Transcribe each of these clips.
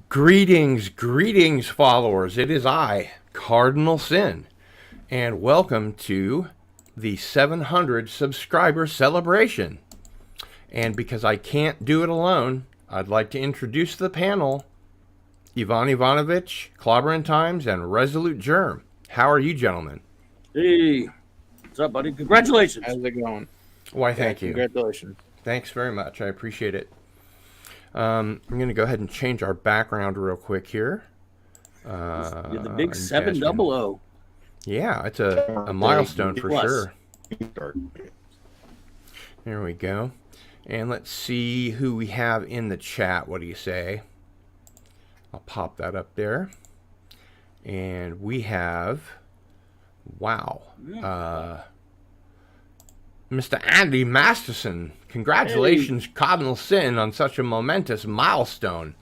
Greetings, followers. It is I, Cardinal Sin, and welcome to the 700 subscriber celebration. And because I can't do it alone, I'd like to introduce the panel, Ivan Ivanovich, Clobbering Times, and Resolute Germ. How are you, gentlemen? Hey, what's up, buddy? Congratulations. How's it going? Why, thank you. Congratulations. Thanks very much. I appreciate it. I'm going to go ahead and change our background real quick here. You're the big 700. Yeah, it's a milestone for Plus. sure. There we go. And let's see who we have in the chat. What do you say? I'll pop that up there. And we have, wow, Mr. Andy Masterson. Congratulations, Cardinal Sin, on such a momentous milestone.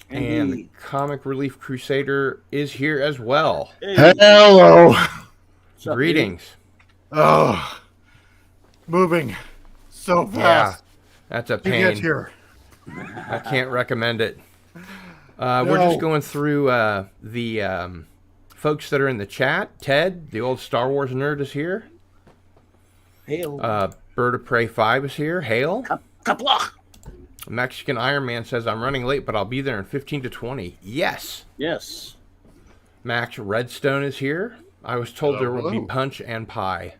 And the Comic Relief Crusader is here as well. Hey. Hello. What's up, Greetings. Oh, moving so Yeah, fast that's a to get pain. here. I can't recommend it. We're just going through the folks that are in the chat. Ted, the old Star Wars nerd, is here. Hail. Bird of Prey 5 is here. Hail. Kapla. Mexican Iron Man says, I'm running late, but I'll be there in 15 to 20. Yes. Yes. Max Redstone is here. I was told there will be Hello. punch and pie.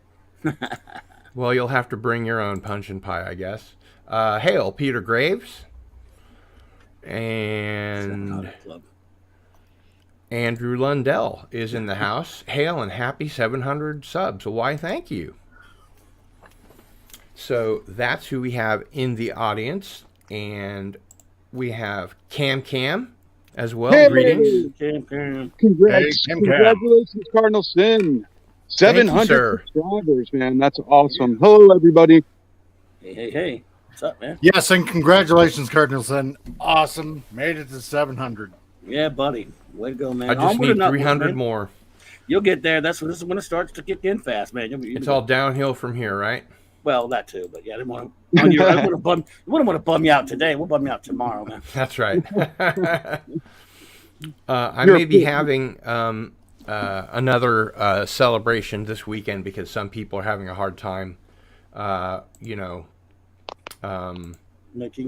Well, you'll have to bring your own punch and pie, I guess. Hail, Peter Graves. And 700 Club. Andrew Lundell is in the house. Hail and happy 700 subs. Why, thank you. So that's who we have in the audience. And we have Cam as well. Hey! Greetings. Cam. Congrats. Hey, Kim Cam. Congratulations, Cardinal Sin. Thank you, 700 sir. subscribers, man. That's awesome. Hello, everybody. Hey. What's up, man? Yes, and congratulations, Cardinal Sin. Awesome. Made it to 700. Yeah, buddy. Way to go, man. I just Onward need and upward, 300 man. more. You'll get there. This is when it starts to kick in fast, man. It's all downhill from here, right? well, that too, but yeah, I didn't want to. I wouldn't want to bum you out today. We'll bum you out tomorrow, man. That's right. I You're may be a- having another celebration this weekend because some people are having a hard time, Making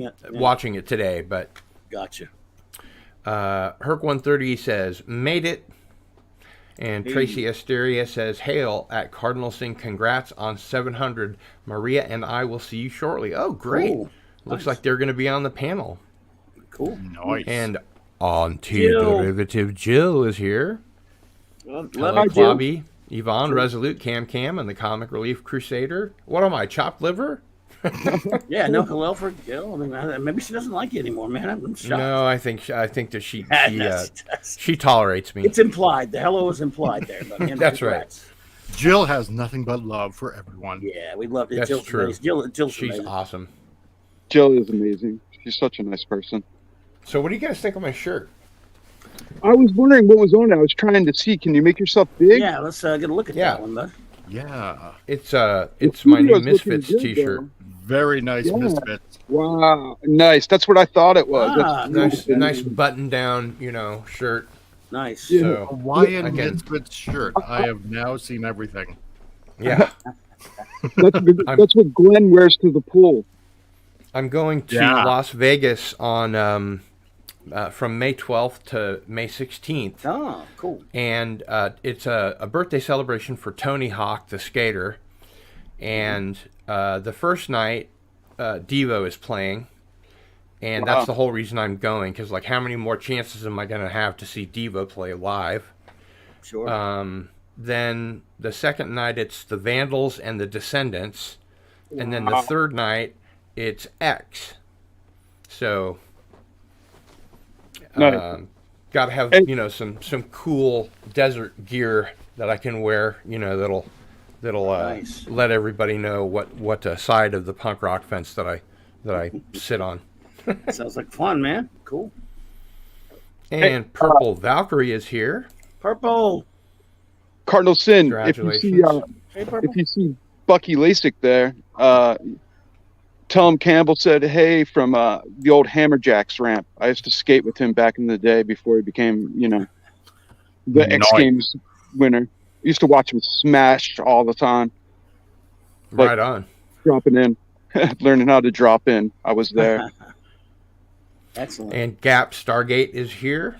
it. Yeah. watching it today. But Gotcha. Herc130 says, made it. And Hey. Tracy Asteria says, hail at Cardinal Sing. Congrats on 700. Maria and I will see you shortly. Oh, great. Cool. Looks Nice. like they're going to be on the panel. Cool. Nice. And Anti-Derivative Jill is here. Well, Hello, love you. Clobby, Yvonne, Resolute, Cam, and the Comic Relief Crusader. What am I, chopped liver? Yeah, no hello for Gil. I mean, maybe she doesn't like you anymore, man. I'm shocked. No, I think that she That's- she tolerates me. it's implied. The hello is implied there. But, man, That's right. congrats. Jill has nothing but love for everyone. Yeah, we loved it. That's Jill's true. amazing. Jill's She's amazing. awesome. Jill is amazing. She's such a nice person. So, what do you guys think of my shirt? I was wondering what was on it. I was trying to see. Can you make yourself big? Yeah, let's get a look at Yeah. that one, bud. Yeah. It's my new studio's looking Misfits good, T-shirt. though. Very nice Yeah. Misfits. Wow. Nice. That's what I thought it was. Ah, That's Nice button-down, shirt. Nice. Yeah. So, Hawaiian Again. Misfits shirt. I have now seen everything. yeah, That's what Glenn wears to the pool. I'm going to Yeah. Las Vegas on from May 12th to May 16th. Oh, cool. And it's a birthday celebration for Tony Hawk, the skater. And the first night, Devo is playing, and Wow. that's the whole reason I'm going. Because how many more chances am I going to have to see Devo play live? Sure. Then the second night, it's the Vandals and the Descendants, and then the Wow. third night, it's X. So. Nice. Got to have And- some cool desert gear that I can wear. That'll Nice. let everybody know what side of the punk rock fence that I sit on. Sounds like fun, man. Cool. And Purple Valkyrie is here. Purple. Cardinal Sin. If you see, Congratulations. Hey, Purple. if you see Bucky Lasik there, tell him Campbell said, hey, from the old Hammerjacks ramp. I used to skate with him back in the day before he became, the X Nice. Games winner. Used to watch him smash all the time, Like- Right on. dropping in, learning how to drop in. I was there. Excellent. And Gap Stargate is here.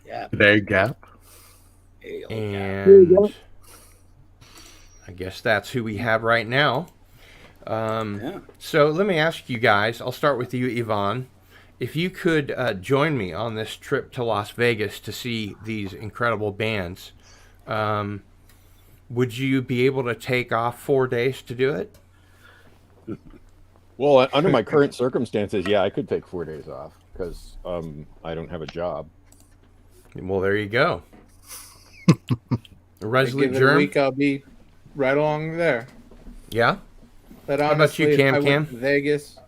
Yeah. Today, Gap. Hey, old There you go. And I guess that's who we have right now. Yeah. So let me ask you guys, I'll start with you, Yvonne. If you could join me on this trip to Las Vegas to see these incredible bands, would you be able to take off 4 days to do it? Well, under my current circumstances, yeah, I could take 4 days off because I don't have a job. Well, there you go. Resolute Give it a Germ? week, I'll be right along there. Yeah? But How about you, honestly, Cam if I Cam? went to Vegas,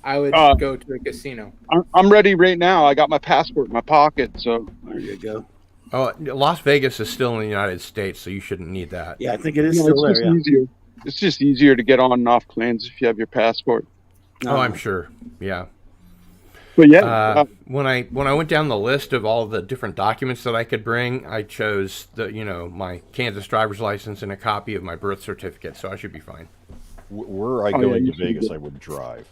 I would go to a casino. I'm ready right now. I got my passport in my pocket, so There you go. Oh, Las Vegas is still in the United States, so you shouldn't need that. Yeah, I think it is it's still just there. Yeah. easier. It's just easier to get on and off planes if you have your passport. Oh, I'm sure. Yeah. But yeah, When I went down the list of all the different documents that I could bring, I chose my Kansas driver's license and a copy of my birth certificate, so I should be fine. Were I Oh, yeah, going you to should Vegas, be. I would drive.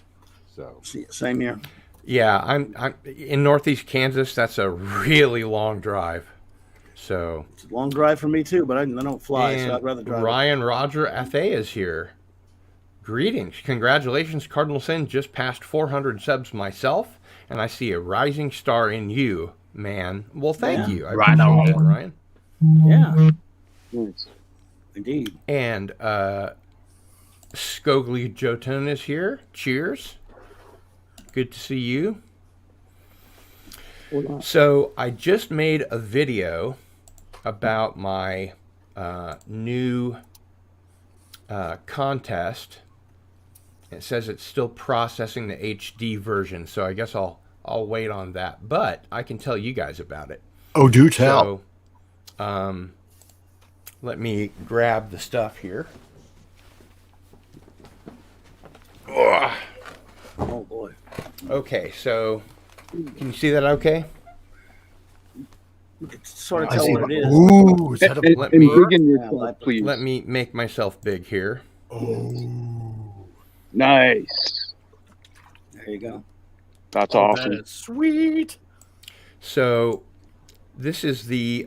So Same here. Yeah, I'm in Northeast Kansas. That's a really long drive. So It's a long drive for me too, but I don't fly, so and I'd rather drive. Ryan Roger Athe is here. Greetings, congratulations, Cardinal Sin just passed 400 subs myself, and I see a rising star in you, man. Well, thank Yeah. you. I Right appreciate on. that, Ryan. Yeah, nice. indeed. And Scogli Jotun is here. Cheers. Good to see you. So I just made a video about my new contest. It says it's still processing the HD version, so I guess I'll wait on that. But I can tell you guys about it. Oh, do tell. So, let me grab the stuff here. Ugh. Oh boy. Okay, so can you see that okay? You can sort of I tell see. what it is. Ooh, is that a And, let and me- big in Yeah, yourself, please. Let me make myself big here. Nice. There you go. That's That awesome. is sweet. So this is the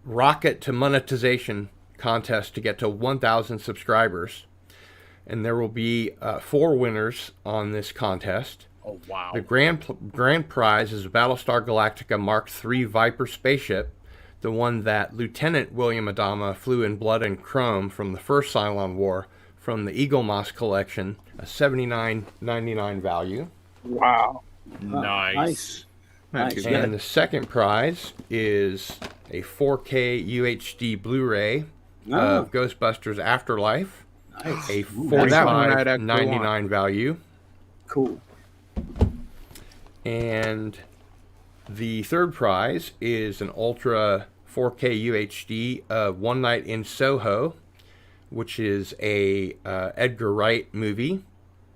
rocket to monetization contest to get to 1,000 subscribers, and there will be 4 winners on this contest. Oh, wow. The grand prize is a Battlestar Galactica Mark III Viper spaceship, the one that Lieutenant William Adama flew in blood and chrome from the first Cylon War, from the Eagle Moss collection, a $79.99 value. Wow. Nice. Nice. too Yeah. And the second prize is a 4K UHD Blu-ray Oh, of Ghostbusters Afterlife, nice. a Now that one I'd actually $45.99 value. Cool. And the third prize is an Ultra 4K UHD of One Night in Soho, which is a Edgar Wright movie,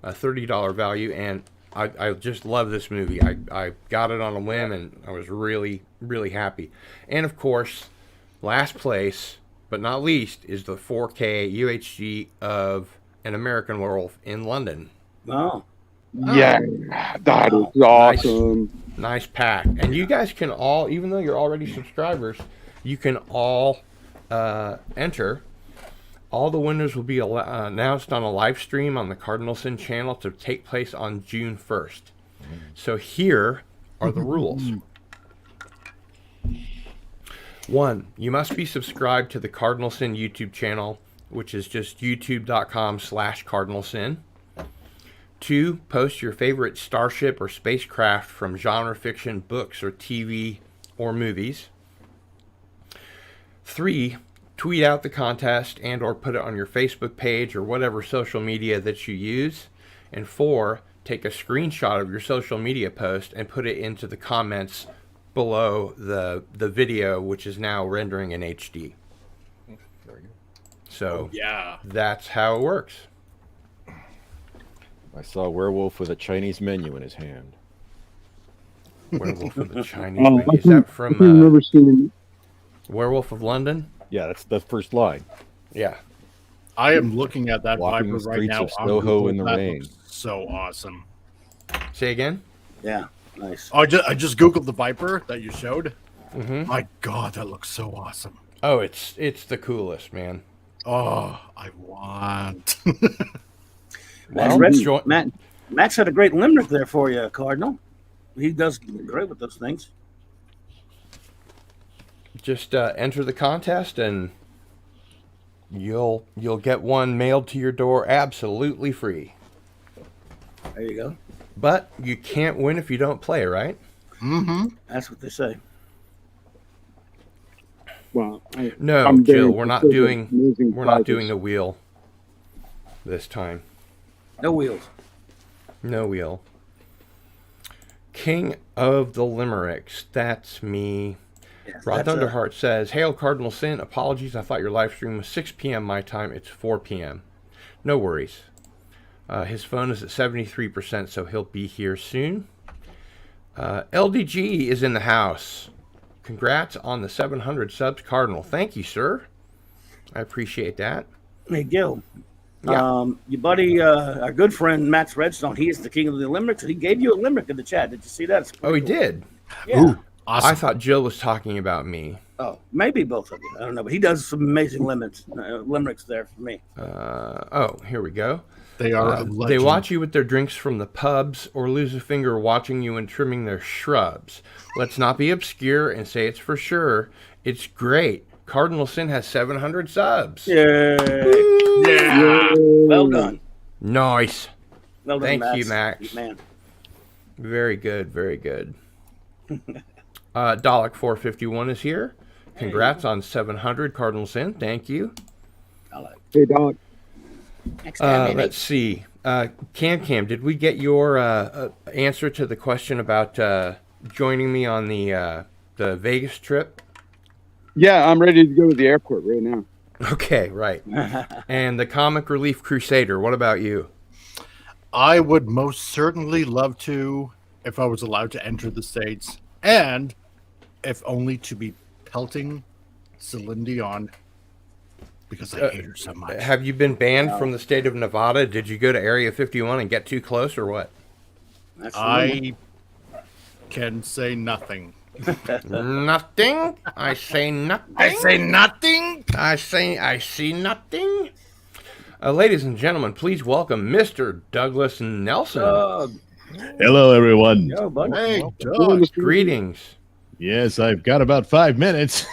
a $30 value, and I just love this movie. I got it on a whim, and I was really, really happy. And of course, last place, but not least, is the 4K UHD of An American Werewolf in London. Oh, Yeah, that is awesome. Nice pack. And you guys can all, even though you're already subscribers, you can all enter. All the winners will be announced on a live stream on the Cardinal Sin channel to take place on June 1st. So here are the rules. 1, you must be subscribed to the Cardinal Sin YouTube channel, which is just youtube.com/cardinalsin. 2, post your favorite starship or spacecraft from genre fiction, books, or TV or movies. 3, tweet out the contest and or put it on your Facebook page or whatever social media that you use. And 4, take a screenshot of your social media post and put it into the comments below the video, which is now rendering in HD. very good. So Yeah. that's how it works. I saw a werewolf with a Chinese menu in his hand. Werewolf of the Chinese Oh, Menu. Is that from remember seeing. Werewolf of London? Yeah, that's the first line. Yeah. I am looking at that Walking Viper the right streets now of on Soho Google. in the That rain. looks so awesome. Say again? Yeah, nice. Oh, I just Googled the Viper that you showed. Mm-hmm. My God, that looks so awesome. Oh, it's the coolest, man. Oh, I want. Well, Max had a great limerick there for you, Cardinal. He does great with those things. Just enter the contest and you'll get one mailed to your door absolutely free. There you go. But you can't win if you don't play, right? Mm-hmm. That's what they say. Well, No, I'm Jill, very we're not amazing doing the prizes. wheel this time. No wheels. No wheel. King of the Limericks. That's me. Yes, Rod that's Thunderheart says, Hail Cardinal Sin. Apologies, I thought your live stream was 6 p.m. my time. It's 4 p.m. No worries. His phone is at 73%, so he'll be here soon. LDG is in the house. Congrats on the 700 subs, Cardinal. Thank you, sir. I appreciate that. Hey, Gil. Yeah. Your buddy, our good friend Max Redstone, he is the king of the limericks, and he gave you a limerick in the chat. Did you see that? It's Oh, he pretty cool. did? Yeah. Ooh, awesome. I thought Jill was talking about me. Oh, maybe both of you. I don't know, but he does some amazing limericks there for me. Oh, here we go. They are a They legend. watch you with their drinks from the pubs or lose a finger watching you and trimming their shrubs. Let's not be obscure and say it's for sure. It's great. Cardinal Sin has 700 subs. Yay. Yeah. Well done. Nice. Well done, Thank you, Max. Man. Very good, very good. Dalek 451 is here. Congrats on 700, Cardinal Sin. Thank you. I like Hey, Doc. Next time, Let's see. Cam, did we get your answer to the question about joining me on the Vegas trip? Yeah, I'm ready to go to the airport right now. Okay, right. And the Comic Relief Crusader, what about you? I would most certainly love to if I was allowed to enter the States, and if only to be pelting Celine Dion because I hate her so much. Have you been banned from the state of Nevada? Did you go to Area 51 and get too close or what? That's the one. I can say nothing. Nothing. I say nothing. I say nothing. I see nothing. Ladies and gentlemen, please welcome Mr. Douglas Nelson. Hello, everyone. Yo, buddy. Hey, Doug. Greetings. Yes, I've got about 5 minutes,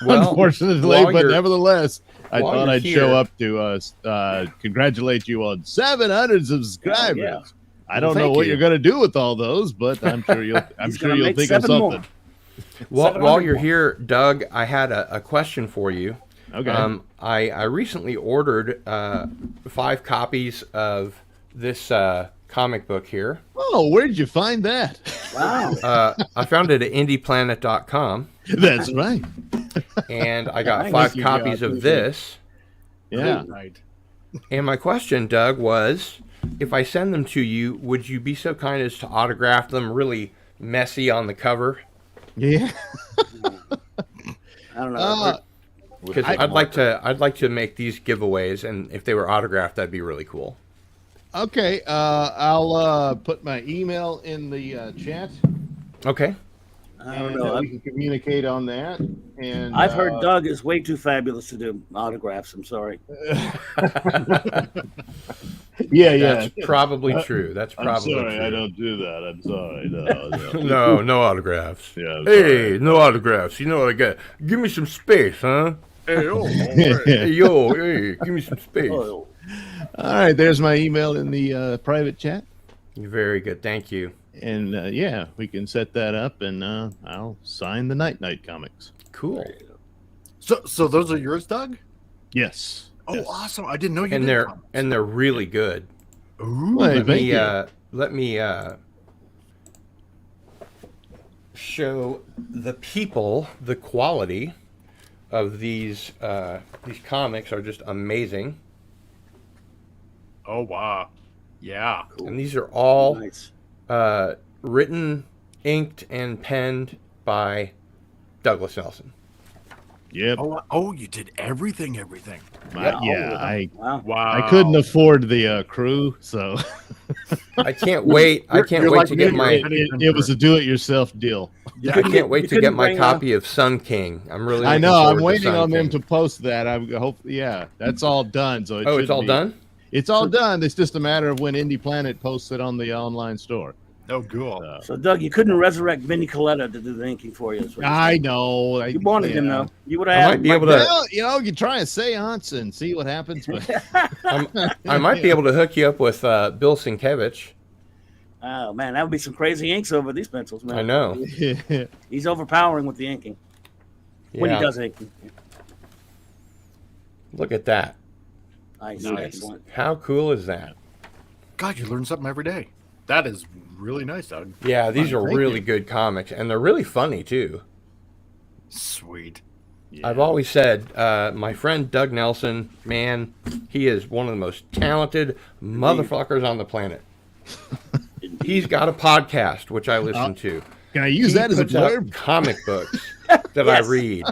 Well, unfortunately, while but you're- nevertheless, I while thought you're I'd here- show up to congratulate you on 700 subscribers. Yeah. I don't Well, know thank what you. you're going to do with all those, but I'm sure you'll. I'm He's sure gonna you'll make think of 7 more. something. While 700 you're more. here, Doug, I had a question for you. Okay. I recently ordered 5 copies of this comic book here. Oh, where did you find that? Wow. I found it at indieplanet.com, That's right. and I got Nice. 5 Thank you, copies God. of this. Yeah. Right. And my question, Doug, was if I send them to you, would you be so kind as to autograph them really messy on the cover? Yeah. I don't know. Uh, Because I'd like to make these giveaways, and if they were autographed, that'd be really cool. Okay. I'll put my email in the chat. Okay. I don't and, know. we can communicate on that. And I've heard Doug is way too fabulous to do autographs. I'm sorry. Yeah, That's probably true. That's I'm probably sorry, true. I don't do that. I'm sorry. No. No, no autographs. Yeah, I'm Hey, no autographs. You know what I got? Give me some space, huh? Hey, oh, Hey, yo, hey, give me some space. Oh, All right, there's my email in the private chat. Very good. Thank you. And yeah, we can set that up, and I'll sign the Night comics. Cool. so those are yours, Doug? Yes. Oh, Yes. awesome! I didn't know you. And did they're comics. really good. Ooh, Well, Let thank me you. let me show the people the quality of these comics are just amazing. Oh wow. Yeah. And these are all Nice. written, inked, and penned by Douglas Nelson. Yep. Oh, you did everything. Wow. Wow. I couldn't afford the crew, so I can't wait. I can't You're wait like to get me, my. it was a do-it-yourself deal. I can't wait you to get couldn't my bring, copy of Sun King. I'm really. I looking know. I'm forward to waiting Sun on them King. to post that. I hope. Yeah, that's all done. So Oh, it's all done. It's all done. It's just a matter of when Indie Planet posts it on the online store. Oh, cool. So, Doug, you couldn't resurrect Vinny Coletta to do the inking for you. Is what you're I saying. know. You wanted him, though. You would I have might be able to. Well, you try a seance and see what happens. But I might be able to hook you up with Bill Sienkiewicz. Oh, man, that would be some crazy inks over these pencils, man. I know. He's overpowering with the inking. When he does inking. Look at that. Nice. Nice. Excellent. How cool is that? God, you learn something every day. That is really nice, Doug. Yeah, these are thank really you. good comics, and they're really funny too. Sweet. I've always said, my friend Doug Nelson, man, he is one of the most talented motherfuckers on the planet. He's got a podcast, which I listen to. Can I use He that as a puts out blurb? comic books that I read.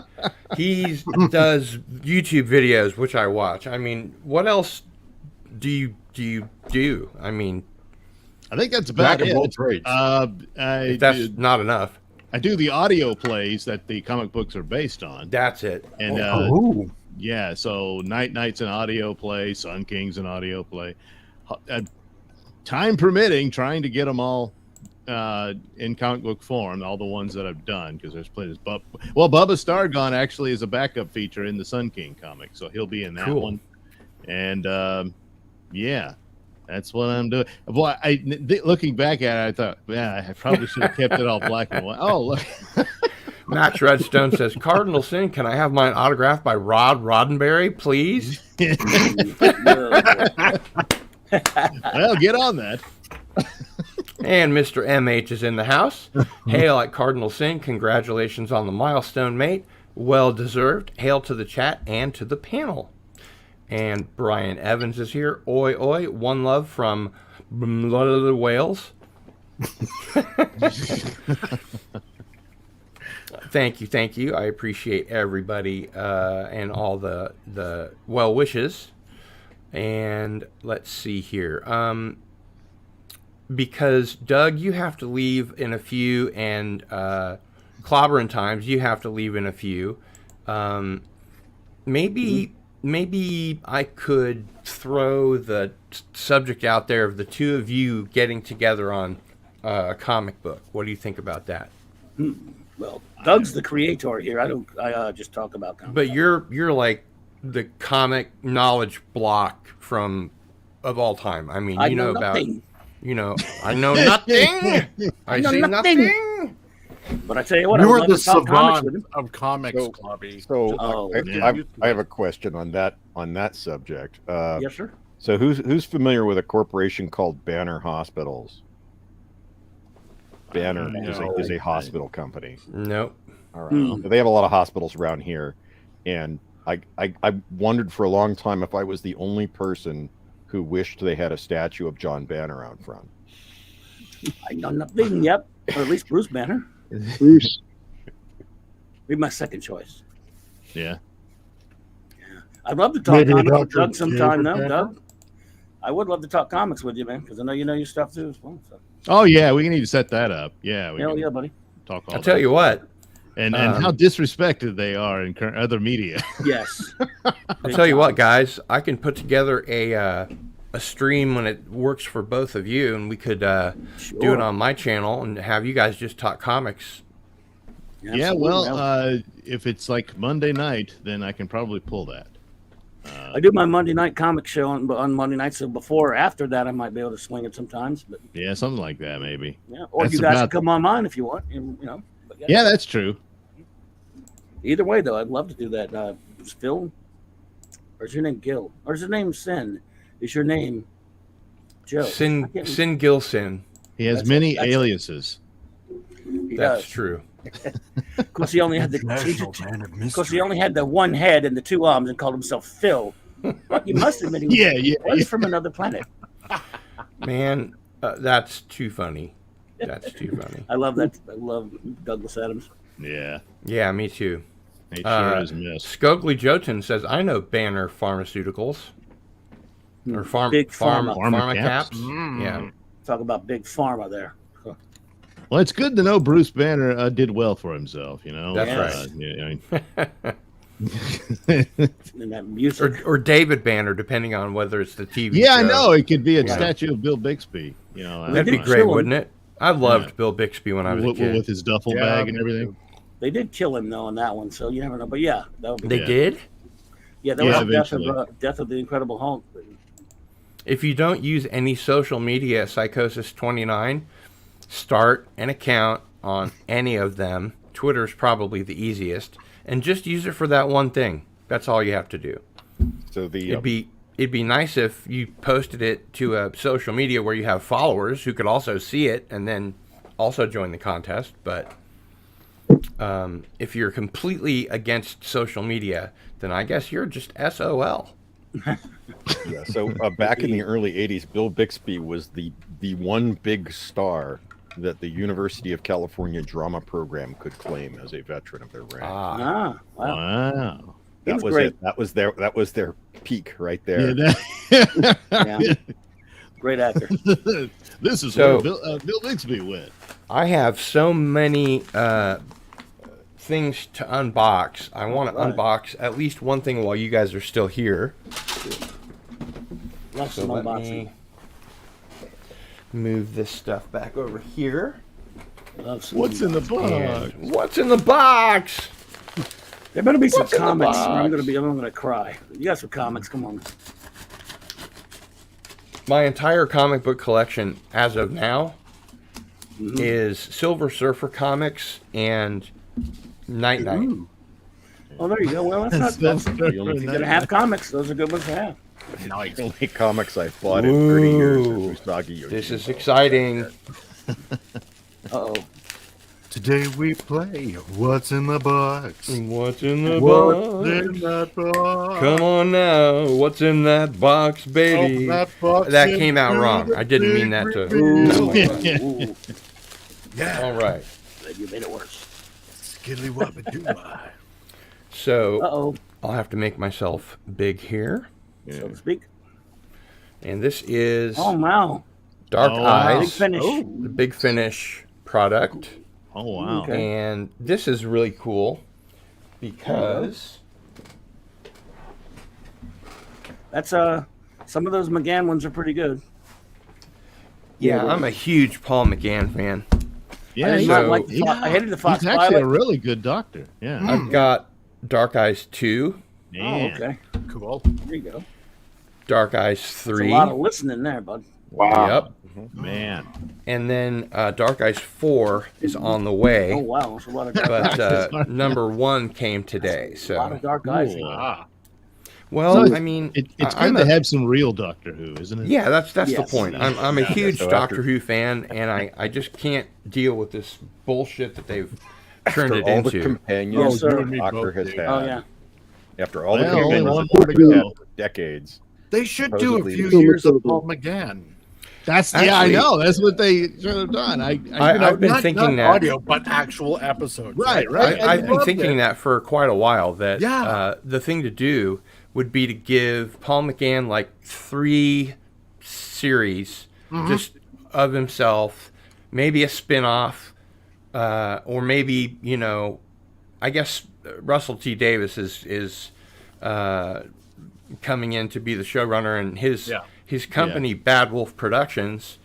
He does YouTube videos, which I watch. I mean, what else do you do? I mean, I think that's about Jack of all it. trades. if that's not enough, I do the audio plays that the comic books are based on. that's it. And Oh. yeah, so Night's an audio play, Sun King's an audio play. Time permitting, trying to get them all in comic book form, all the ones that I've done, because there's plenty. Bubba Stargone actually is a backup feature in the Sun King comic, so he'll be in that Cool. one. And yeah, that's what I'm doing. Boy, looking back at it, I thought, yeah, I probably should have kept it all black and white. Oh, look. Matt Redstone says, Cardinal Sin, can I have mine autographed by Rod Roddenberry, please? Well, get on that. And Mr. MH is in the house. Hail at Cardinal Sin. Congratulations on the milestone, mate. Well deserved. Hail to the chat and to the panel. And Brian Evans is here. Oi, oi. One love from Wales. Thank you. I appreciate everybody and all the well wishes. And let's see here. Because Doug, you have to leave in a few, and Clobbering Times, you have to leave in a few. Maybe I could throw the subject out there of the two of you getting together on a comic book. What do you think about that? Well, Doug's the creator here. I just talk about comics. But you're like the comic knowledge block of all time. I mean, I you know about. nothing. You know, I know nothing. I know see nothing. nothing. But I tell you what, You I are love the to talk comics savant with him. of comics, So- Clubby. So Oh, I have a question on that subject. Yes, sir. So who's familiar with a corporation called Banner Hospitals? Banner is a hospital company. Nope. All right. They have a lot of hospitals around here, and I wondered for a long time if I was the only person who wished they had a statue of John Banner out front. I know nothing. Yep, or at least Bruce Banner. Bruce. Be my second choice. Yeah. I'd love to talk Maybe comics with Dr. Doug sometime, though. David Doug, I would love to talk comics with you, man, because I know you know your stuff too as well. So. Oh yeah, we need to set that up. Yeah. We Hell can yeah, buddy. talk all I'll tell that. you what. And how disrespected they are in current other media. Yes. I'll tell you what, guys. I can put together a stream when it works for both of you, and we could do it on my channel and have you guys just talk comics. Yeah, well, if it's like Monday night, then I can probably pull that. I do my Monday night comic show on Monday night, so before or after that, I might be able to swing it sometimes. But Yeah, something like that, maybe. yeah, or That's you guys about- can come on mine if you want. You know. But Yeah, that's true. Either way, though, I'd love to do that. Phil, or is your name Gil? Or is your name Sin? Is your name Joe? Sin Gilson. He has That's- many that's- aliases. He That's does. true. Of course, he only had National Man of Of course, Mystery. he only had the one head and the two arms, and called himself Phil. But you must admit, he was from another planet. Man, that's too funny. That's too funny. I love that. I love Douglas Adams. Yeah. Yeah, me too. He sure is missed. Skogly Jotun says, I know Banner Pharmaceuticals. Or Big pharma Pharma caps. caps? Yeah. Talk about big pharma there. Well, it's good to know Bruce Banner did well for himself, you know. That's right. And that music. Or David Banner, depending on whether it's the TV Yeah, I show. know. It could be a Yeah. statue of Bill Bixby. You know, That'd be did great, kill him. wouldn't it? I loved Yeah. Bill Bixby when I was a with, kid. with his duffel Yeah, bag and me everything. They did kill him though in that one, so you never know. But yeah, that would be. They Yeah. did? Yeah, that Yeah, was the eventually. death of the Incredible Hulk. If you don't use any social media, Psychosis29, start an account on any of them. Twitter's probably the easiest. And just use it for that one thing. That's all you have to do. So the It'd be nice if you posted it to a social media where you have followers who could also see it and then also join the contest. But if you're completely against social media, then I guess you're just SOL. yeah, so back in the early '80s, Bill Bixby was the one big star that the University of California drama program could claim as a veteran of their rank. Wow. Wow. He That was was great. it. That was their peak right there. Yeah, Yeah. Great actor. This is So- where Bill Bixby went. I have so many things to unbox. I want to Right. unbox at least one thing while you guys are still here. Lots So of let unboxing. me move this stuff back over here. Love some What's in the unboxing. box? And what's in the box? There better be some What's in the comics. Or I'm box? gonna cry. You got some comics? Come on. My entire comic book collection, as of now, is Silver Surfer comics and Night Night. Ooh. Oh, there you go. Well, that's not. That's, The only, if you're gonna have comics, those are good ones to have. Nice. the only comics I've bought in 30 years Ooh. is Usagi Yojimbo. This is exciting. Uh-oh. Today we play What's in the Box? What's in the What's box? in that box? Come on now. What's in that box, baby? Oh, that box That came out into wrong. the I didn't mean big that to. reveal. Ooh. Yeah. All right. You made it worse. Skiddly wabba doo. So Uh-oh. I'll have to make myself big here. So to speak. And this is Oh, wow. Dark Oh, wow. Big Eyes, finish. the Big Finish product. Oh wow. Okay. And this is really cool because That's some of those McGann ones are pretty good. yeah, I'm a huge Paul McGann fan. Yeah, I did he's, not so- like the I hated the Fox he's actually a Pilot. really good doctor. Yeah. I've got Dark Eyes 2, Oh, Man. okay. Cool. There you go. Dark Eyes There's 3. a lot of listening there, bud. Yep. Man. And then Dark Eyes 4 is on the way. Oh, wow. There's a lot of dark But eyes. number 1 came today. A lot of So, dark eyes. Cool. Ah. well, So I mean, It's I'm good to a- have some real Doctor Who, isn't it? Yeah, that's the Yes. point. I'm a Yeah, huge so Doctor after- Who fan, and I just can't deal with this bullshit that they've turned After it all the into. companions Yes, sir. the You and me Doctor both, has dude. had, Oh, yeah. after all the Well, only companions one the more to Doctor's go. had for decades, They should do a Supposedly few the- years of Paul McGann. That's Actually- I know. That's what they should have done. I've been not, thinking not that. audio, but actual episodes. Right. I've been loved thinking it. that for quite a while. That Yeah. the thing to do would be to give Paul McGann like 3 series just of himself, maybe a spin-off, or maybe I guess Russell T Davis is coming in to be the showrunner, and his company Bad Wolf Productions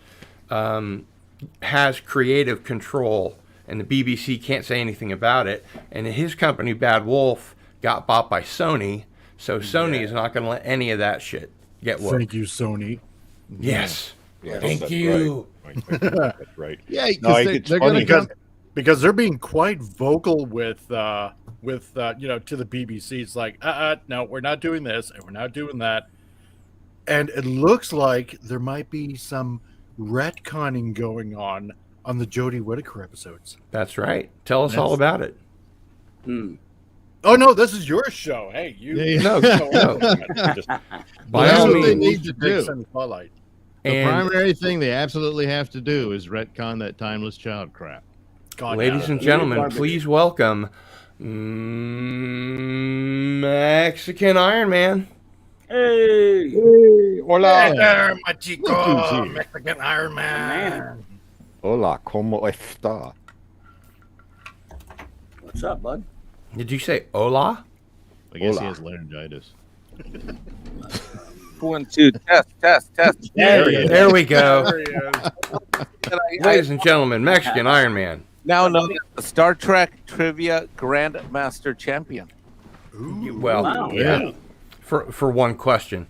has creative control, and the BBC can't say anything about it. And his company Bad Wolf got bought by Sony, so Sony is not going to let any of that shit get woke. Thank you, Sony. Yes. Yes, Thank that's you. Right. That's right. Yeah, No, because it's they're funny going to Because they're being quite vocal with to the BBC. It's like, no, we're not doing this and we're not doing that. And it looks like there might be some retconning going on on the Jodie Whittaker episodes. That's right. Tell us all about it. Oh no, this is your show. Hey, you. No. Just By That's all what they means. need to Big do. Sun Spotlight. The And primary thing they absolutely have to do is retcon that timeless child crap. God, ladies yeah. and gentlemen, Garbage. please welcome Mexican Iron Man. Hey, Hola. There, my chico, Look who's here. Mexican Iron Man. Hola, ¿cómo está? what's up, bud? Did you say hola? I guess he Hola. has laryngitis. 1, 2, test. There he is. There we go. There he is. Ladies and gentlemen, Mexican Iron Man. Now known as the Star Trek Trivia Grandmaster Champion Well, Wow. Yeah. for one question.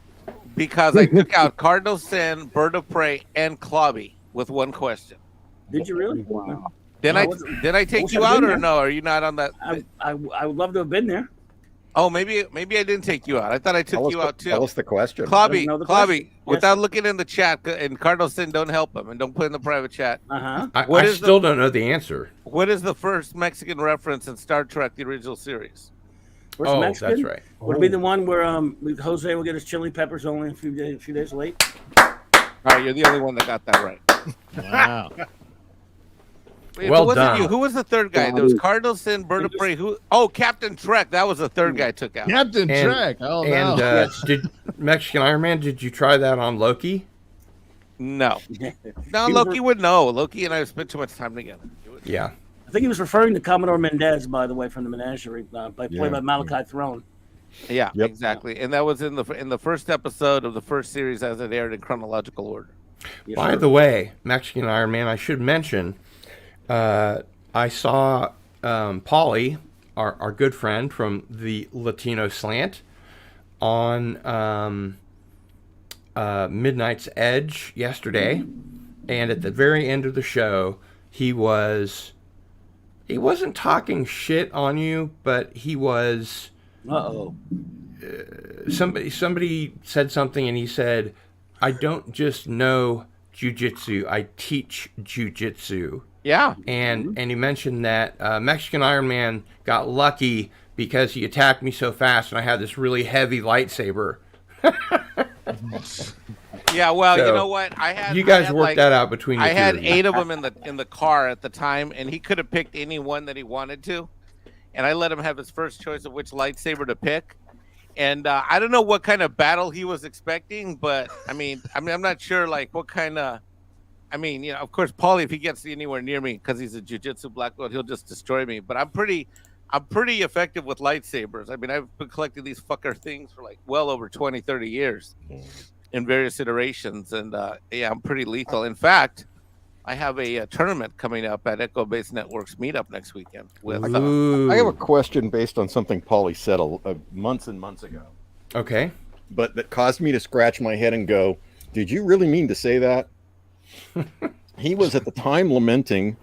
because I took out Cardinal Sin, Bird of Prey, and Clobby with one question. Did you really? Wow. Did I I wasn't- did I take wish you I'd out been or there. no? Are you not on that? I would love to have been there. Oh, maybe I didn't take you out. I thought I took you out Tell too. us the question. Clobby, Know the Clobby, question. Yes. without looking in the chat, and Cardinal Sin, don't help him and don't put in the private chat. I What is the- still don't know the answer. What is the first Mexican reference in Star Trek, the original series? Where's Oh, Mexican? that's right. Would it be the one where Jose will get his chili peppers only a few days late? All right, you're the only one that got that right. Wow. Wait, Well who was it done. you? Who was the third guy? There was Cardinal Sin, Bird of Prey. Who? Oh, Captain Trek. That was the third guy I took out. Captain And- Trek. Oh, And no. did Mexican Iron Man? Did you try that on Loki? No, no. He was Loki would know. Loki and I have spent too much time together. Yeah. I think he was referring to Commodore Mendez, by the way, from the Menagerie, played Yeah. by Malachi Throne. Yeah, Yep. exactly. And that was in the first episode of the first series as it aired in chronological order. Yes, By sir. the way, Mexican Iron Man, I should mention, I saw Paulie, our good friend from the Latino Slant, on Midnight's Edge yesterday, and at the very end of the show, he wasn't talking shit on you, but he was. Uh-oh. Somebody said something, and he said, "I don't just know jujitsu; I teach jujitsu." Yeah, And he mentioned that Mexican Iron Man got lucky because he attacked me so fast, and I had this really heavy lightsaber. yeah. Well, So, you know what? I had You guys I had worked like, that out between you I two had of you. 8 of them in the car at the time, and he could have picked any one that he wanted to, and I let him have his first choice of which lightsaber to pick. And I don't know what kind of battle he was expecting, but I mean, I'm not sure like what kind of. I mean, you know, of course, Paulie, if he gets anywhere near me because he's a jiu-jitsu black belt, he'll just destroy me. But I'm pretty effective with lightsabers. I mean, I've been collecting these fucker things for like well over 20, 30 years in various iterations. And yeah, I'm pretty lethal. In fact, I have a tournament coming up at Echo Base Networks meetup next weekend. With Ooh. I have a question based on something Paulie said months and months ago, Okay. but that caused me to scratch my head and go, "Did you really mean to say that?" He was at the time lamenting,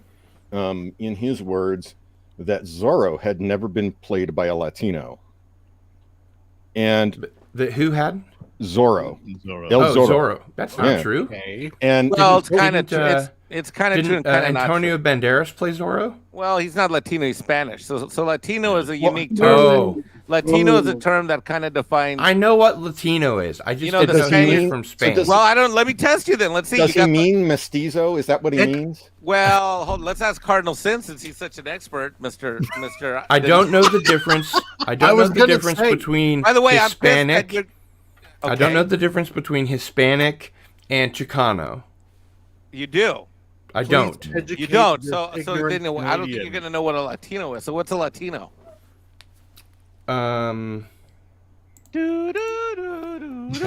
in his words, that Zorro had never been played by a Latino. And Who had? Zorro, Zorro. El Oh, Zorro. Zorro. That's not Yeah. true. Okay. And well, it's didn't- kind of didn't, it's kind of true and Didn't kind of not Antonio true. Banderas play Zorro? Well, he's not Latino; he's Spanish. So Latino is a Well, unique term. Oh, Latino is a term that kind of defines. I know what Latino is. I just You know, didn't the know he was Spanish- from so Spain. does- Well, I don't. Let me test you then. Let's see. does You he got the- mean mestizo? Is that what he means? Well, let's ask Cardinal Sin since he's such an expert, Mister. I don't know the difference. I I don't was know the gonna difference say- between By the way, I'm pissed that Hispanic. you're- I don't Okay, know the difference between Hispanic and Chicano. You do. I don't. You Educate don't. this So ignorant then I don't think you're Canadian. gonna know what a Latino is. So what's a Latino?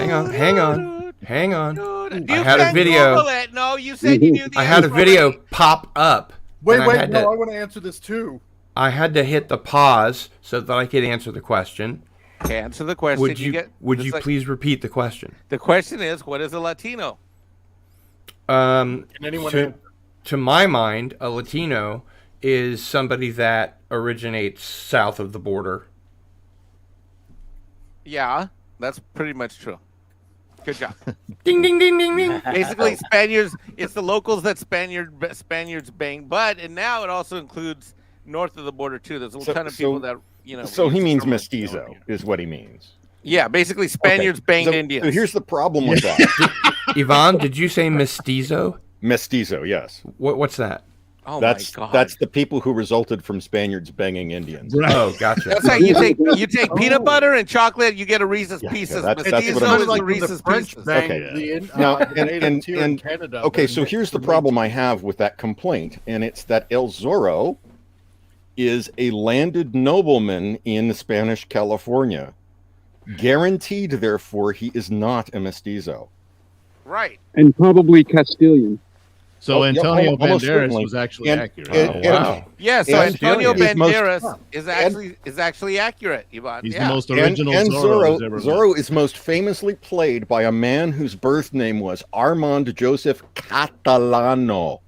Hang on. You I had a can video. Google it. No, you said you knew the I had a answer video already. pop up. Wait, and wait, I had no, to, I want to answer this too. I had to hit the pause so that I could answer the question. Okay, answer the question. Would you it's like- please repeat the question? The question is, what is a Latino? Can anyone to, answer? to my mind, a Latino is somebody that originates south of the border. Yeah, that's pretty much true. Good job. Ding, ding, ding, ding, ding. Basically, Spaniards. It's the locals that Spaniards bang, and now it also includes north of the border too. There's a ton of people that So he use means from- mestizo, is what he means. Yeah, basically Spaniards banged So Indians. here's the problem with that. Yvonne, did you say mestizo? Mestizo, yes. What's that? Oh That's my god. that's the people who resulted from Spaniards banging Indians. Oh, gotcha. That's like you take peanut butter and chocolate, you get a Reese's Pieces. that's what Mestizo I'm is saying. the Reese's French Pieces. bang Okay. the Now, natives here in Canada. okay, but so here's the problem I have with that complaint, and it's that El Zorro is a landed nobleman in Spanish California. Guaranteed, therefore, he is not a mestizo. Right. And probably Castilian. So Oh, yeah, Antonio almost Banderas certainly. was actually And- accurate. and- Oh, wow. Yeah, so And Antonio is most- Banderas is actually accurate, Yvonne. He's yeah. the most original and Zorro who's ever been. Zorro is most famously played by a man whose birth name was Armand Joseph Catalano.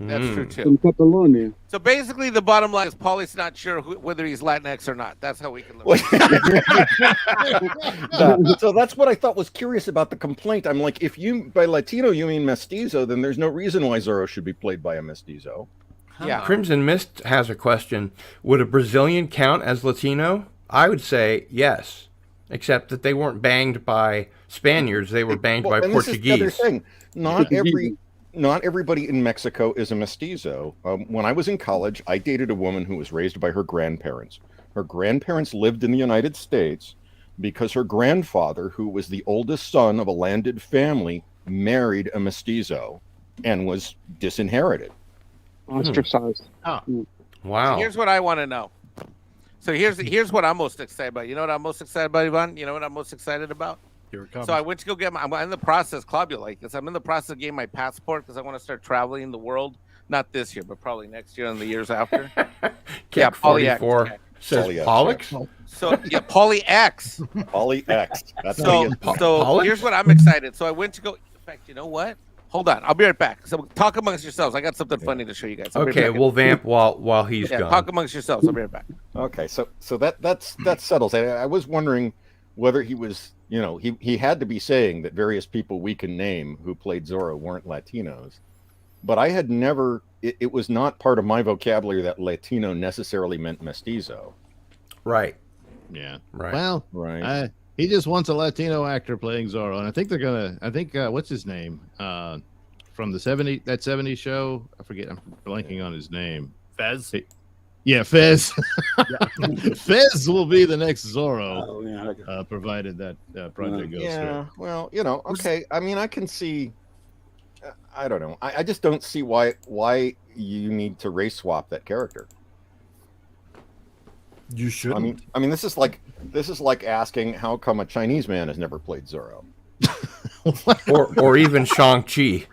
That's true too. From Catalonia. So basically, the bottom line is Paulie's not sure whether he's Latinx or not. That's how we can learn. So that's what I thought was curious about the complaint. I'm like, if you by Latino you mean mestizo, then there's no reason why Zorro should be played by a mestizo. Yeah. Crimson Mist has a question. Would a Brazilian count as Latino? I would say yes, except that they weren't banged by Spaniards. They were banged by and this is the other Portuguese. thing. Not everybody in Mexico is a mestizo. When I was in college, I dated a woman who was raised by her grandparents. Her grandparents lived in the United States because her grandfather, who was the oldest son of a landed family, married a mestizo and was disinherited. Ostracized. Wow. Here's what I want to know. So here's what I'm most excited about. You know what I'm most excited about, Yvonne? You know what I'm most excited about? Here it comes. So I went to go get I'm in the process, Claudia, like this. I'm in the process of getting my passport because I want to start traveling the world. Not this year, but probably next year and the years after. Cat Polyax. 44 says Polyax, Pollux? So yeah, Poly X. Poly X. That's So, what he is. so Pollux? here's what I'm excited. So I went to go. In fact, you know what? Hold on, I'll be right back. So talk amongst yourselves. I got something funny to show you guys. I'll be right Okay, back. we'll vamp while he's Yeah, gone. talk amongst yourselves. I'll be right back. Okay, so that settles it. I was wondering whether he was, he had to be saying that various people we can name who played Zorro weren't Latinos, but I had never. It was not part of my vocabulary that Latino necessarily meant mestizo. Right. Yeah. Right. Well, Right. he just wants a Latino actor playing Zorro, and I think they're gonna. I think what's his name from the '70s show? I forget. I'm blanking on his name. Fez. Yeah, Fez. Fez will be the next Zorro, Oh, yeah. provided that project goes Yeah. through. Well, okay. I mean, I can see. I don't know. I just don't see why you need to race swap that character. You shouldn't. I mean, this is like asking how come a Chinese man has never played Zorro. or even Shang-Chi.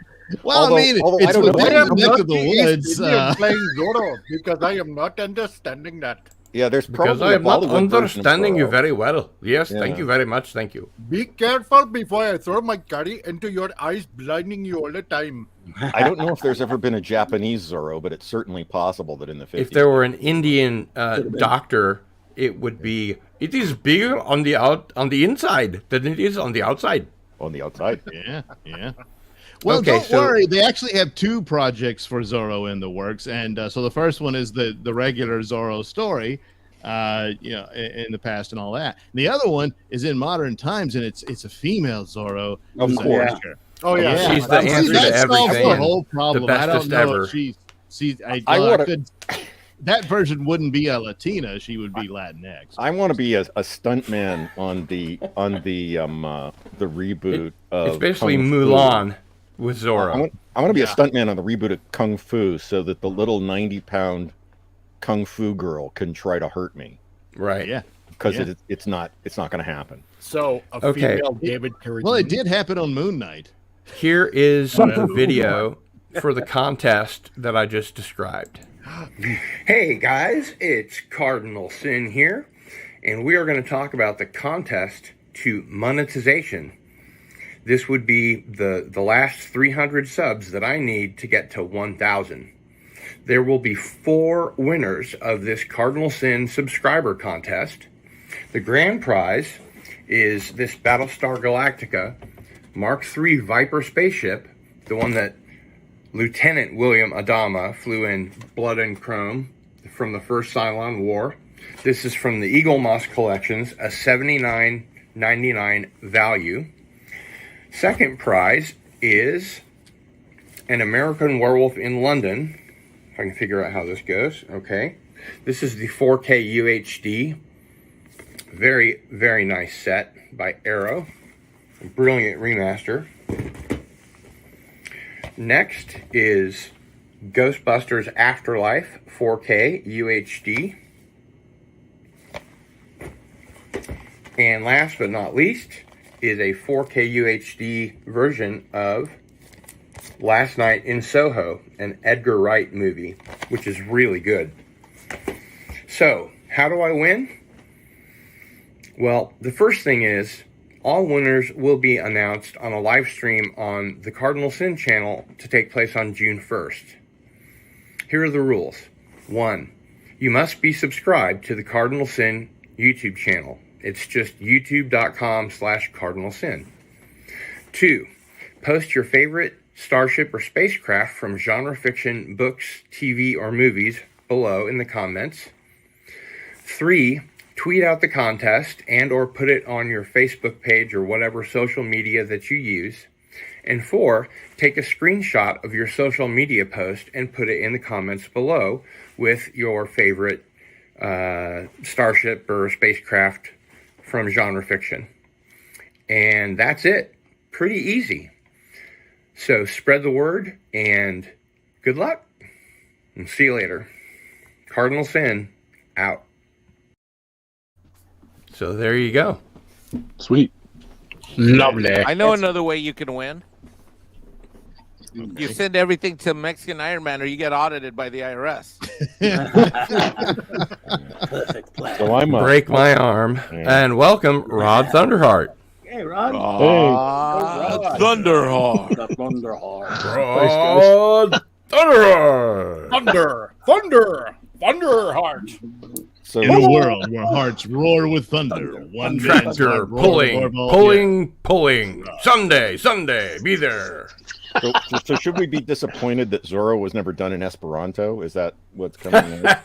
Well, Although- I mean, although I it's don't know. within I am the neck not of the the woods. East Indian playing Zorro because I am not understanding that. Yeah, there's Because probably I a am not Bollywood version of understanding you Zorro. very well. Yes, Yeah. thank you very much. Thank you. Be careful before I throw my curry into your eyes, blinding you all the time. I don't know if there's ever been a Japanese Zorro, but it's certainly possible that in the 50s. If there were an Indian doctor, it would be. It is bigger on the inside than it is on the outside. on the outside. Yeah. Well, Okay, don't so- worry. They actually have two projects for Zorro in the works, and so the first one is the regular Zorro story, in the past and all that. And the other one is in modern times, and it's a female Zorro. Of who's an course. actor. Oh yeah, She's the That answer to solves everything the and whole problem. the I don't bestest know ever. if she's. I wanna- That version wouldn't be a Latina. She would be Latinx. I want to be a stuntman on the reboot. It's basically Kung Fu. Mulan with Zorro. I want to be a stuntman on the reboot of Kung Fu, so that the little 90-pound Kung Fu girl can try to hurt me, Right. Yeah. because Yeah. it's not going to happen. So a Okay. female David Carradine. Well, it did happen on Moon Knight. Here is the video for the contest that I just described. Hey guys, it's Cardinal Sin here, and we are going to talk about the contest to monetization. This would be the last 300 subs that I need to get to 1,000. There will be 4 winners of this Cardinal Sin subscriber contest. The grand prize is this Battlestar Galactica Mark III Viper spaceship, the one that Lieutenant William Adama flew in blood and chrome from the first Cylon War. This is from the Eagle Moss Collections, a $79.99 value. Second prize is an American Werewolf in London. If I can figure out how this goes. Okay. This is the 4K UHD. Very, very nice set by Arrow. A brilliant remaster. Next is Ghostbusters Afterlife 4K UHD. And last but not least is a 4K UHD version of Last Night in Soho, an Edgar Wright movie, which is really good. So, how do I win? Well, the first thing is, all winners will be announced on a live stream on the Cardinal Sin channel to take place on June 1st. Here are the rules. 1. You must be subscribed to the Cardinal Sin YouTube channel. It's just youtube.com/cardinalsin. 2. Post your favorite starship or spacecraft from genre fiction, books, TV, or movies below in the comments. 3. Tweet out the contest and or put it on your Facebook page or whatever social media that you use. And 4, take a screenshot of your social media post and put it in the comments below with your favorite starship or spacecraft from genre fiction. And that's it. Pretty easy. So spread the word and good luck. And see you later. Cardinal Sin out. So there you go. Sweet. Lovely. I know another way you can win. You send everything to Mexican Iron Man, or you get audited by the IRS. Perfect plan. So I'm Break my arm. And welcome, Rod Thunderheart. Hey, Rod. Thunderhawk. The Thunderheart. Rod Thunderheart. Thunderheart. So In a world where hearts roar with thunder, one man's Tractor heart roars more pulling, volume. pulling. Sunday, be there. So should we be disappointed that Zorro was never done in Esperanto? Is that what's coming out?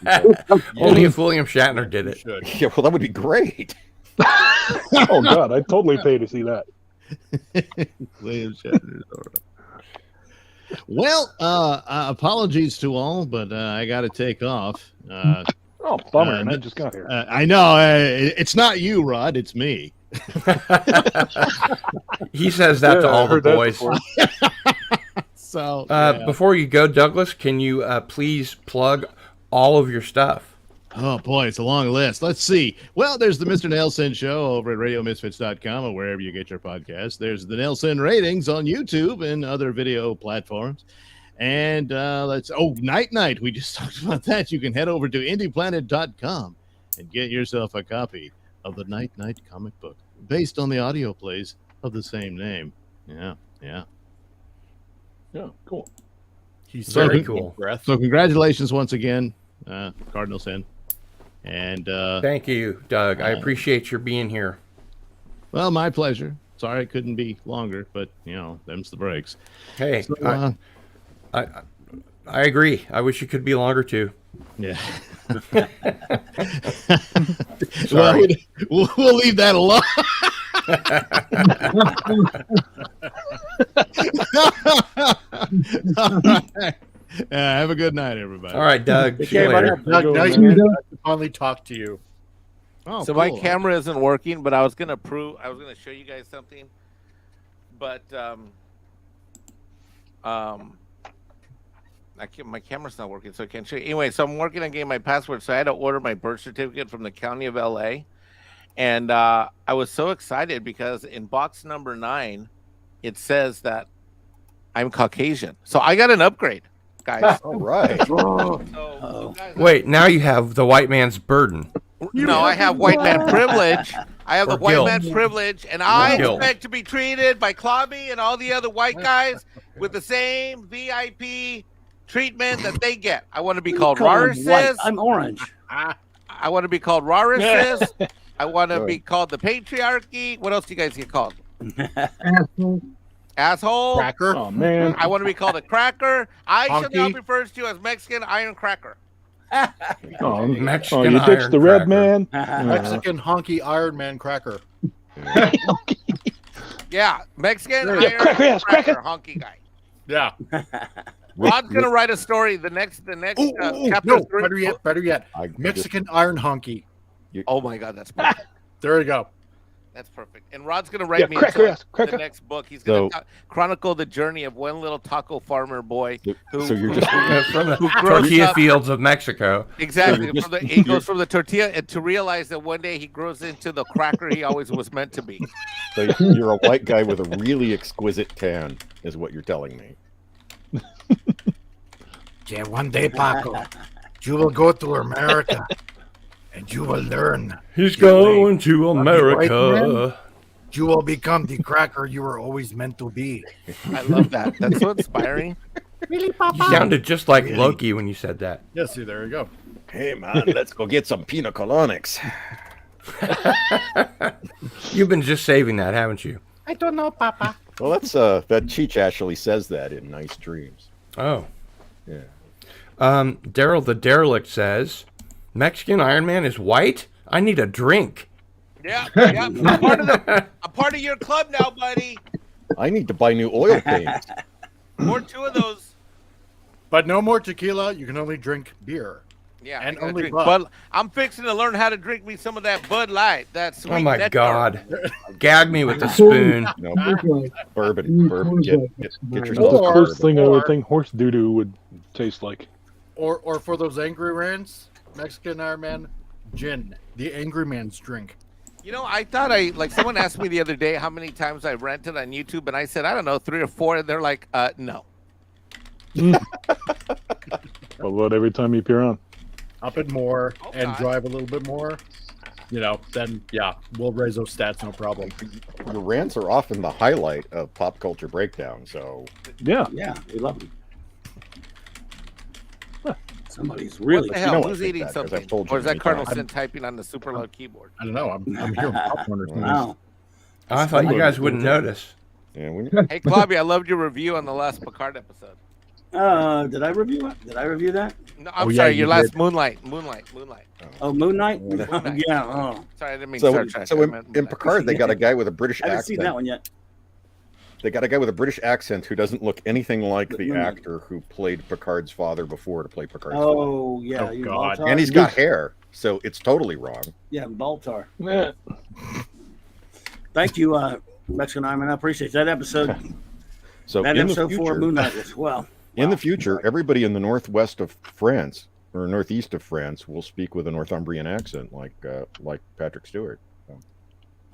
Only if William Shatner did it. Yeah, well, that would be great. Oh God, I'd totally pay to see that. William Shatner. Well, apologies to all, but I got to take off. Oh, bummer! And I just got here. I know it's not you, Rod. It's me. He says that to I all the heard that boys. before. So Before you go, Douglas, can you please plug all of your stuff? Oh boy, it's a long list. Let's see. Well, there's the Mr. Nelson Show over at RadioMisfits.com or wherever you get your podcasts. There's the Nelson Ratings on YouTube and other video platforms. And Night Night. We just talked about that. You can head over to IndiePlanet.com and get yourself a copy of the Night Night comic book based on the audio plays of the same name. Yeah. Yeah, cool. He's Very cool. So congratulations once again, Cardinal Sin. And Thank you, Doug. I appreciate your being here. well, my pleasure. Sorry it couldn't be longer, but them's the breaks. Hey, So, I agree. I wish it could be longer too. yeah. Sorry. Well, we'll leave that alone. All right. Have a good night, everybody. All right, Doug. See you Okay, buddy. later. Doug, nice to finally talk to you. Oh, So my cool. camera isn't working, but I was gonna show you guys something, but my camera's not working, so I can't show you. Anyway, so I'm working on getting my password, so I had to order my birth certificate from the county of LA, and I was so excited because in box number 9, it says that I'm Caucasian, so I got an upgrade, guys. All right. So, you guys- Wait, now you have the white man's burden. No, I have white man privilege. I have Or the white guilt. man privilege, and I Guilt. expect to be treated by Klobby and all the other white guys with the same VIP treatment that they get. I want to be called Color white. Rarisis. I'm orange. I want to be called Rarisis. I want to Go be ahead. called the patriarchy. What else do you guys get called? Asshole. Asshole. Cracker. Oh man. I want to be called a cracker. I shall now Honky. be referred to as Mexican Iron Cracker. Oh, Mexican you ditched iron the red cracker. man. Mexican honky Iron Man cracker. Yeah, Mexican Yeah, Iron cracker ass, Cracker, honky guy. Yeah. Rod's gonna write a story. The next chapter No, three. better yet. I just- Mexican Iron Honky. Oh my God, that's perfect. There you go. That's perfect. And Rod's gonna write me cracker into ass, cracker. the next book. He's gonna So- chronicle the journey of one little taco farmer boy who, So you're just From the who grows tortilla up- fields of Mexico. exactly. So you're From he goes from the tortilla and to realize that one day he grows into the cracker he always was meant to be. so you're a white guy with a really exquisite tan, is what you're telling me. Yeah, one day, Paco, you will go to America and you will learn. He's Get away. going to White America. You will become the cracker you were always meant to be. I love that. That's so inspiring. You sounded just like Really? Loki when you said that. Yes, see, there you go. Hey man, let's go get some pina colonics. You've been just saving that, haven't you? I don't know, Papa. Well, that's that Cheech actually says that in Nice Dreams. Oh. Yeah. Daryl the Derelict says, Mexican Iron Man is white? I need a drink. Yeah. I'm part of your club now, buddy. I need to buy new oil paints. More two of those. But no more tequila. You can only drink beer. Yeah, And I gotta only drink Bud. I'm fixing to learn how to drink me some of that Bud Light. That sweet. Oh my nectar. God. Gag me with the spoon. No, Like, bourbon. Get That's yourself the some closest bourbon. thing I would think horse doo-doo would taste like. Or for those angry rants, Mexican Iron Man, gin. The angry man's drink. You know, I thought someone asked me the other day how many times I rented on YouTube, and I said, I don't know, 3 or 4. And they're like, no. About every time you appear on. Up it more and Okay. drive a little bit more. Then yeah, we'll raise those stats, no problem. Your rants are often the highlight of Pop Culture Breakdown, so Yeah. Yeah, we love them. Somebody's really. What the hell? know I Who's think eating that, 'cause I've something? told you Or is that many Cardinal times. Sin typing on the super loud keyboard? I don't know. I'm hearing popcorn or something. Wow. Oh, I thought you guys wouldn't notice. yeah, we, Hey, Claudia, I loved your review on the last Picard episode. Did I review it? Did I review that? No, I'm Oh, yeah, sorry, you your last did. Moonlight. Oh, Moon Knight? Moon Knight. Yeah. Oh, Sorry, I didn't mean so Star Trek. so I in, meant in Moon Knight. Picard they got a guy with a British I haven't seen that accent. one yet. They got a guy with a British accent who doesn't look anything like the Moon Knight. actor who played Picard's father before to play Picard's father. Oh, yeah. Oh, you God. Baltar? And he's got hair, so it's totally wrong. Yeah, Baltar. Yeah. Thank you, Mexican Iron Man. I appreciate that episode. So That in the episode 4 future, Moon Knight was well. in the Wow. future, everybody in the northwest of France or northeast of France will speak with a Northumbrian accent, like Patrick Stewart.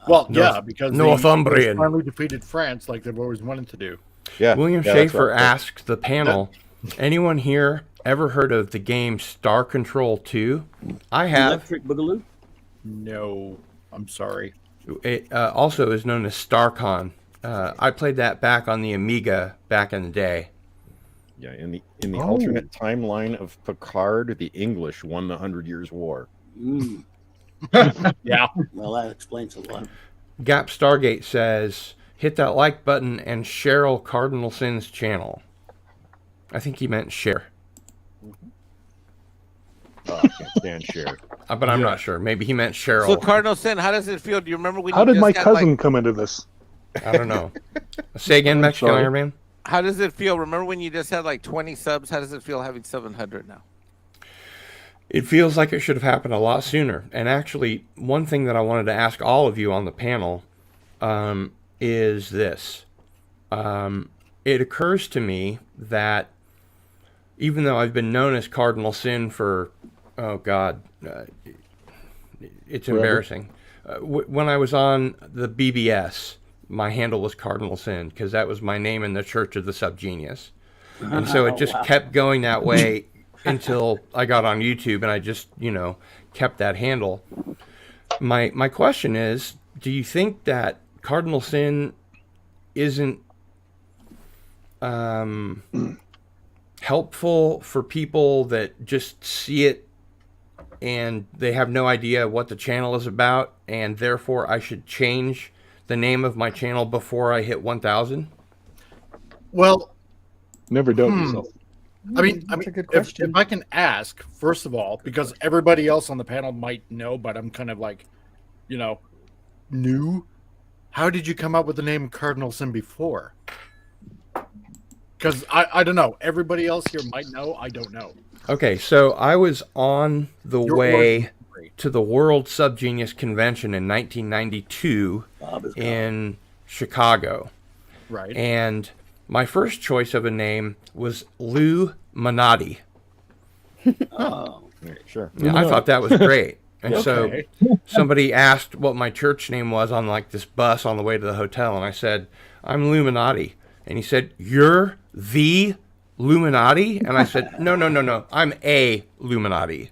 Well, North- yeah, because Northumbrian. they finally defeated France like they've always wanted to do. Yeah, William yeah, that's Schaefer right. asked the panel, anyone here ever heard of the game Star Control 2? I have. Electric Boogaloo? No, I'm sorry. It also is known as StarCon. I played that back on the Amiga back in the day. Yeah, in the alternate timeline of Picard, the English won the 100 Years' War. Mm. Yeah. Well, that explains a lot. Gap Stargate says, hit that like button and Cheryl Cardinal Sin's channel. I think he meant share, Oh, I can't stand share. but I'm not sure. Maybe he meant Cheryl. So, Cardinal Sin, how does it feel? Do you remember when How you did just my got, cousin like, come into this? I don't know. Say again, Mexican sorry. Iron Man. how does it feel? Remember when you just had like 20 subs? How does it feel having 700 now? It feels like it should have happened a lot sooner. And actually, one thing that I wanted to ask all of you on the panel is this. It occurs to me that even though I've been known as Cardinal Sin for, oh God, it's embarrassing. When I was on the BBS, my handle was Cardinal Sin because that was my name in the Church of the Subgenius. And so it just kept going that way until I got on YouTube and I just, kept that handle. My question is, do you think that Cardinal Sin isn't helpful for people that just see it and they have no idea what the channel is about, and therefore I should change the name of my channel before I hit 1,000? Well, Never doubt yourself. I mean, That's a good if question. I can ask, first of all, because everybody else on the panel might know, but I'm kind of like, new. How did you come up with the name Cardinal Sin before? Because I don't know. Everybody else here might know. I don't know. Okay, so I was on the way to the World Subgenius Convention in 1992 in Chicago. Right. And my first choice of a name was Lou Minotti. Oh, Sure. Yeah, I thought that was great. And Okay. so somebody asked what my church name was on like this bus on the way to the hotel, and I said, I'm Lou Minotti. And he said, you're the Illuminati? And I said, no, I'm a Illuminati.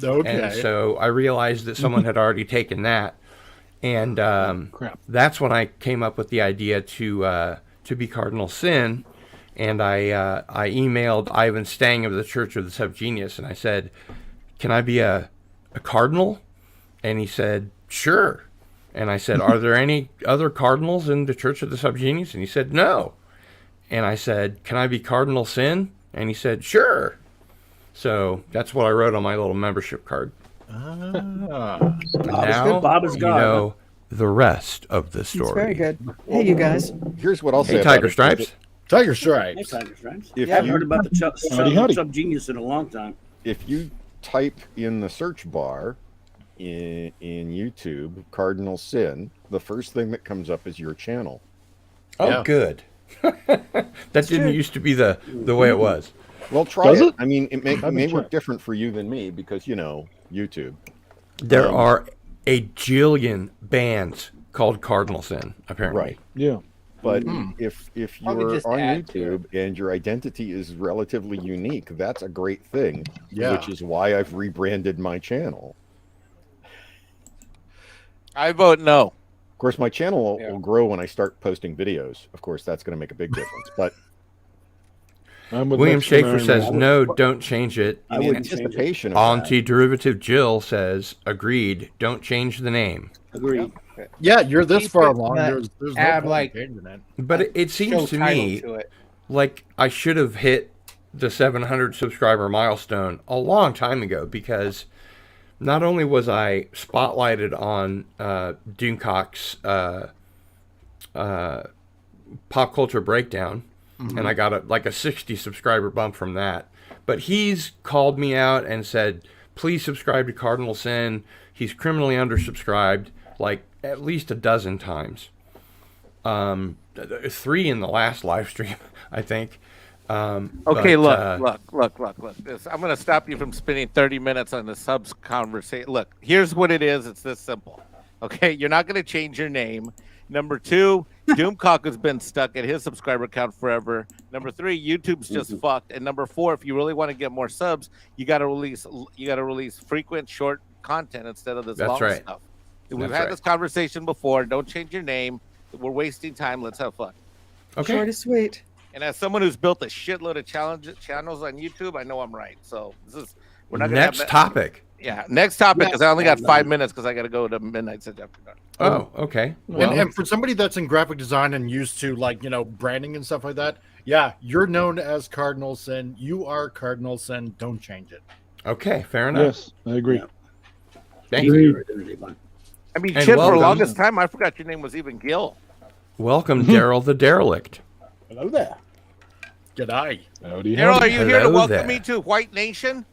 Okay. And so I realized that someone had already taken that. And Crap. that's when I came up with the idea to be Cardinal Sin. And I emailed Ivan Stang of the Church of the Subgenius, and I said, can I be a cardinal? And he said, sure. And I said, are there any other cardinals in the Church of the Subgenius? And he said, no. And I said, can I be Cardinal Sin? And he said, sure. So that's what I wrote on my little membership card. And now Bob is you God. know the rest of the story. It's very good. Hey, you guys. Here's what I'll say. Hey, about Tiger it. Stripes. Tiger Stripes. Hey, Tiger Stripes. If I haven't you- heard about the Howdy, howdy. Subgenius in a long time. If you type in the search bar in YouTube Cardinal Sin, the first thing that comes up is your channel. Oh, Yeah. good. That didn't used to be the way it was. Well, try Does it. it? I mean, it may Haven't work checked. different for you than me because, YouTube. There are a jillion bands called Cardinal Sin, apparently. Right. Yeah. But if Probably you're just on add to YouTube and your identity is relatively unique, that's a great thing. Yeah. Which is why I've rebranded my channel. I vote no. Of course, my channel will, Yeah. will grow when I start posting videos. Of course, that's going to make a big difference. But I'm with William Mexican Schaefer Iron says, Man. no, don't change it. I in wouldn't change it. anticipation of that, Anti-derivative Jill says, agreed, don't change the name. Agreed. Yeah, you're this Keep far it, along. but There's no add, point like- in changing it. But it show seems to title me to it. like I should have hit the 700 subscriber milestone a long time ago, because not only was I spotlighted on Doomcock's Pop Culture Breakdown, and I got a 60 subscriber bump from that, but he's called me out and said, please subscribe to Cardinal Sin. He's criminally undersubscribed like at least a dozen times. 3 in the last live stream, I think. Okay, but, look. I'm going to stop you from spending 30 minutes on the subs conversation. Look, here's what it is. It's this simple. Okay, you're not going to change your name. Number 2, Doomcock has been stuck at his subscriber count forever. Number 3, YouTube's just fucked. And number 4, if you really want to get more subs, you got to release frequent, short content instead of this That's long right. stuff. We've That's had right. this conversation before. Don't change your name. We're wasting time. Let's have fun. Okay. Short is sweet. And as someone who's built a shitload of channels on YouTube, I know I'm right. So we're not gonna Next have that. topic. Yeah, next topic, because I only got 5 minutes because I got to go to midnight sit after dark. Oh, okay. Well, And for somebody that's in graphic design and used to branding and stuff like that, yeah, you're known as Cardinal Sin. You are Cardinal Sin. Don't change it. okay, fair enough. Yes, I agree. Yeah. Thank you. I mean, And shit, for the welcome. longest time, I forgot your name was even Gil. Welcome, Daryl the Derelict. Hello there. G'day. Howdy, Daryl, howdy. are you here to Hello welcome there. me to White Nation?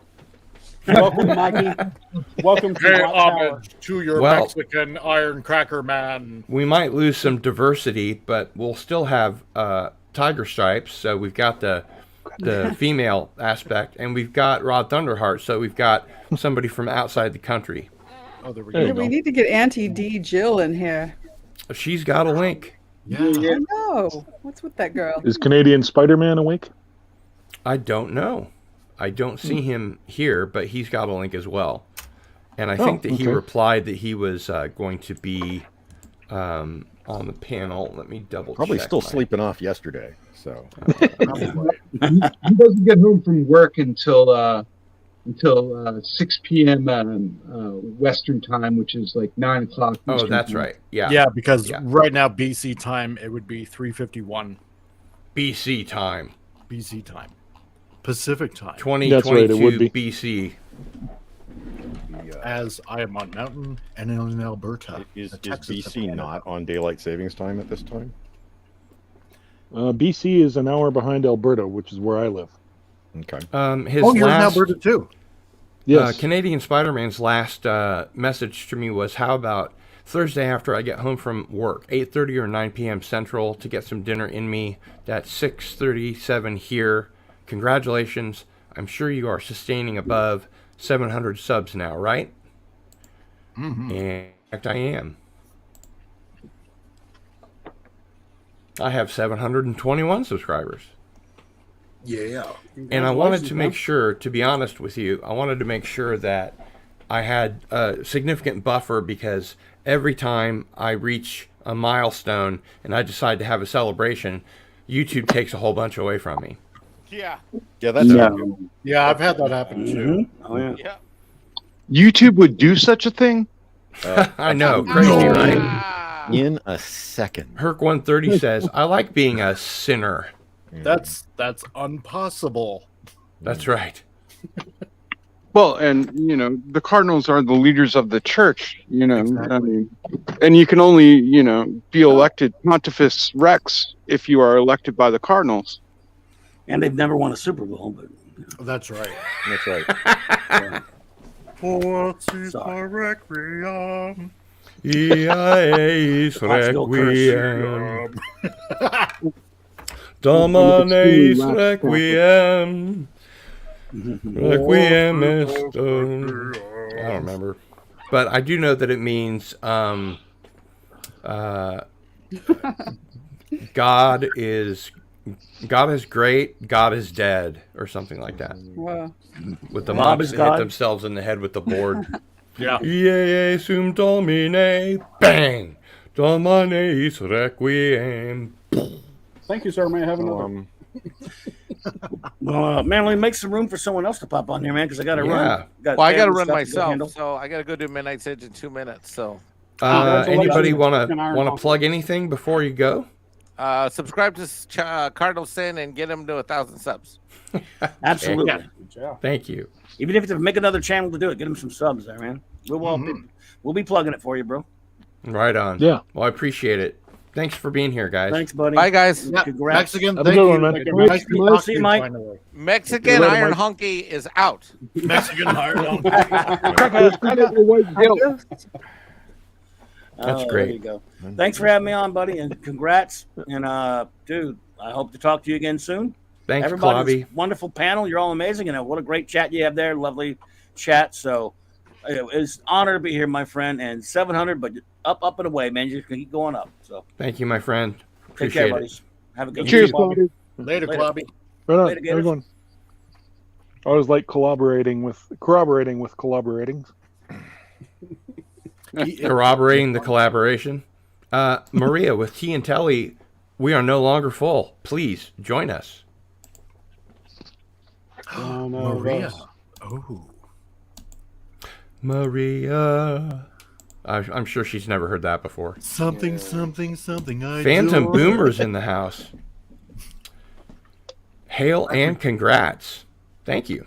Welcome, Mikey. Welcome to Pay White Tower. homage to your Well- Mexican Iron Cracker Man. We might lose some diversity, but we'll still have Tiger Stripes. So we've got the female aspect, and we've got Rod Thunderheart. So we've got somebody from outside the country. Oh, there we There go. you We go. need to get Auntie D Jill in here. She's got a link. Yeah. I know. What's with that girl? Is Canadian Spider-Man awake? I don't know. I don't see him here, but he's got a link as well. And I think that he okay. replied that he was going to be on the panel. Let me double probably check. still my- sleeping off yesterday. So Probably. He doesn't get home from work until until 6 p.m. Western time, which is like 9 o'clock. Oh, Eastern that's time. right. Yeah. Yeah, because Yeah. right now BC time it would be 3:51 BC time. BC time, Pacific time. 2022 be. BC. As I am on Mountain and in Alberta. Is the Texas of BC Canada. not on daylight savings time at this time? BC is an hour behind Alberta, which is where I live. Okay. His Oh, you're in last Alberta too. Yes. Canadian Spider-Man's last message to me was, how about Thursday after I get home from work, 8:30 or 9 p.m. Central, to get some dinner in me. That's 6:37 here. Congratulations. I'm sure you are sustaining above 700 subs now, right? Mm-hmm. And in fact, I am. I have 721 subscribers. Yeah. And I wanted to make sure, to be honest with you, I wanted to make sure that I had a significant buffer, because every time I reach a milestone and I decide to have a celebration, YouTube takes a whole bunch away from me. Yeah. Yeah, that's Yeah, I've had that happen too. Oh yeah. Yeah. YouTube would do such a thing? I know, crazy, right? Ah. in a second. Herc 130 says, I like being a sinner. That's impossible. That's right. Well, and you know, the Cardinals are the leaders of the church. You know, Exactly. I mean, and you can only be elected Pontifex Rex if you are elected by the Cardinals. And they've never won a Super Bowl, but That's right. That's right. What's Sorry. requiem? Eis Popsicle requiem. Domineis requiem. Requiem est. I don't remember. But I do know that it means God is great, God is dead, or something like that. Wow. With the Bob monks is that God. hit themselves in the head with the board. Yeah. Ie sum domine, bang! Domineis requiem. Thank you, sir. May I have another? well, Manly, make some room for someone else to pop on here, man, because I got to Yeah. run. Well, I got to family run stuff myself, handle. so I got to go do Midnight Sage in 2 minutes. So, Anybody Congratulations, want Chicken Iron to Monkey. plug anything before you go? subscribe to Cardinal Sin and get him to 1,000 subs. Absolutely. Yeah. Good job. Thank you. Even if you have to make another channel to do it, get him some subs there, man. We'll be plugging it for you, bro. Right on. Yeah. Well, I appreciate it. Thanks for being here, guys. Thanks, buddy. Bye, guys. Yeah. Congrats. Mexican, Have a thank good you. one, man. Nice Mike. to talk See you, to Mike. finally. Mexican Later, Iron Mike. Hunky is out. Mexican Iron. That's There great. you go. Thanks for having me on, buddy, and congrats. And dude, I hope to talk to you again soon. Thanks, Everybody's Clobby. wonderful panel. You're all amazing, and what a great chat you have there. Lovely chat. So it's an honor to be here, my friend. And 700, but up and away, man. You can keep going up. So Thank you, my friend. take care, Appreciate it. buddies. Have a good Cheers, one. Bobby. Later, Later. Clubby. Right on. Later, Gators. Everyone. I always like corroborating with collaborating. Corroborating the collaboration. Maria, with T and Telly, we are no longer full. Please join us. Oh, no, Maria. those. Oh. Maria. I'm sure she's never heard that before. Something I Phantom do. Boomer's in the house. Hail and congrats. Thank you.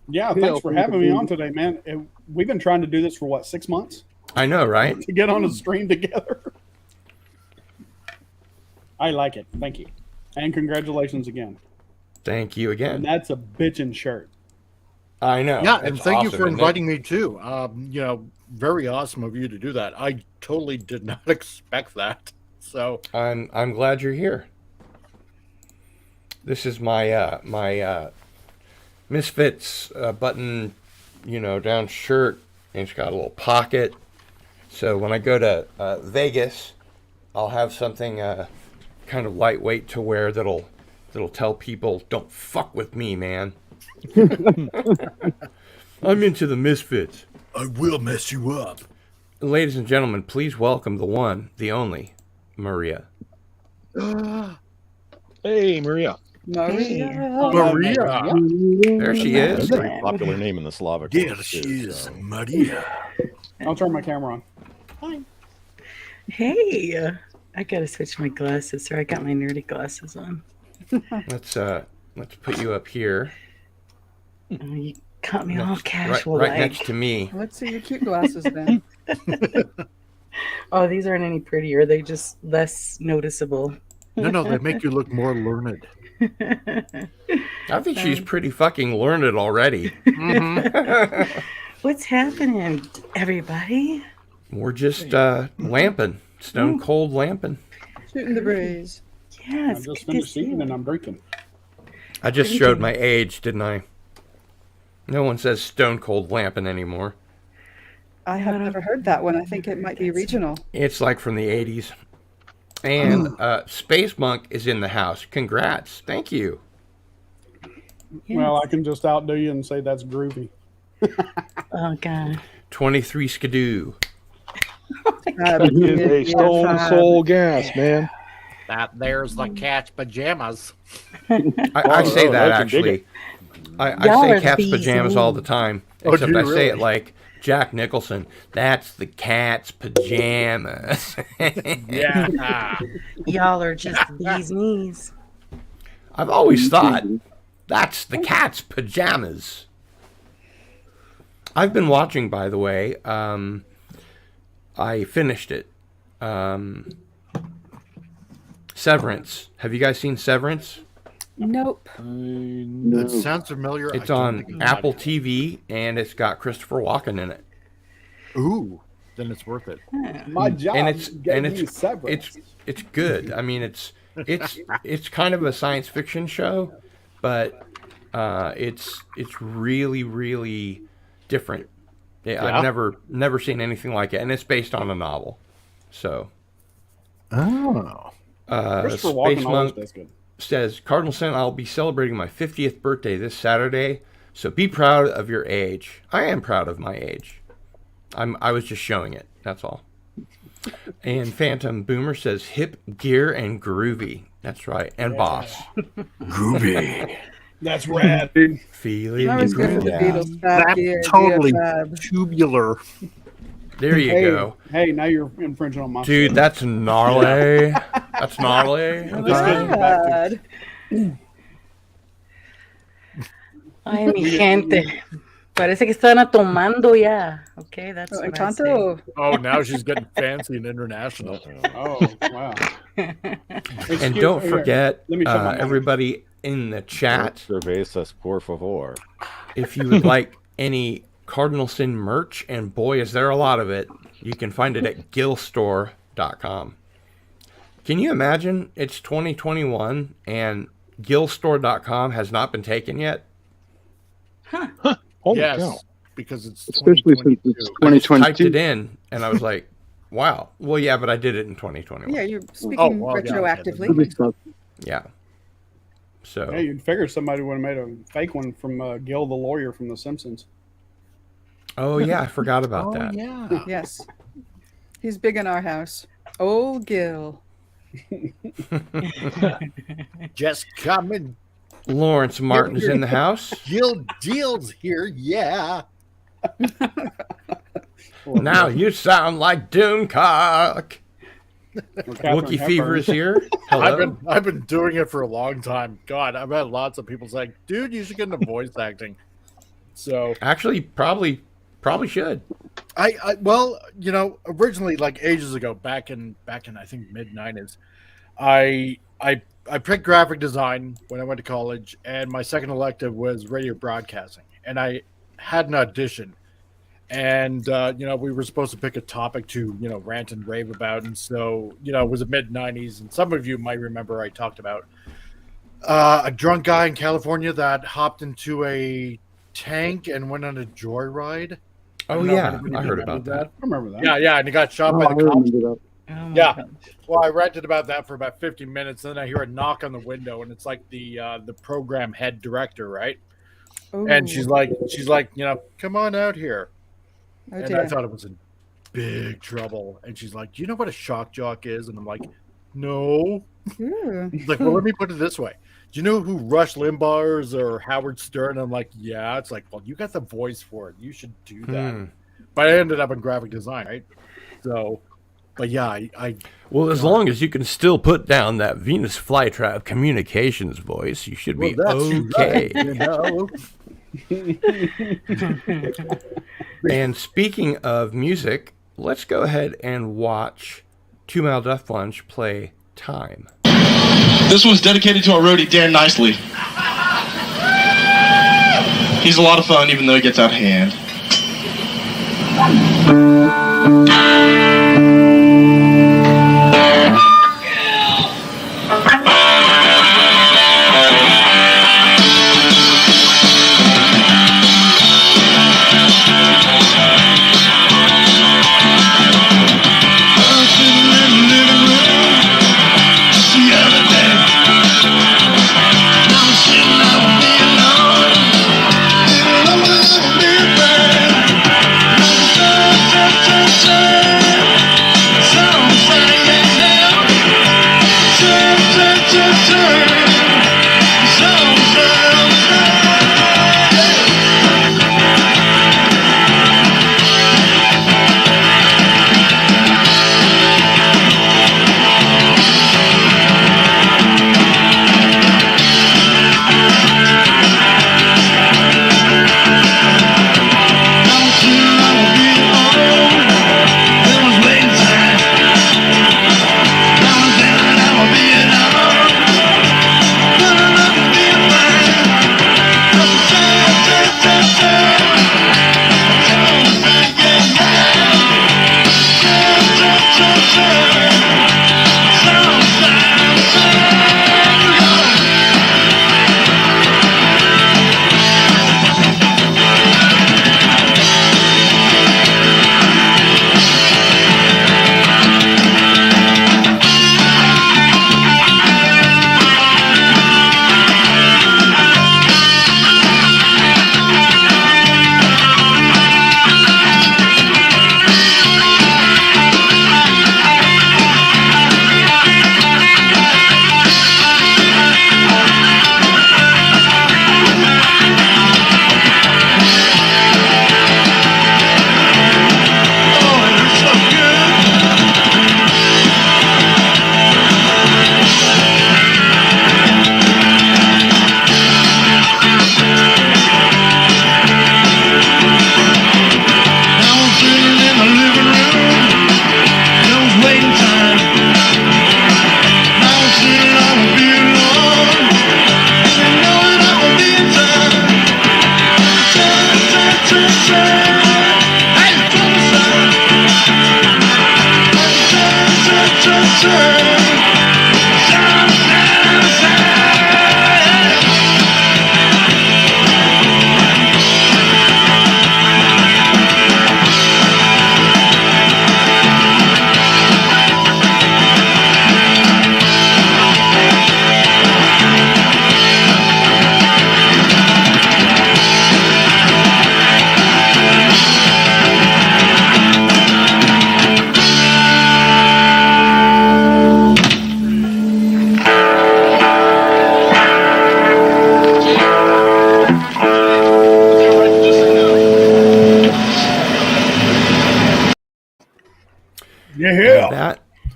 Yeah, thanks for having me on today, man. We've been trying to do this for what, 6 months I know, right? to get on a stream together. I like it. Thank you, and congratulations again. Thank you And again. that's a bitchin' shirt. I know. Yeah, and It's thank you awesome, for isn't it? inviting me too. Very awesome of you to do that. I totally did not expect that. So I'm glad you're here. This is my Misfits button, down shirt, and it's got a little pocket. So when I go to Vegas, I'll have something kind of lightweight to wear that'll tell people, "Don't fuck with me, man." I'm into the Misfits. I will mess you up. Ladies and gentlemen, please welcome the one, the only, Maria. Hey, Maria. Maria. Maria. There she That's is. a pretty popular name in the Slavic. There world, she too, is, so. Maria. I'll turn my camera on. Hey, I gotta switch my glasses. Sorry, I got my nerdy glasses on. Let's put you up here. Oh, you caught me all Next, casual. right next to me. Let's see your cute glasses then. Oh, these aren't any prettier. They're just less noticeable. No, they make you look more learned. I think she's pretty fucking learned already. What's happening, everybody? We're just lamping, stone cold lamping. Shooting the breeze. I Yes. just finished eating and I'm drinking. I just showed my age, didn't I? No one says stone cold lamping anymore. I have never heard that one. I think it might be regional. It's like from the 80s. And Space Monk is in the house. Congrats. Thank you. Well, I can just outdo you and say that's groovy. Oh, God. 23 Skidoo. That is a stone soul gas, man. That there's the cat's pajamas. I say that I can dig actually. I Y'all say are cat's bees, pajamas all the time. Oh, Except do I you say it really? like Jack Nicholson. That's the cat's pajamas. Yeah. Y'all are just bees knees. I've always thought that's the cat's pajamas. I've been watching, by the way. I finished it. Severance. Have you guys seen Severance? Nope. That sounds familiar. It's I don't on think I've Apple watched TV, and it's got Christopher Walken in it. it. Ooh, then it's worth it. My job And it's gave me severance. it's good. I mean, it's kind of a science fiction show, but it's really really different. Yeah, Yeah? I've never seen anything like it, and it's based on a novel. So, Oh. Christopher Space Walken always Monk does good. says, Cardinal Sin, I'll be celebrating my 50th birthday this Saturday, so be proud of your age. I am proud of my age. I was just showing it. That's all. And Phantom Boomer says, hip, gear, and groovy. That's right. And boss. Groovy. That's rad, dude. Feeling I was good for the groovy. Beatles. Fab That's gear, totally fab. tubular. There you Hey, go. hey, now you're infringing on my Dude, shit. that's gnarly. That's gnarly. This goes back to- God. Ay, mi gente. Parece que están tomando ya. Okay, that's what I say. Encanto. Oh, now she's getting fancy and international. Oh, wow. And don't forget, Let me check my mic. everybody in the chat, Cervezas, por favor. if you would like any Cardinal Sin merch, and boy, is there a lot of it, you can find it at gillstore.com. Can you imagine it's 2021 and gillstore.com has not been taken yet? Holy Yes, cow. because it's Especially since 2022. it's I just typed 2022. it in, and I was like, wow. Well, yeah, but I did it in 2021. Yeah, you're speaking Oh, well, yeah, retroactively. Yeah. So, Hey, you'd figure somebody would have made a fake one from Gil the lawyer from The Simpsons. oh, yeah, I forgot about Oh, that. yeah. Yes. He's big in our house. Old Gil. Just coming. Lawrence Martin is in the house. Gil Deals here. Yeah. Now you sound like Doomcock. Wookie Fever is here. Hello. I've been doing it for a long time. God, I've had lots of people saying, "Dude, you should get into voice acting." So Actually, probably should. I well, you know, originally like ages ago, back in I think mid-90s, I picked graphic design when I went to college, and my second elective was radio broadcasting, and I had an audition. And you know, we were supposed to pick a topic to, you know, rant and rave about, and so, you know, it was the mid-90s, and some of you might remember I talked about a drunk guy in California that hopped into a tank and went on a joyride. I Oh don't know if yeah, anybody I heard remembers about that. I remember that. Yeah, and he got shot Oh, by I the cops. remember that. Oh my Yeah. gosh. Well, I ranted about that for about 50 minutes, and then I hear a knock on the window, and it's like the program head director, right? And she's like, you know, come on out here. Oh, And dear. I thought it was in big trouble. And she's like, do you know what a shock jock is? And I'm like, no. Ooh. He's like, well, let me put it this way. you know who Rush Limbaugh is or Howard Stern? I'm like, yeah. It's like, well, you got the voice for it. You should do that. But I ended up in graphic design, right? So, but yeah, I well, as long as you can still put down that Venus Flytrap Communications voice, you should be okay. Right, And speaking of music, let's go ahead and watch Two Mile Death Punch play Time. This one's dedicated to our roadie, Dan Nicely. He's a lot of fun, even though he gets out of hand.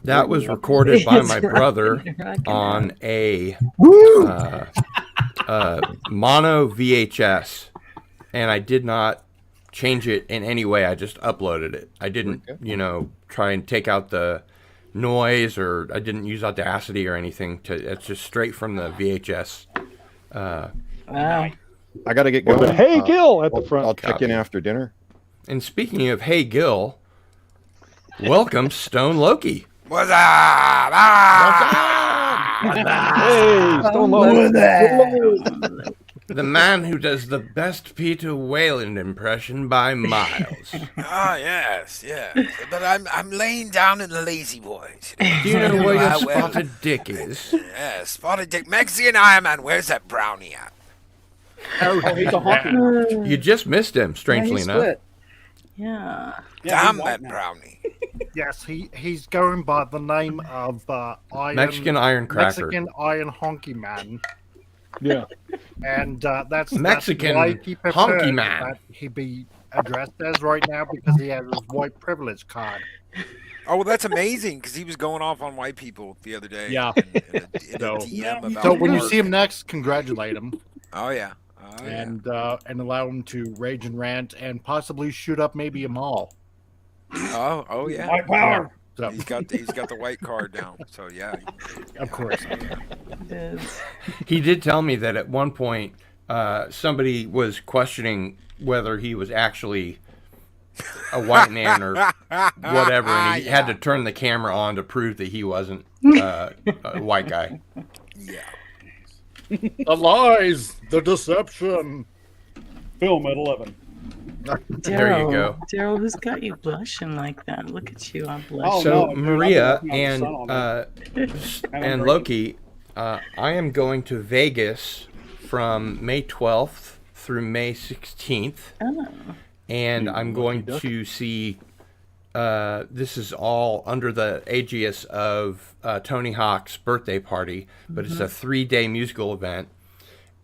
That was recorded by my brother on a mono VHS, and I did not change it in any way. I just uploaded it. I didn't, try and take out the noise, or I didn't use Audacity or anything. It's just straight from the VHS. Wow. I got to get going. Hey Gil at the front. I'll check in after dinner. And speaking of Hey Gil, welcome Stone Loki. What's up? Hey, Stone Loki. The man who does the best Peter Wayland impression by miles. Ah, yes. But I'm laying down in the lazy boys. Do you know where your spotted dick is? Yeah, spotted dick. Mexican Iron Man. Where's that brownie at? Oh, he's a hockey. You just missed him, strangely enough. Split. Yeah. Damn that brownie. Yes, he's going by the name of Mexican Iron Cracker. Mexican Iron Honky Man. Yeah. And that's Mexican why he honky prefers man. that he be addressed as right now because he has his white privilege card. Oh, well, that's amazing because he was going off on white people the other day. Yeah. In a DM about So when you work. see him next, congratulate him. Oh yeah. And allow him to rage and rant and possibly shoot up maybe a mall. Oh yeah. White power. So, He's got the white card down. So yeah. of course. He did tell me that at one point somebody was questioning whether he was actually a white man or whatever, and he had to turn the camera on to prove that he wasn't a white guy. Yeah. The lies, the deception. Film at 11. There you go. Daryl, who's got you blushing like that? Look at you, I'm blushing. Oh, So no, dude, Maria I'm working on the sun all and Loki, I am going to Vegas from May 12th through May 16th. Oh. And I'm going to see, this is all under the aegis of Tony Hawk's birthday party, but it's a 3-day musical event.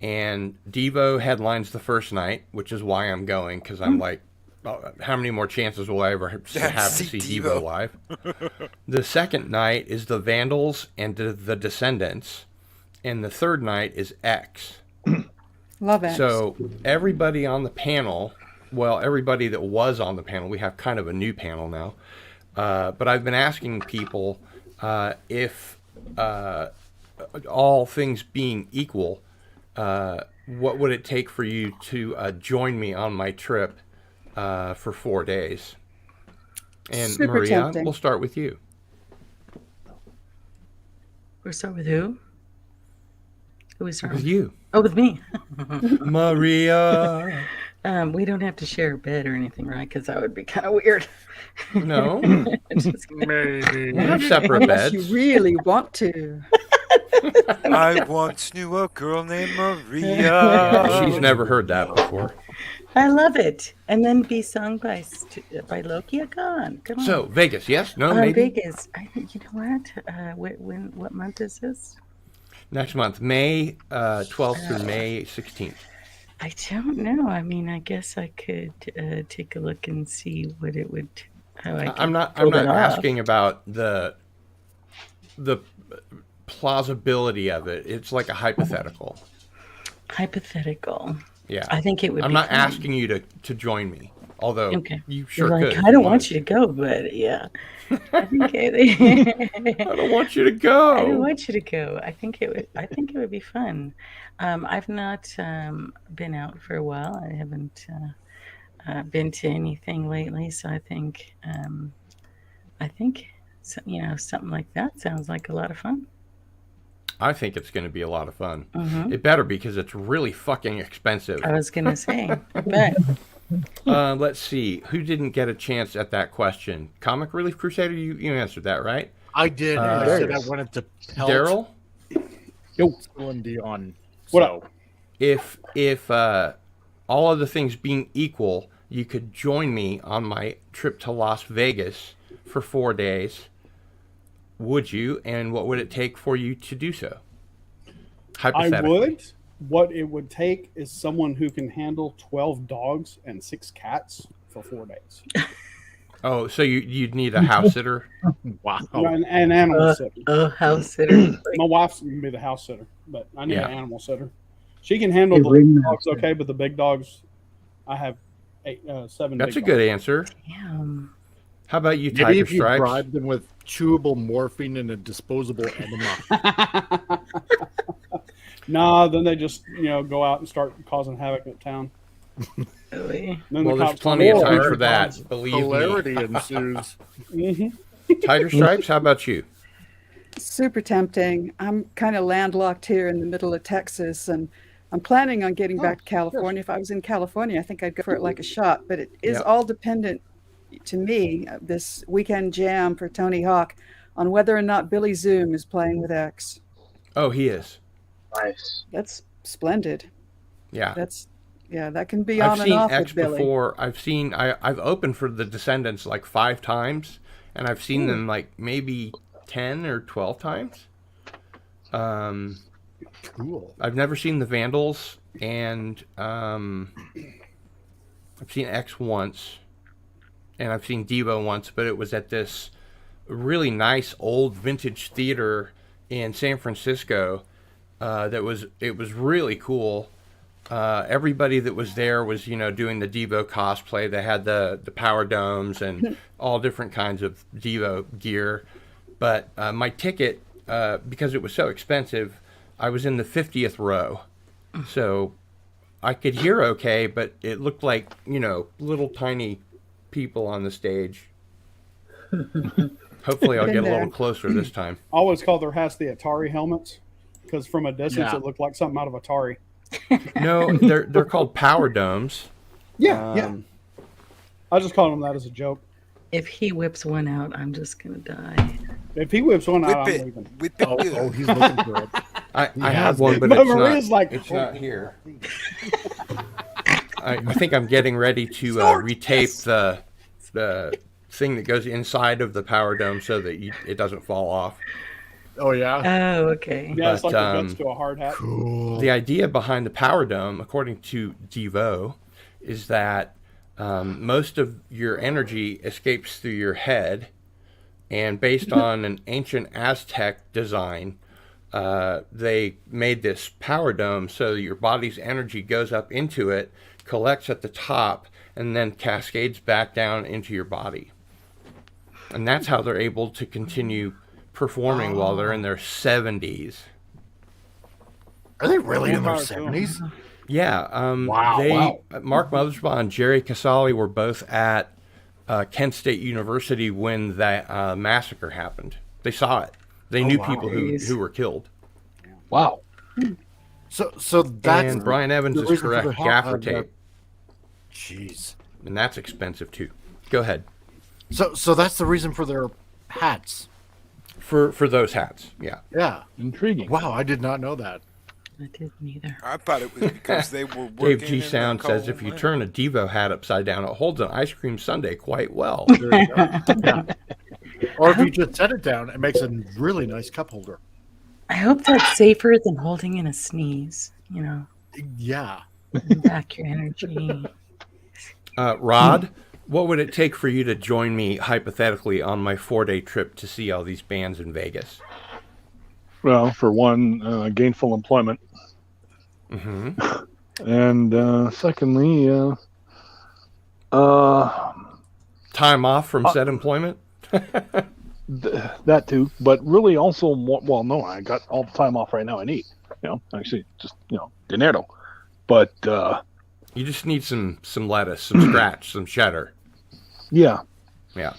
And Devo headlines the first night, which is why I'm going, because I'm like, oh, how many more chances will I ever have to see Devo live? The second night is the Vandals and the Descendants. And the third night is X. Love X. So everybody on the panel, well, everybody that was on the panel, we have kind of a new panel now. But I've been asking people if all things being equal, what would it take for you to join me on my trip for 4 days? And Super Maria, tempting. we'll start with you. We'll start with who? Who we start With you. Oh, with me. Maria. We don't have to share a bed or anything, right? Because that would be kind of weird. No. Maybe. We'll have separate Unless beds. you really want to. I once knew a girl named Maria. Yeah, she's never heard that before. I love it. And then be sung by Loki Khan. Come on. So, Vegas, yes? No, maybe? Vegas. You know what? What month is this? Next month, May 12th through May 16th. I don't know. I mean, I guess I could take a look and see what it would. How I I'm not asking about the plausibility of it. It's like a hypothetical. Hypothetical. Yeah. I think it would. I'm be not fun. asking you to join me, although Okay. you sure You're like, could. I don't want you to go, but yeah. I think I don't want you to go. I don't want you to go. I think it would be fun. I've not been out for a while. I haven't been to anything lately, so I think something like that sounds like a lot of fun. I think it's going to be a lot of fun. Mhm. It better, because it's really fucking expensive. I was gonna say, I bet. Let's see. Who didn't get a chance at that question? Comic Relief Crusader, you answered that, right? I did. I said I wanted to pelt Daryl? Celine Dion. What So, If all other things being equal, you could join me on my trip to Las Vegas for 4 days, would you? And what would it take for you to do so? I Hypothetically. would. What it would take is someone who can handle 12 dogs and 6 cats for 4 days. Oh, so you'd need a house sitter? wow. An animal sitter. Oh, house sitter. My wife's going to be the house sitter, but I need Yeah. an animal sitter. She can handle Hey, the ring little dogs master. okay, but the big dogs, I have 7 That's a big good dogs. answer. Damn. How about you, Maybe Tiger if you Stripes? bribe them with chewable morphine and a disposable enema. Nah, then they just go out and start causing havoc in town. Really? Then Well, the there's cops plenty of come. time Oh, for that, believe Hilarity me. ensues. Tiger Stripes, how about you? Super tempting. I'm kind of landlocked here in the middle of Texas, and I'm planning on getting back to California. If I was in California, I think I'd go for it like a shot. But it is Yep. all dependent, to me, this weekend jam for Tony Hawk, on whether or not Billy Zoom is playing with X. Oh, he is. Nice. That's splendid. Yeah. That can be I've on and seen off X with Billy. before. I've opened for the Descendants like 5 times, and I've seen them like maybe 10 or 12 times. Cool. I've never seen the Vandals, and I've seen X once, and I've seen Devo once, but it was at this really nice old vintage theater in San Francisco. It was really cool. Everybody that was there was, doing the Devo cosplay. They had the power domes and all different kinds of Devo gear. But my ticket, because it was so expensive, I was in the 50th row. So I could hear okay, but it looked like, little tiny people on the stage. Hopefully I'll get a little closer this time. I always call their hats the Atari helmets because from a distance it looked like something out of Atari. No, they're called power domes. Yeah. I just called them that as a joke. If he whips one out, I'm just gonna die. If he whips one out, Whip I'm it. leaving. Whip it. Oh, he's looking for it. I have one, but Maria's it's not here. I think I'm getting ready to retape the thing that goes inside of the power dome so that it doesn't fall off. Oh, yeah? Oh, okay. Yeah, it's like the guts to a hard hat. Cool. The idea behind the power dome, according to Devo, is that most of your energy escapes through your head, and based on an ancient Aztec design, they made this power dome so that your body's energy goes up into it, collects at the top, and then cascades back down into your body. And that's how they're able to continue performing while they're in their 70s. Are they really in their 70s? Yeah. Wow. Mark Mothersbaugh and Jerry Casale were both at Kent State University when that massacre happened. They saw it. They knew people who were killed. Wow. So that's... And Brian Evans is correct. Gaffer tape. Jeez. And that's expensive too. Go ahead. So that's the reason for their hats. For those hats, yeah. Yeah. Intriguing. Wow, I did not know that. I didn't either. I thought it was because they were working. Dave G. Sound says if you turn a Devo hat upside down, it holds an ice cream sundae quite well. There you go. Yeah. Or if you just set it down, it makes a really nice cup holder. I hope that's safer than holding in a sneeze. Yeah. Back your energy. Rod, what would it take for you to join me, hypothetically, on my 4-day trip to see all these bands in Vegas? Well, for one, gainful employment. Mm-hmm. And secondly, time off from said employment? That too. But really also, well, no, I got all the time off right now I need. Actually, just, dinero. But... you just need some lettuce, some scratch, some cheddar. Yeah. Yeah.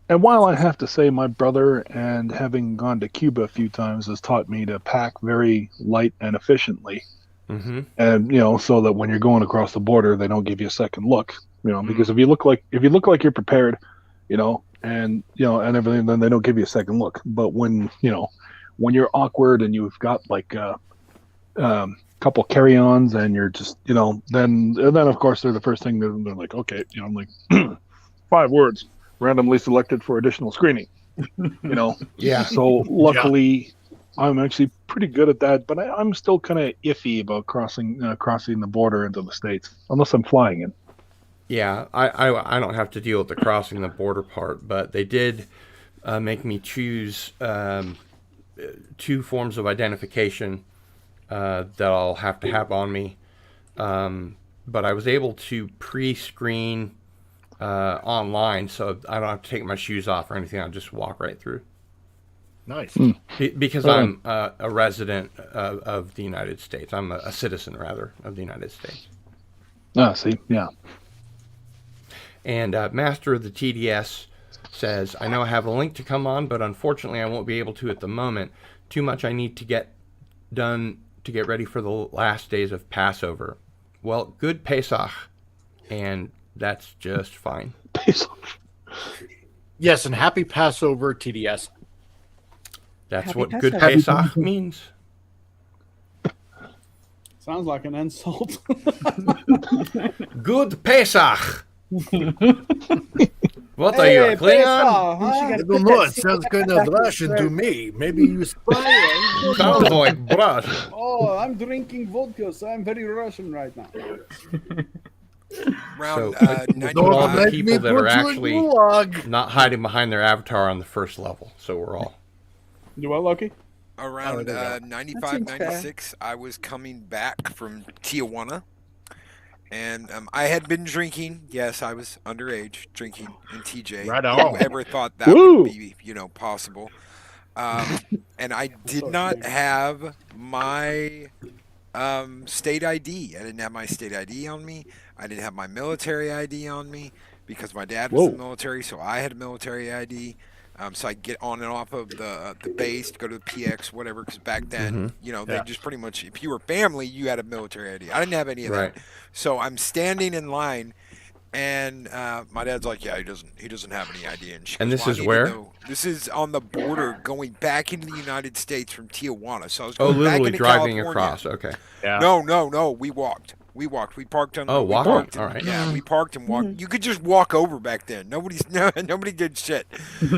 And while I have to say my brother, and having gone to Cuba a few times, has taught me to pack very light and efficiently. Mm-hmm. And, so that when you're going across the border, they don't give you a second look, because if you look like you're prepared, and everything, then they don't give you a second look. But when you're awkward and you've got like couple carry-ons and you're just then of course they're the first thing they're like, okay, I'm like 5 words randomly selected for additional screening. Yeah. So luckily I'm actually pretty good at that, but I'm still kind of iffy about crossing the border into the States unless I'm flying in. Yeah, I don't have to deal with the crossing the border part, but they did make me choose 2 forms of identification that I'll have to have on me. But I was able to pre-screen online, so I don't have to take my shoes off or anything. I'll just walk right through. Nice. Because I'm a resident of the United States. I'm a citizen, rather, of the United States. See, yeah. And Master of the TDS says, I know I have a link to come on, but unfortunately I won't be able to at the moment. Too much I need to get done to get ready for the last days of Passover. Well, good Pesach, and that's just fine. Pesach. Yes, and happy Passover, TDS. That's Happy what Passover. good Pesach means. Sounds like an insult. Good Pesach. What are you, a Klingon? I don't know. It sounds kind of Russian to me. Maybe you spy. Sounds like Russian. Oh, I'm drinking vodka, so I'm very Russian right now. Round So, put all the 95. people that are actually not hiding behind their avatar on the first level. So we're all. Do what, Loki? Around 95, 96, I was coming back from Tijuana. And I had been drinking. Yes, I was underage drinking in TJ. Right on. Whoever thought that would be, possible. And I did not have my state ID. I didn't have my state ID on me. I didn't have my military ID on me because my dad was in the military, so I had a military ID. So I get on and off of the base to go to the PX, whatever, because back then, they just pretty much, if you were family, you had a military ID. I didn't have any of that. So I'm standing in line, and my dad's like, yeah, he doesn't have any ID. And, she And goes, this well, is where? This is on the border going back into the United States from Tijuana. So I was Oh, going back literally into driving California. across. Okay. Yeah. No, we walked. We parked on. Oh, we walked? parked All right. Yeah, we parked and walked. You could just walk over back then. Nobody did shit.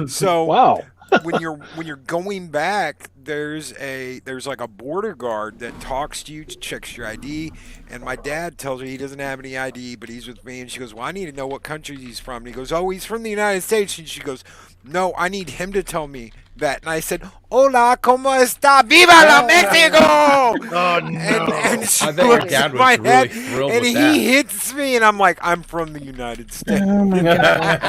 So Wow. when you're going back, there's like a border guard that talks to you, checks your ID, and my dad tells her he doesn't have any ID, but he's with me, and she goes, well, I need to know what country he's from. And he goes, oh, he's from the United States, and she goes, no, I need him to tell me that. And I said, hola, ¿cómo está? Viva la Mexico! Oh, no. And she I bet your looks dad at was my really head, thrilled and with he that. hits me, and I'm like, I'm from the United States. Oh my God.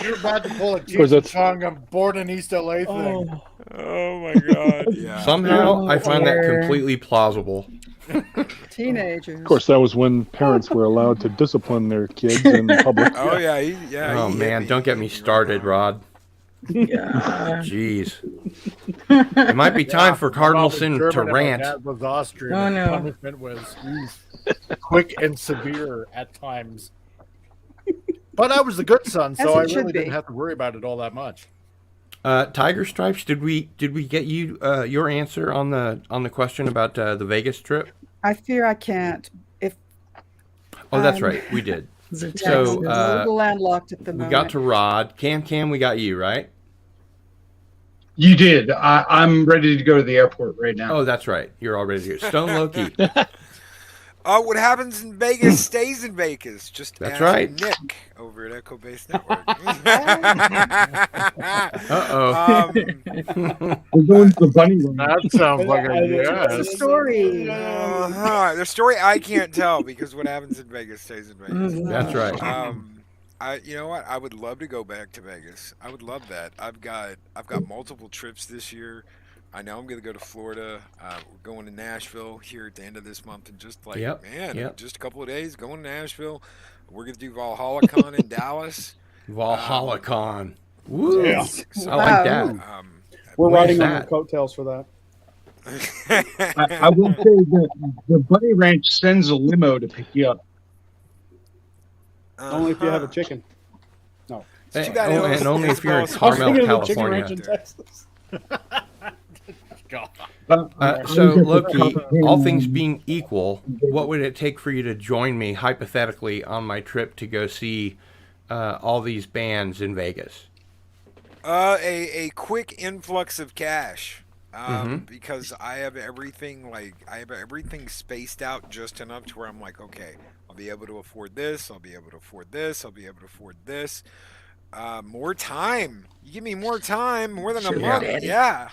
You're about to pull a Because Cheech that's- Chong. I'm born in East LA thing. Oh my God! Yeah. Somehow I find that completely plausible. Teenagers. Of course, that was when parents were allowed to discipline their kids in public. Oh yeah, Oh he hit man, me. don't get me started, Rod. Yeah. Jeez. It might be time for Cardinal Probably Sin German to and my rant. dad was Austrian. Oh, and no. Punishment was quick and severe at times. But I was a good son, so I As it should really didn't be. have to worry about it all that much. Tiger Stripes, did we get you your answer on the question about the Vegas trip? I fear I can't. If Oh, that's right, we did. Is it So, Texas? I'm a little landlocked at the We moment. got to Rod. Cam, we got you, right? You did. I'm ready to go to the airport right now. Oh, that's right. You're already here. Stone Loki. What happens in Vegas stays in Vegas. Just That's ask right. Nick over at Echo Base Network. Uh-oh. We're going to the bunny ranch. That sounds like a What's the yes. story? The story I can't tell because what happens in Vegas stays in Vegas. That's right. You know what? I would love to go back to Vegas. I would love that. I've got multiple trips this year. I know I'm going to go to Florida. We're going to Nashville here at the end of this month, and just like just a couple of days going to Nashville. We're going to do Valhalla Con in Dallas. Valhalla Con. Woo! Yeah. I like that. We're Where's riding on that? the coattails for that. I will say that the bunny ranch sends a limo to pick you up. Only if you have a chicken. No. It's too bad it was- And only if you're in it's I was Carmel, thinking of the chicken ranch California. in Texas. So, Loki, all things being equal, what would it take for you to join me, hypothetically, on my trip to go see all these bands in Vegas? A quick influx of cash. Mhm. Because I have everything spaced out just enough to where I'm like, okay, I'll be able to afford this, I'll be able to afford this, I'll be able to afford this. More time. You give me more time, more than a Sugar month. daddy. Yeah.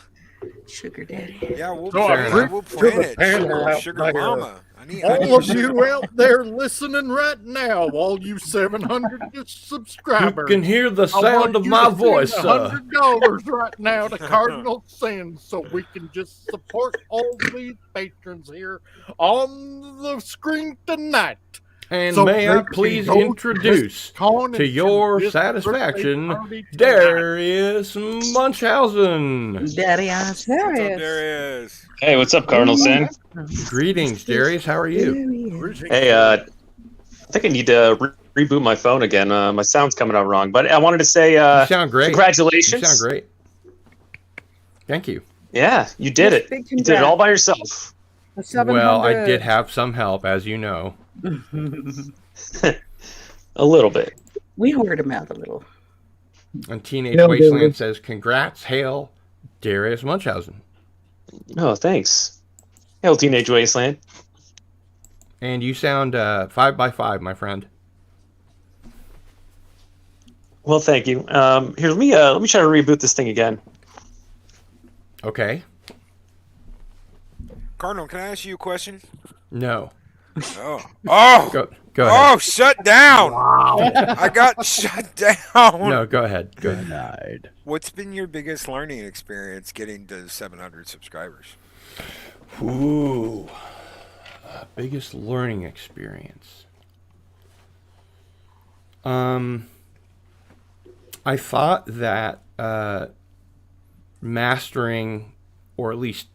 Sugar daddy. Yeah, we'll So plan I it. briefed We'll to plan the it. panel out Sugar there. mama. I need All a of sugar you out there listening right now, all you 700 subscribers. You can hear the I want sound of you my to send voice, $100 right now to Cardinal Sin so we can just support all these patrons here on the screen tonight. And So may I they can please go to introduce, Con to and your this satisfaction, birthday party tonight. Darius Munchausen. Darius. Darius. Hey, what's up, Cardinal Sin? Greetings, Darius. How are you? Hey, I think I need to reboot my phone again. My sound's coming out wrong, but I wanted to say You sound great. congratulations. You sound great. Thank you. Yeah, you did it. Big You did it all by yourself. Well, I did have some help, as you know. A little bit. We hoard them out a little. And Teenage Yeah, Wasteland says, "Congrats, hail, Darius Munchausen." Oh, thanks. Hail, Teenage Wasteland. And you sound 5x5, my friend. Well, thank you. Here, let me try to reboot this thing again. Okay. Cardinal, can I ask you a question? No. Oh. Oh. Go ahead. Oh, shut down. Wow. I got shut down. No, go ahead. Go ahead. What's been your biggest learning experience getting to 700 subscribers? Ooh. Biggest learning experience. I thought that mastering, or at least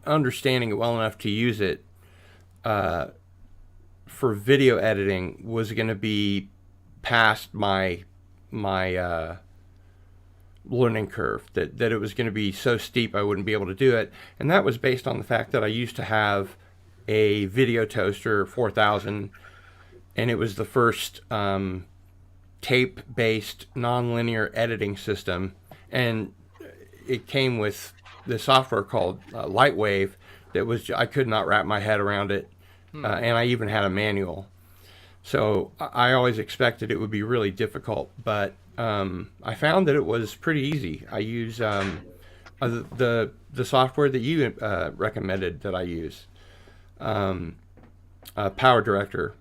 understanding it well enough to use it for video editing was going to be past my learning curve, that it was going to be so steep I wouldn't be able to do it. And that was based on the fact that I used to have a Video Toaster 4000, and it was the first tape-based nonlinear editing system, and it came with the software called Lightwave that was, I could not wrap my head around it, and I even had a manual. So I always expected it would be really difficult, but I found that it was pretty easy. I use the software that you recommended that I use, Power Director.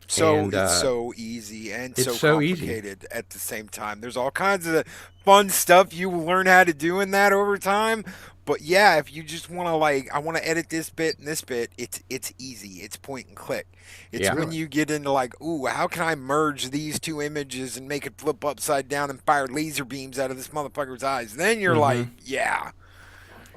So and, it's so easy and it's so easy. complicated at the same time. There's all kinds of fun stuff you will learn how to do in that over time. But yeah, if you just want to I want to edit this bit and this bit, it's easy. It's point and click. It's when you get into ooh, how can I merge these two images and make it flip upside down and fire laser beams out of this motherfucker's eyes? Then you're yeah.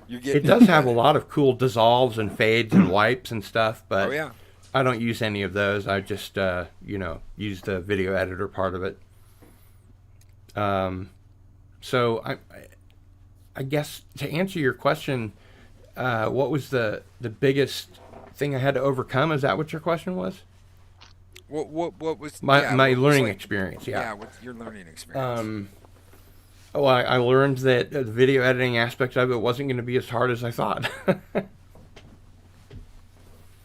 It does have a lot of cool dissolves and fades and wipes and stuff, but I don't use any of those. I just, use the video editor part of it. So I guess to answer your question, what was the biggest thing I had to overcome? Is that what your question was? What was my learning experience? Yeah. Yeah, what's your learning experience? I learned that the video editing aspect of it wasn't going to be as hard as I thought.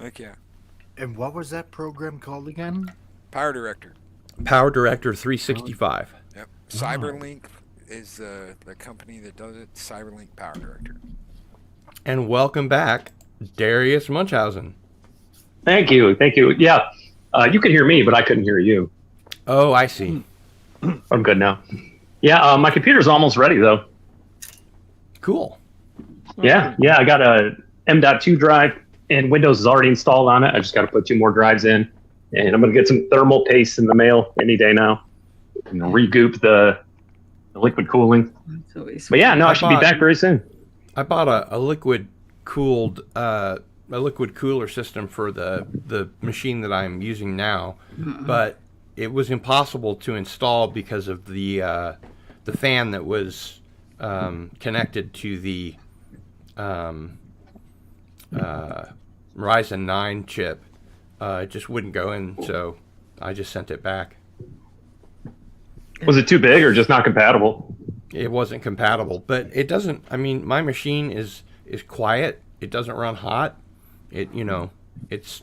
Heck yeah. And what was that program called again? Power Director. Power Director 365. Yep. Cyberlink is the company that does it. Cyberlink Power Director. And welcome back, Darius Munchausen. Thank you. Yeah, you could hear me, but I couldn't hear you. Oh, I see. I'm good now. Yeah, my computer's almost ready, though. Cool. Yeah, I got a M.2 drive, and Windows is already installed on it. I just got to put 2 more drives in, and I'm going to get some thermal paste in the mail any day now. And regoop the liquid cooling. But yeah, no, I should be back very soon. I bought a liquid cooled a liquid cooler system for the machine that I'm using now, but it was impossible to install because of the fan that was connected to the Ryzen 9 chip. It just wouldn't go in, so I just sent it back. Was it too big or just not compatible? It wasn't compatible, but it doesn't. I mean, my machine is quiet. It doesn't run hot. It it's.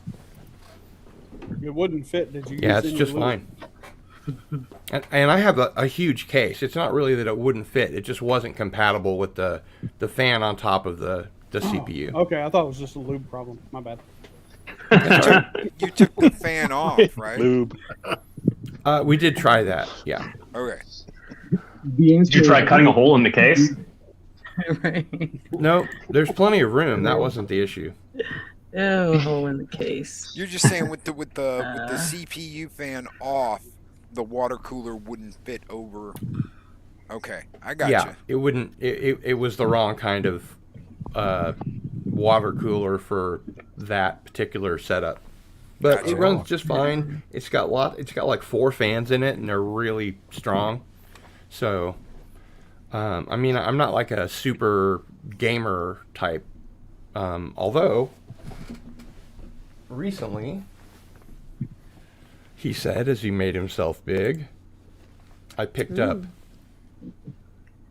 It wouldn't fit. Did you? Yeah, use it's any just lube? fine. And I have a huge case. It's not really that it wouldn't fit. It just wasn't compatible with the fan on top of the CPU. Okay, I thought it was just a lube problem. My bad. You took the fan off, right? Lube. We did try that. Yeah. Okay. Did you try cutting a hole in the case? No, there's plenty of room. That wasn't the issue. Oh, hole in the case. You're just saying with the CPU fan off, the water cooler wouldn't fit over. Okay, I got Yeah, you. it wouldn't. It was the wrong kind of water cooler for that particular setup. But Gotcha. it runs just fine. It's got like 4 fans in it, and they're really strong. So, I mean, I'm not like a super gamer type. Although recently, he said as he made himself big. I picked up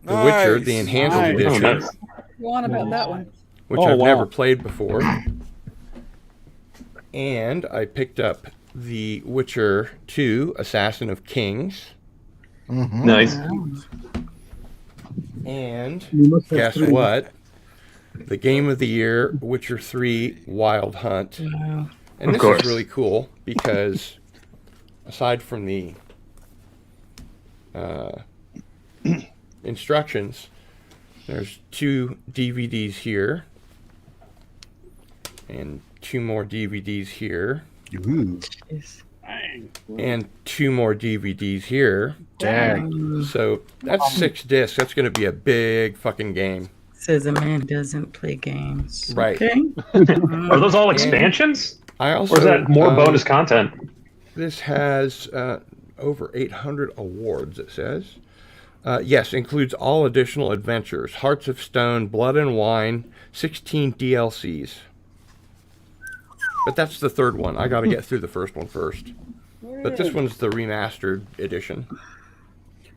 The Witcher, the Enhanced Edition, Go on about that one. which I've never played before. And I picked up The Witcher 2, Assassin of Kings. Nice. And guess what? The game of the year, Witcher 3 Wild Hunt. And this is really cool because aside from the instructions, there's 2 DVDs here and 2 more DVDs here. Ooh. And 2 more DVDs here. Dang. So that's 6 discs. That's going to be a big fucking game. Says a man doesn't play games. Right. Okay. Are those all expansions? I also, or is that more bonus content? This has over 800 awards, it says. Yes, includes all additional adventures. Hearts of Stone, Blood and Wine, 16 DLCs. But that's the third one. I got to get through the first one first. But this one's the remastered edition.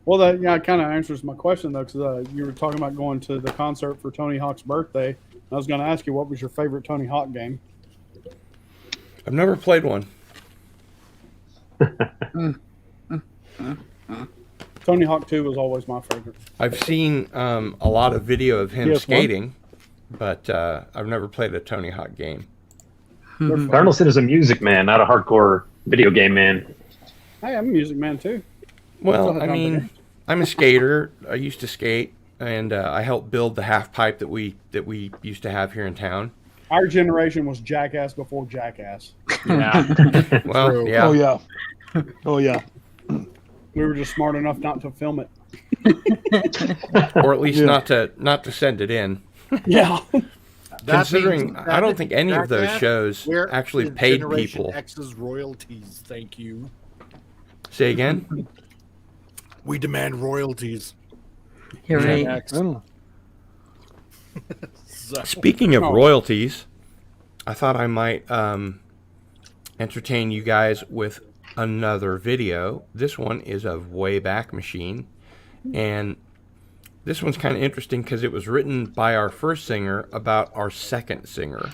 Well, that kind of answers my question, though, because you were talking about going to the concert for Tony Hawk's birthday. I was going to ask you, what was your favorite Tony Hawk game? I've never played one. Tony Hawk 2 was always my favorite. I've seen a lot of video of him PS1? skating, but I've never played a Tony Hawk game. Cardinal Sin is a music man, not a hardcore video game man. Hey, I'm a music man, too. Well, I mean, I'm a skater. I used to skate, and I helped build the half pipe that we used to have here in town. Our generation was Jackass before Jackass. Yeah. Well, yeah. Oh yeah. Oh yeah. We were just smart enough not to film it. Or at least not to send it in. Yeah. Considering I don't think any of those shows actually paid Generation people. X's royalties, thank you. Say again? We demand royalties. You're right. X. Speaking of royalties, I thought I might entertain you guys with another video. This one is of Wayback Machine, and this one's kind of interesting because it was written by our first singer about our second singer.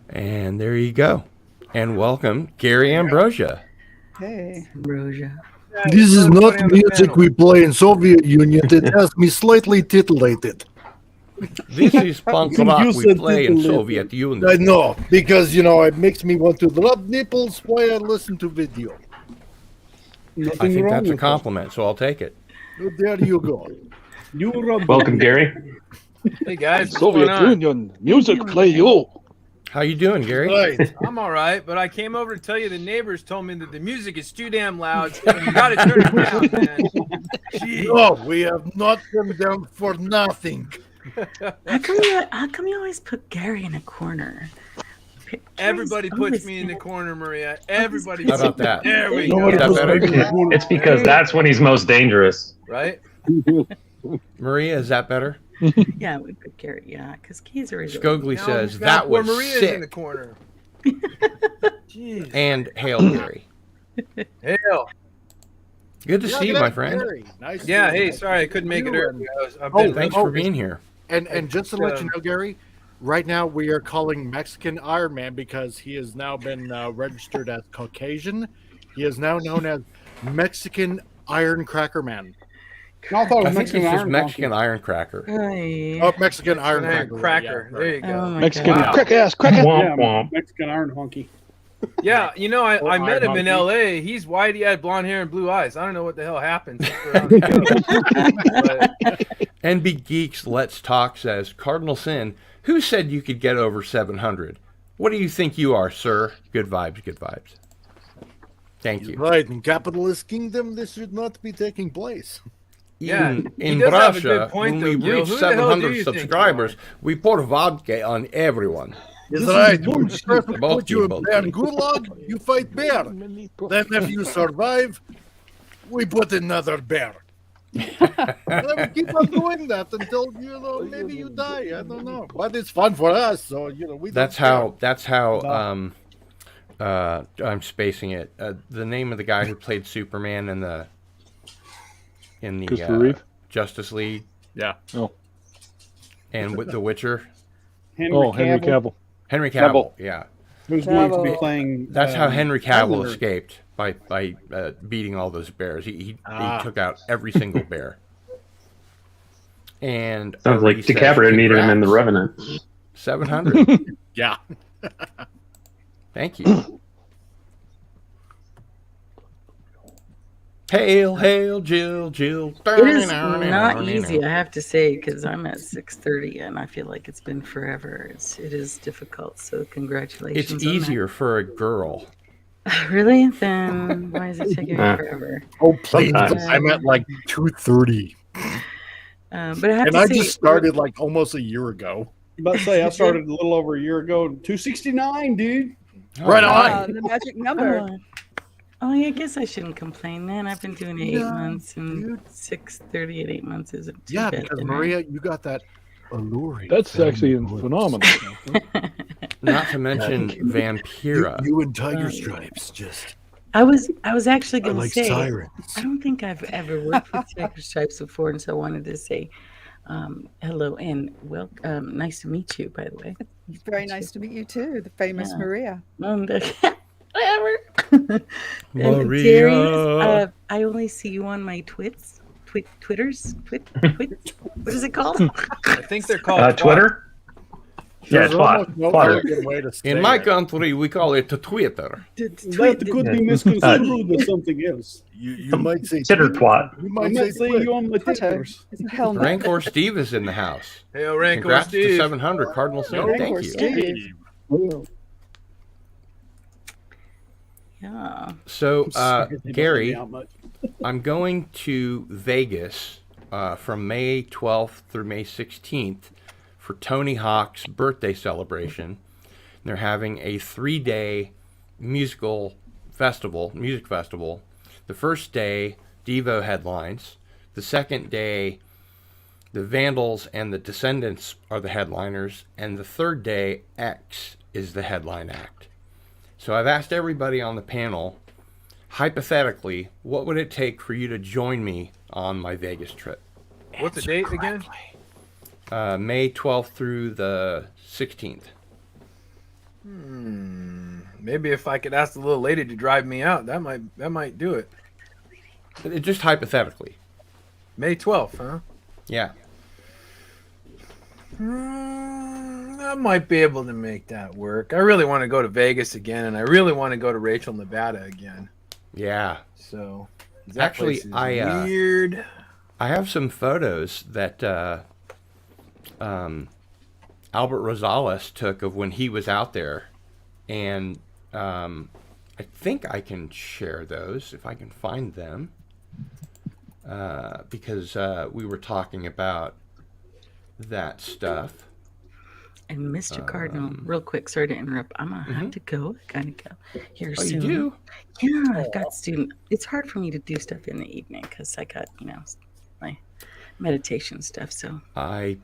And there you go. And welcome, Gary Ambrosia. Hey. Ambrosia. This is not music we play in Soviet Union. It has me slightly titillated. This is punk rock we play in Soviet Union. I know, because, it makes me want to rub nipples while I listen to video. I think that's a compliment, so I'll take it. There you go. Welcome, Gary. Hey guys, what's Soviet going on? Union, music play you. How you doing, Gary? Right. I'm all right, but I came over to tell you the neighbors told me that the music is too damn loud. So you got to turn it down, man. Jeez. No, we have not come down for nothing. How come you always put Gary in a corner? Everybody puts me in the corner, Maria. Everybody. How about that? There we Nobody go. puts me in the corner. It's because that's when he's most dangerous. Right? Maria, is that better? Yeah, we put Gary. Yeah, because he's a Scogli Now says we've that got poor was Maria's in the sick. corner. Jeez. And hail, Gary. Hail. Good to see you, my friend. Nice. Yeah. Hey, sorry I couldn't make it early. Thanks for being here. And just to let you know, Gary, right now we are calling Mexican Iron Man because he has now been registered as Caucasian. He is now known as Mexican Iron Cracker Man. No, I thought it I was think Mexican he's just Iron Mexican Iron Cracker. Oh, Mexican Iron Cracker. Cracker. Yeah, There you go. Oh my Mexican God. crack ass, crack ass. Yeah, Mexican Iron Honky. Yeah, I Or met him Iron in Monkey. LA. He's white, he had blonde hair and blue eyes. I don't know what the hell happened. Around the show. NB Geeks Let's Talk says, Cardinal Sin, who said you could get over 700? What do you think you are, sir? Good vibes, good vibes. Thank you. Right, in capitalist kingdom, this should not be taking place. Yeah, Even he in does have a Russia, good point, when we though, Gil. reach Who the hell do 700 you think you subscribers, we pour vodka on everyone. That's right. When the person Both put you in people. bear gulag, you fight bear. Then if you survive, we put another bear. And we keep on doing that until maybe you die. I don't know, but it's fun for us. So we. That's how. I'm spacing it. The name of the guy who played Superman in the Christopher Reeve? Justice League. Yeah. Oh. And with The Witcher. Henry Cavill. Henry Cavill. Yeah. Who's going to be playing? That's how Henry Cavill Highlander. escaped by beating all those bears. He took out every single bear. And Sounds like Ari says, DiCaprio needed him in The "Congrats, Revenant. 700. Yeah. Thank you. Hail, hail, Jill. It is not easy, I have to say, because I'm at 6:30 and I feel like it's been forever. It is difficult. So congratulations. It's easier for a girl. Really? Then why is it taking forever? Oh, please! I'm at like 2:30, but I have and to I say, just started like almost a year ago. About to say, I started a little over a year ago. 269, dude. Right on. The magic number. Oh, yeah, I guess I shouldn't complain then. I've been doing it 8 months, and 6:30 at 8 months isn't too Yeah, bad. because then, Maria, you got that alluring. That's sexy and phenomenal. Not to mention Vampira. You and Tiger Stripes, just. I was actually going to like say, sirens. I don't think I've ever worked with Tiger Stripes before, and so I wanted to say hello and nice to meet you, by the way. It's very nice to meet you too, the famous Yeah. Maria. Whatever. And Maria. Darius, I only see you on my Twitters. What is it called? I think they're called Twitter? Yeah, There's almost no Twitter. other way to say In my it. country, we call it Twitter. That could be misconstrued as something else. You might say Titter twat. You I might might say say you on my Twitters. Hell no. Rancor Steve is in the house. Hey, Rancor Congrats to Steve. 700, Cardinal Sin. Rancor Thank you. Steve. Yeah. So, Sorry, they don't Gary, help me out much. I'm going to Vegas from May 12th through May 16th for Tony Hawk's birthday celebration. They're having a 3-day music festival. The first day, Devo headlines. The second day, the Vandals and the Descendants are the headliners. And the third day, X is the headline act. So I've asked everybody on the panel, hypothetically, what would it take for you to join me on my Vegas trip? What's the date again? May 12th through the 16th. Maybe if I could ask the little lady to drive me out, that might do it. Just hypothetically. May 12th, huh? Yeah. I might be able to make that work. I really want to go to Vegas again, and I really want to go to Rachel, Nevada again. Yeah. So that actually, place is weird. I have some photos that Albert Rosales took of when he was out there, and I think I can share those if I can find them, because we were talking about that stuff. And Mr. Cardinal, real quick, sorry to interrupt. I'm gonna have to go. I gotta go here soon. You do? Yeah, I've got student. It's hard for me to do stuff in the evening because I got my meditation stuff. So I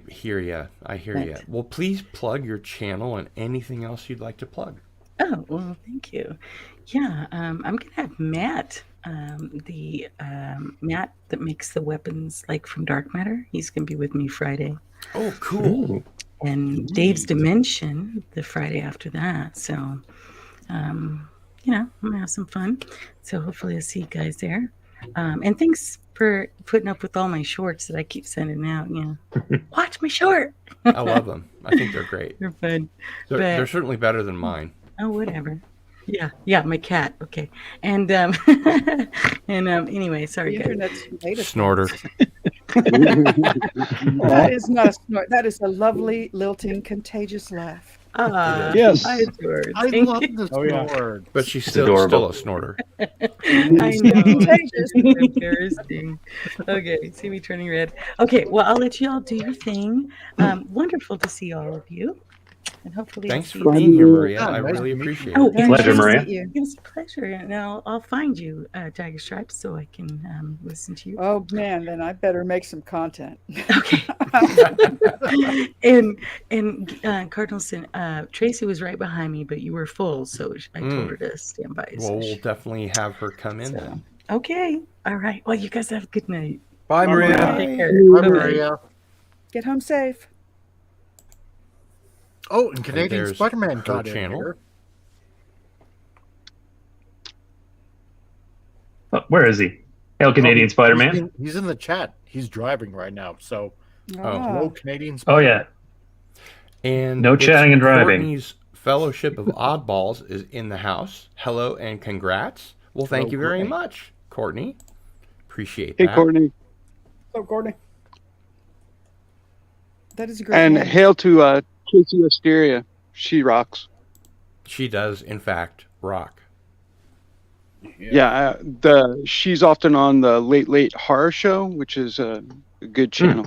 hear you. I hear you. Well, please plug your channel and anything else you'd like to plug. Oh well, thank you. Yeah, I'm gonna have Matt, Matt that makes the weapons like from Dark Matter. He's gonna be with me Friday. Oh, cool. And Dave's Dimension the Friday after that. So, I'm gonna have some fun. So hopefully I'll see you guys there. And thanks for putting up with all my shorts that I keep sending out. Watch my short. I love them. I think they're great. They're fun. They're certainly better than mine. Oh, whatever. Yeah, my cat. Okay, and anyway, sorry, guys. Snorter. That is not a snort. That is a lovely, lilting, contagious laugh. Yes. I love the snort. But she's still a snorter. I know. It's embarrassing. Okay, see me turning red. Okay, well, I'll let you all do your thing. Wonderful to see all of you. And hopefully thanks for being here, Maria. I really appreciate it. and Pleasure, Maria. It's a pleasure. And I'll find you, Tiger Stripes, so I can listen to you. Oh man, then I better make some content. Okay. and Cardinal, Tracy was right behind me, but you were full, so I told her to stand by. Well, we'll definitely have her come in then. Okay. All right. Well, you guys have a good night. Bye, Maria. Take care. Bye, Maria. Get home safe. Oh, and Canadian there's Spider-Man her got in channel. here. Oh, where is he? Hail, Canadian Spider-Man. He's in the chat. He's driving right now. So, hello, Canadian Oh, Spider-Man. yeah. And No chatting and driving. Courtney's Fellowship of Oddballs is in the house. Hello and congrats. Well, thank Hello, you very Courtney. much, Courtney. Appreciate Hey, that. Courtney. So, Courtney. That is a great And name. hail to Casey Osteria. She rocks. She does, in fact, rock. Yeah, she's often on the Late Horror Show, which is a good channel.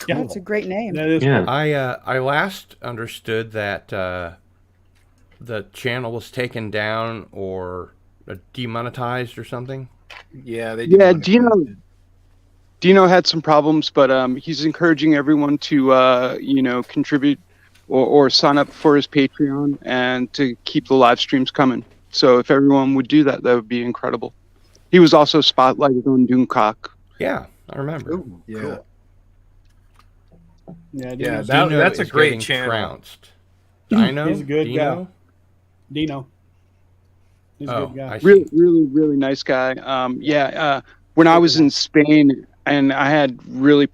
Yeah, it's a great name. That is Yeah. I last understood that the channel was taken down or demonetized or something. Yeah, they Yeah, Dino had some problems, but he's encouraging everyone to contribute or sign up for his Patreon and to keep the live streams coming. So if everyone would do that, that would be incredible. He was also spotlighted on Doomcock. Yeah, I remember. Ooh, Yeah. cool. Yeah, Yeah, Dino's- Dino that's a is great getting channel. trounced. Dino? He's a good Dino? guy. Dino. He's a Oh, good guy. I see. Really, really, really nice guy. When I was in Spain and I had really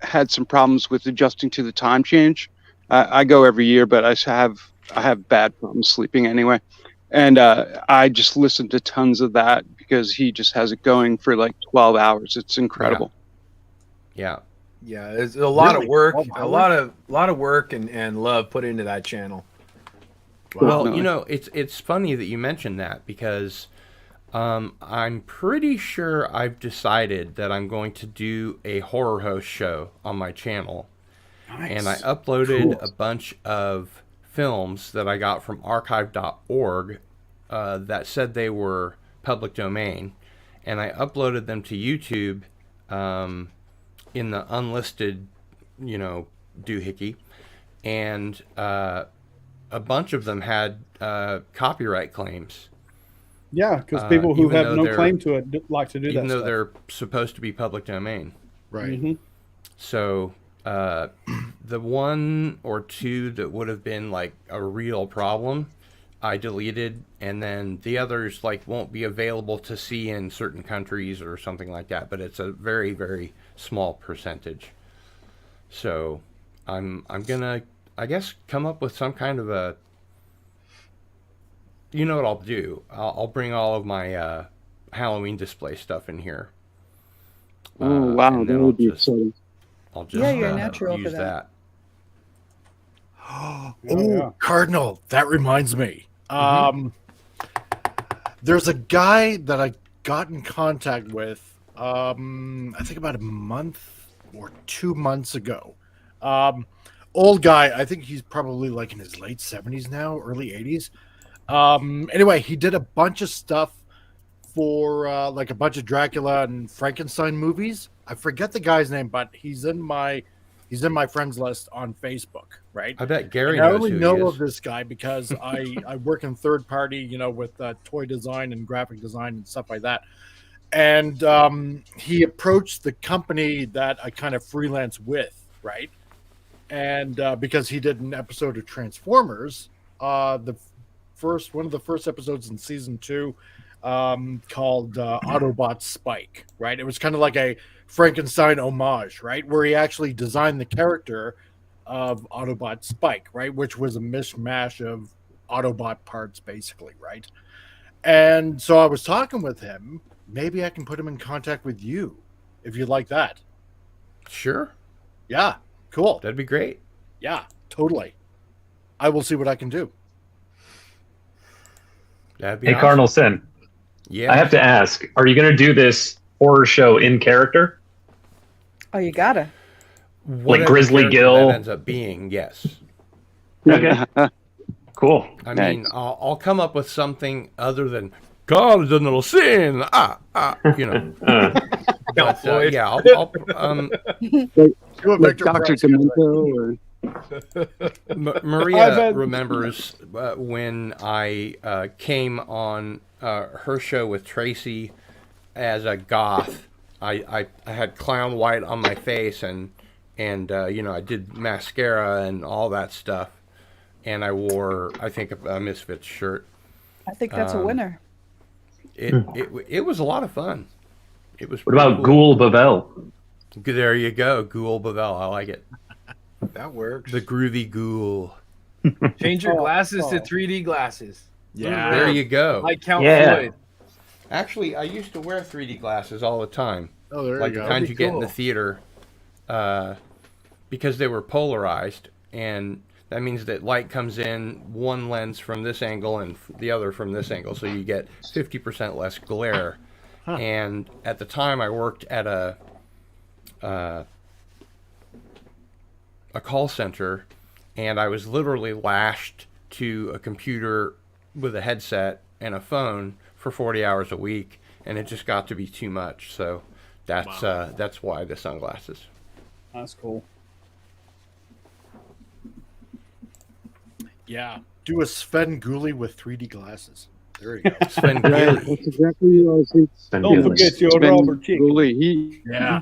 had some problems with adjusting to the time change. I go every year, but I have bad problems sleeping anyway. And I just listened to tons of that because he just has it going for like 12 hours. It's incredible. Yeah. Yeah, there's a lot Really? of work, 12 a lot of work and love put into that channel. Well, Definitely. it's funny that you mentioned that because I'm pretty sure I've decided that I'm going to do a horror host show on my channel. Nice. And I uploaded Cool. a bunch of films that I got from archive.org that said they were public domain. And I uploaded them to YouTube in the unlisted, doohickey. And a bunch of them had copyright claims. Yeah, because people who even have though no they're- claim to it like to do that Even though stuff. they're supposed to be public domain. Right. Mhm. So the one or two that would have been like a real problem, I deleted, and then the others won't be available to see in certain countries or something like that. But it's a very, very small percentage. So I'm gonna, I guess, come up with some kind of a. You know what I'll do? I'll bring all of my Halloween display stuff in here. Oh wow, and that then would be exciting. I'll just Yeah, you're natural for use that. Oh, yeah. Cardinal, that reminds me. Mhm. There's a guy that I got in contact with, I think about a month or 2 months ago. Old guy, I think he's probably like in his late 70s now, early 80s. Anyway, he did a bunch of stuff for like a bunch of Dracula and Frankenstein movies. I forget the guy's name, but he's in my friends list on Facebook, right? I bet Gary And I knows only who he know is. of this guy because I work in third party, with toy design and graphic design and stuff like that. And he approached the company that I kind of freelance with, right? And because he did an episode of Transformers, one of the first episodes in season 2, called Autobot Spike, right? It was kind of like a Frankenstein homage, right? Where he actually designed the character of Autobot Spike, right? Which was a mishmash of Autobot parts, basically, right? And so I was talking with him. Maybe I can put him in contact with you, if you'd like that. Sure. Yeah, cool. That'd be great. Yeah, totally. I will see what I can do. That'd be Hey, awesome. Cardinal Sin. Yeah. I have to ask, are you going to do this horror show in character? Oh, you gotta. Whatever Grizzly character Gill? that ends up being, yes. Okay. Cool. I mean, I'll come up with something other than Cardinal Sin. But, yeah, I'll Like Dr. Demento or Maria remembers when I came on her show with Tracy as a goth. I had clown white on my face and I did mascara and all that stuff, and I wore, I think, a Misfits shirt. I think that's a winner. It was a lot of fun. It was. What about Ghoul Bavel? There you go, Ghoul Bavel. I like it. That works. The groovy ghoul. Change your glasses to 3D glasses. Yeah. There you go. Like Count Floyd. Actually, I used to wear 3D glasses all the time. Oh, there like you go. the kinds That'd you be get in the cool. theater, because they were polarized, and that means that light comes in one lens from this angle and the other from this angle, so you get 50% less glare. Huh. And at the time, I worked at a call center, and I was literally lashed to a computer with a headset and a phone for 40 hours a week, and it just got to be too much. So that's why the sunglasses. That's cool. Yeah, do a Sven Gulli with 3D glasses. There you go. Sven Right, Gilly. that's exactly what I was thinking. Don't forget your Robert Chick. He Yeah,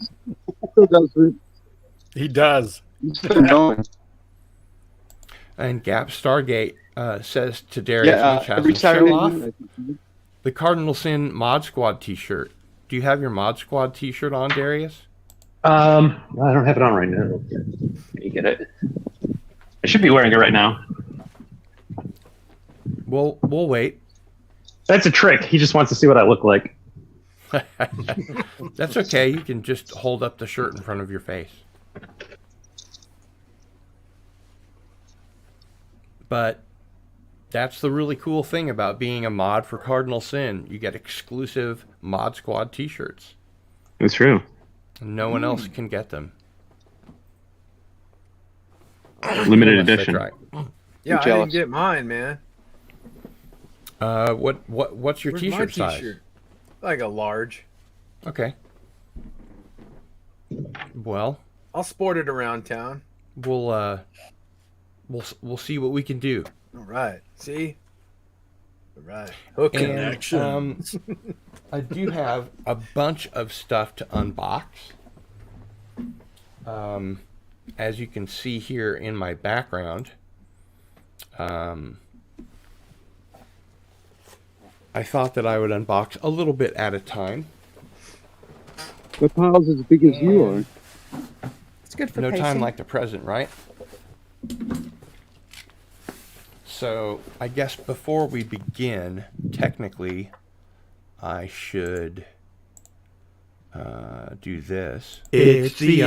still does it. he does. He's still going. And Gap Stargate says to Darius Yeah, every Munchausen, Saturday show off night, I think. the Cardinal Sin Mod Squad t-shirt. Do you have your Mod Squad t-shirt on, Darius? I don't have it on right now. Let me get it. I should be wearing it right now. We'll wait. That's a trick. He just wants to see what I look like. That's okay. You can just hold up the shirt in front of your face. But that's the really cool thing about being a mod for Cardinal Sin. You get exclusive Mod Squad t-shirts. It's true. No one else can get them. Limited Unless they edition. try. Yeah, I didn't get mine, man. What's your Where's t-shirt my size? t-shirt? Like a large. Okay. Well, I'll sport it around town. we'll see what we can do. All right. See? All right. Hook connection. I do have a bunch of stuff to unbox. As you can see here in my background, I thought that I would unbox a little bit at a time. The pile's as big as you are. It's good for No time pacing. like the present, right? So I guess before we begin, technically, I should do this. It's the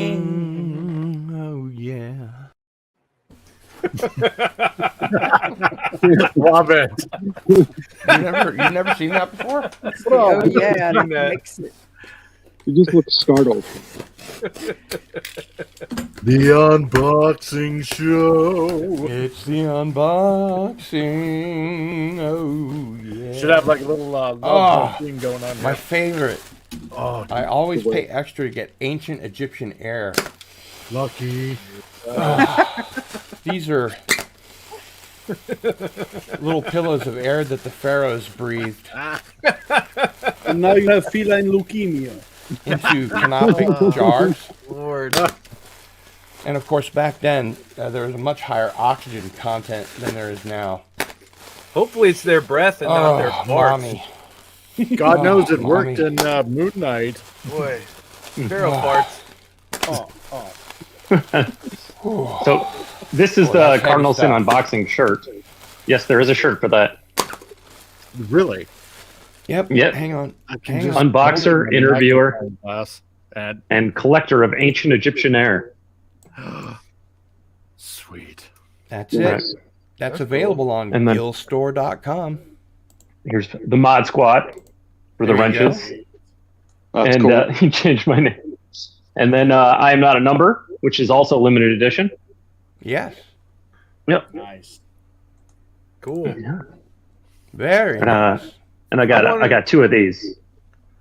unboxing. Oh yeah. Love it. You've never seen that before? Oh yeah, that makes it. You just look startled. The unboxing show. It's the unboxing. Oh yeah. Should have like a little love thing going on. My Here. favorite. Oh, I always pay extra to get ancient Egyptian air. lucky. These are little pillows of air that the pharaohs breathed And now you have feline leukemia. into canopic jars. Lord. And of course, back then, there was a much higher oxygen content than there is now. Hopefully it's their breath and not their farts. Mommy. God knows it Mommy. worked in Moon Knight. Boy. Pharaoh farts. So this is Boy, the that's heavy Cardinal Sin stuff. unboxing shirt. Yes, there is a shirt for that. Really? Yep. Yep. Hang on. I can Hang just on. Unboxer, interviewer, Glass and and collector of ancient Egyptian air. sweet. That's Right. it. That's available on And then- gillstore.com. Here's the Mod Squad for the There you go. wrenches. That's And cool. he changed my name. And then I Am Not a Number, which is also limited edition. Yes. Yep. Nice. Cool. Yeah. Very And, nice. and I got two of these.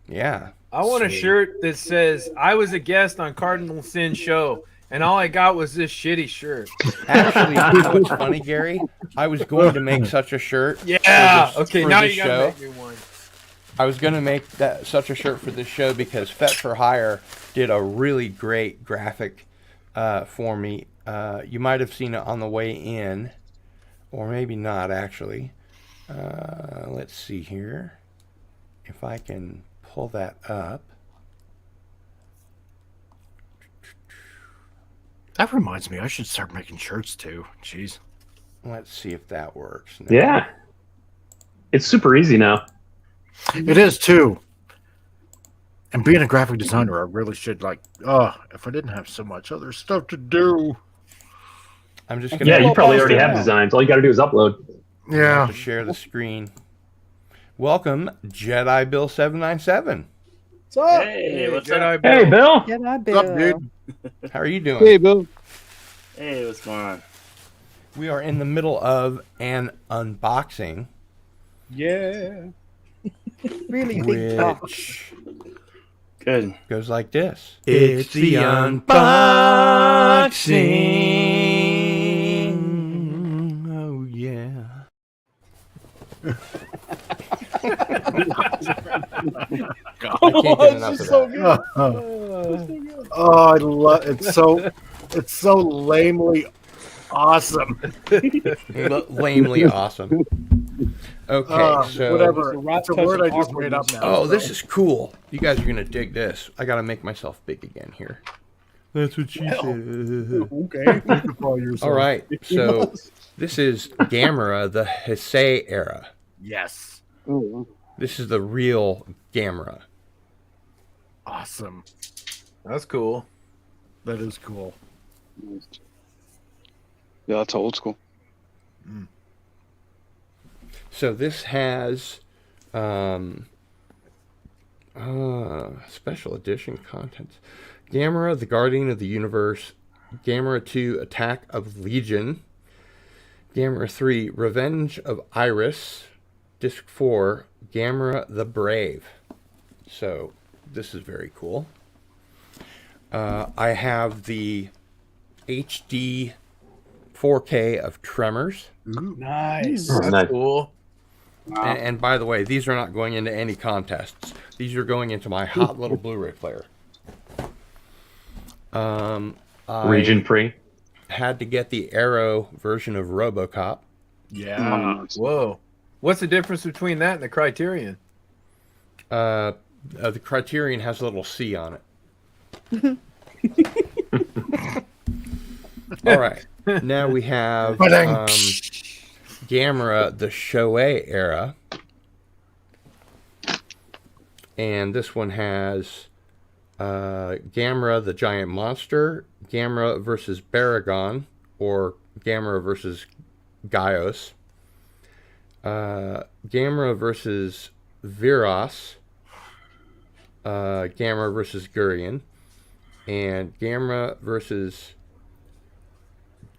Yeah. I want a shirt that says, I was a guest on Cardinal Sin show, and all I got was this shitty shirt. Actually, you know what's funny, Gary? I was going to make such a shirt. Yeah. for this- Okay, for now this you gotta show. make me one. I was going to make such a shirt for this show because Fet for Hire did a really great graphic for me. You might have seen it on the way in, or maybe not, actually. Let's see here. If I can pull that up. That reminds me, I should start making shirts too. Jeez. Let's see if that works. No. Yeah. It's super easy now. It is too. And being a graphic designer, I really should if I didn't have so much other stuff to do. I'm just going Yeah, to you probably already have designs. All you got to do is upload. Yeah. share the screen. Welcome, Jedi Bill 797. What's up? Hey, what's Jedi up? Bill. Hey, Bill. Yeah, I What's up, dude? How are you doing? Hey, Bill. Hey, what's going on? We are in the middle of an unboxing, Yeah. Really big box. which Good. goes like this. It's the unboxing. Oh, yeah. I can't get enough of that. Oh, I love it's so lamely awesome. Lamely awesome. Okay, so whatever. It's a word I just made up now. Oh, this is cool. You guys are gonna dig this. I gotta make myself big again here. That's what she said. Okay. All right, so this is Gamera, the Heisei era. Yes. Oh, wow. This is the real Gamera. Awesome. That's cool. That is cool. Yeah, that's old school. So this has special edition contents. Gamera, the Guardian of the Universe. Gamera 2, Attack of Legion. Gamera 3, Revenge of Iris. Disc 4, Gamera the Brave. So this is very cool. I have the HD 4K of Tremors. Nice. Oh, That's nice. cool. And by the way, these are not going into any contests. These are going into my hot little Blu-ray player. Region free. Had to get the Arrow version of RoboCop. Yeah. Whoa. What's the difference between that and the Criterion? The Criterion has a little C on it. All right. Now we have Gamera, the Shoei era. And this one has Gamera, the Giant Monster, Gamera versus Baragon, or Gamera versus Gaios, Gamera versus Viras, Gamera versus Gurion, and Gamera versus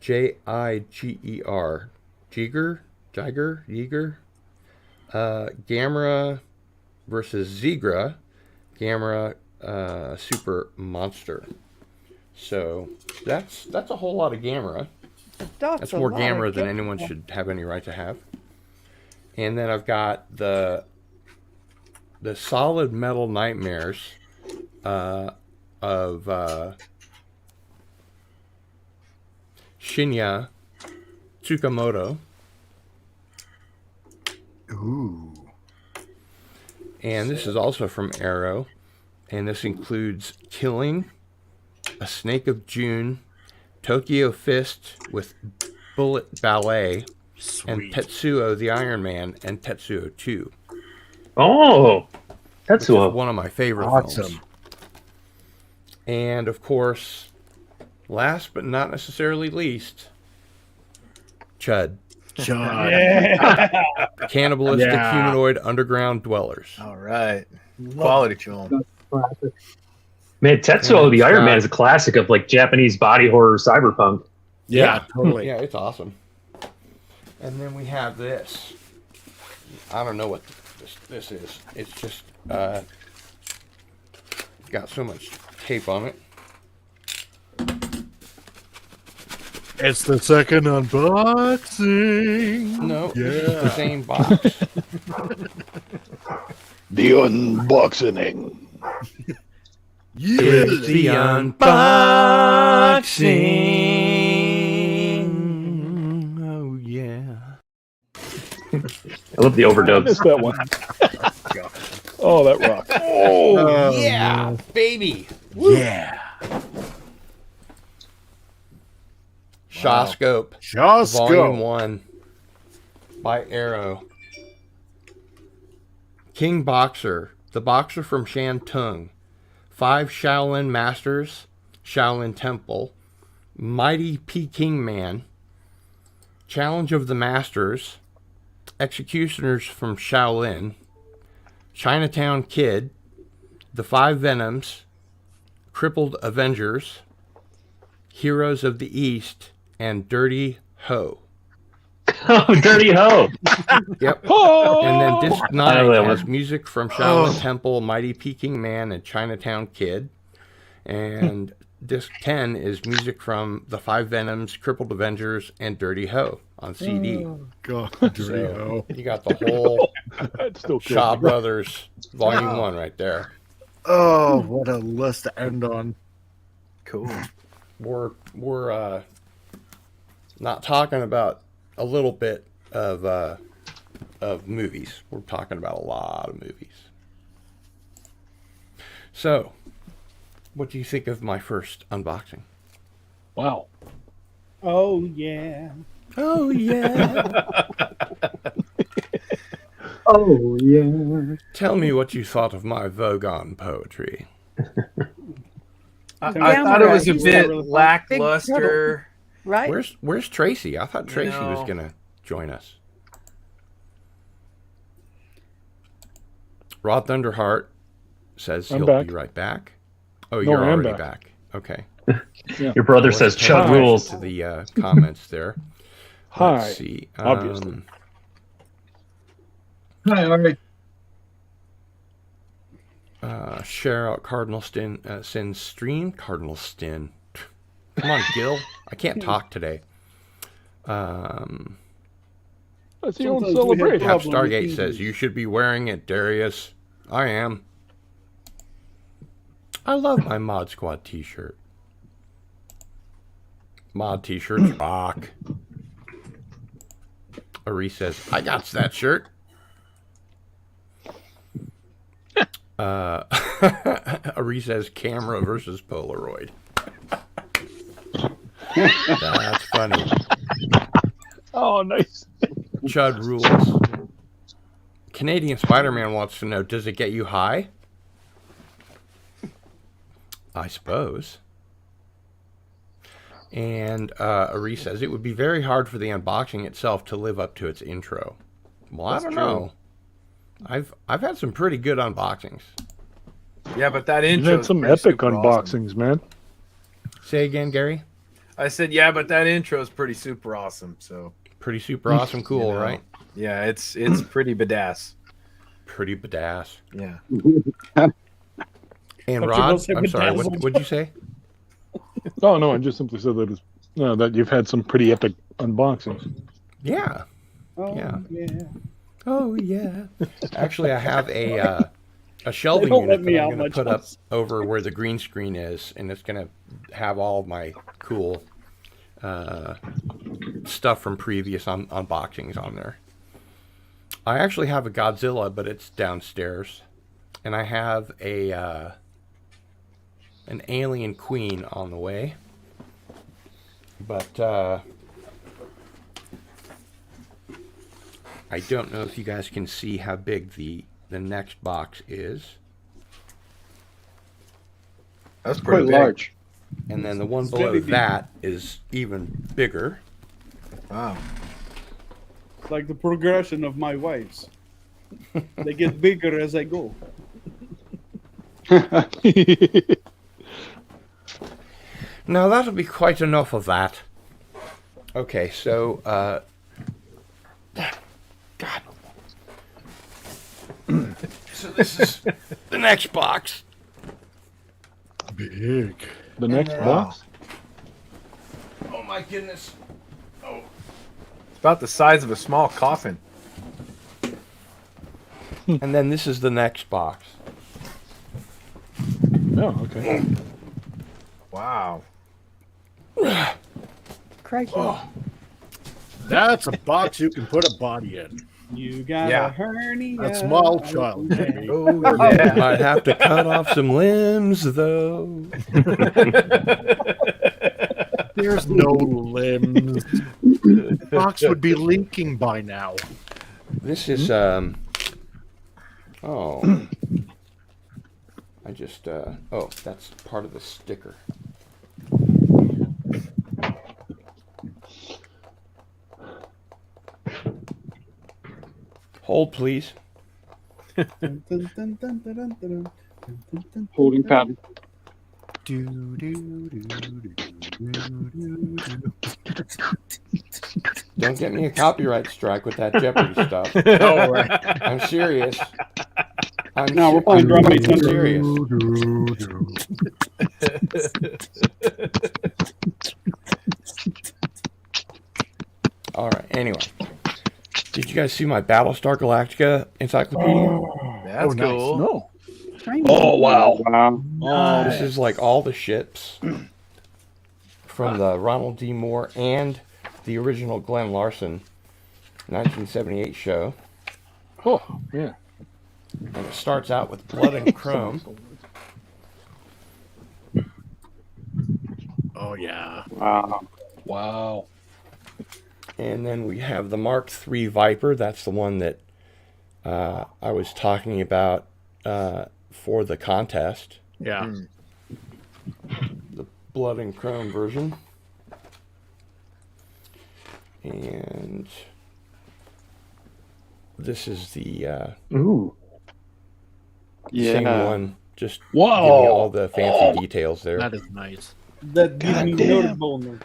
Jiger, Jiger, Gamera versus Zigra, Gamera Super Monster. So that's a whole lot of Gamera. That's more Gamera than anyone should have any right to have. And then I've got the Solid Metal Nightmares of Shinya Tsukamoto. Ooh. And this is also from Arrow. And this includes Killing, A Snake of June, Tokyo Fist with Bullet Ballet, and Tetsuo the Iron Man, and Tetsuo 2. Oh, Tetsuo. One of my favorite films. And of course, last but not necessarily least, Chud. Yeah. Cannibalistic Yeah. humanoid underground dwellers. All right. Quality film. Man, Tetsuo the Iron Man is a classic of like Japanese body horror cyberpunk. Yeah, it's awesome. And then we have this. I don't know what this is. It's just got so much tape on it. It's the second unboxing. No, it's the same box. The unboxing. It's the unboxing. Oh yeah. I love the I overdubs. missed that one. Oh, that rocked. Oh yeah, baby. Yeah. Shawscope. Shawscope. Volume 1 by Arrow. King Boxer, the boxer from Shantung. 5 Shaolin Masters, Shaolin Temple. Mighty Peking Man. Challenge of the Masters. Executioners from Shaolin. Chinatown Kid. The 5 Venoms. Crippled Avengers. Heroes of the East. And Dirty Ho. Oh, Dirty Ho. Yep. And then Disc 9 has music from Shaolin Temple, Mighty Peking Man, and Chinatown Kid. And Disc 10 is music from The 5 Venoms, Crippled Avengers, and Dirty Ho on CD. Oh, God, Dirty Ho. You got the whole That's still cool. Shaw Brothers Volume 1 right there. Oh, what a list to end on. Cool. We're not talking about a little bit of movies. We're talking about a lot of movies. So, what do you think of my first unboxing? Wow. Oh yeah. Oh yeah. Oh yeah. Tell me what you thought of my Vogon poetry. I thought it was a bit lackluster. Right. Where's Tracy? I thought You Tracy was know. gonna join us. Rod Thunderheart says I'm he'll back. be right back. Oh, No, you're I am already back. back. Okay. Yeah. Your brother I wasn't says paying Chud attention rules. to the comments there. Hi. Let's see. Obviously. Hi, Ari. Share out Cardinal Sin stream. Cardinal Sin. Come on, Gil. I can't talk today. That's your own Sometimes we have celebration. Cap problem with Stargate says English. you should be wearing it, Darius. I am. I love my Mod Squad t-shirt. Mod t-shirts rock. Ari says, I got that shirt. Ari says, camera versus Polaroid. That's funny. Oh, nice. Chud rules. Canadian Spider-Man wants to know, does it get you high? I suppose. And Ari says, it would be very hard for the unboxing itself to live up to its intro. Well, That's I don't true. know. I've had some pretty good unboxings. Yeah, but that You intro had some epic unboxings, man. Say again, Gary? I said, yeah, but that intro is pretty super awesome. So Pretty super awesome, cool, You know. right? yeah, it's pretty badass. Pretty badass. Yeah. And But you Rod, both said I'm sorry, bedazzled. what'd you say? Oh no, I just simply said that that you've had some pretty epic unboxings. Yeah. Oh, Yeah. yeah. Oh yeah. Actually, I have a shelving They don't let unit me that I'm out going to much put up else. over where the green screen is, and it's going to have all of my cool stuff from previous unboxings on there. I actually have a Godzilla, but it's downstairs, and I have an Alien Queen on the way. But I don't know if you guys can see how big the next box is. That's Quite pretty big. large. And then the one It's below very big. that is even bigger. Wow. It's like the progression of my wives. They get bigger as I go. Now that'll be quite enough of that. Okay, so God. So this is the next box. Big. The next then- box. Oh my goodness. Oh. It's about the size of a small coffin. And then this is the next box. Oh, okay. Wow. Crikey. That's a box you can put a body in. You got Yeah. a hernia. A small child, baby. Oh yeah. Might have to cut off some limbs though. There's no limbs. The box would be leaking by now. This is oh. I just oh, that's part of the sticker. Hold please. Holding pattern. Don't get me a copyright strike with that Jeopardy stuff. Oh, right. I'm serious. No, we're playing drum beats. I'm serious. All right. Anyway, did you guys see my Battlestar Galactica encyclopedia? That's nice. cool. No. Oh wow. Wow. This is like all the ships from the Ronald D. Moore and the original Glenn Larson 1978 show. Oh yeah. And it starts out with Blood and Chrome. Oh yeah. Wow. Wow. And then we have the Mark III Viper. That's the one that I was talking about for the contest. Yeah. The Blood and Chrome version. And this is the Ooh. same Yeah. one. Just Whoa. give me all the fancy details there. That is nice. That gives God me damn. notable in there.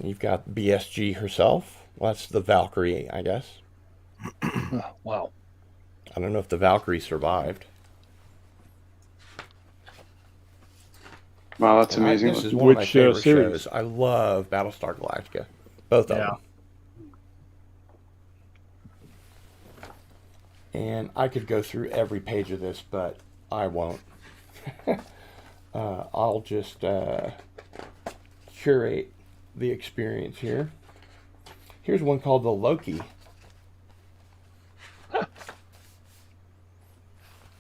You've got BSG herself. Well, that's the Valkyrie, I guess. Wow. I don't know if the Valkyrie survived. Wow, that's amazing. This is one of my Which, favorite series? shows. I love Battlestar Galactica. Both of them. And I could go through every page of this, but I won't. I'll just curate the experience here. Here's one called the Loki.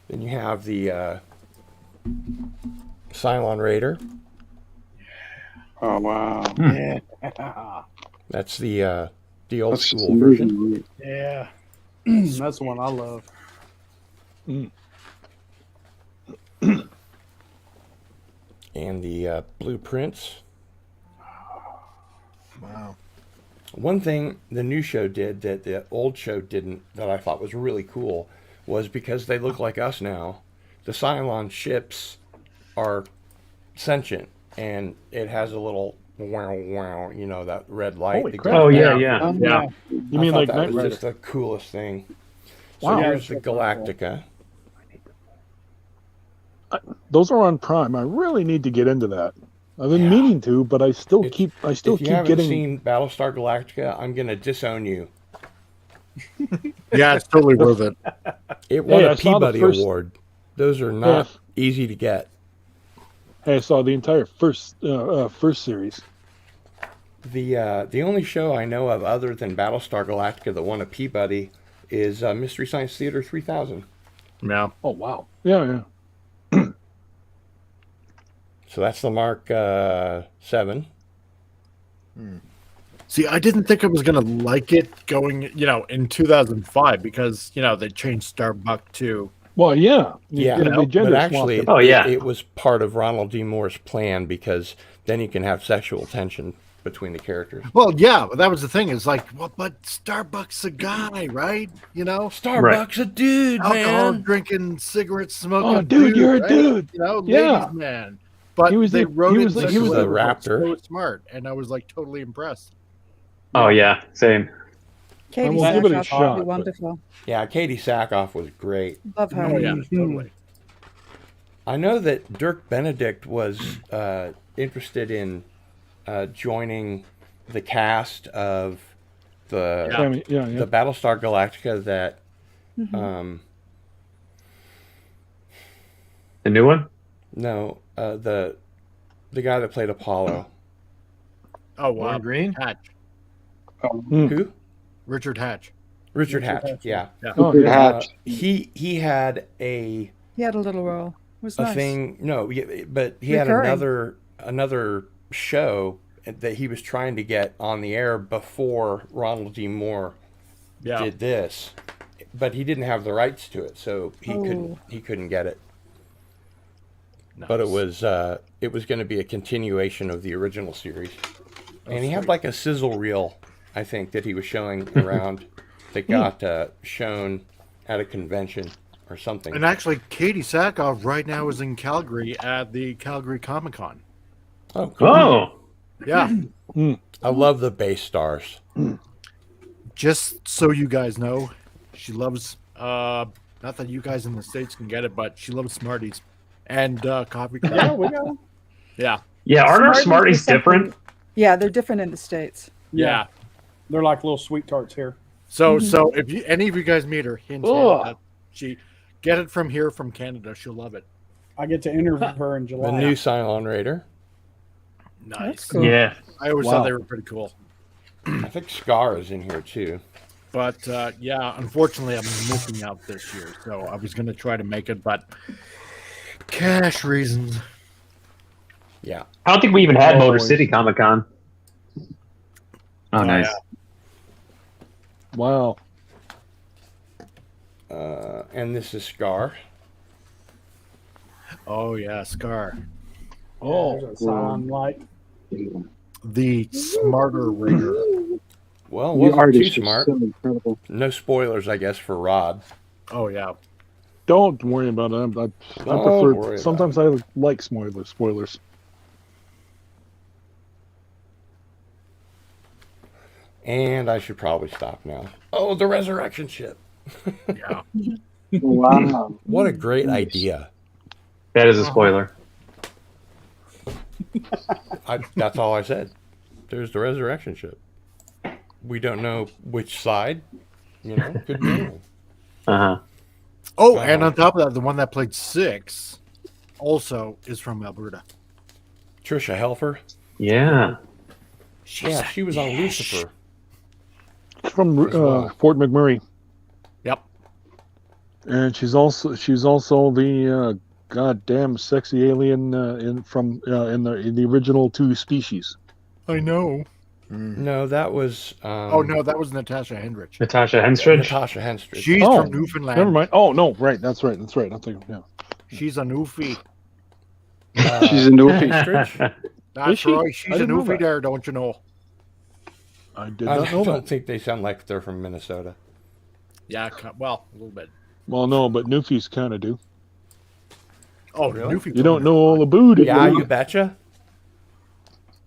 Then you have the Cylon Raider. Oh wow. Yeah. That's the old That's just school version. amazing. Yeah. That's the one I love. And the blueprints. Wow. One thing the new show did that the old show didn't, that I thought was really cool, was because they look like us now, the Cylon ships are sentient, and it has a little wow wow, you know, that red light. Holy that crap. goes Oh, yeah, down. yeah. Yeah. You mean I like thought Knight that was Rider? just the coolest thing. So Wow. here's the Galactica. Those are on Prime. I really need to get into that. I've been meaning to, but I still keep If you haven't getting. seen Battlestar Galactica, I'm gonna disown you. Yeah, it's totally worth it. It won I a saw the Peabody first- Award. Those are not easy to get. Hey, I saw the entire first series. The only show I know of other than Battlestar Galactica that won a Peabody is Mystery Science Theater 3000. Yeah. Oh wow. Yeah. So that's the Mark 7. See, I didn't think I was gonna like it going, in 2005 because they changed Starbuck to. Well, yeah. Yeah, They but gender actually, swapped it was part of Ronald D. Moore's plan because then you can have sexual tension between the characters. Well, yeah, that was the thing. It's like, well, but Starbuck's a guy, right? Starbuck's a dude, alcohol man. drinking, cigarette smoking. Oh, dude, you're a right? dude. Yeah. Yeah. Ladies man. But He was they the- wrote he it was the- in he such was a the way where it's raptor. So smart, and I was like totally impressed. Oh yeah, same. Katie will give it a Sackhoff shot, would be but- wonderful. Yeah, Katie Sackhoff was great. Love her. Oh yeah, totally. I know that Dirk Benedict was interested in joining the cast of the the Battlestar Galactica that The new one? no the guy that played Apollo. Oh wow, Warren Green? Hatch, Who? Richard Hatch. Richard Hatch. Yeah. Oh, Richard yeah. Hatch. He had a He had a little role. It was nice. thing. No, but he had Recurring. another show that he was trying to get on the air before Ronald D. Moore did this, but he didn't have the rights to it, so he couldn't get it. But it was going to be a continuation of the original series, and he had like a sizzle reel, I think, that he was showing around that got shown at a convention or something. And actually, Katie Sackhoff right now is in Calgary at the Calgary Comic Con. Oh, cool. Oh, Yeah. I love the base stars. Just so you guys know, she loves not that you guys in the States can get it, but she loves Smarties and coffee. Yeah, we got 'em. Yeah. yeah. Aren't our Smarties Smarties is something- different? Yeah, they're different in the States. Yeah. They're like little sweet tarts here. So if any of you guys meet her, hint, Ugh. that she get it from here from Canada. She'll love it. I get to interview her in The July. new Cylon Raider. Nice. cool. Yeah. I always thought they were pretty cool. I think Scar is in here too. But yeah, unfortunately, I'm missing out this year. So I was going to try to make it, but cash reasons. Yeah. I don't think we even had Motor Always. City Comic Con. Oh, nice. Wow. And this is Scar. Oh yeah, Scar. Oh. There's a Cylon light. The smarter rigger. Well, The wasn't art too is just smart. so incredible. No spoilers, I guess, for Rod. Oh yeah. Don't worry about it. I Don't prefer. worry about Sometimes I like spoilers. And I should probably stop now. Oh, the resurrection ship. Yeah. Wow. What a great idea. That is a spoiler. That's all I said. There's the resurrection ship. We don't know which side. You know, could be anyone. Uh-huh. Oh, and on top of that, the one that played 6 also is from Alberta. Trisha Helfer. Yeah. Yeah, she was on Lucifer. From Fort McMurray. Yep. And she's also the goddamn sexy alien in the original 2 Species. I know. No, that was. Oh no, that was Natasha Hendrich. Natasha Henstridge? Natasha Henstridge. She's from Newfoundland. Never mind. Oh no, right. That's right. I'm thinking. Yeah. She's a Newfie. She's a Newfie. That's Is she? right. I She's a didn't know Newfie that. there, don't you know? I did I not know don't that. think they sound like they're from Minnesota. Yeah, well, a little bit. Well, no, but Newfies kind of do. Oh, Really? Newfie. You don't know all the booty. Yeah, you betcha.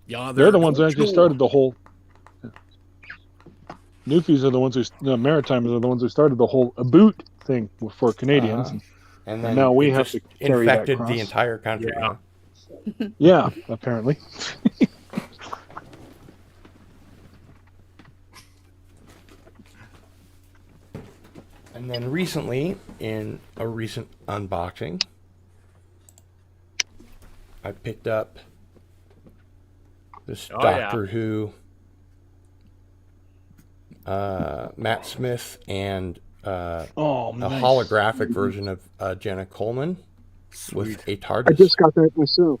Yeah, They're the ones that actually started the whole. Newfies are the ones who Maritimes are the ones who started the whole boot thing for Canadians. And then now we it have just to carry that infected the cross. entire country. Yeah. huh? Yeah, apparently. And then recently, in a recent unboxing, I picked up this Doctor Who, Matt Smith, and a holographic version of Jenna Coleman with a TARDIS. I just got that myself.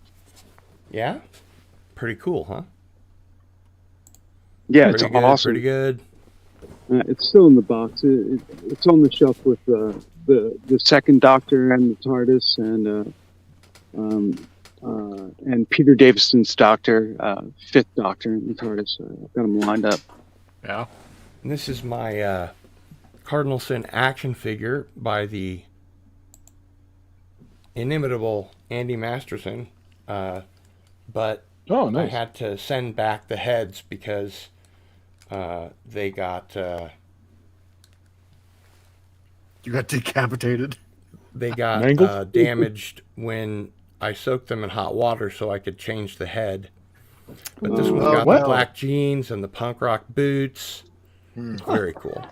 Yeah? Pretty cool, huh? Yeah, Pretty it's good, awesome. Pretty good. It's still in the box. It's on the shelf with the second Doctor and the TARDIS and Peter Davison's Doctor, fifth Doctor in the TARDIS. I've got them lined up. Yeah. And this is my Cardinal Sin action figure by the inimitable Andy Masterson. But nice. I had to send back the heads because they got... You got decapitated? They got damaged when I soaked them in hot water so I could change the head. But this one's got the black jeans and the punk rock boots. It's very cool.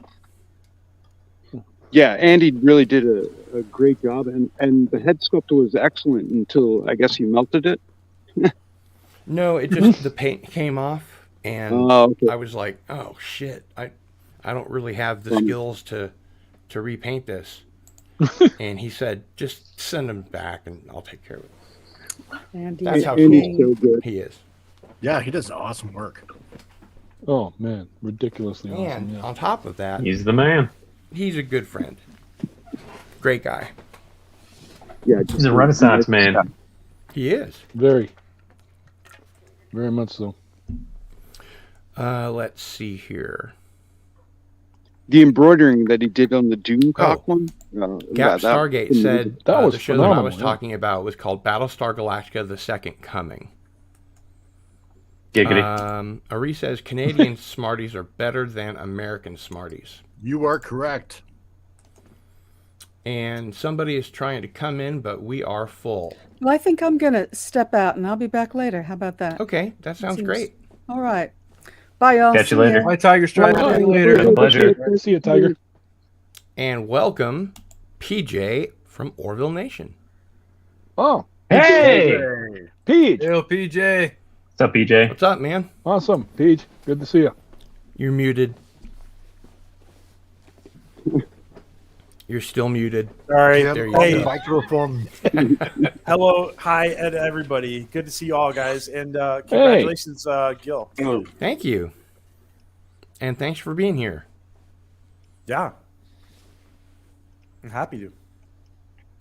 Yeah, Andy really did a great job, and the head sculptor was excellent until I guess he melted it. No, it just the paint came off, and I was like, "Oh shit! I don't really have the skills to repaint this." And he said, "Just send them back, and I'll take care of it." Andy, That's how Andy's cool so good. he is. Yeah, he does awesome work. Oh man, ridiculously awesome. And Yeah. on top of that, He's the man. he's a good friend. Great guy. Yeah, He's a Renaissance man. He is. Very much so. Let's see here. The embroidering that he did on the Doomcock one. Gap Stargate said that was the show that I phenomenal, was talking about was called Battlestar Galactica: The Second Coming. Giggity. Ari says Canadian Smarties are better than American Smarties. You are correct. And somebody is trying to come in, but we are full. Well, I think I'm going to step out and I'll be back later. How about that? Okay, that sounds great. All right. Bye, y'all. Catch you See later. ya. Bye, Tiger Strike. Bye. See you later. Pleasure. See you, Tiger. And welcome, PJ from Orville Nation. Oh, Hey! Peach. Yo, PJ. What's up, BJ? What's up, man? Awesome, Peach. Good to see you. You're muted. You're still muted. Sorry. There you Hey, go. Microphone. hello, hi, Ed, everybody. Good to see you all, guys, and congratulations, Gil. Thank you. And thanks for being here. Yeah, I'm happy to.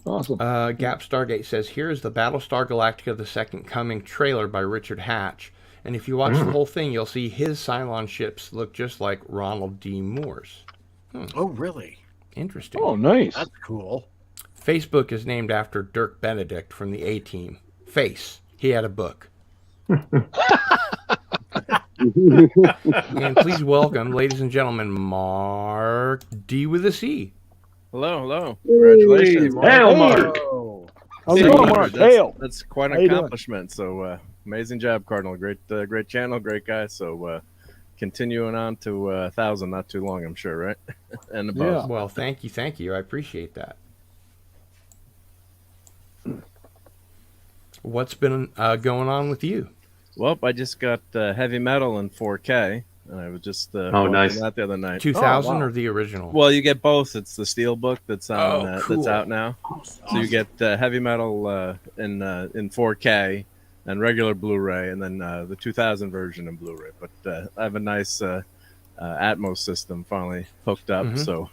Awesome. Gap Stargate says, here is the Battlestar Galactica: The Second Coming trailer by Richard Hatch. And if you watch the whole thing, you'll see his Cylon ships look just like Ronald D. Moore's. Oh, really? Interesting. Oh, nice. That's cool. Facebook is named after Dirk Benedict from the A-Team. Face. He had a book. And please welcome, ladies and gentlemen, Mark D with a C. Hello. Congratulations, Mark. Hail, Mark. How's it going, Mark? Hail. That's quite How an you doing? accomplishment. So amazing job, Cardinal. Great channel, great guy. So continuing on to 1,000, not too long, I'm sure, right? And above. Yeah. Well, thank you. I appreciate that. What's been going on with you? Well, I just got heavy metal in 4K. And I was just nice. that the other night. 2000 or the original? Well, you get both. It's the steel book that's on cool. that's out now. So you get heavy metal in 4K and regular Blu-ray, and then the 2000 version in Blu-ray. But I have a nice Atmos system finally hooked up. So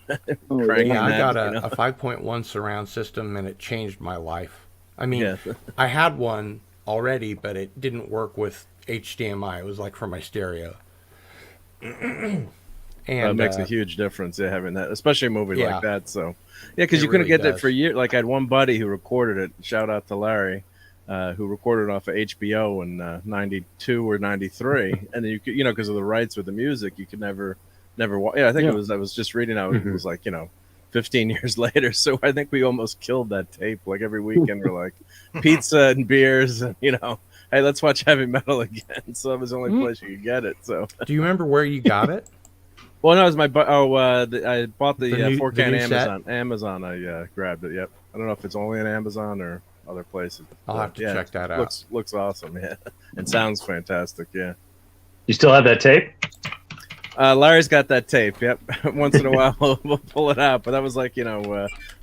cranking I that, got a 5.1 surround system, and it changed my life. I mean, I had one already, but it didn't work with HDMI. It was like for my stereo. And And it makes a huge difference, having that, especially a movie like that. So, because you couldn't really get that does. for years. Like I had one buddy who recorded it. Shout out to Larry, who recorded it off of HBO in '92 or '93, and then you could, because of the rights with the music, you could never. I think it was. I was just reading how it was like 15 years later. So I think we almost killed that tape. Like every weekend, we're like pizza and beers, and hey, let's watch heavy metal again. So that was the only place you could get it. So, do you remember where you got it? Well, no, it was my. I bought the 4K on new Amazon. set? Amazon, I grabbed it. Yep. I don't know if it's only on Amazon or other places. I'll have to check that out. Looks awesome. Yeah, and sounds fantastic. Yeah. You still have that tape? Larry's got that tape. Yep. Once in a while, we'll pull it out. But that was like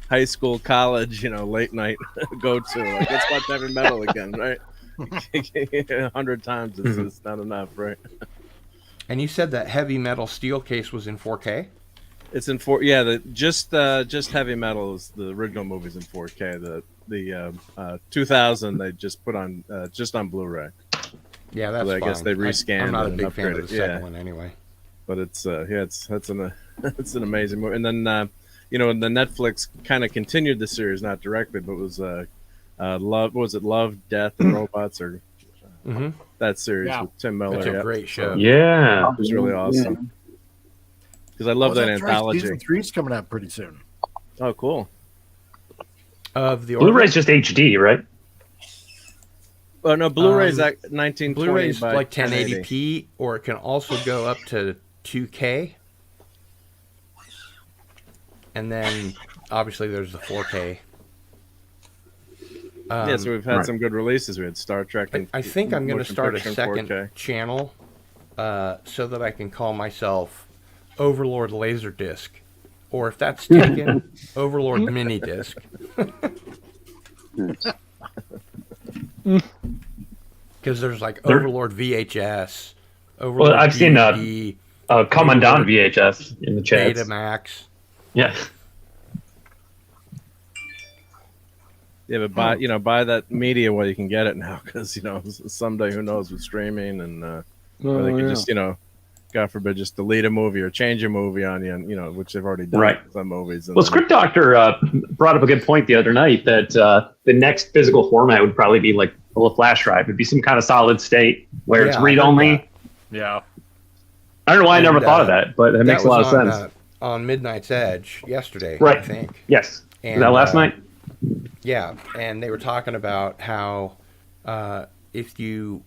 high school, college, late night go to. Like, let's watch heavy metal again, right? 100 times it's not enough, right? And you said that heavy metal steel case was in 4K? It's in 4. Yeah, just heavy metal is the original movies in 4K. The 2000 they just put on just on Blu-ray. Yeah, that's I guess they fine. rescanned. I'm not a and big fan of upgraded the it. second one anyway. But it's it's an amazing movie. And then the Netflix kind of continued the series, not directly, but was Love. What was it? Love, Death, and Robots, or that series with Tim Miller. That's a great show. Yeah, it was really awesome. Because I love that that's anthology. Right. Season 3's coming out pretty soon. Oh, cool. Of the Blu-ray's just HD, right? Oh no, Blu-ray's like 1920 Blu-ray's by like 1080. 1080p, or it can also go up to 2K. And then obviously there's the 4K. So we've had some good releases. We had Star Trek. And I think I'm going to start a Fiction second 4K. channel so that I can call myself Overlord Laserdisc. Or if that's taken, Overlord Mini Disc. Because there's like Overlord VHS, Overlord I've DVD, seen Commandant VHS in the chat. Betamax. Yeah. Yeah, but buy that media while you can get it now, because someday who knows with streaming and or they could just God forbid just delete a movie or change a movie on you, and which they've already done Right. with some movies. And Well, then- Script Doctor brought up a good point the other night that the next physical format would probably be like a little flash drive. It'd be some kind of solid state where it's Yeah, I read heard only. Yeah. I don't know why I never And, thought of that, but it that makes a lot of was sense. On Midnight's Edge yesterday, Right. I think. Yes. And, Was that last night? Yeah, and they were talking about how if you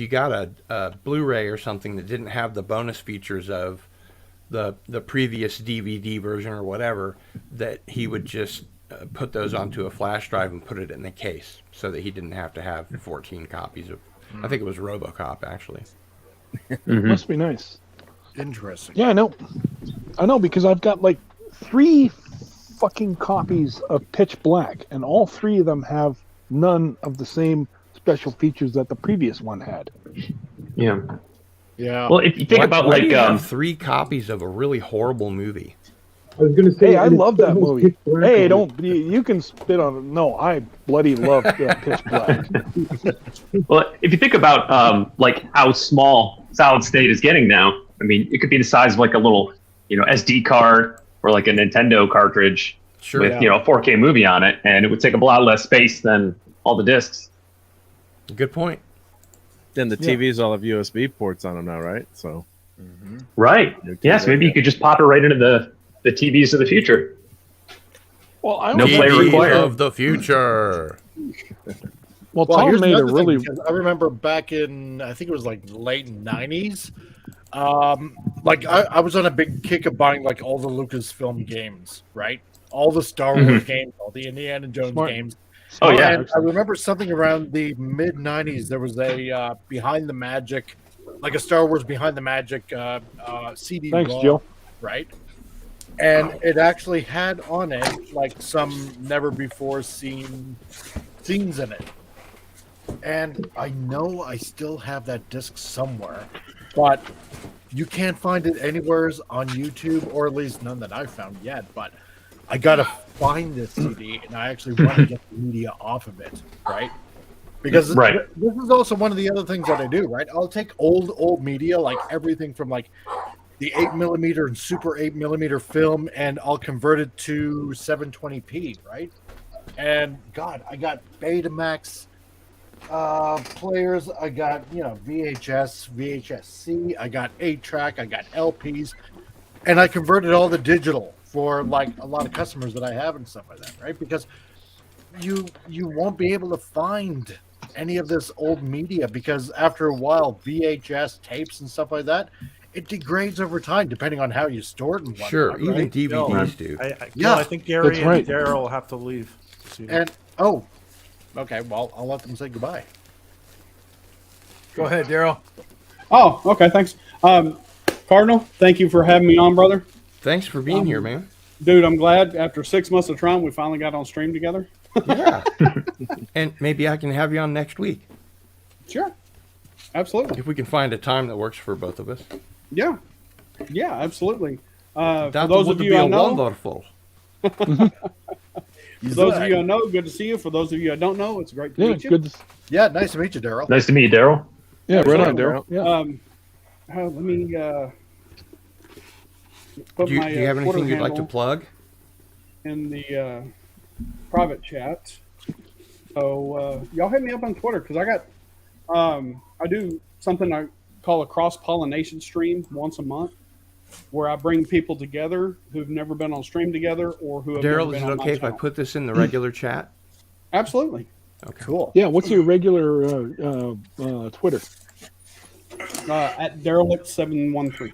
got a Blu-ray or something that didn't have the bonus features of the previous DVD version or whatever, that he would just put those onto a flash drive and put it in the case, so that he didn't have to have 14 copies of. I think it was RoboCop actually. Must be nice. Interesting. Yeah, I know because I've got like 3 fucking copies of Pitch Black, and all 3 of them have none of the same special features that the previous one had. Yeah. Yeah. Well, if you think about why like do you have 3 copies of a really horrible movie? I was gonna say. Hey, I and it love still that has movie. Pitch Black Hey, on it. don't you can spit on it. No, I bloody love Pitch Black. Well, if you think about like how small solid state is getting now, I mean, it could be the size of like a little, SD card or like a Nintendo cartridge Sure. with a 4K movie on it, and it would take up a lot less space than all the discs. Good point. Then the TVs all have USB ports on them now, right? So. Right. Yes, maybe you could just pop it right into the TVs of the future. Well, I no was player TVs required. of the future. Well, Well, Tom here's made a another thing, really. because I remember back in, I think it was like late 90s. Like I was on a big kick of buying like all the Lucasfilm games, right? All the Star Wars games, all the Indiana Jones Smart. games. Oh, yeah. And I remember something around the mid 90s. There was a Behind the Magic, like a Star Wars Behind the Magic CD. Thanks, ROM, Jill. Right? And it actually had on it like some never before seen scenes in it. And I know I still have that disc somewhere, but you can't find it anywhere on YouTube, or at least none that I've found yet. But I gotta find this CD, and I actually want to get the media off of it, right? Because this is also one of the other things that I do, right? I'll take old media, like everything from like the 8mm and Super 8mm film, and I'll convert it to 720p, right? And God, I got Betamax players, I got VHS, VHS-C, I got 8-track, I got LPs, and I converted all the digital for like a lot of customers that I have and stuff like that, right? Because you won't be able to find any of this old media, because after a while VHS tapes and stuff like that, it degrades over time depending on how you store it and whatnot. Sure, even right? DVDs do. I think Gary and Daryl will have to leave. And okay, well, I'll let them say goodbye. Go ahead, Daryl. Oh, okay, thanks. Cardinal, thank you for having me on, brother. Thanks for being here, man. Dude, I'm glad after 6 months of trying, we finally got on stream together. Yeah. And maybe I can have you on next week. Sure. Absolutely. If we can find a time that works for both of us. Yeah. Yeah, absolutely. For That those would of be you I a know, wonderful. for those of you I know, good to see you. For those of you I don't know, it's great to meet you. Yeah, nice to meet you, Daryl. Nice to meet you, Daryl. Yeah, right on, Daryl. Yeah. Let me put Do you my have Twitter anything you'd like to handle plug? in the private chat. So y'all hit me up on Twitter, because I got I do something I call a cross-pollination stream once a month, where I bring people together who've never been on stream together, or who have never Daryl, been is it on my okay if I channel. put this in the regular chat? Absolutely. Okay. Cool. Yeah, what's your regular Twitter? At Derelict713.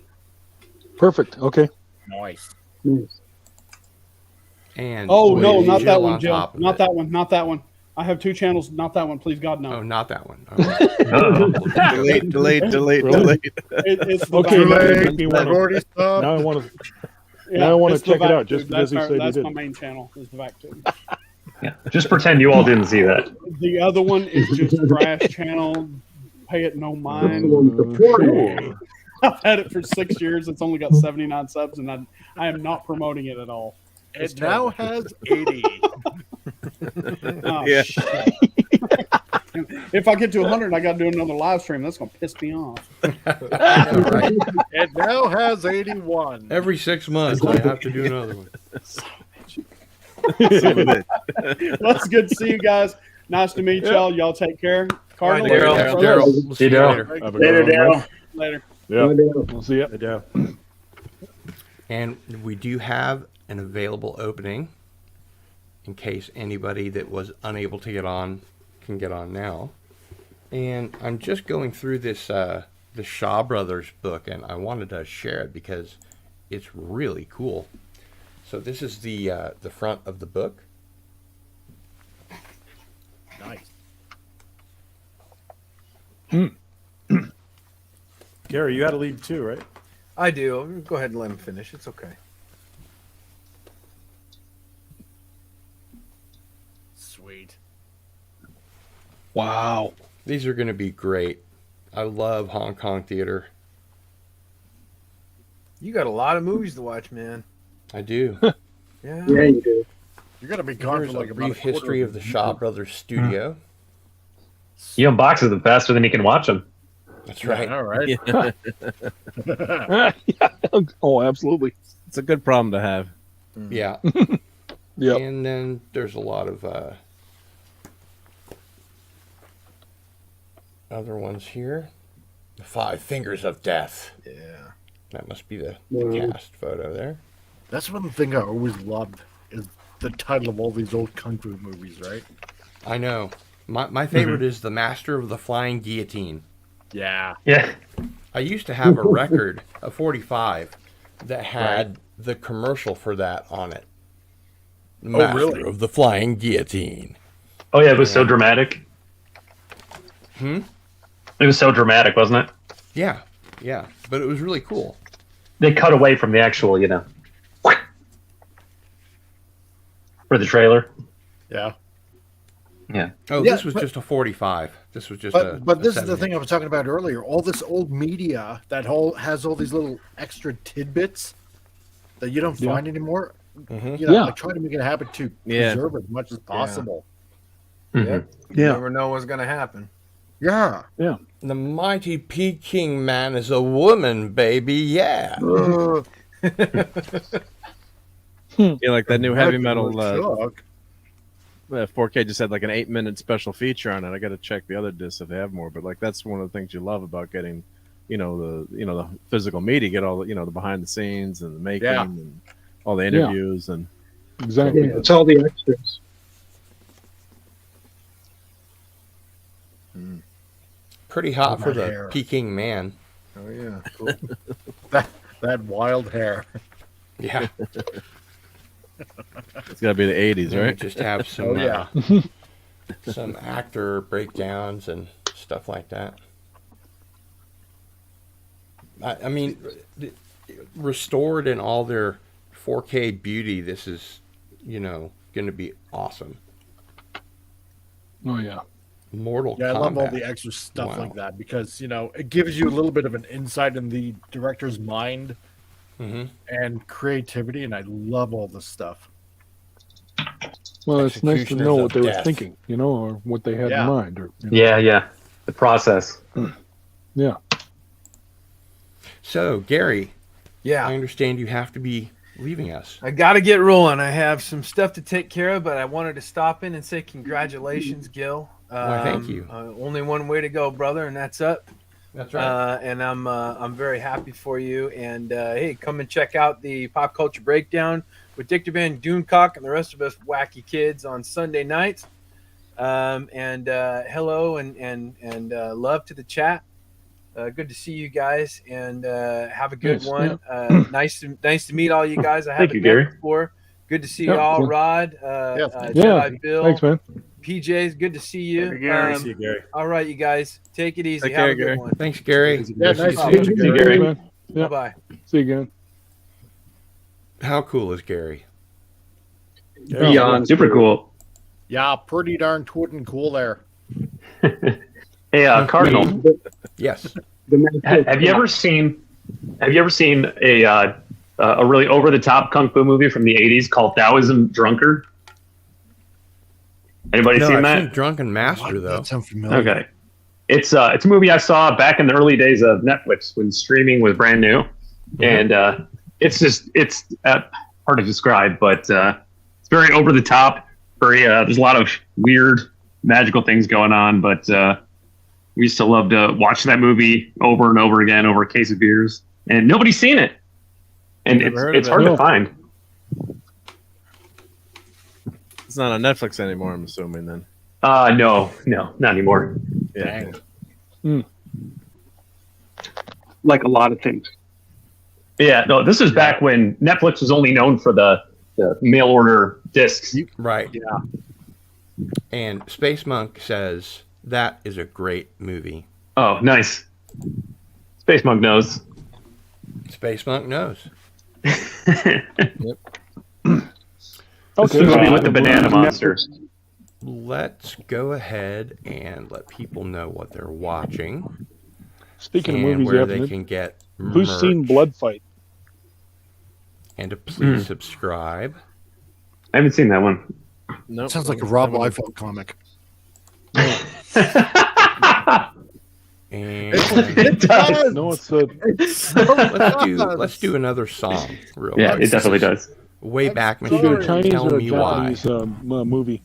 Perfect. Okay. Nice. And Oh with no, not that Jill one, on Jill. top of Not it. that one. Not that one. I have 2 channels. Not that one. Please God, no. Oh, not that one. Delete. It's the Okay, back- now I want to. Now I want to it's the check it back out, tube. just because he said he That's my did. main channel. Is the back tube. Yeah, just pretend you all didn't see that. The other one is just trash channel. Pay it no mind. I've had it for 6 years. It's only got 79 subs, and I am not promoting it at all. It now has 80. Oh, Yeah. shit. If I get to 100, I got to do another live stream. That's going to piss me off. It now has 81. Every 6 months, I have to do another one. Well, it's good to see you guys. Nice to meet y'all. Y'all take care. Cardinal. Daryl. We'll see you later. Have a good one, man. Later. Yeah. We'll see you. And we do have an available opening in case anybody that was unable to get on can get on now. And I'm just going through this the Shaw Brothers book, and I wanted to share it because it's really cool. So this is the front of the book. Nice. Gary, you had to leave too, right? I do. Go ahead and let him finish. It's okay. Sweet. Wow. These are going to be great. I love Hong Kong theater. You got a lot of movies to watch, man. I do. Yeah, you do. You're gonna be gone Here's for like a about brief history of the Shaw Brothers studio. He unboxes them faster than he can watch them. That's right. All right. Yeah. Oh, absolutely. It's a good problem to have. Yeah. Yep. And then there's a lot of other ones here. The Five Fingers of Death. Yeah. That must be the Yeah. cast photo there. That's one thing I always loved is the title of all these old kung fu movies, right? I know. My favorite is The Master of the Flying Guillotine. Yeah. Yeah. I used to have a record, a 45, that had the commercial for that on it. The Oh, Master really? of the Flying Guillotine. Oh yeah, it was so dramatic. Hmm? It was so dramatic, wasn't it? Yeah, yeah. But it was really cool. They cut away from the actual, for the trailer. Yeah. Yeah. Oh, Yeah, this was but- just a 45. This was just But a this is the 70. thing I was talking about earlier. All this old media that has all these little extra tidbits that you don't Yeah. find anymore. Mhm. You know, Yeah. I try to make it a habit to Yeah. preserve as much as possible. Yep. You Yeah. never know what's gonna happen. Yeah. Yeah. The mighty Peking man is a woman, baby. Yeah. Yeah, like that new heavy Michael metal Chuck. 4K just had like an 8-minute special feature on it. I got to check the other discs if they have more. But like that's one of the things you love about getting, the physical media. Get all the the behind the scenes and the making Yeah. and all the interviews and Exactly. Yeah, it's all the extras. Pretty hot for that the hair. Peking man. Oh yeah. Cool. That wild hair. Yeah. it's got to be the 80s, And we right? just have some Oh yeah. some actor breakdowns and stuff like that. I mean, restored in all their 4K beauty, this is, going to be awesome. Oh yeah. Mortal Yeah, I Kombat. love all the extra stuff Wow. like that because it gives you a little bit of an insight in the director's mind Mhm. and creativity, and I love all this stuff. Well, it's nice to Executioners know of what they were Death. thinking, or what they had Yeah. in mind, or Yeah. The process. yeah. So, Gary, I Yeah. understand you have to be leaving us. I got to get rolling. I have some stuff to take care of, but I wanted to stop in and say congratulations, Gil. Why, thank you. Only one way to go, brother, and that's up. That's right. And I'm very happy for you. And hey, come and check out the Pop Culture Breakdown with Dictor Van Dooncock and the rest of us wacky kids on Sunday nights. Hello and love to the chat. Good to see you guys, and have a good Yes, one. Nice to meet all you guys. I Thank haven't you, met Gary. before. Good to see Yeah, y'all, cool. Rod, Yeah. Jedi Yeah. Bill, Thanks, man. PJ's. Good to see you. Gary. See you, Gary. All right, you guys, take it easy. Take Have care, a good Gary. one. Thanks, Gary. Yeah, nice Oh, to meet See you, you, Gary. Gary. Man. Bye Yeah. bye. See you again. How cool is Gary? Beyond super cool. Yeah, pretty darn twootin' cool there. Hey, Cardinal. Yes. Have you ever seen a really over the top kung fu movie from the 80s called Taoism Drunkard? Anybody No, seen I've that? seen Drunken Master, though. That sounds familiar. Okay. It's a movie I saw back in the early days of Netflix when streaming was brand new. And it's hard to describe, but it's very over the top. There's a lot of weird magical things going on, but we used to love to watch that movie over and over again over a case of beers, and nobody's seen it. And Never heard of it's it. hard No. to find. It's not on Netflix anymore, I'm assuming then. No, not anymore. Yeah. Like a lot of things. Yeah, no, this is back when Netflix was only known for the mail order discs. Right. Yeah. And Space Monk says that is a great movie. Oh, nice. Space Monk knows. Space Monk knows. Okay. The movie with the banana monster. Let's go ahead and let people know what they're watching. Speaking and of movies, where you they haven't- can get who's seen merch. Blood Fight? and to please subscribe. I haven't seen that one. Nope. Sounds like a Rob Liefeld comic. And It does. No, it's let's do another song real Yeah, quick. it definitely does. Way back either a machine. Chinese Tell or a me why. Japanese movie.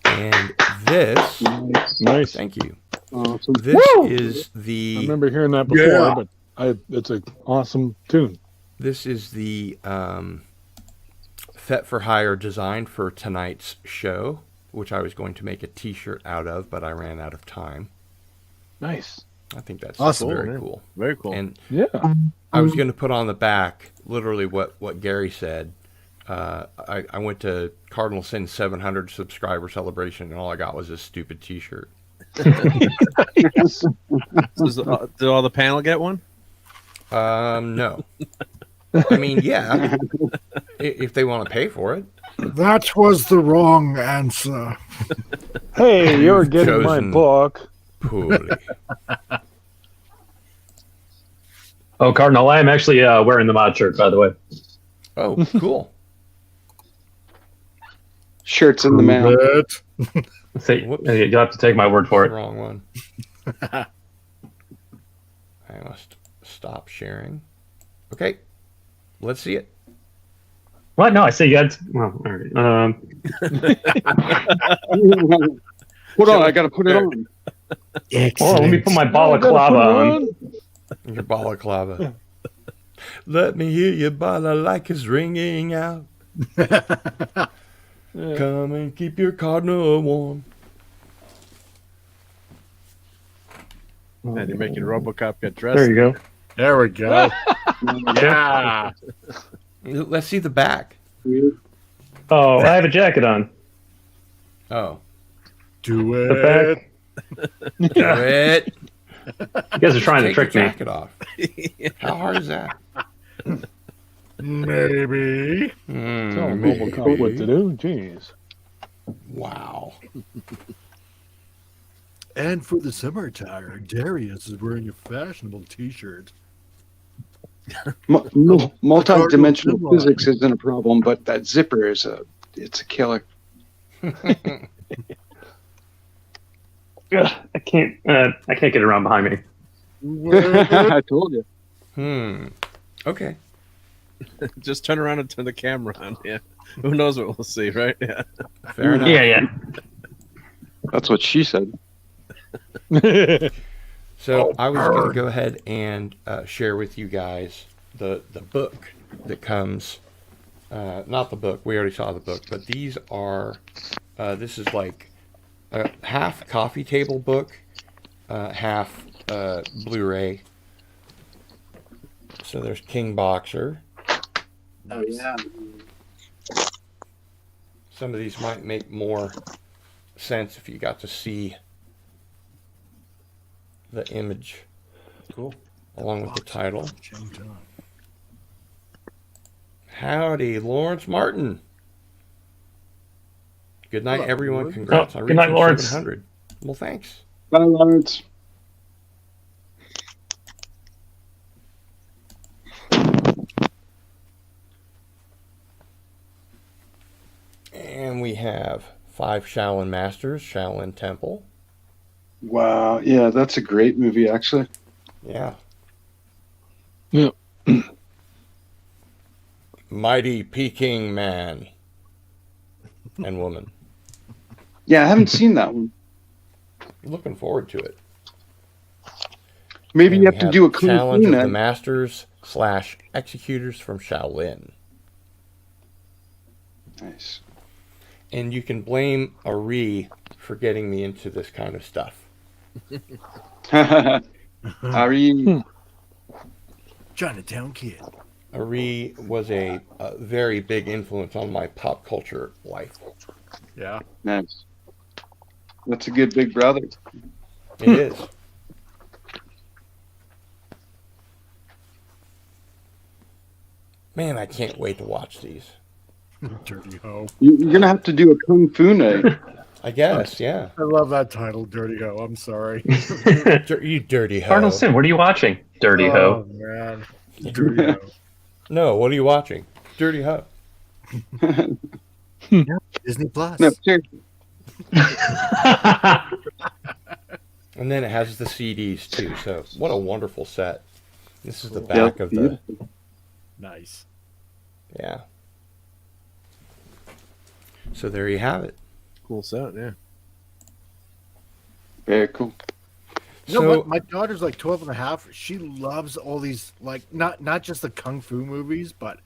And this, nice. Thank you. Awesome. This is the. I remember hearing that before, but it's an awesome tune. This is the Fet for Hire design for tonight's show, which I was going to make a T-shirt out of, but I ran out of time. Nice. I think that's awesome. Very cool. Very cool. And yeah, I was going to put on the back literally what Gary said. I went to Cardinal Sin 700 subscriber celebration, and all I got was this stupid T-shirt. Did all the panel get one? No. I mean, yeah, if they want to pay for it. That was the wrong answer. Hey, you're getting my book. Poorly. Oh, Cardinal, I am actually wearing the mod shirt, by the way. Oh, cool. Shirts in the mail. See, you'll have to take my word for it. Wrong one. I must stop sharing. Okay, let's see it. What? No, I said you had. Well, all right. Hold on, I got to put it on. Oh, let me put my balaclava on. Your balaclava. Let me hear your balalaikas ringing out. Come and keep your Cardinal warm. And you're making RoboCop get dressed. There you go. There we go. Yeah. Let's see the back. Oh, I have a jacket on. Oh. Do The back. Do it. You guys are trying to trick your me. jacket off. How hard is that? Maybe. Tell RoboCop what to do. Jeez. Wow. And for the summer-tire, Darius is wearing a fashionable T-shirt. Multi-dimensional physics isn't a problem, but that zipper it's a killer. Ugh, I can't get around behind me. I told you. Okay. Just turn around and turn the camera on. Yeah. Who knows what we'll see, right? Yeah. Fair enough. Yeah. That's what she said. So I was going to go ahead and share with you guys the book that comes. Not the book. We already saw the book, but these are. This is like a half coffee table book, half Blu-ray. So there's King Boxer. Oh yeah. Some of these might make more sense if you got to see the image. Cool. Along with the title. Howdy, Lawrence Martin. Good night, everyone. Congrats on good night, reaching Lawrence. 700. Well, thanks. Bye, Lawrence. And we have 5 Shaolin Masters, Shaolin Temple. Wow. Yeah, that's a great movie, actually. Yeah. Yeah. Mighty Peking Man and Woman. Yeah, I haven't seen that one. Looking forward to it. Maybe And you we have to do a Kung Challenge Fu of the Night. Masters / Executors from Shaolin. Nice. And you can blame Ari for getting me into this kind of stuff. Ari. Chinatown Kid. Ari was a very big influence on my pop culture life. Yeah. Nice. That's a good big brother. It is. Man, I can't wait to watch these. Dirty Ho. You're gonna have to do a Kung Fu Night. I guess, yeah. I love that title, Dirty Ho. I'm sorry. You dirty ho. Cardinal Sin, what are you watching? Dirty Ho. Oh, man. Dirty Ho. No, what are you watching? Dirty Ho. Disney Plus. No, seriously. And then it has the CDs too. So what a wonderful set. This is the back of the. Nice. Yeah. So there you have it. Cool set, yeah. Very cool. You know So- what? My daughter's like 12 and a half. She loves all these, like, not just the Kung Fu movies, but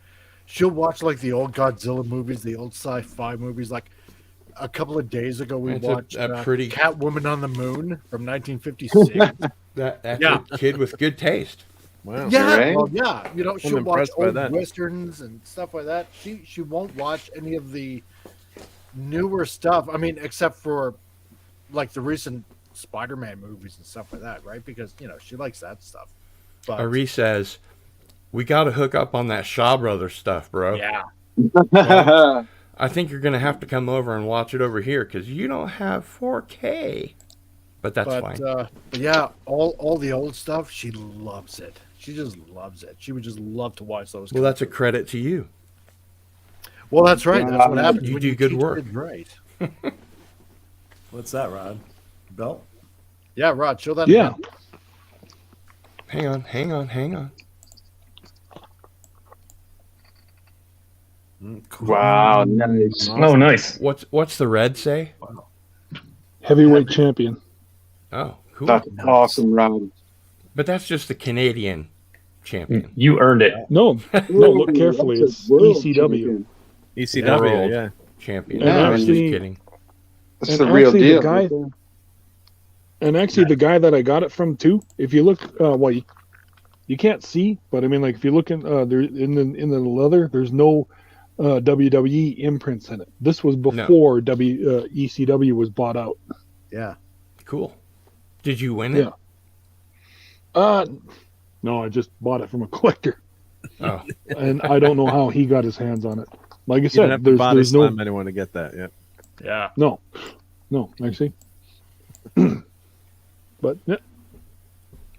she'll watch, like, the old Godzilla movies, the old sci-fi movies. Like, a couple of days ago, we It's watched a pretty- Catwoman on the Moon from 1956. That's Yeah. a kid with good taste. Wow. Yeah, Right? well, yeah. You know, I'm she'll watch impressed by old that. westerns and stuff like that. She won't watch any of the newer stuff. I mean, except for like the recent Spider-Man movies and stuff like that, right? Because she likes that stuff. But Ari says, "We got to hook up on that Shaw Brothers stuff, bro." yeah, Well, I think you're going to have to come over and watch it over here because you don't have 4K. But that's fine. but yeah, all the old stuff, she loves it. She just loves it. She would just love to watch those. Well, that's a credit to you. Well, that's right. That's what happens. You when do good teach work. kids right. What's that, Rod? Belt? Yeah, Rod, show that. Yeah. again. Hang on. Cool. Wow, nice. Oh, nice. What's the red say? Heavyweight champion. Oh, cool. That's awesome, Rob. But that's just the Canadian champion. You earned it. No, look carefully. It's ECW. ECW, World yeah. champion. And I was just actually- kidding. That's the real actually, deal. The guy that I got it from too. If you look, you can't see, but I mean, like if you look in there in the leather, there's no WWE imprints in it. This was before ECW was bought out. Yeah. Cool. Did you win it? Yeah. No, I just bought it from a collector. Oh. And I don't know how he got his hands on it. Like I You said, didn't have to body there's no slam anyone to get that. Yeah. Yeah. no, actually. But yeah.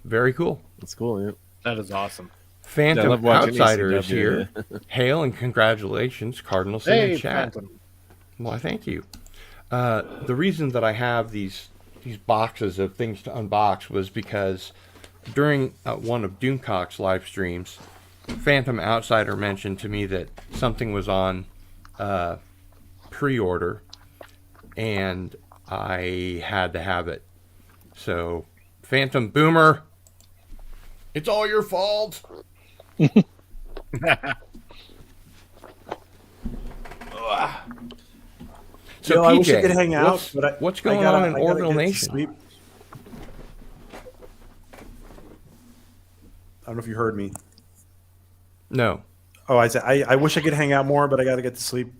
Very cool. That's cool, yeah. That is awesome. Phantom Yeah, I love watching Outsider is ECW, here. Hail and congratulations, Cardinal. Sin Hey, in chat. Phantom. Why, thank you. The reason that I have these boxes of things to unbox was because during one of Doomcock's live streams, Phantom Outsider mentioned to me that something was on pre-order, and I had to have it. So, Phantom Boomer, it's all your fault. So, Yo, I wish I PJ, could hang out, but what's going on in Orville Nation? I don't know if you heard me. No. Oh, I said I wish I could hang out more, but I got to get to sleep.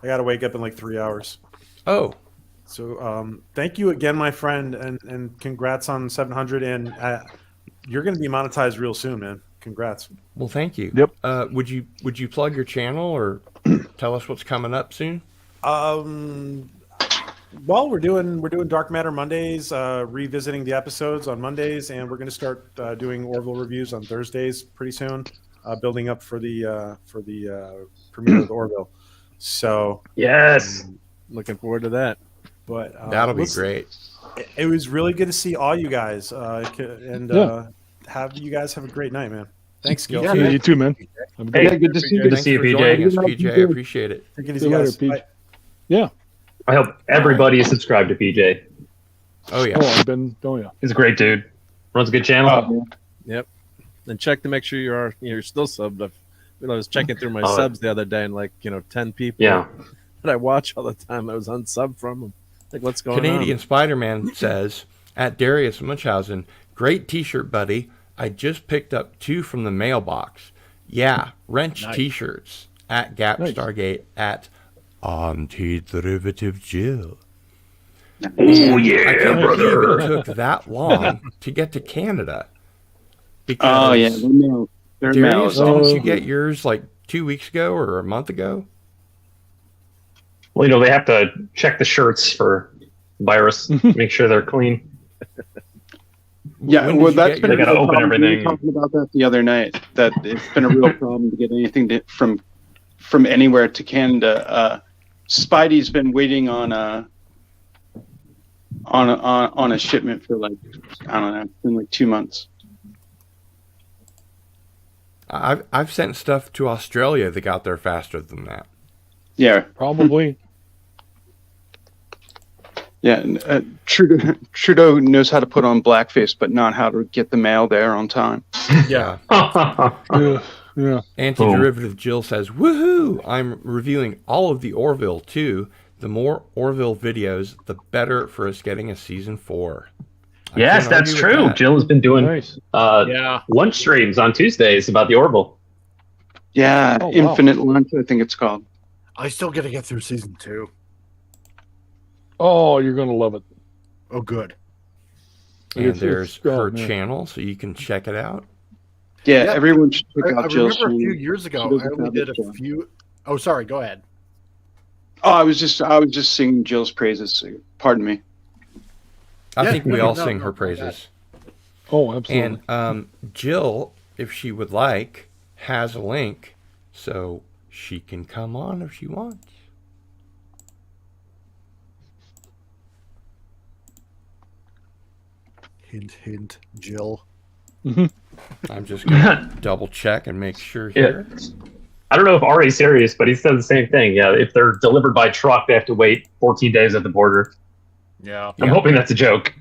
I got to wake up in like 3 hours. Oh. So thank you again, my friend, and congrats on 700. And you're going to be monetized real soon, man. Congrats. Well, thank you. Yep. Would you plug your channel or tell us what's coming up soon? Well, we're doing Dark Matter Mondays, revisiting the episodes on Mondays, and we're going to start doing Orville reviews on Thursdays pretty soon, building up for the premiere of Orville. So yes, looking forward to that. But that'll be great. It was really good to see all you guys, and have you guys have a great night, man. Thanks, Gil. Yeah, you too, man. Hey, good to see you. Good to see you, PJ. PJ. I appreciate it. Take it easy, guys. Bye. Yeah. I hope everybody is subscribed to PJ. Oh yeah. Oh yeah. He's a great dude. Runs a good channel. Yep. And check to make sure you're still subbed. I was checking through my subs the other day, and 10 people that I watch all the time, I was unsubbed from them. Like, what's going on? Canadian Spider-Man says, at Darius Munchausen, great t-shirt, buddy. I just picked up 2 from the mailbox. Yeah, wrench t-shirts at Gap Stargate at Antiderivative Jill. Oh yeah, I can't brother. believe it took that long to get to Canada. Because Darius, didn't you get yours like 2 weeks ago or a month ago? Well, they have to check the shirts for virus, make sure they're clean. Yeah, well, that's been they got to open problem. We were everything. talking about that the other night. That it's been a real problem to get anything from anywhere to Canada. Spidey's been waiting on a shipment for I don't know, it's been like 2 months. I've sent stuff to Australia that got there faster than that. Yeah, probably. Yeah, Trudeau knows how to put on blackface, but not how to get the mail there on time. Yeah. Yeah. Antiderivative Jill says, woohoo! I'm reviewing all of the Orville too. The more Orville videos, the better for us getting a season 4. Yes, that's true. Jill has been doing lunch streams on Tuesdays about the Orville. Yeah, Oh, wow. Infinite Lunch, I think it's called. I still got to get through season 2. Oh, you're gonna love it. Oh, good. And there's her channel, so you can check it out. Yeah, everyone should check I out Jill's remember a few channel. years ago, She I doesn't only have did a a channel. few. Oh, sorry. Go ahead. Oh, I was just singing Jill's praises. Pardon me. I think we all sing her praises. Oh, absolutely. And Jill, if she would like, has a link, so she can come on if she wants. Hint, hint, Jill. I'm just going to double check and make sure here. I don't know if Ari's serious, but he said the same thing. Yeah, if they're delivered by truck, they have to wait 14 days at the border. Yeah. I'm hoping that's a joke.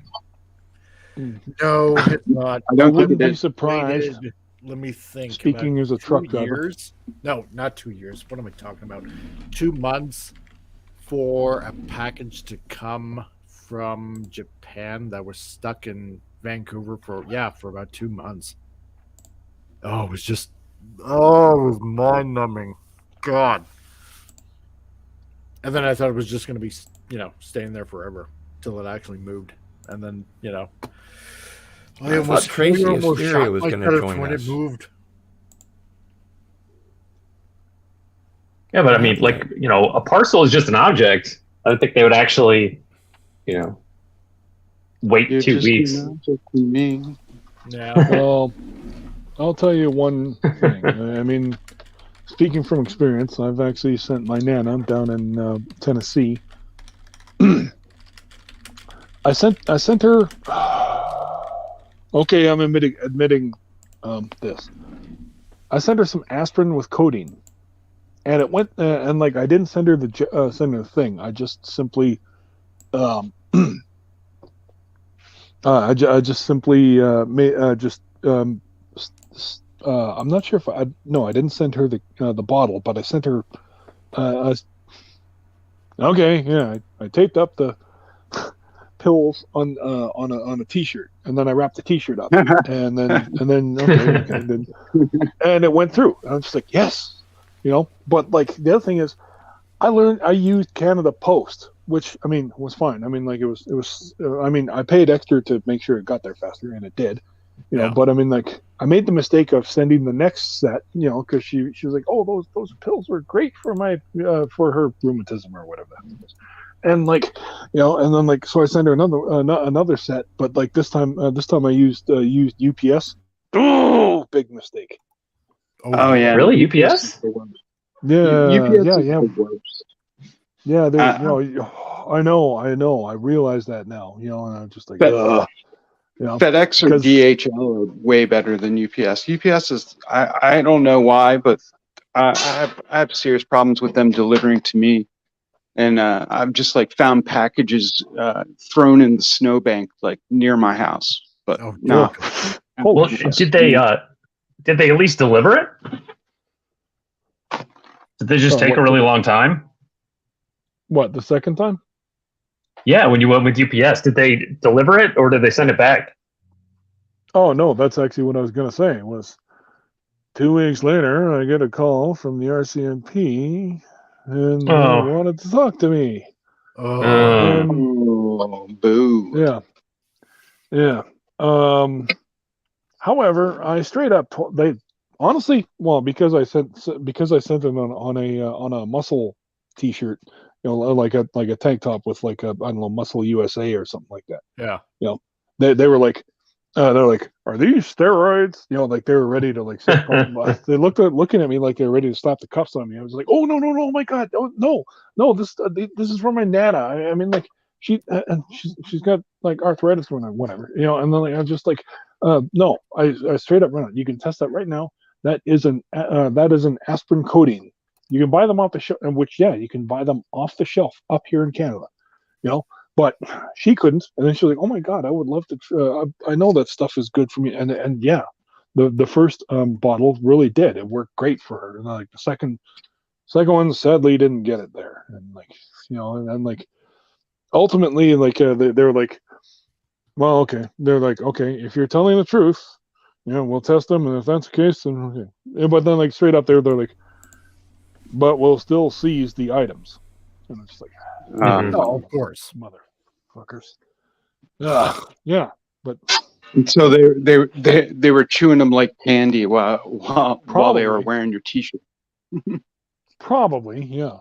No, it's not. I wouldn't be surprised. Waited, let me think. Speaking about as a 2 truck driver. years? No, not 2 years. What am I talking about? 2 months for a package to come from Japan that was stuck in Vancouver for about 2 months. It was mind-numbing. God. And then I thought it was just going to be, staying there forever till it actually moved. And then, I thought Tracy Asteria was going to join when us. it moved. Yeah, but I mean, a parcel is just an object. I don't think they would actually, wait You're 2 just weeks. an object to me. Yeah. Well, I'll tell you one thing. I mean, speaking from experience, I've actually sent my Nana down in Tennessee. I sent her. Okay, I'm admitting this. I sent her some aspirin with codeine, and it went. And like I didn't send her the thing. I just simply, I just simply I'm not sure if I didn't send her the bottle, but I sent her. Okay, yeah, I taped up the pills on a T-shirt, and then I wrapped the T-shirt up, and then and it went through. And I'm just like, yes, But like the other thing is, I used Canada Post, which I mean was fine. I mean, like it was. I mean, I paid extra to make sure it got there faster, and it did. But I mean, like I made the mistake of sending the next set, because she was like, oh, those pills were great for my for her rheumatism or whatever that was. And like, and then like, so I sent her another set, but like this time I used UPS. Oh, big mistake. Oh yeah, really? UPS? Yeah, UPS yeah, is yeah. the worst. Yeah, I know. I realize that now. And I'm just like, ugh. FedEx or DHL are way better than UPS. UPS is I don't know why, but I have serious problems with them delivering to me, and I've just like found packages thrown in the snowbank like near my house. But no. Well, did they at least deliver it? Did they just take a really long time? What, the second time? Yeah, when you went with UPS, did they deliver it or did they send it back? Oh no, that's actually what I was gonna say. Was 2 weeks later, I get a call from the RCMP, and they wanted to talk to me. Oh, boo! Yeah. However, I straight up they honestly, well, because I sent them on a muscle T-shirt, like a tank top with like a, I don't know, Muscle USA or something like that. Yeah. They were like, they're like, are these steroids? Like they were ready to like. They looking at me like they're ready to slap the cuffs on me. I was like, oh no, oh my god, no, this is for my Nana. I mean, like she's got like arthritis or whatever, And then like, I was just like, no, I straight up run it. You can test that right now. That is an aspirin codeine. You can buy them off the shelf, you can buy them off the shelf up here in Canada, But she couldn't, and then she was like, "Oh my god, I would love to. I know that stuff is good for me." And yeah, the first bottle really did. It worked great for her. And like the second one, sadly, didn't get it there. And like and like ultimately, like they were like, "Well, okay." They're like, "Okay, if you're telling the truth, we'll test them, and if that's the case, then okay." Yeah, but then like straight up there, they're like, "But we'll still seize the items." And it's just like, no, of course, motherfuckers. Yeah, but so they were chewing them like candy while they were wearing your T-shirt. Probably, yeah.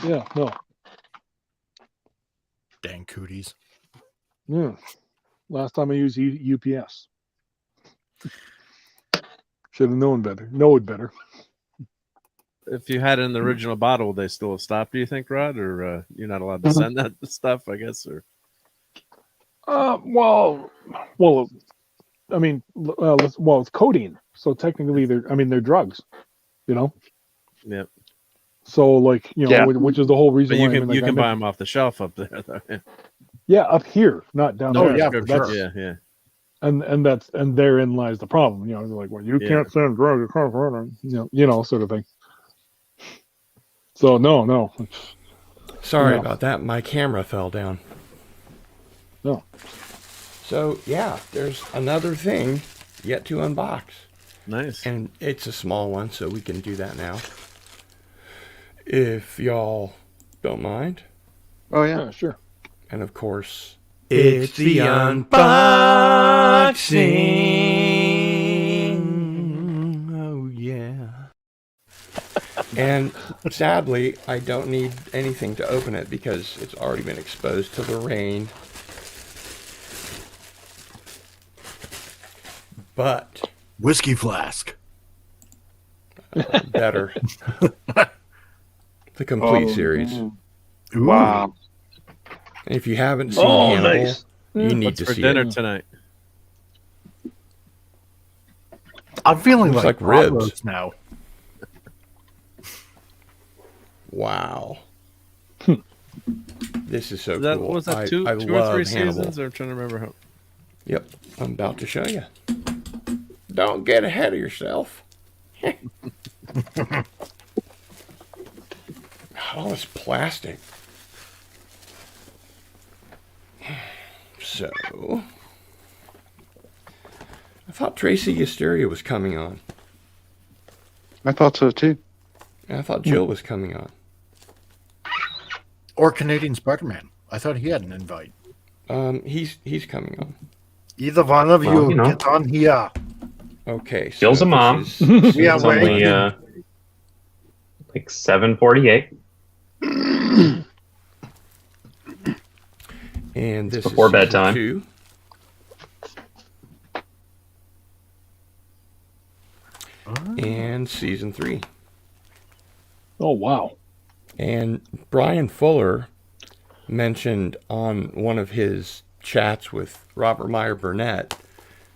Yeah, no. Dang cooties. Yeah. Last time I used UPS. Should have known better. If you had an original bottle, would they still have stopped? Do you think, Rod, or you're not allowed to send that stuff? I guess, or well, I mean, it's codeine, so technically they're drugs. You know. Yep. So like which is the whole reason But why you can buy them off the shelf up there, though. Yeah, up here, not down No there. prescription. Yeah. And therein lies the problem. You know, they're like, well, you can't send drugs across border, sort of thing. So no. Sorry No. about that. My camera fell down. No. So yeah, there's another thing yet to unbox. Nice. And it's a small one, so we can do that now. If y'all don't mind. Oh yeah, sure. And of course, it's the unboxing. Oh yeah. And sadly, I don't need anything to open it because it's already been exposed to the rain. But whiskey flask. Better. The complete series. Wow. And if you haven't seen Hannibal, you need What's to for see dinner it. tonight? I'm feeling Looks like ribs ribs now. Wow. This is so cool. Was that two I or love three Hannibal. seasons? Or I'm trying to remember how. Yep, I'm about to show you. Don't get ahead of yourself. Oh, it's plastic. So, I thought Tracy Hysteria was coming on. I thought so too. And I thought Jill was coming on. Or Canadian Spider-Man. I thought he had an invite. He's coming on. Either one of you get on here. Okay. So Jill's a mom. this is- We are It's only waiting. like 7:48. And this before is season bedtime. 2. And season 3. Oh wow. And Brian Fuller mentioned on one of his chats with Robert Meyer Burnett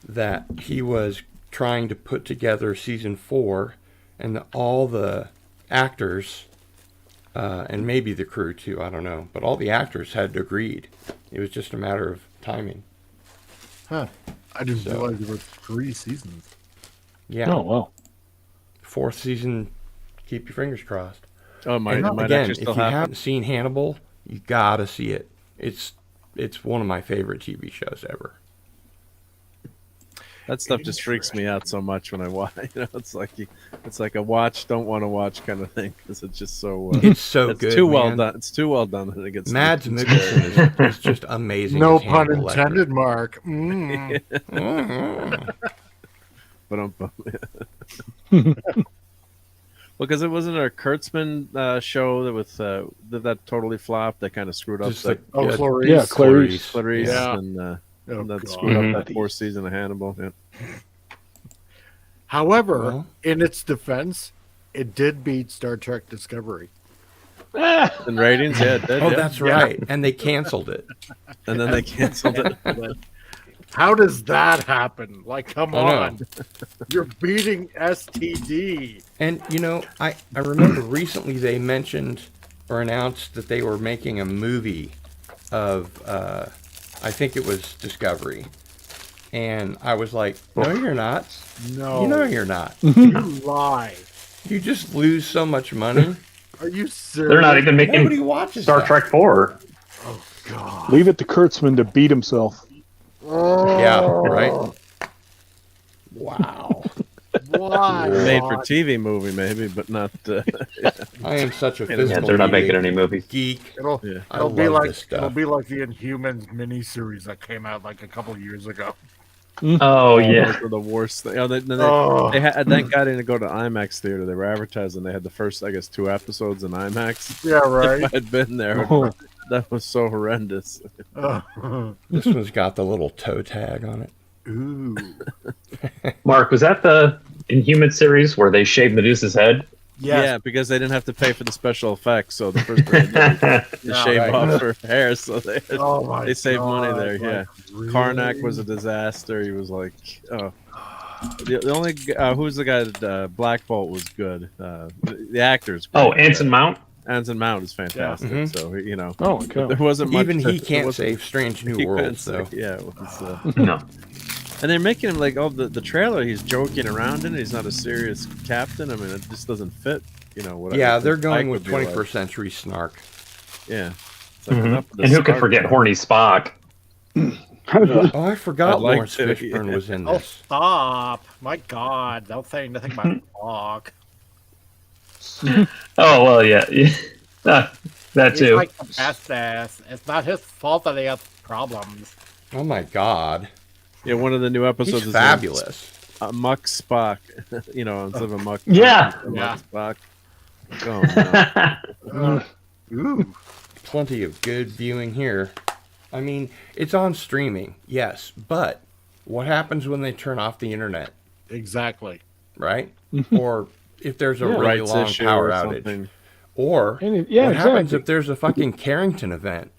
that he was trying to put together season 4, and all the actors and maybe the crew too, I don't know, but all the actors had agreed. It was just a matter of timing. Huh. I didn't realize there were 3 seasons. Yeah. Oh wow. 4th season, keep your fingers crossed. Oh, And might again, actually if still you happen. haven't seen Hannibal, you gotta see it. It's one of my favorite TV shows ever. That stuff just freaks me out so much when I watch. It's like a watch, don't want to watch kind of thing because it's just so. It's so good, Too well man. done. It's too well done that it gets. Mads Mikkelsen is just amazing. No as pun Hannibal Lecter. intended, Mark. Mm. Well, because it wasn't a Kurtzman show that totally flopped. That kind of screwed up. Just That, like- Clarice. Yeah, Clarice. Clarice, Yeah. and Oh, that God. screwed up that 4th season of Hannibal. Yeah. However, Well. in its defense, it did beat Star Trek Discovery. And ratings, yeah, it did, Oh, yeah. that's right. And they canceled it. And then they canceled it. How does that happen? Like, come I know. on. You're beating STD. And I remember recently they mentioned or announced that they were making a movie of I think it was Discovery. And I was like, no, you're not. No. No, you're not. You lie. You just lose so much money. Are you serious? They're not even Nobody making watches Star that. Trek 4. Oh, God. Leave it to Kurtzman to beat himself. Yeah, right? Wow. Why? Made for TV movie, maybe, but not. I am such a Yeah, physical they're not media making any movies. geek. It'll, Yeah. I it'll be love like this stuff. it'll be like the Inhumans miniseries that came out like a couple years ago. Oh yeah. Those were the worst thing. Oh. They had that guy didn't go to IMAX theater. They were advertising. They had the first, I guess, 2 episodes in IMAX. Yeah, right. If I had been there, Oh. that was so horrendous. This one's got the little toe tag on it. Ooh. Mark, was that the Inhuman series where they shaved Medusa's head? Yes. Yeah, because they didn't have to pay for the special effects, so the first thing they did was to Yeah, shave right. off her hair, so Oh my they saved money God, there. Yeah, like, really? Karnak was a disaster. He was like, oh, The only who's the guy that Black Bolt was good. The actors. Oh, Anson Mount. Anson Mount is fantastic. Yeah. So you know, Oh, okay. there wasn't much. Even he there can't wasn't- save Strange New he Worlds, couldn't though. say- Yeah, it was, No. And they're making him like, the trailer. He's joking around in it. He's not a serious captain. I mean, it just doesn't fit. You know what? Yeah, I they're think going Pike with would be 21st century snark. Yeah. It's like, Mhm. enough of the And who could Spock forget stuff. horny Spock? Oh, I forgot I'd like Lawrence to, Fishburne yeah. was in Oh, this. stop! My God, don't say anything about Spock. Oh well, yeah, that He's too. like the bestest. It's not his fault that he has problems. Oh my God. Yeah, one of the new episodes He's is fabulous. Muck Spock. You know, instead of a Muck. Yeah. a Yeah. Muck Spock. Oh no. Ooh. Plenty of good viewing here. I mean, it's on streaming, yes, but what happens when they turn off the internet, Exactly. right? Or if there's a Yeah. really Rights long issue power or outage. something. Or Yeah, what happens exactly. if there's a fucking Carrington event?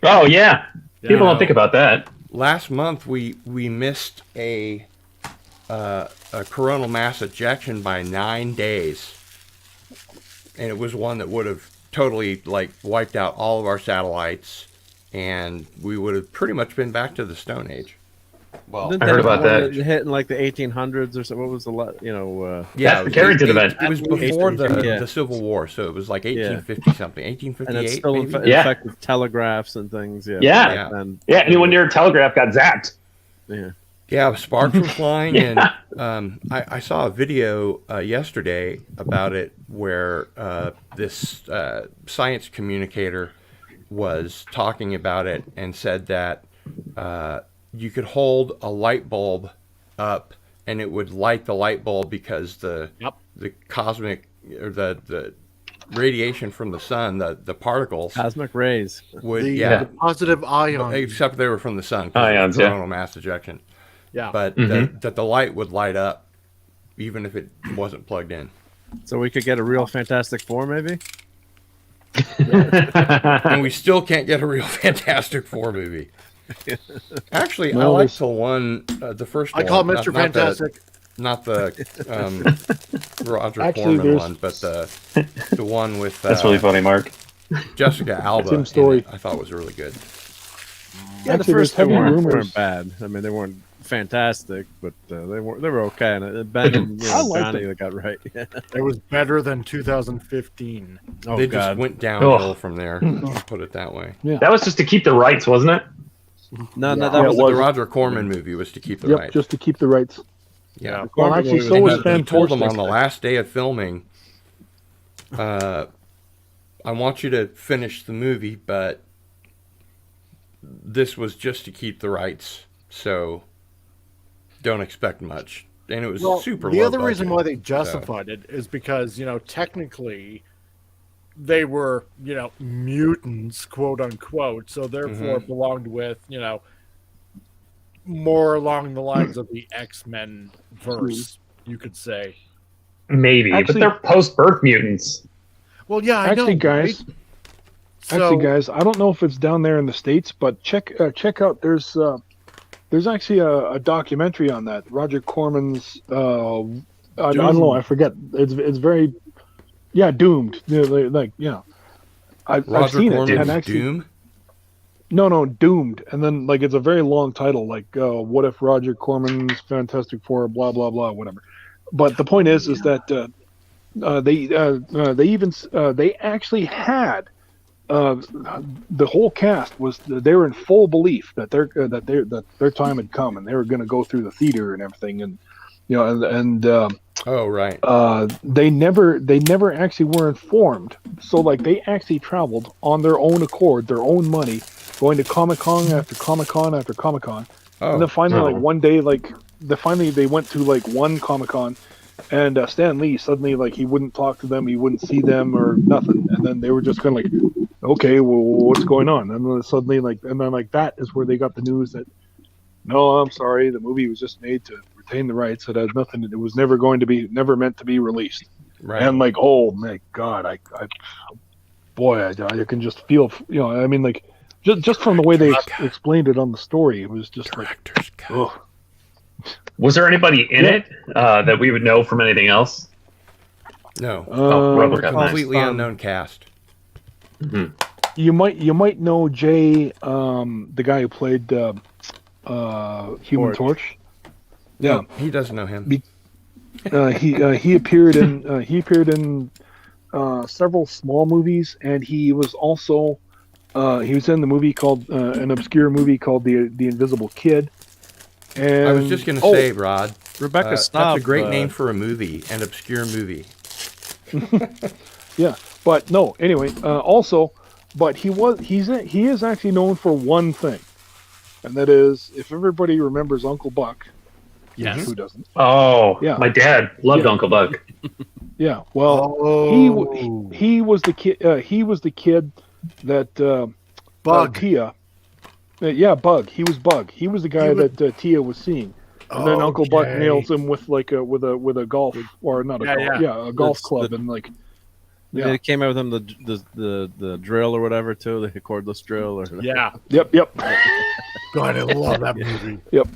Oh yeah. People You don't know, think about that. Last month we missed a coronal mass ejection by 9 days, and it was one that would have totally like wiped out all of our satellites, and we would have pretty much been back to the Stone Age. Well, Didn't I heard they have about one that. hit in like the 1800s or something. What was the yeah, That's it the was Carrington 18 event. It was before Yeah. the Civil War, so it was like 1850 something, and 1858. it's still maybe? Yeah. infected telegraphs and things. Yeah. Yeah. And, Yeah, anyone near a telegraph got zapped. yeah. Yeah, sparks were flying, Yeah. and I saw a video yesterday about it where this science communicator was talking about it and said that you could hold a light bulb up and it would light the light bulb because the cosmic or the radiation from the sun, the particles, Cosmic rays. would The positive ion. except they were from the sun, 'cause of Ions, yeah. coronal mass ejection. Yeah. But Mhm. that the light would light up even if it wasn't plugged in. So we could get a real Fantastic Four, maybe. And we still can't get a real Fantastic Four movie. Actually, I No, like this- the one, the first I one. call him not- Mr. not the- Fantastic. Not the Roger Actually, Corman there's- one, but the one with That's really funny, Mark. Jessica Alba. Tim in Story. it, I thought was really good. Yeah, the Actually, first there's two heavy weren't rumors. bad. I mean, they weren't fantastic, but they were okay. And Ben and I liked Johnny it. that got right. It was better than 2015. Oh They God. just went downhill Oh. from there. I'll put it that way. Yeah. That was just to keep the rights, wasn't it? No, That that was was the Roger Corman movie, was to keep the Yep, rights. just to keep the rights. Yeah. Well, actually, so And was he told them Fantastic. on the last day of filming, I want you to finish the movie, but this was just to keep the rights, so don't expect much. And it was super the low other reason budget, why they so- justified it is because, technically they were, mutants, quote unquote, so therefore Mhm. belonged with, more along the lines of the X-Men verse, you could say. Maybe, Actually- but they're post-birth mutants. Well, yeah, I Actually, know, guys. right? Actually, guys, I don't know if it's down there in the States, but check out. There's actually a documentary on that. Roger Corman's. I don't know. I forget. It's very. Yeah, Doomed. I've Roger seen it. Corman's And actually, Doom? No, Doomed. And then it's a very long title, like what if Roger Corman's Fantastic Four, blah blah blah, whatever. But the point is that they actually had the whole cast they were in full belief that their time had come and they were going to go through the theater and everything, and oh right, they never actually were informed. So they actually traveled on their own accord, their own money, going to Comic-Con after Comic-Con after Comic-Con. And then finally one day they went to one Comic-Con, and Stan Lee suddenly he wouldn't talk to them, he wouldn't see them or nothing, and then they were just kind of okay, well, what's going on? And then suddenly that is where they got the news that no, I'm sorry, the movie was just made to retain the rights. It had nothing. It was never meant to be released. Right. And oh my God, I can just feel, I mean, just from the way they explained it on the story, it was just ugh. Was there anybody in it that we would know from anything else? No. RoboCop. Completely unknown cast. Mm-hmm. You might know Jay, the guy who played Human Torch. Yeah, No, he doesn't know him. He appeared in several small movies, and he was also he was in the movie called an obscure movie called the Invisible Kid. And I was just going to say, Rod, Rebecca That's Staub, a great name for a movie, an obscure movie. Yeah, but no. Anyway, but he is actually known for one thing, and that is, if everybody remembers Uncle Buck. Yes. Who doesn't? Oh, yeah. My dad loved Uncle Buck. Yeah. Well, he was the kid. He was the kid that Bug. Tia. Yeah, Bug. He was Bug. He was the guy that Tia was seeing. And then Uncle Buck nails him with a golf or not a golf club and like. Yeah, it came out with him the drill or whatever too, the cordless drill or Yep. God, I love that movie. Yep.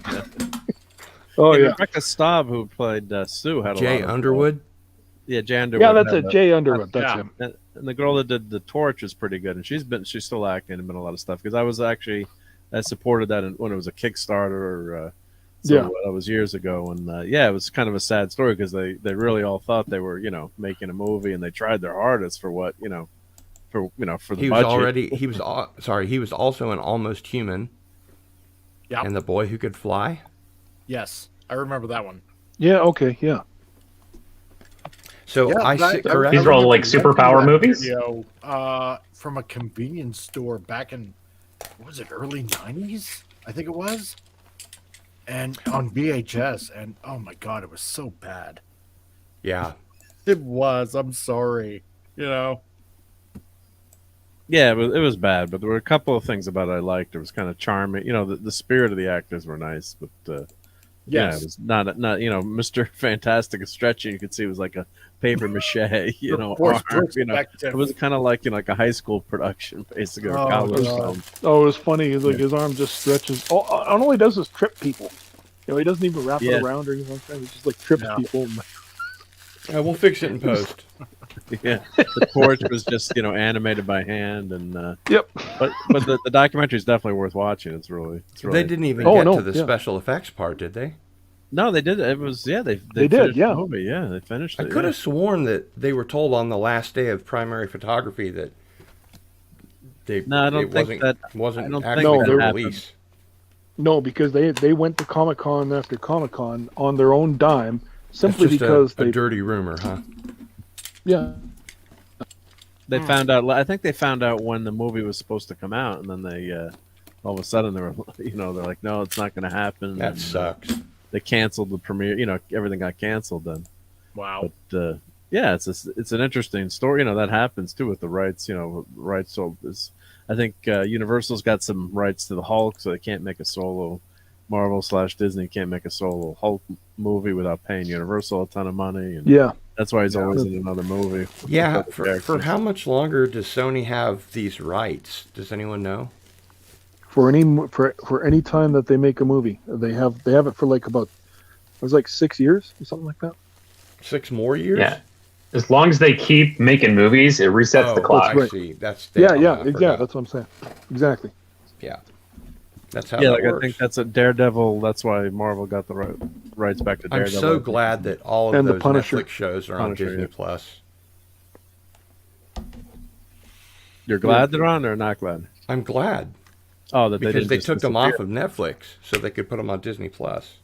Oh yeah. Rebecca Staub, who played Sue, had a Jay lot of, Underwood. Yeah, Jay Underwood. Yeah, that's it. Jay Underwood. That's him. And the girl that did the Torch is pretty good, and she's still acting and been a lot of stuff. Because I supported that when it was a Kickstarter. That was years ago, and it was kind of a sad story because they really all thought they were making a movie, and they tried their hardest for what for the budget. He was also an Almost Human. Yeah. And The Boy Who Could Fly. Yes, I remember that one. Yeah. Okay. Yeah. So These are all like superpower movies. Video, from a convenience store back in early '90s? I think it was. And on VHS, and oh my god, it was so bad. Yeah. It was. I'm sorry. Yeah, it was bad, but there were a couple of things about it I liked. It was kind of charming. The spirit of the actors were nice, but yeah, it was not Mr. Fantastic is stretching. You could see it was like a paper mache, arm, it was kind of like like a high school production, basically. Or college film. Oh, it was funny. It's like his arm just stretches. All he does is trip people. He doesn't even wrap it around or anything like that. He just like trips people. We'll fix it in post. Yeah, the Torch was just animated by hand, and yep. But the documentary is definitely worth watching. It's really they didn't even get to the special effects part, did they? No, they did. It was they did. The movie. Yeah, they finished it. I could have sworn that they were told on the last day of primary photography that they. No, I don't think that wasn't I don't actually think a release. No, because they went to Comic-Con after Comic-Con on their own dime, simply That's just because a dirty rumor, huh? Yeah. They found out. I think they found out when the movie was supposed to come out, and then they all of a sudden they were, they're like, no, it's not going to happen. That sucks. They canceled the premiere. Everything got canceled then. Wow. But it's an interesting story. That happens too with the rights. Rights. So I think Universal's got some rights to the Hulk, so they can't make a solo. Marvel/Disney can't make a solo Hulk movie without paying Universal a ton of money. And that's why he's always in another movie. Yeah. For how much longer does Sony have these rights? Does anyone know? For any time that they make a movie, they have it for like about it was like 6 years or something like that. 6 more years? Yeah. As long as they keep making movies, it resets the clock. I see. That's yeah. That's what I'm saying. Exactly. Yeah. That's how. Yeah, that works. I think that's a Daredevil. That's why Marvel got the rights back to Daredevil. I'm so glad that all of those Punisher. Netflix shows are on Disney Plus. You're glad they're on, or not glad? I'm glad. Oh, that because they took them off of Netflix so they could put them on Disney Plus.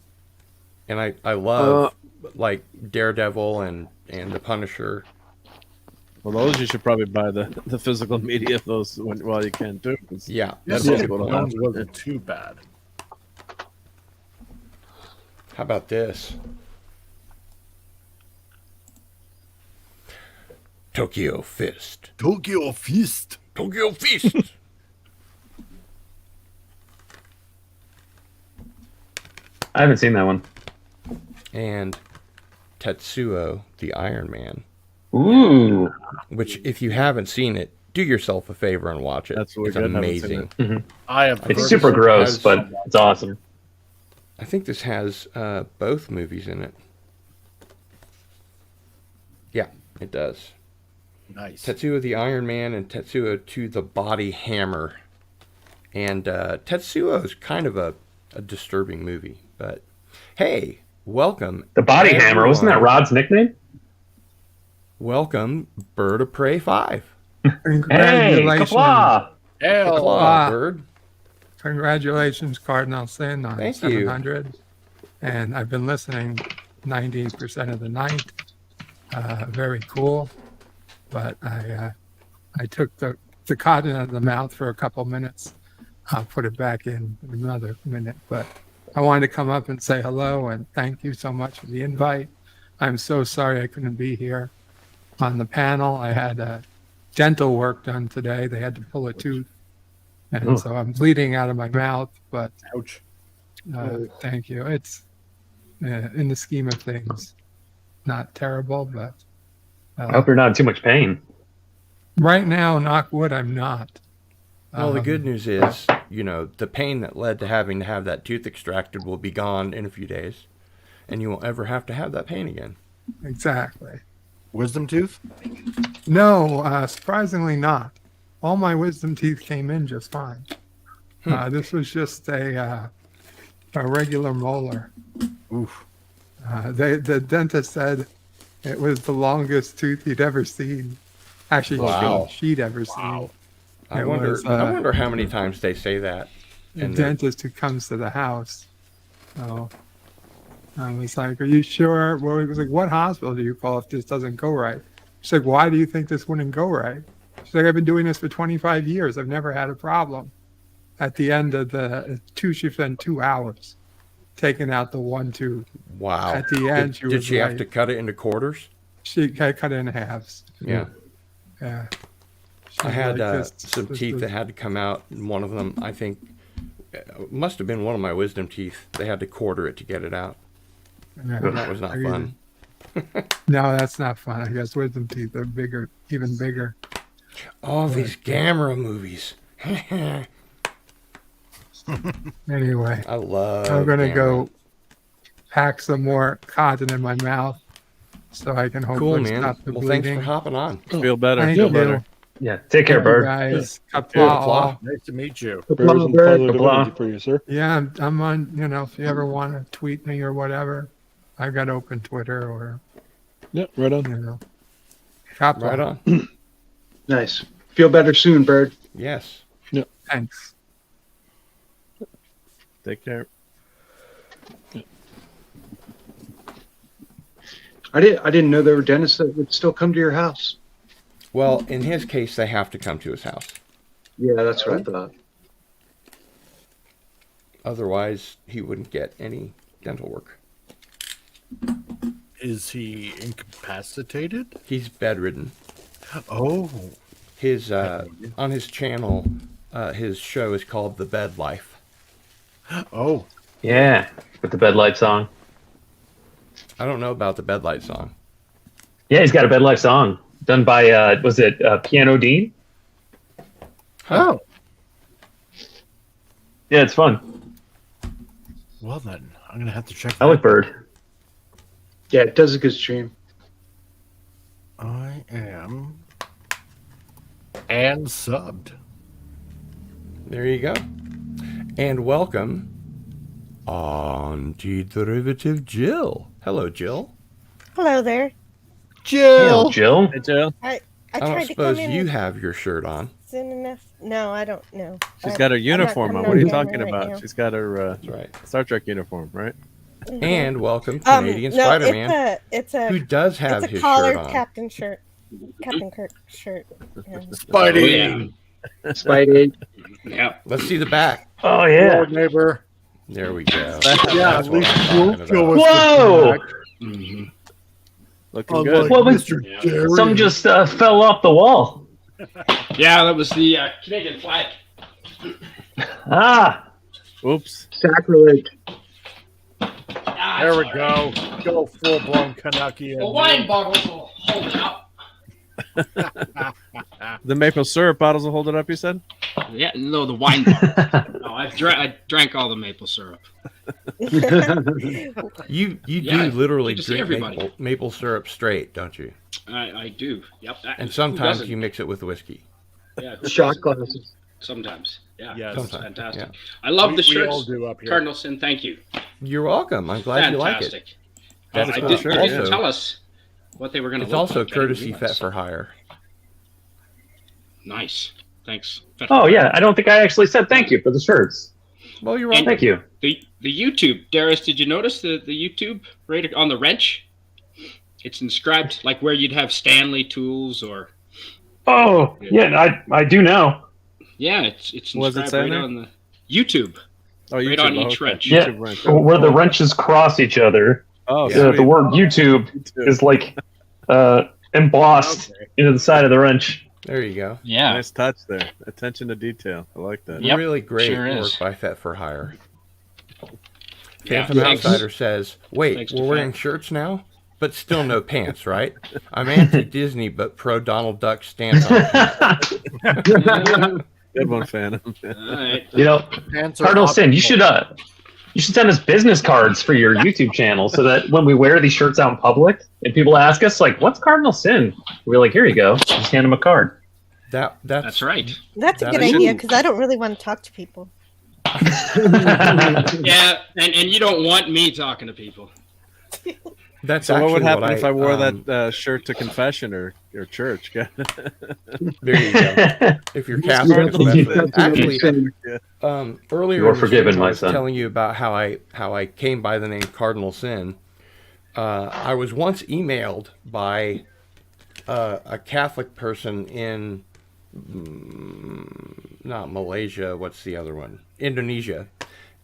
And I love like Daredevil and the Punisher. Well, those you should probably buy the physical media of those while you can too. Yeah, that's wasn't too bad. How about this? Tokyo Fist. Tokyo Fist. Tokyo Fist. I haven't seen that one. And Tetsuo, the Iron Man. Ooh. Which, if you haven't seen it, do yourself a favor and watch it. That's really it's good. amazing. Mm-hmm. I have. It's super gross, but it's awesome. I think this has both movies in it. Yeah, it does. Nice. Tetsuo the Iron Man and Tetsuo to the Body Hammer. And Tetsuo is kind of a disturbing movie. But hey, welcome. The Body Hammer, wasn't that Rod's nickname? Welcome, Bird of Prey 5. Congratulations. Hey, Kapla! Kapla, Bird. Congratulations, Cardinal Sin on Thank you. 700. And I've been listening 90% of the night. Very cool. But I took the cotton out of the mouth for a couple minutes. I'll put it back in another minute. But I wanted to come up and say hello and thank you so much for the invite. I'm so sorry I couldn't be here on the panel. I had dental work done today. They had to pull a tooth. And so I'm bleeding out of my mouth. But ouch. Thank you. It's in the scheme of things, not terrible, but I hope you're not in too much pain. Right now, knock wood, I'm not. Well, the good news is, the pain that led to having to have that tooth extracted will be gone in a few days, and you won't ever have to have that pain again. Exactly. Wisdom tooth? No, surprisingly not. All my wisdom teeth came in just fine. This was just a regular molar. Oof. The dentist said it was the longest tooth he'd ever seen. Actually, Wow. she'd ever seen. I It wonder. was, I wonder how many times they say that. The And dentist who comes to the house. So I was like, "Are you sure?" Well, he was like, "What hospital do you call if this doesn't go right?" She's like, "Why do you think this wouldn't go right?" She's like, "I've been doing this for 25 years. I've never had a problem." At the end of she spent 2 hours taking out the one tooth. wow. At the end, did she have to cut it into quarters? She cut it in halves. Yeah. Yeah. I had This some teeth that had to come out, and one of them, I think, must have been one of my wisdom teeth. They had to quarter it to get it out. Yeah, That was not fun. No, that's not fun. I guess wisdom teeth are bigger, even bigger. Oh, these Gamera movies. Anyway, I love I'm gonna Gamera. go pack some more cotton in my mouth so I can hopefully Cool, man. stop the Well, thanks bleeding. for hopping on. Feel better. Thank Feel you. better. Yeah. Take care, Thank you, Bird. guys. Yeah. Kapla. Nice to meet you. Kapla. For you, sir. Yeah, I'm on. If you ever want to tweet me or whatever, I've got open Twitter or. Yep, right on. Kapla. Right on. Nice. Feel better soon, Bird. Yes. Yep. Thanks. Take care. I didn't know there were dentists that would still come to your house. Well, in his case, they have to come to his house. Yeah, that's what I thought. Otherwise, he wouldn't get any dental work. Is he incapacitated? He's bedridden. Oh. His on his channel, his show is called The Bed Life. Oh. Yeah, with the Bed Light song. I don't know about the Bed Light song. Yeah, he's got a Bed Light song done by, was it Piano Dean? Oh. Yeah, it's fun. Well then, I'm gonna have to check. I like Bird. Yeah, it does a good stream. I am and subbed. There you go. And welcome, Antiderivative Jill. Hello, Jill. Hello there. Hello, Jill. Hey, Jill. I I tried don't to suppose come in you have your shirt on. soon enough. No, I don't know. She's got her uniform on. What are you talking about? Now. She's got her That's right. Star Trek uniform, right? And welcome, Canadian no, Spider-Man, it's a who does have it's a his collared shirt on. Captain shirt. Captain Kirk shirt. Yeah. Spidey. Spidey. Yeah. Let's see the back. Oh, yeah. Hello, neighbor. There we go. Yeah, That's at what least I'm you'll talking feel about. Whoa! Mm-hmm. Looking Unlike good. What was Mr. Jerry. some just fell off the wall? Yeah, that was the Canadian flag. Ah, Oops. Sacrilege. Ah, There we it's all right. go. Go full blown Canuckian. The wine bottles will hold it up. The maple syrup bottles will hold it up, you said? Yeah, no, the wine bottle. No, I drank all the maple syrup. You Yeah, do literally good to see drink everybody. maple syrup straight, don't you? I do. Yep. And who sometimes doesn't? you mix it with whiskey. Yeah, who Shot doesn't? glasses. Sometimes. Yeah. Yes. That's Sometimes, fantastic. yeah. I love We- the we shirts. all do up here. Cardinal Sin, thank you. You're welcome. I'm glad you like it. Fantastic. That's I cool. did, Sure, they didn't also- tell us what they were going to It's look also like. I didn't courtesy realize. Fet for Hire. Nice. Thanks. Oh yeah, I don't think I actually said thank you for the shirts. Well, you're welcome. Thank you. The YouTube, Darius, did you notice the YouTube right on the wrench? It's inscribed like where you'd have Stanley tools or. Oh yeah, I do know. Yeah, it's What does it inscribed say right there? on the YouTube. Oh, right YouTube, on each okay. wrench. Yeah, where the wrenches cross each other. Oh, the sweet. word YouTube is like embossed into the side of the wrench. There you go. Yeah. Nice touch there. Attention to detail. I like that. Really great sure work is. by Fet for Hire. Yeah, Phantom thanks. Outsider says, wait, Thanks to we're wearing Fet. shirts now? But still no pants, right? I'm anti-Disney, but pro Donald Duck stance on pants. Good one, Phantom. Alright. You know, Pants are Cardinal Sin, optional. you should send us business cards for your YouTube channel so that when we wear these shirts out in public and people ask us like, "What's Cardinal Sin?" We're like, "Here you go." Just hand them a card. That's right. That's a That good is- idea because I don't really want to talk to people. Yeah, and you don't want me talking to people. That's So what would actually happen if I wore um, that shirt to confession or church? There you go. If you're Catholic, especially. Actually, earlier You are in the forgiven, stream, my I was son. telling you about how I came by the name Cardinal Sin. I was once emailed by a Catholic person in not Malaysia. What's the other one? Indonesia,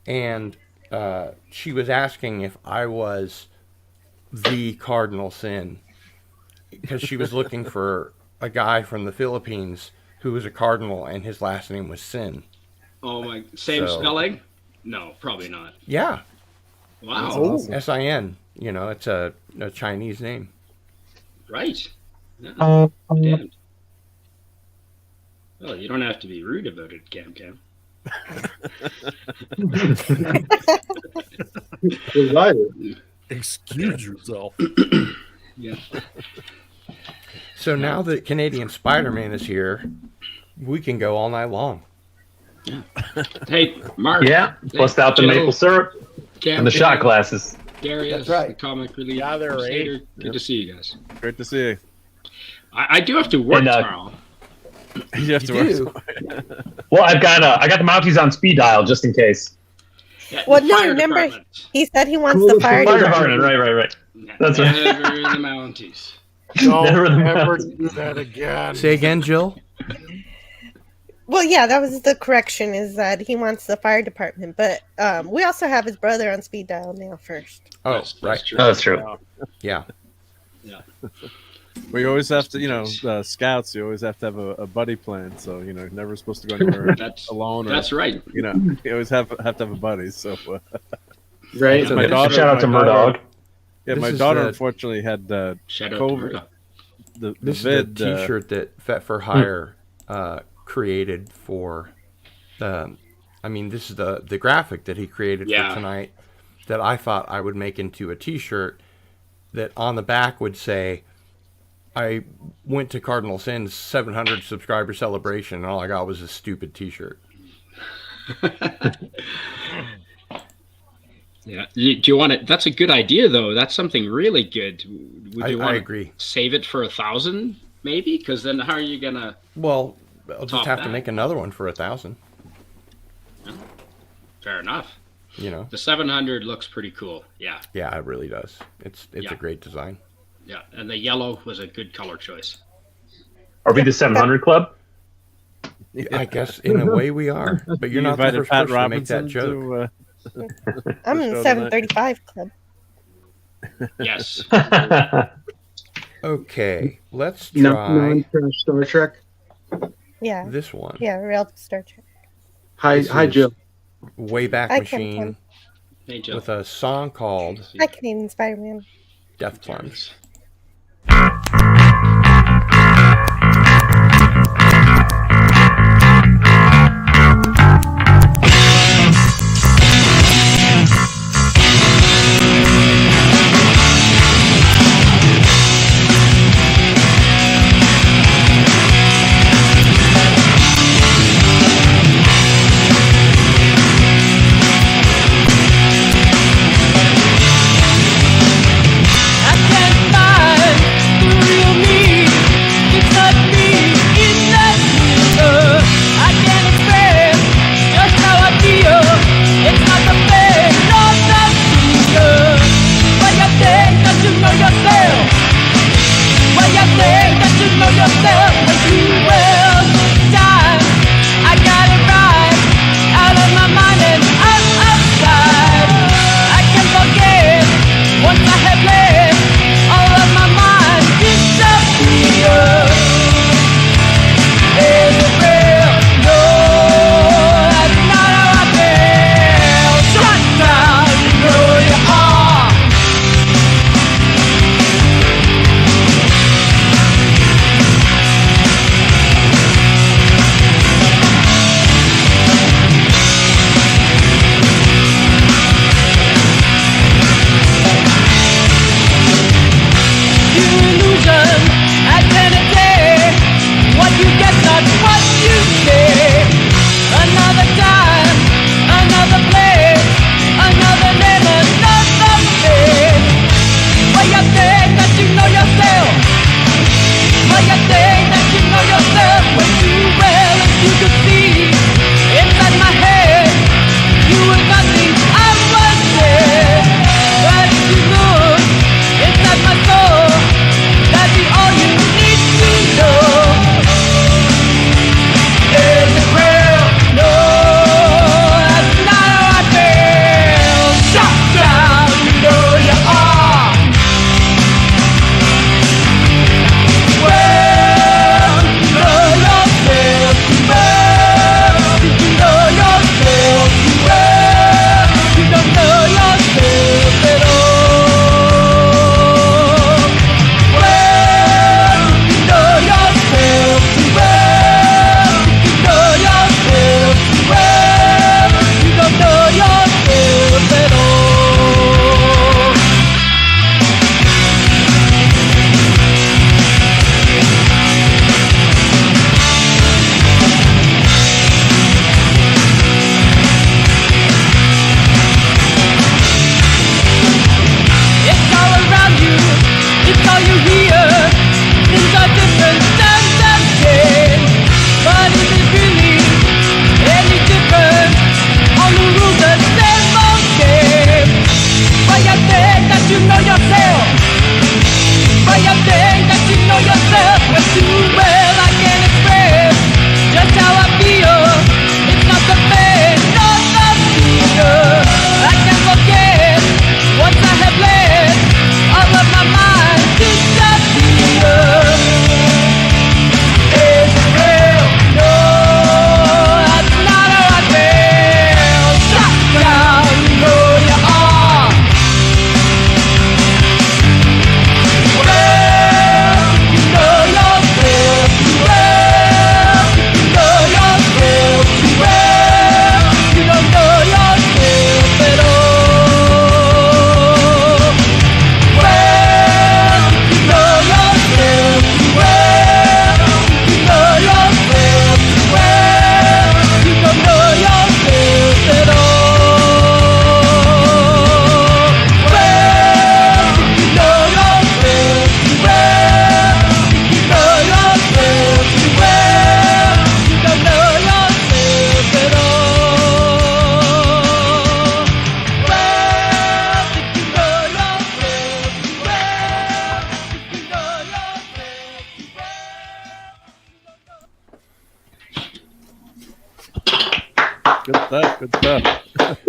and she was asking if I was the Cardinal Sin because she was looking for a guy from the Philippines who was a cardinal and his last name was Sin. Oh my, same So- spelling? No, probably not. Yeah. Wow. S-I-N. You know, it's a Chinese name. Right. Yeah. Damn. Well, you don't have to be rude about it, Cam Cam. Excuse yourself. Yeah. So now that Canadian Spider-Man is here, we can go all night long. Hey, Mark. Yeah, bust out the Joe, maple syrup Cam and the shot Cam, glasses. Darius, That's right. the comic relief. Yeah, they're Crusader. Good to see you guys. Great to see you. I do have to work And, tomorrow. You have to You work. Well, I got the Mounties on speed dial just in case. Yeah, Well, the no, fire remember department. he said he wants the fire department. Right. That's right. Never in the Mounties. Don't Never the ever Mounties. do that again. Say again, Jill. Well, yeah, that was the correction. Is that he wants the fire department, but we also have his brother on speed dial now. First, Oh, That's right. true. Oh, that's true. Yeah. Yeah. We always have to, scouts. You always have to have a buddy plan. So you're never supposed to go anywhere That's alone. Or, That's right. You always have to have a buddy. So Right. So my this- daughter, Shout out to my daughter- Murdog. Yeah, This my is daughter the- unfortunately had Shout out to COVID. Murdoch. The This vid, is the T-shirt that Fet for Hire created for the. I mean, this is the graphic that he created Yeah. for tonight that I thought I would make into a T-shirt that on the back would say, "I went to Cardinal Sin's 700 subscriber celebration, and all I got was a stupid T-shirt." Yeah. Do you want it? That's a good idea, though. That's something really good. Would you I want agree. to save it for 1,000, maybe? Because then how are you gonna? Well, I'll just Top have to that. make another one for 1,000. Fair enough. You know. The 700 looks pretty cool. Yeah. Yeah, it really does. It's Yeah. a great design. Yeah. And the yellow was a good color choice. Are we the 700 Club? I guess in a way we are, but you're You not the invited first Pat person to make that Robinson joke. I'm in the 735 club. Yes. Okay, let's No, try non-trash Star Trek. Yeah. this one. Yeah, real Star Trek. Hi, This hi, is Jill. Wayback Hi, Kim Machine Hey, Jill. with a song called Hi, Canadian Spider-Man. Death Plunge.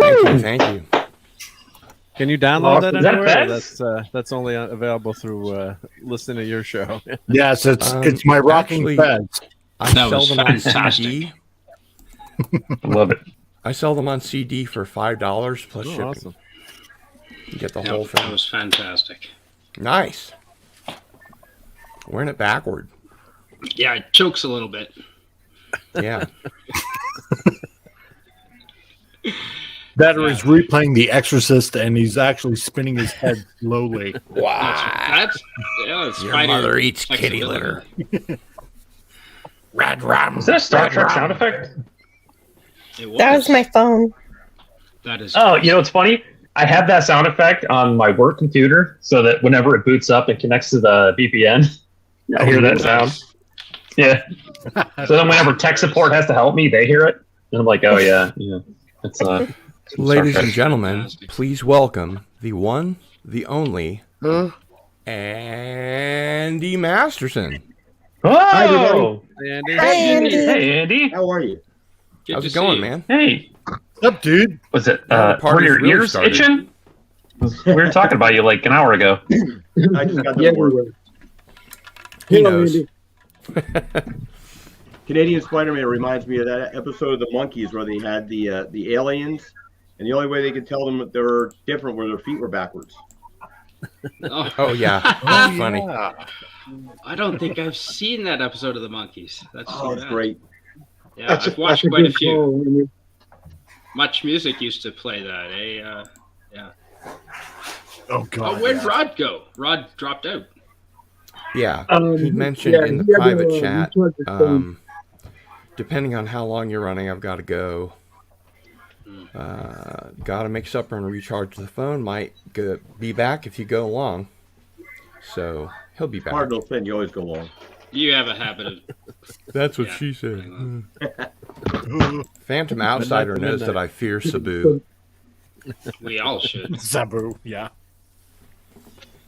Thank you. Can you download that Is that anywhere? Or Fez? that's only available through listening to your show. Yes, it's my rocking actually, feds. I That sell was them on fantastic. CD. Love it. I sell them on CD for $5 plus shipping. Awesome. You get the Yeah, whole that thing. was fantastic. Nice. Wearing it backward. Yeah, it chokes a little bit. Yeah. That or he's replaying The Exorcist and he's actually spinning his head slowly. That's Your spider mother eats kitty flexibility. litter. Red rum. Is that a Star Red Trek rum. sound effect? That was my phone. That is. Oh, you know what's funny? I have that sound effect on my work computer so that whenever it boots up and connects to the VPN, I hear that sound. Yeah. So then whenever tech support has to help me, they hear it. And I'm like, oh, yeah. It's Ladies and gentlemen, please welcome the one, the only, Andy Masterson. Hi, everybody. Andy. Hi, Andy. Hey, Andy. How are you? Good How's to it going, see you. man? Hey. What's up, dude? Was it, Now the were party's your really ears started. itching? We were talking about you like an hour ago. I just got Yeah, done work. He Hello, knows. Andy. Canadian Spider-Man reminds me of that episode of the Monkeys where they had the aliens, and the only way they could tell them that they were different were their feet were backwards. Oh, yeah. That's funny. I don't think I've seen that episode of the Monkeys. That's Oh, too it's bad. great. Yeah, I've watched that's a quite a good few. call, Andy. Much Music used to play that, eh? Yeah. Oh, God. Oh, where'd Rod go? Rod dropped out. Yeah. Um, He mentioned yeah, in the he had to, private he chat, tried to phone. depending on how long you're running, I've got to go. Got to make supper and recharge the phone. Might be back if you go long. So he'll be back. Cardinal Sin, you always go long. You have a habit of. That's what Yeah. she said. Phantom Outsider Midnight to knows that midnight. I fear Sabu. We all should. Zabu, yeah.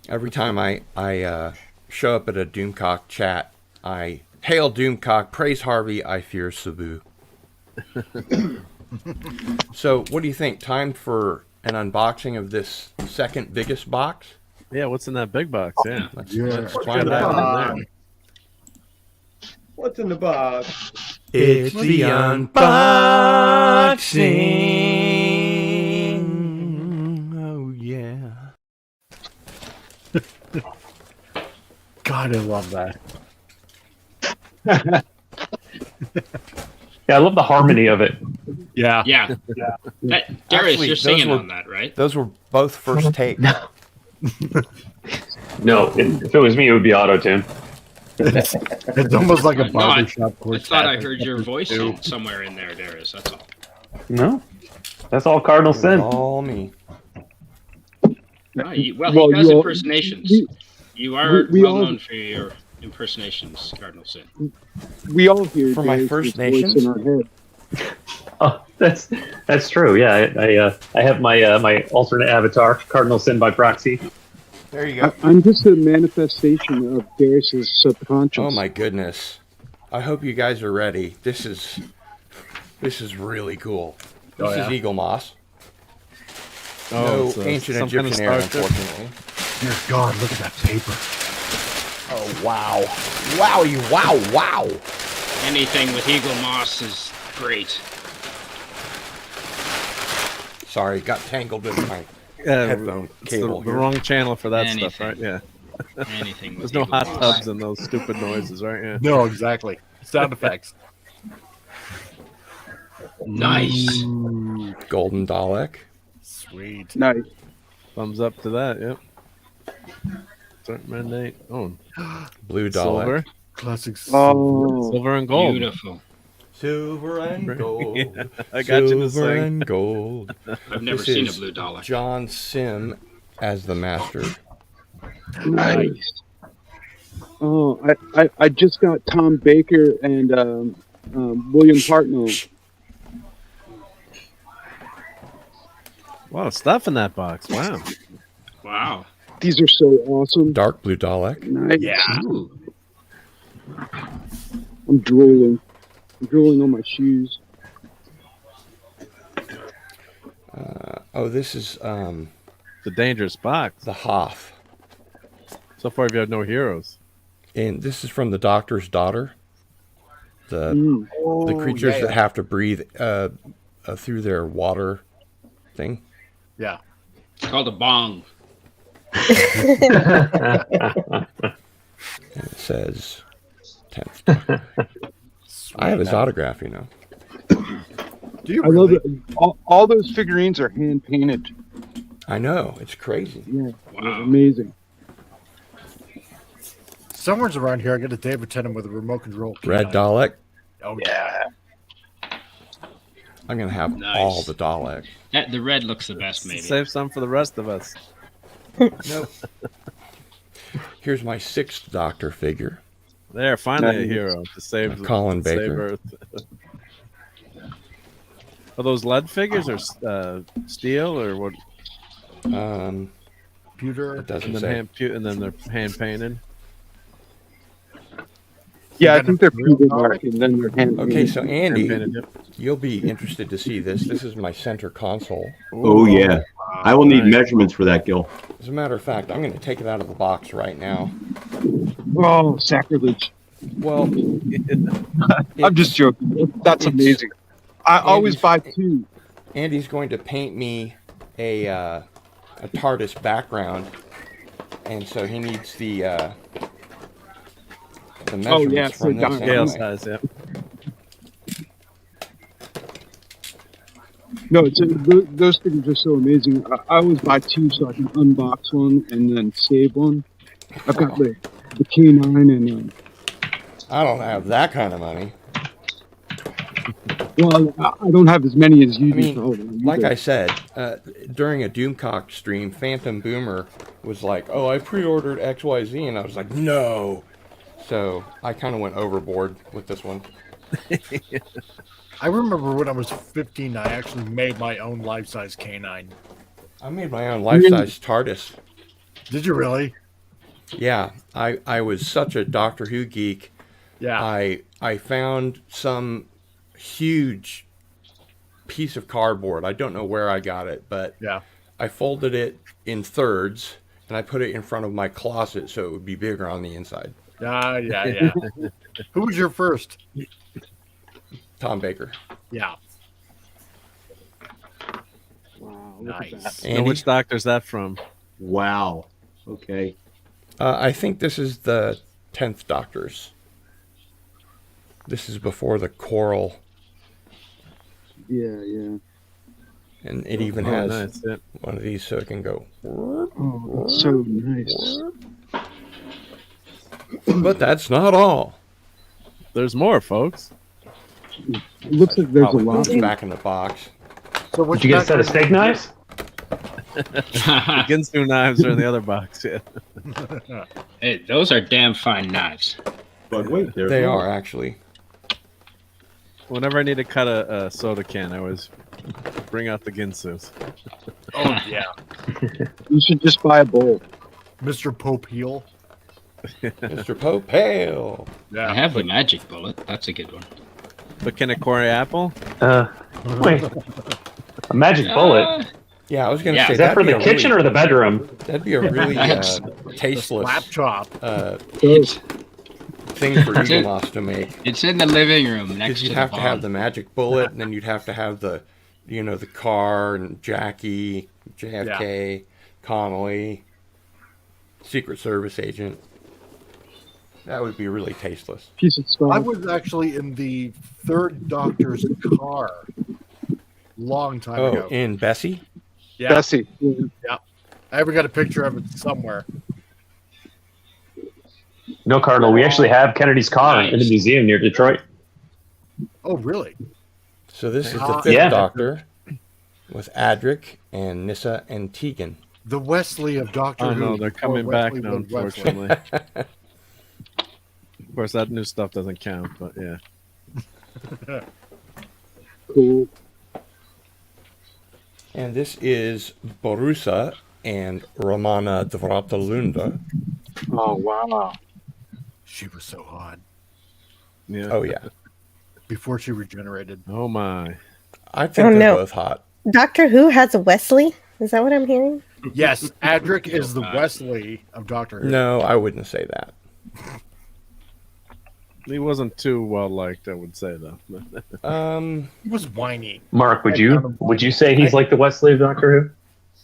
Every time I show up at a Doomcock chat, I hail Doomcock, praise Harvey, I fear Sabu. So, what do you think? Time for an unboxing of this second biggest box? Yeah, what's in that big box? Yeah. Let's What's find in the out. box? What's in the box? It's the unboxing. Oh, yeah. God, I love that. Yeah, I love the harmony of it. Yeah. Yeah. Hey, Darius, Actually, you're those singing were- on that, right? Those were both first take. No, if it was me, it would be auto tune. It's almost like a No, I barbershop quartet. thought I heard your voice somewhere in there, Darius. That's all. No, that's all Cardinal Sin. All me. Well, he Well, does you all- impersonations. we- You are we well all- known for your impersonations, Cardinal Sin. We all hear For my Darius's First voice Nations? in our head. Oh, that's true. Yeah, I have my my alternate avatar, Cardinal Sin by proxy. There you go. I'm just a manifestation of Darius's subconscious. Oh my goodness. I hope you guys are ready. This is really cool. This Oh, yeah? is Eagle Moss. Oh, No it's, ancient some kind of Egyptian era, starship? unfortunately. Dear God, look at that paper. Oh, wow. Wowie, wow, wow. Anything with Eagle Moss is great. Sorry, got tangled with my Yeah, headphone it's cable the here. wrong channel for that stuff, right? Anything. Yeah. Anything with There's no Eagle hot Moss. tubs and those stupid noises, right? Yeah. No, exactly. Sound effects. Nice. Golden Dalek. Sweet. Nice. Thumbs up to that. Yep. Certain mandate. Oh, Blue Dalek. silver, Classics. Oh, silver and gold. Beautiful. Silver and gold. Yeah, I got you to Silver sing. and gold. I've never This seen a is blue dollar. John Sim as the master. nice. Oh, I just got Tom Baker and William Hartnell. A lot of stuff in that box. Wow. Wow. These are so awesome. Dark Blue Dalek. Nice. Yeah. Ooh. I'm drooling. I'm drooling on my shoes. Oh, this is It's a dangerous box. the Hoth. So far, you've had no heroes. And this is from the Doctor's Daughter. The Oh, creatures yeah. that have to breathe through their water thing. Yeah. It's called a bong. And it says 10th Doctor. I have his autograph, you know. Do you I love it. All those figurines are hand painted. I know. It's crazy. Yeah, amazing. Somewhere's around here, I got a David Tennant with a remote control. Red Dalek. Oh, yeah. I'm going to have Nice. all the Daleks. The red looks the best, maybe. Save some for the rest of us. Nope. Here's my 6th Doctor figure. There, finally a Nice. hero to save Colin save Baker. Earth. Are those lead figures or steel or what? Pewter. It doesn't And say. then, and then they're hand painted. Yeah, I think they're painted mark and then they're hand painted. Okay, so Andy, Hand painted, you'll be interested to see this. This is my center console. Oh yeah, I will need measurements for that, Gil. As a matter of fact, I'm going to take it out of the box right now. Oh, sacrilege. Well, I'm just joking. That's amazing. I always buy two. Andy's going to paint me a TARDIS background, and so he needs the measurements from this. Scale anyway. size, yeah. No, those things are so amazing. I always buy two so I can unbox one and then save one. I've got the K9 and I don't have that kind of money. well, I don't have as many as you I mean, do. Hold on, like I said, during a Doomcock stream, Phantom Boomer was like, "Oh, I pre-ordered XYZ," and I was like, "No." So I kind of went overboard with this one. I remember when I was 15, I actually made my own life-size K9. I made my own life-size TARDIS. Did you really? Yeah, I was such a Doctor Who geek. Yeah. I found some huge piece of cardboard. I don't know where I got it, but Yeah. I folded it in thirds and I put it in front of my closet so it would be bigger on the inside. Yeah. Who was your first? Tom Baker. Yeah. Wow, Nice. Andy? Now, which doctor's that from? Wow. Okay. I think this is the 10th Doctor's. This is before the coral, Yeah. and it even Oh, has nice, yeah. one of these so it can go. Oh, that's so nice. But that's not all. There's more, folks. It looks like there's a Probably lot. goes back in the box. So Did you get a set of steak knives? The Ginsu knives are in the other box. Yeah. Hey, those are damn fine knives. But wait, there's They more. are actually. Whenever I need to cut a soda can, I always bring out the Ginsus. Oh, yeah. You should just buy a bowl. Mr. Pope Heel. Mr. Popale. Yeah. I have the magic bullet. That's a good one. But can a Corey apple? Wait. A magic bullet? Yeah, I was going to Yeah. say Is that for that'd the be a kitchen really, or the bedroom? that'd be a really tasteless Slap chop. thing for Eaglemoss to make. It's in the living room Because next you'd to have the to have bomb. the magic bullet, and then you'd have to have the, the car and Jackie, JFK, Connolly, Secret Service agent. That would be really tasteless. Piece of I stuff. was actually in the 3rd Doctor's car long time Oh, ago. in Bessie? Yeah. Bessie. Yeah. I ever got a picture of it somewhere. No, Cardinal. We actually have Kennedy's car in the museum near Detroit. Oh, really? So this is the Ah. 5th Yeah. Doctor with Adric and Nyssa and Tegan. The Wesley of Doctor Oh Who. no, they're coming or back Wesley now, with Wesley. unfortunately. Of course, that new stuff doesn't count, but yeah. Cool. And this is Borusa and Romana Dvratalunda. Oh, wow. She was so hot. Yeah. Oh, yeah. Before she regenerated. Oh my. I think Oh, they're no. both hot. Doctor Who has a Wesley. Is that what I'm hearing? Yes, Adric is the Wesley of Doctor Who. No, I wouldn't say that. He wasn't too well liked, I would say, though. He was whiny. Mark, would you say he's like the Wesley of Doctor Who?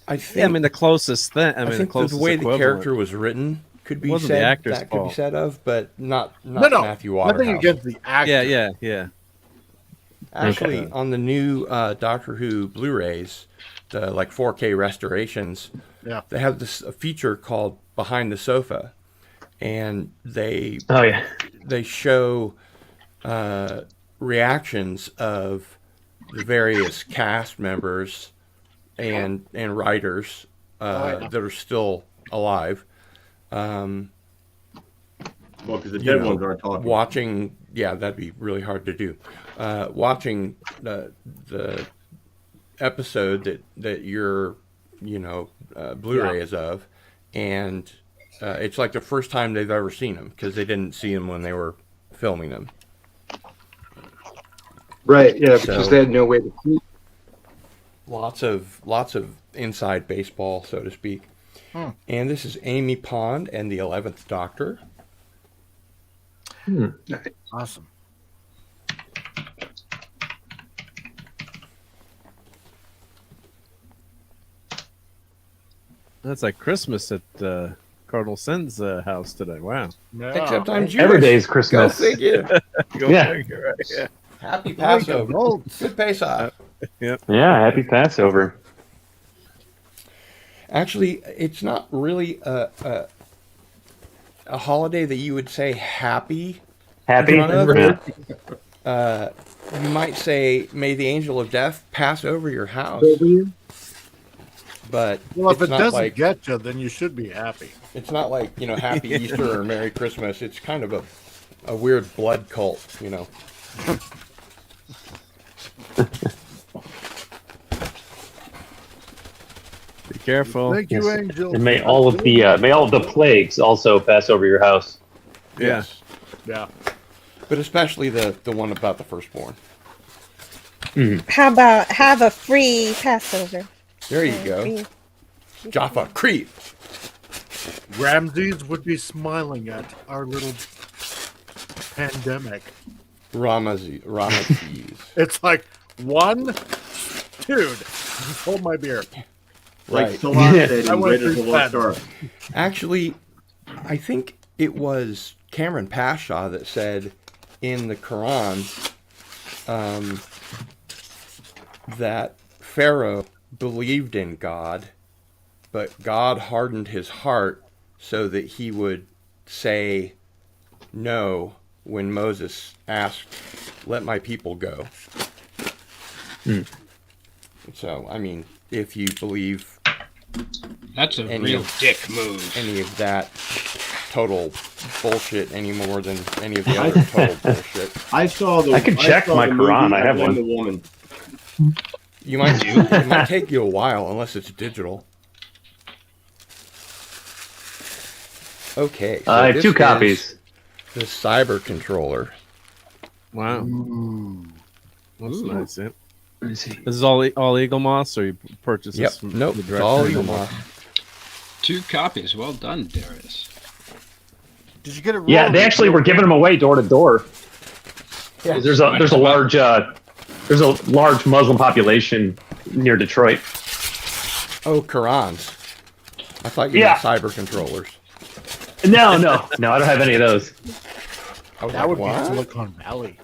I think. Yeah, I mean the closest thing. I mean, think the closest the way the equivalent. character was written could be Wasn't said. the actor's That could be fault. said of, but not No, Matthew Waterhouse. nothing against the actor. Yeah. Actually, Okay. on the new Doctor Who Blu-rays, the like 4K restorations, Yeah. they have this a feature called Behind the Sofa, and they they show reactions of the various cast members and writers that are still alive. Well, because the dead ones aren't talking. Watching, yeah, that'd be really hard to do. Watching the episode that your Blu-ray is of, and it's like the first time they've ever seen them because they didn't see them when they were filming them. Right. Yeah, because they had no way to see. Lots of inside baseball, so to speak. And this is Amy Pond and the 11th Doctor. Awesome. That's like Christmas at Cardinal Sin's house today. Wow. Except I'm Jewish. Every day is Christmas. Go figure. Go Yeah. figure, right, yeah. Happy Passover. Good Pesach. Yep. Yeah, happy Passover. Actually, it's not really a holiday that you would say happy. Happy? in front of. Yeah. You might say, "May the angel of death pass over your house." But Well, if it's it not doesn't like, get you, then you should be happy. it's not like Happy Easter or Merry Christmas. It's kind of a weird blood cult, Be careful. Thank you, Angel. And may all of the plagues also pass over your house. Yes. Yeah. But especially the one about the firstborn. How about have a free Passover? There you go. Free- Jaffa Creep. Ramses would be smiling at our little pandemic. Ramesses. It's like, one, dude, hold my beer. Like Right. Salah said I in went Raiders through of the Lost that. Ark. Actually, I think it was Cameron Pashaw that said in the Quran that Pharaoh believed in God, but God hardened his heart so that he would say no when Moses asked, "Let my people go." So, I mean, if you believe That's a any real of- dick move. any of that total bullshit any more than any of the other total bullshit. I saw the. I could check saw my the Quran. movie I have Blame one. The Woman. You might do. It might take you a while unless it's digital. Okay. I have this 2 is copies. The cyber controller. Wow. That's Ooh. nice. Yeah. Let me see. This is all Eagle Moss, or you purchased Yep. this from Nope. the It's direct all from Eagle Eagle Moss. 2 copies. Well done, Darius. Did you get it? Yeah, they actually were giving them away door to door. There's a large Muslim population near Detroit. Oh, Qurans. I thought you Yeah. meant cyber controllers. No, I don't have any of those. I was That like, would what? be Silicon Valley.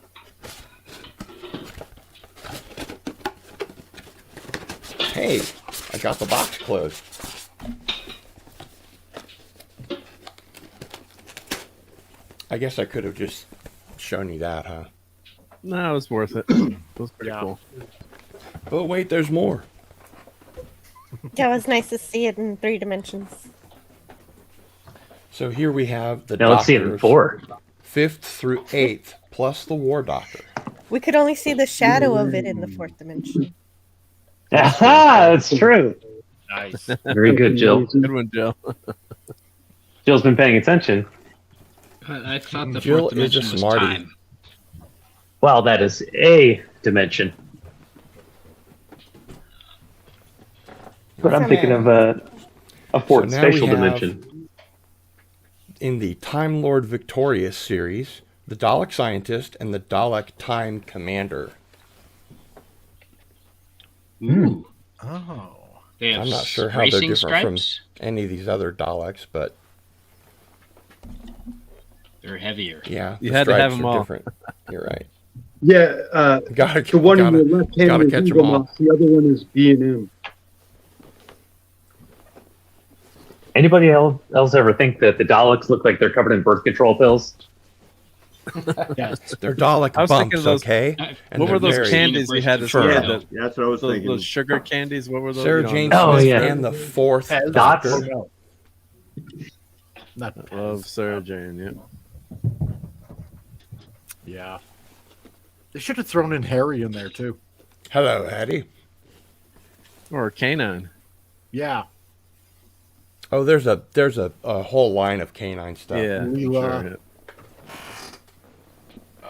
Hey, I got the box closed. I guess I could have just shown you that, huh? No, it was worth it. It was pretty cool. Oh, wait, there's more. Yeah, it was nice to see it in 3 dimensions. So here we have the Now let's see it in Doctors, 4. 5th through 8th, plus the War Doctor. We could only see the shadow of it in the 4th dimension. Aha, that's true. Nice. Very good, Jill. Good one, Jill. Jill's been paying attention. I thought the Jill 4th is a dimension was smarty. time. Well, that is a dimension. But I'm thinking of a fourth now we spatial have, dimension. in the Time Lord Victorious series, the Dalek Scientist and the Dalek Time Commander. Ooh. Oh. They have I'm not sure how they're racing different stripes. from any of these other Daleks, but They're heavier. yeah, You the had to have stripes them are all. different. You're right. Yeah, Gotta- the one gotta- in your left hand gotta is catch 'em Eagle all. Moss. The other one is B&M. Anybody else ever think that the Daleks look like they're covered in birth control pills? Yes. They're Dalek I was thinking bumps, of those. okay? And what were they're those very candies we had as a firm. kid? Yeah, that's what I was thinking. Those sugar candies. What were those? Sarah You know, Jane Oh, Smith yeah. and the fourth Pez Doctor. or no? Not I love Sarah Jane. Yeah. Yeah. They should have thrown in Harry in there too. Hello, Hattie. Or canine. Yeah. Oh, there's a whole line of canine stuff. Yeah. Leela. Sure.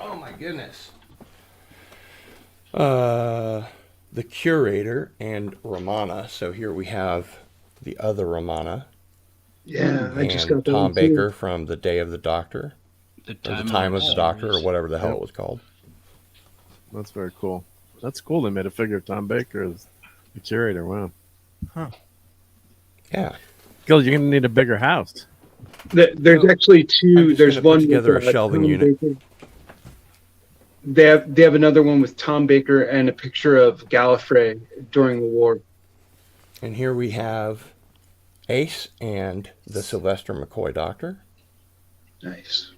Oh my goodness. The Curator and Romana. So here we have the other Romana. Yeah, I just and got that Tom one too. Baker from The Day of the Doctor. The Or The Time of the Doctor, or series. whatever the hell Yep. it was called. That's very cool. That's cool. They made a figure of Tom Baker as the curator. Wow. Yeah. Gil, you're gonna need a bigger house. There's actually two. just There's gonna put one together with a shelving Tom unit. Baker. They have another one with Tom Baker and a picture of Gallifrey during the war. And here we have Ace and the Sylvester McCoy Doctor. Nice.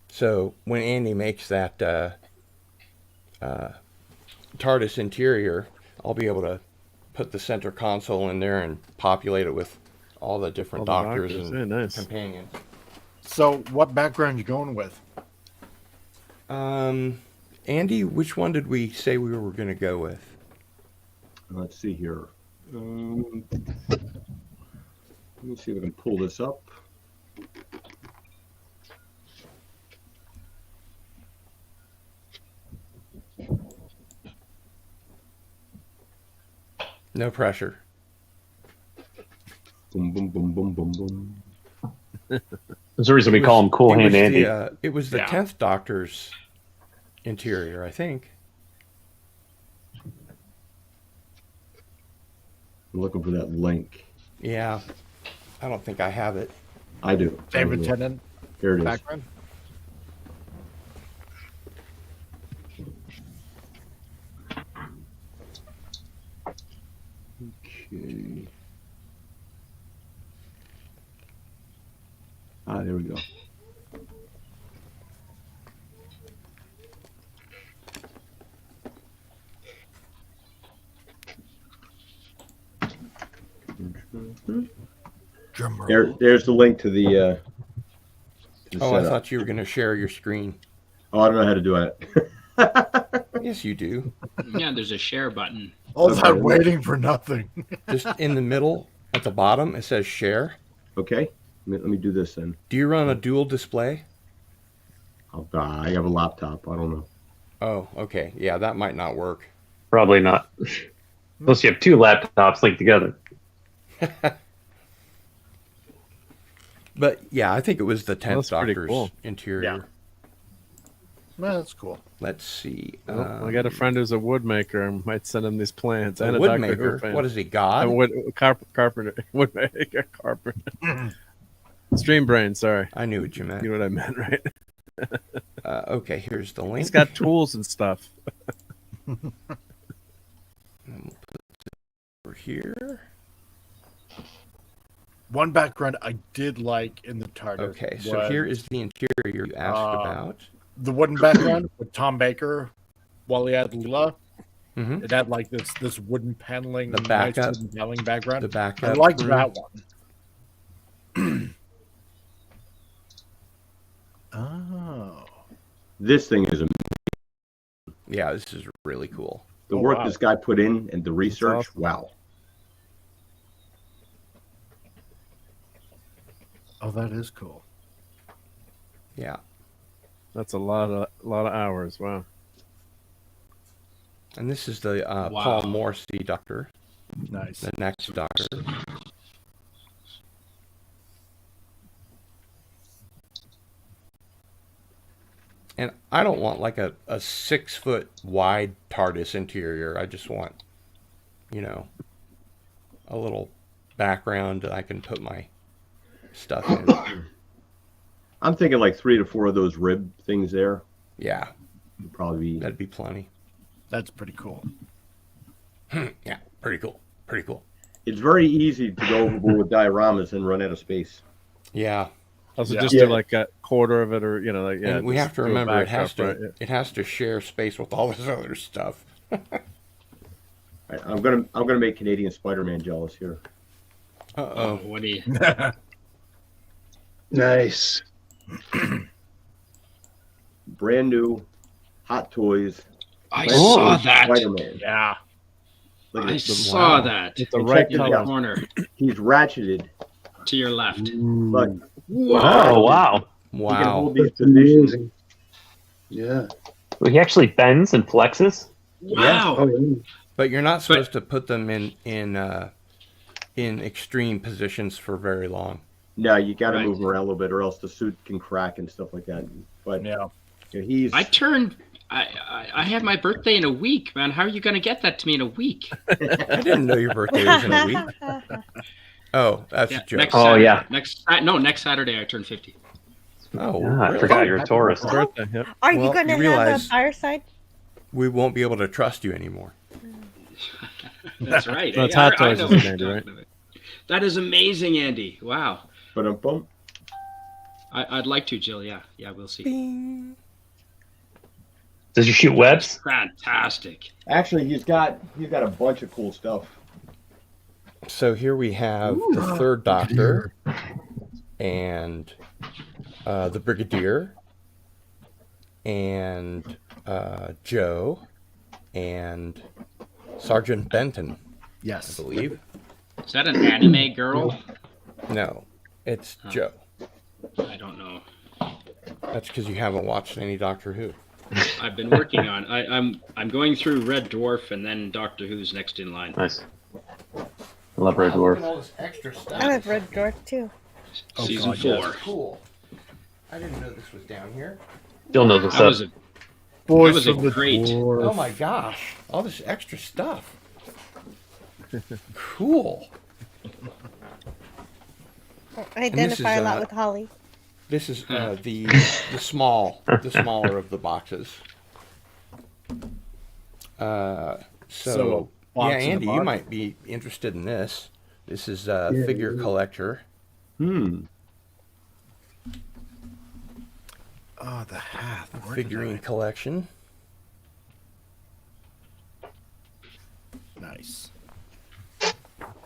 So when Andy makes that TARDIS interior, I'll be able to put the center console in there and populate it with all the different All the doctors doctors. and Very nice. companions. So, what background you going with? Andy, which one did we say we were going to go with? Let's see here. Let me see if I can pull this up. No pressure. Boom, boom, boom, boom, boom, boom. There's a reason we call him Cool Hand Andy. It was the Yeah. 10th Doctor's interior, I think. I'm looking for that link. Yeah. I don't think I have it. I do. David Tennant Here it is. background? Okay. There we go. There's the link to the. Oh, I thought you were going to share your screen. Oh, I don't know how to do it. Yes, you do. Yeah, there's a share button. All that waiting for nothing. Just in the middle, at the bottom, it says share. Okay, let me do this then. Do you run a dual display? I have a laptop. I don't know. Oh, okay. Yeah, that might not work. Probably not. Unless you have two laptops linked together. But yeah, I think it was the 10th That's pretty Doctor's cool. interior. Yeah. Well, that's cool. Let's see. Well, I got a friend who's a woodmaker. I might send him these plans. A And a Doctor Who woodmaker? fan. What is he, God? A carpenter. Woodmaker. Carpenter. Stream brain. Sorry. I knew what you meant. You know what I meant, right? Okay, here's the link. He's got tools and stuff. And we'll put it over here. One background I did like in the TARDIS. Okay, so was, here is the interior you asked about. The wooden background with Tom Baker while he had Leela. Mhm. It had like this wooden paneling, The nice backup. wooden paneling background. The backup I liked room. that one. Oh. This thing is amazing. Yeah, this is really cool. The Oh, work wow. this guy put in and the research. awesome. Wow. Oh, that is cool. Yeah. That's a lot of hours. Wow. And this is the Wow. Paul Morrissey doctor. Nice. The next doctor. And I don't want like a 6 foot wide TARDIS interior. I just want, you know, a little background that I can put my stuff in. I'm thinking like 3 to 4 of those rib things there. Yeah. Would probably be. That'd be plenty. That's pretty cool. Yeah, pretty cool. Pretty cool. It's very easy to go overboard with dioramas and run out of space. Yeah. Also, Yeah. just do like a quarter of it, or like And we just have to do a remember it has backdrop, to right? it has to share space with all this other stuff. Right, I'm gonna make Canadian Spider-Man jealous here. Uh-oh. What do you? Nice. Brand new, Hot Toys. I Brand saw new that. Spider-Man. Yeah. Look I at saw that. With the And right check this in color. the out. corner He's ratcheted. to your left. Look, Oh, wow. he can Wow. hold these That's positions. amazing. Yeah. Well, he actually bends and flexes. Wow. Oh, yeah. But you're not supposed to put them in extreme positions for very long. No, you got to Right. move him around a little bit, or else the suit can crack and stuff like that. But Yeah. he's. I turned. I have my birthday in a week, man. How are you going to get that to me in a week? I didn't know your birthday was in a week. Oh, that's a joke. Next Oh, Saturday. yeah. Next Saturday I turn 50. Oh, Ah, I really? forgot you're a Taurus. Birthday, yep. Are Well, you going to you have a realize- fireside? We won't be able to trust you anymore. That's right. That's Hey, Hot I Toys know is what the you're name, right? talking about. That is amazing, Andy. Wow. But bump. I'd like to, Jill. Yeah, we'll see. Bing. Does he shoot webs? Fantastic. Actually, he's got a bunch of cool stuff. So here we have the third Doctor and the Brigadier and Joe and Sergeant Benton, Yes. I believe. Is that an anime girl? No, it's Joe. I don't know. That's because you haven't watched any Doctor Who. I've been working on. I'm going through Red Dwarf and then Doctor Who's next in line. Nice. I love Red Dwarf. all this extra stuff. I have Red Dwarf too. Season God, yes. 4. Cool. I didn't know this was down here. Jill knows what's That up. was a Voice was a of the great- dwarf. Oh my gosh, all this extra stuff. Cool. I identify a lot with Holly. This is the smaller of the boxes. So So, yeah, box in a Andy, you box? might be interested in this. This is Figure Collector. Oh, the hat. Where did Figurine collection. Nice.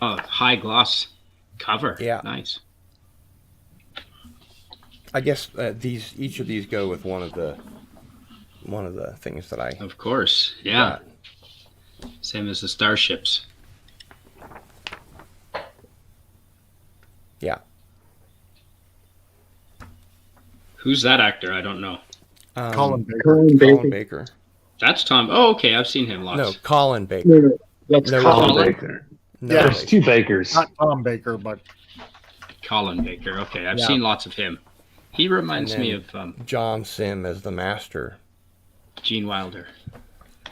Oh, high gloss cover. Yeah. Nice. I guess each of these go with one of the things that I Of course. Yeah. got. Same as the starships. Yeah. Who's that actor? I don't know. Colin Baker. Colin Baker. That's Tom. Oh, okay. I've seen him lots. No, Colin Baker. No, no, that's No, Colin Colin? Baker. No, There's Baker. two Bakers. Not Tom Baker, but Colin Baker. Okay, I've Yeah. seen lots of him. He reminds And me then of John Sim as the Master. Gene Wilder.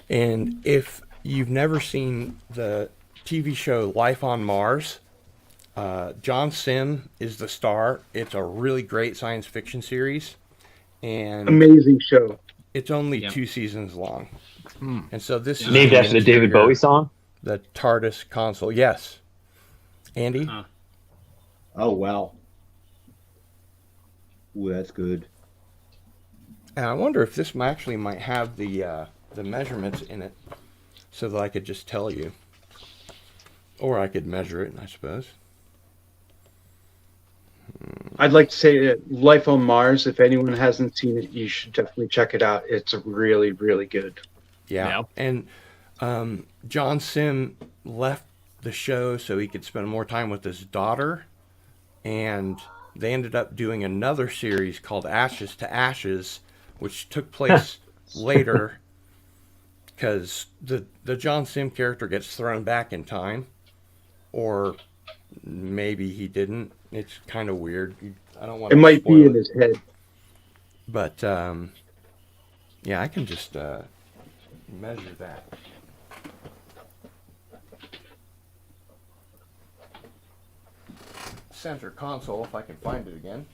And if you've never seen the TV show Life on Mars, John Sim is the star. It's a really great science fiction series, and Amazing show. it's only Yeah. 2 seasons long. Hmm. And so this is Named after the David interior, Bowie song? the TARDIS console. Yes, Andy. Oh wow. Ooh, that's good. And I wonder if this actually might have the measurements in it, so that I could just tell you, or I could measure it, I suppose. I'd like to say that Life on Mars, if anyone hasn't seen it, you should definitely check it out. It's really, really good. Yeah. And John Sim left the show so he could spend more time with his daughter, and they ended up doing another series called Ashes to Ashes, which took place later, because the John Sim character gets thrown back in time, or maybe he didn't. It's kind of weird. I don't want It to might be spoil in his head. but yeah, I can just measure that. Center console, if I can find it again.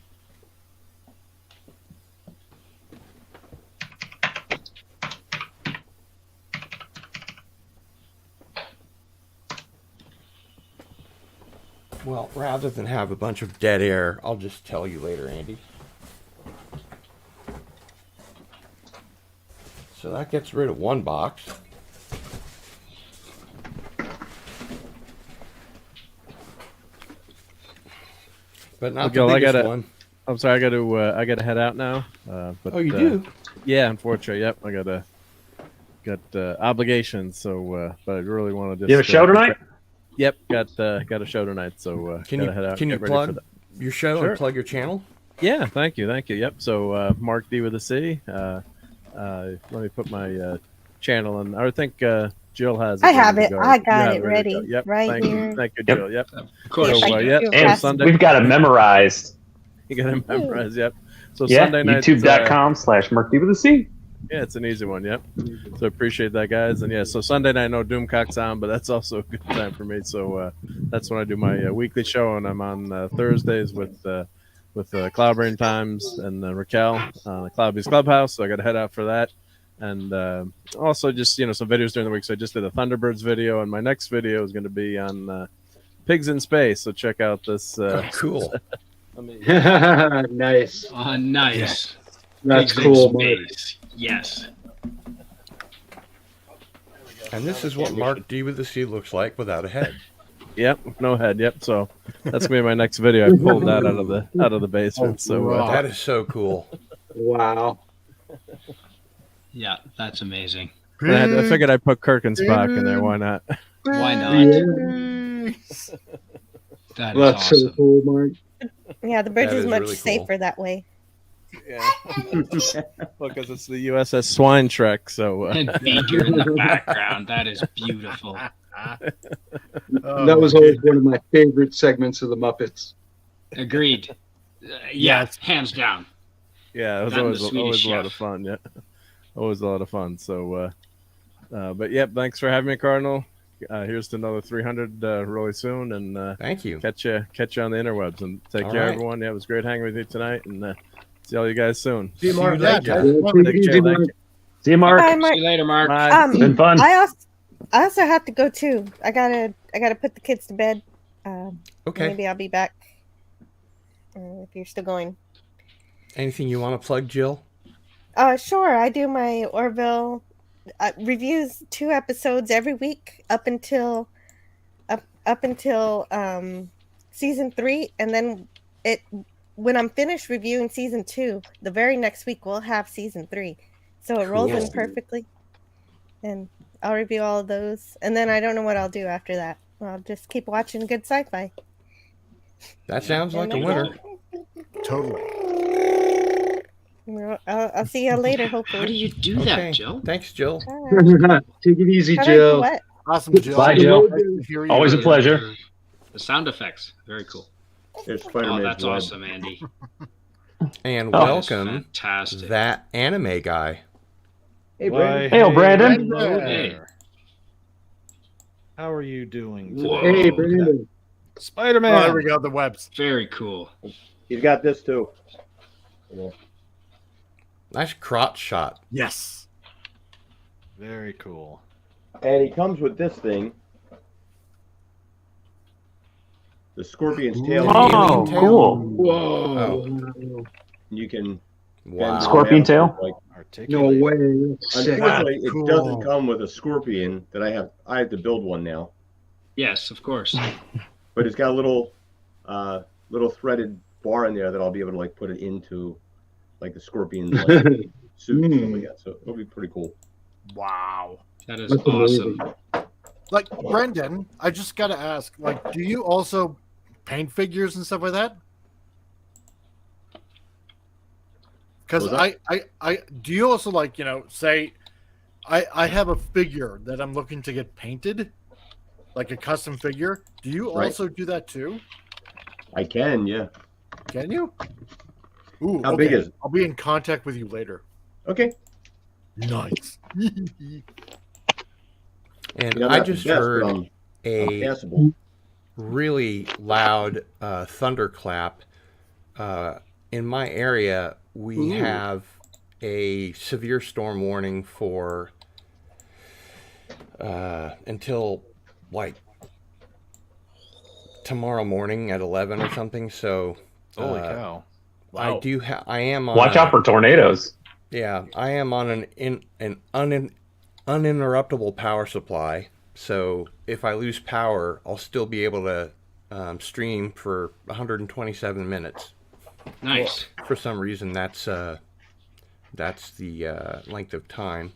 Well, rather than have a bunch of dead air, I'll just tell you later, Andy. So that gets rid of one box. But not the biggest one. I'm sorry, I gotta head out now. But, oh, you do? Yeah, unfortunately. Yep, I got obligations. So, but I really want to just. You have a show tonight? Yep, got a show tonight. So can gotta head out. Can you plug your show and plug your channel? Yeah, thank you. Yep. So Mark D with a C. Let me put my channel in. I think Jill has it. I have it. Go. I got it ready. ready. Yep. Right here. Thank you, Jill. Yep. Of course. So, And Sunday, we've got it memorized. You got it memorized. Yep. So yeah, Sunday night. YouTube.com/MarkD with a C. Yeah, it's an easy one. Yep. So appreciate that, guys. And yeah, so Sunday night, no Doomcock's on, but that's also a good time for me. So that's when I do my weekly show, and I'm on Thursdays with Cloudbrain Times and Raquel, Cloudbeast Clubhouse. So I got to head out for that, and also just some videos during the week. So I just did a Thunderbirds video, and my next video is going to be on pigs in space. So check out this. Cool. Nice. Nice. That's Pigs in cool. space. Yes. And this is what Mark D with a C looks like without a head. Yep, no head. Yep. So that's gonna be my next video. I pulled that out of the basement. So that is so cool. Wow. Yeah, that's amazing. I figured I'd put Kirk and Spock in there. Why not? Why not? That is That's awesome. so cool, Mark. Yeah, the bridge That is is much really cool. safer that way. Yeah. Well, because it's the USS Swine Trek. So And Baker in the background. That is beautiful. That was always one of my favorite segments of the Muppets. Agreed. Yeah, hands down. Yeah, it was That and always, the Swedish always a lot Chef. of fun. Yeah, always a lot of fun. So, but yeah, thanks for having me, Cardinal. Here's to another 300 really soon, and thank you. Catch you on the interwebs, and take All care, right. everyone. Yeah, it was great hanging with you tonight, and see all you guys soon. See you, Mark. later. Take care. Thank you. See you, Mark. Bye, Mark. See you later, Mark. Bye. Been fun. I also have to go too. I gotta put the kids to bed. Okay. Maybe I'll be back if you're still going. Anything you want to plug, Jill? Sure. I do my Orville reviews 2 episodes every week up until season 3, and then when I'm finished reviewing season 2, the very next week we'll have season 3. So it rolls in Cool. perfectly, and I'll review all of those, and then I don't know what I'll do after that. I'll just keep watching good sci-fi. That sounds like a And winner. Totally. I'll see you later, hopefully. How do you do that, Jill? Thanks, Jill. Take it easy, How do I do Jill. what? Awesome, Jill. Bye, Jill. Nice to hear you. Always a pleasure. The sound effects. Very cool. There's Oh, Spider-Man's that's web. awesome, Andy. And Oh. welcome Fantastic. that anime guy. Hey, Hey, Brandon. Brandon. Hello Hey. there. How are you doing Whoa. today? Hey, Brandon. Spider-Man. Oh, there we go. The webs. Very cool. He's got this too. Nice crotch shot. Yes. Very cool. And he comes with this thing. The scorpion's tail. Oh, tail. cool. Whoa. Oh. You can Wow. bend it Scorpion around, tail? like- No way. That's sick. unfortunately, Cool. it doesn't come with a scorpion that I have to build one now. Yes, of course. But it's got a little threaded bar in there that I'll be able to like put it into like the scorpion's like, suit and stuff like that. So it'll be pretty cool. Wow. That is That's awesome. amazing. Like, Brendan, I just got to ask, like, do you also paint figures and stuff like that? Because What was I do you also, like, say, I have a figure that I'm looking to get painted, like a custom figure. Do you Right. also do that too? I can, yeah. Can you? Ooh, How big is it? I'll be in contact with you later. Okay. Nice. And You know, I not the just best, but heard I'm a passable. really loud thunderclap. In my area, we Ooh. have a severe storm warning for until like tomorrow morning at 11 or something. So Holy cow! I Wow. do. I am on. Watch out for tornadoes. Yeah, I am on an uninterruptible power supply. So if I lose power, I'll still be able to stream for 127 minutes. Nice. For some reason, that's the length of time.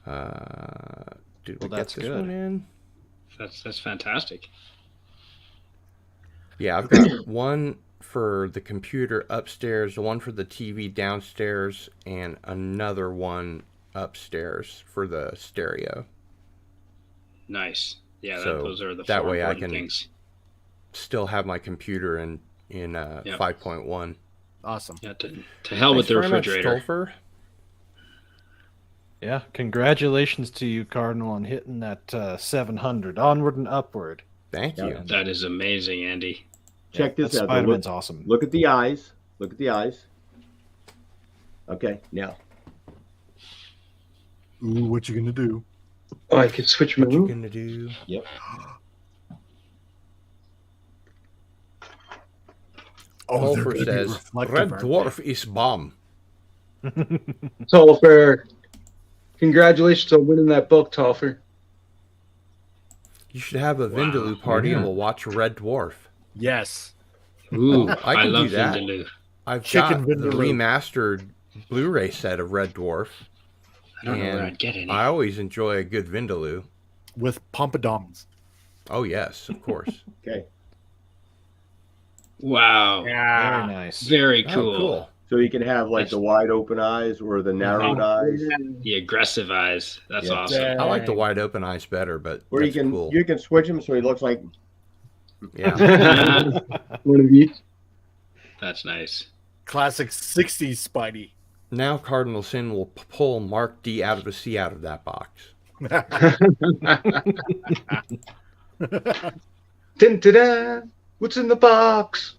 Did we get this one in? That's fantastic. Yeah, I've got one for the computer upstairs, one for the TV downstairs, and another one upstairs for the stereo. Nice. Yeah, So those are the that four way I important can things. still have my computer in 5.1. Awesome. Yeah, to hell with the refrigerator. Tolfer. Yeah, congratulations to you, Cardinal, on hitting that 700. Onward and upward. Thank you. That is amazing, Andy. Check this that out. Spider-Man's Look- awesome. Look at the eyes. Look at the eyes. Okay, now. Ooh, what you gonna do? Oh, I can switch my What you move. gonna do? Yep. Oh, they're Tolfer gonna be says, reflective, Red aren't they?" Dwarf is bomb. Tolfer, congratulations on winning that book, Tolfer. You should have a Vindaloo party and we'll watch Red Dwarf. Yes. Ooh, I I can love do that. Vindaloo. I've Chicken got the Vindaloo. remastered Blu-ray set of Red Dwarf. I don't know where and I'd get any. I always enjoy a good Vindaloo. With pompadums. Oh yes, of course. Okay. Wow. Very nice. Very Oh, cool. cool. So you can have like the wide open eyes or the narrowed eyes. The aggressive eyes. That's Yeah. awesome. I like the wide open eyes better, but Or that's you can cool. you can switch him so he looks like Yeah. One of each. That's nice. Classic 60s Spidey. Now Cardinal Sin will pull Mark D out of the sea out of that box. Dun, da, da. What's in the box?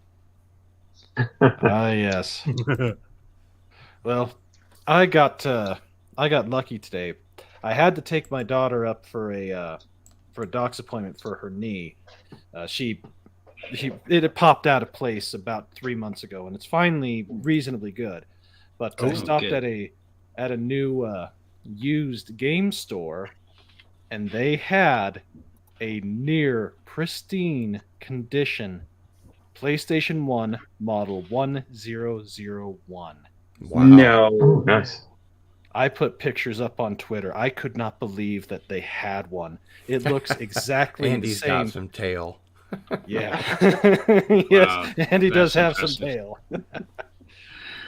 Ah, yes. Well, I got lucky today. I had to take my daughter up for a doc's appointment for her knee. It had popped out of place about 3 months ago, and it's finally reasonably good. But I stopped good. at a new used game store, and they had a near pristine condition PlayStation 1 model 1001. Wow. No. Oh, nice. I put pictures up on Twitter. I could not believe that they had one. It looks exactly Andy's the same. got some tail. Yeah. Wow, Yes, and he does that's have some impressive. tail.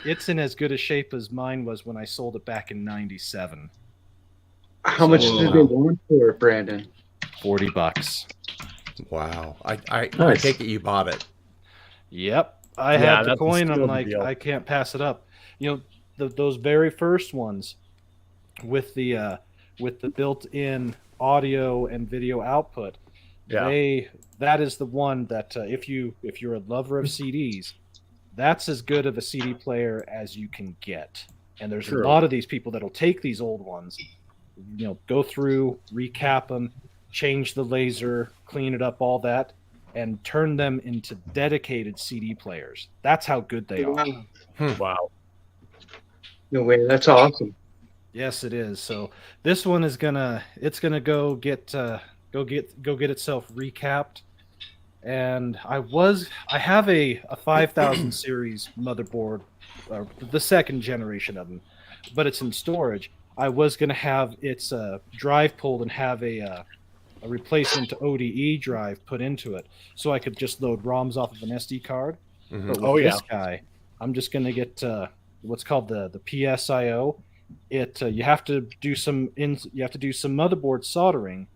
It's in as good a shape as mine was when I sold it back in '97. How much Whoa. did they want for it, Brandon? $40. Wow. I Nice. take it you bought it. Yep, I Yeah, had the that's coin. still I'm the like, deal. I can't pass it up. You know, those very first ones with the built-in audio and video output. Yeah. That is the one that if you're a lover of CDs, that's as good of a CD player as you can get. And there's True. a lot of these people that'll take these old ones, go through, recap them, change the laser, clean it up, all that, and turn them into dedicated CD players. That's how good they are. Wow. No way. That's awesome. Yes, it is. So this one is gonna go get itself recapped. And I have a 5000 series motherboard, the second generation of them, but it's in storage. I was gonna have its drive pulled and have a replacement ODE drive put into it, so I could just load ROMs off of an SD card. Mhm. But with Oh, yeah. this guy, I'm just gonna get what's called the PSIO, you have to do some motherboard soldering,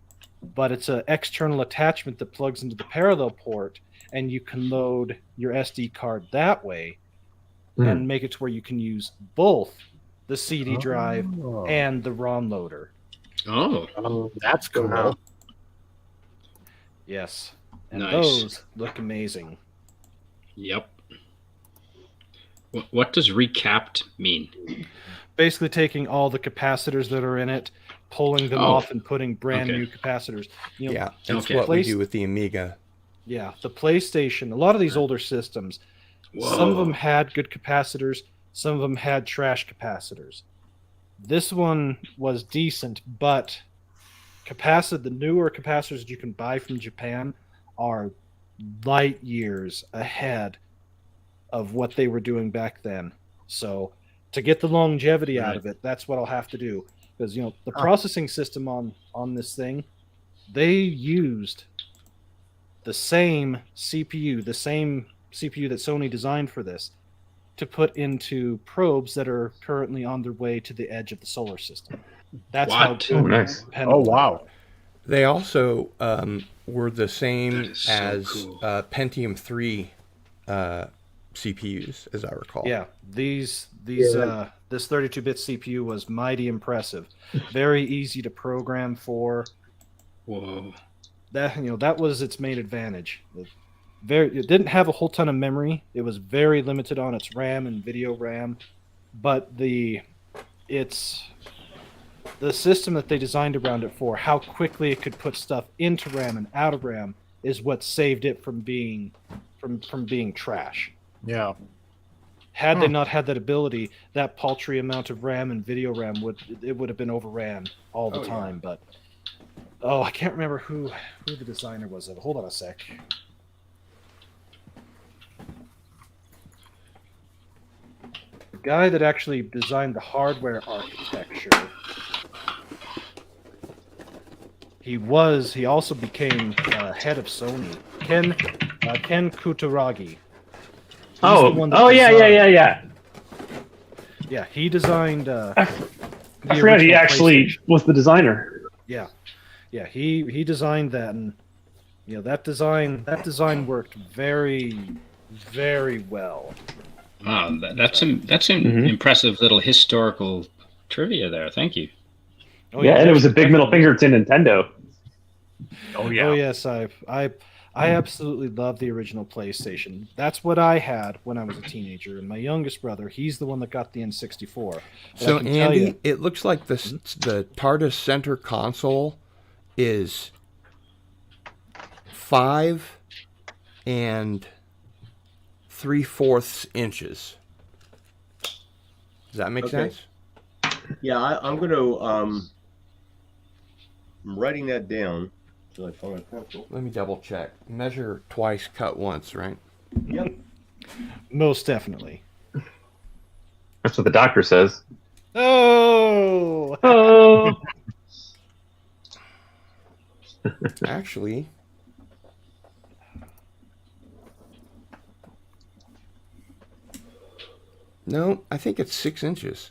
but it's an external attachment that plugs into the parallel port, and you can load your SD card that way and make it to where you can use both the CD drive and the ROM loader. Oh, that's cool. Wow. Yes, and Nice. those look amazing. Yep. What does recapped mean? Basically taking all the capacitors that are in it, pulling them off, and putting brand new capacitors. Yeah, that's what we do with the Amiga. Yeah, the PlayStation, a lot of these older systems, some of them had good capacitors, some of them had trash capacitors. This one was decent, but the newer capacitors that you can buy from Japan are light years ahead of what they were doing back then. So to get the longevity out of it, that's what I'll have to do. Because the processing system on this thing, they used the same CPU that Sony designed for this to put into probes that are currently on their way to the edge of the solar system. That's how good dependable they are. They also were the same as Pentium 3 CPUs, as I recall. Yeah, this 32-bit CPU was mighty impressive. Very easy to program for. Whoa. That was its main advantage. It didn't have a whole ton of memory. It was very limited on its RAM and video RAM, but the system that they designed around it for how quickly it could put stuff into RAM and out of RAM is what saved it from being trash. Yeah. Had they not had that ability, that paltry amount of RAM and video RAM would have been overran all the time. But I can't remember who the designer was. Hold on a sec. The guy that actually designed the hardware architecture. He also became head of Sony. Ken Kutaragi. Yeah. Yeah, he designed. I forgot he actually was the designer. Yeah, he designed that, and that design worked very, very well. Wow, that's an impressive little historical trivia there. Thank you. And it was a big middle finger to Nintendo. Oh yes, I absolutely love the original PlayStation. That's what I had when I was a teenager, and my youngest brother, he's the one that got the N64. So Andy, it looks like the TARDIS Center console is 5 3/4 inches. Does that make sense? Yeah, I'm going to. I'm writing that down. So I find my pencil. Let me double check. Measure twice, cut once, right? Yep. Most definitely. That's what the doctor says. Oh. Actually, no, I think it's 6 inches.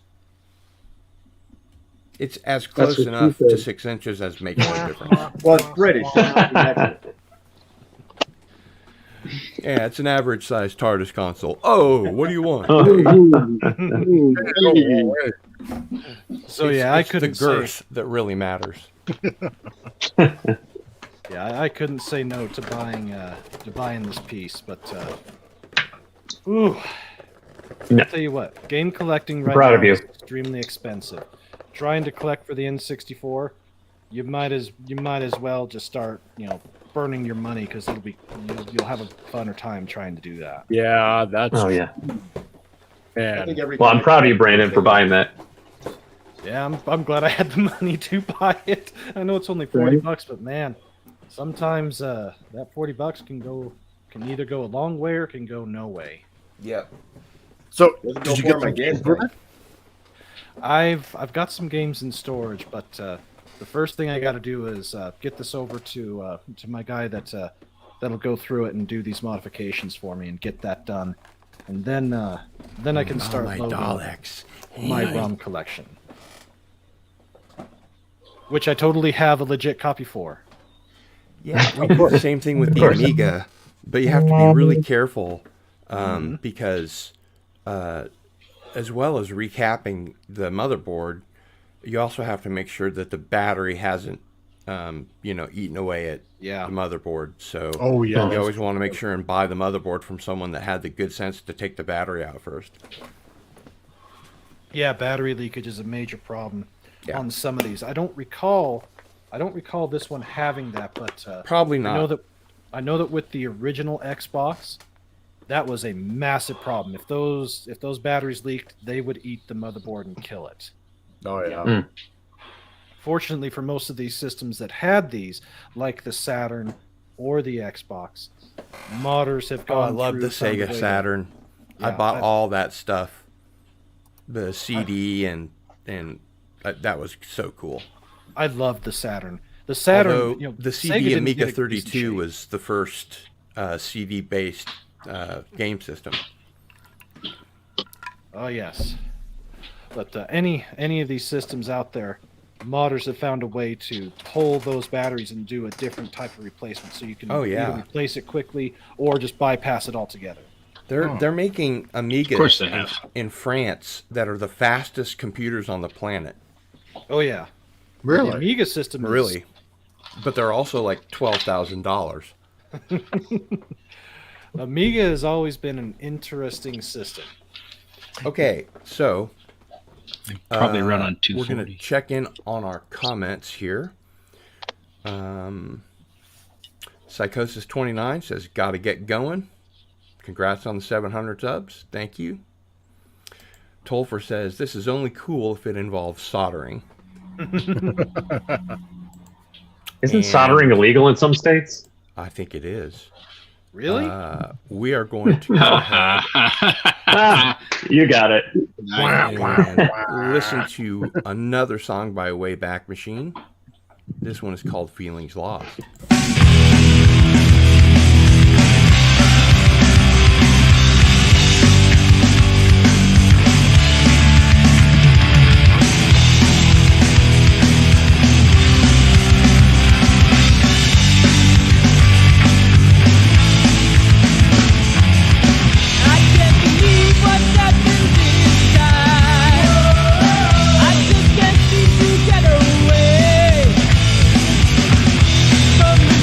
It's as close enough to 6 inches as makes no difference. Well, it's British. Yeah, it's an average sized TARDIS console. Oh, what do you want? So yeah, I couldn't the girth that really matters. Yeah, I couldn't say no to buying this piece, but I'll tell you what, game collecting right now is extremely expensive. Trying to collect for the N64, you might as well just start, burning your money, because you'll have a funner time trying to do that. Yeah, that's. Oh yeah. Man. Well, I'm proud of you, Brandon, for buying that. Yeah, I'm glad I had the money to buy it. I know it's only $40, but man, sometimes that $40 can either go a long way or can go no way. Yep. So did you get my game? I've got some games in storage, but the first thing I got to do is get this over to my guy that'll go through it and do these modifications for me and get that done, and then I can start my loading Daleks. my ROM collection. which I totally have a legit copy for. Yeah, we do the same thing with the Amiga, but you have to be really careful because as well as recapping the motherboard, you also have to make sure that the battery hasn't, eaten away at the motherboard. So you always want to make sure and buy the motherboard from someone that had the good sense to take the battery out first. Yeah, battery leakage is a major problem on some of these. I don't recall this one having that, but probably not. I know that with the original Xbox, that was a massive problem. If those batteries leaked, they would eat the motherboard and kill it. Oh yeah. Fortunately for most of these systems that had these, like the Saturn or the Xbox, modders have gone. I love the Sega Saturn. I bought all that stuff, the CD and that was so cool. I loved the Saturn. The Saturn, although the CD Amiga 32 was the first CD-based game system. Oh yes, but any of these systems out there, modders have found a way to pull those batteries and do a different type of replacement, so you can either replace it quickly or just bypass it altogether. They're making Amigas Of course they have. in France that are the fastest computers on the planet. Oh yeah, really? The Amiga system is... Really, but they're also like $12,000. Amiga has always been an interesting system. Okay, so probably run on 240. We're going to check in on our comments here. Psychosis 29 says, "Got to get going. Congrats on the 700 subs. Thank you." Tolfer says, "This is only cool if it involves soldering." Isn't soldering illegal in some states? I think it is. Really? We are going to go ahead. You got it. And listen to another song by Wayback Machine. This one is called Feelings Lost. From the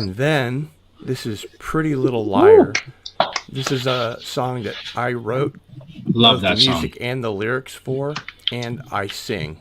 And then this is Pretty Little Liar. This is a song that I wrote Love both that the song. music and the lyrics for, and I sing.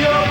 Your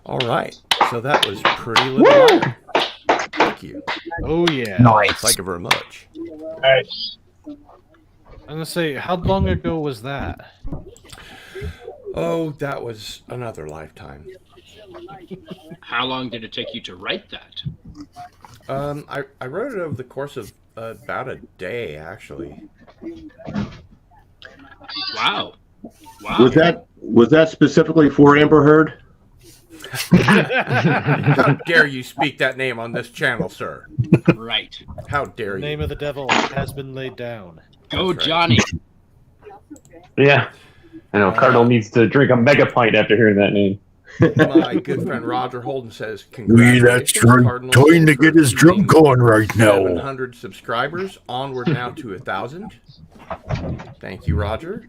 All right. So that was Pretty Little Liar. Thank you. Oh yeah. Nice. Thank you very much. Nice. I'm gonna say, how long ago was that? Oh, that was another lifetime. How long did it take you to write that? I wrote it over the course of about a day, actually. Wow. Wow. Was that specifically for Amber Heard? How dare you speak that name on this channel, sir? Right. How dare The you? name of the devil has been laid down. Go, That's right. Johnny. Yeah. I know. Cardinal needs to drink a mega pint after hearing that name. My good friend Roger Holden says, We that's congratulations, trying to get his drum going right now. 700 subscribers, onward now to 1,000. Thank you, Roger.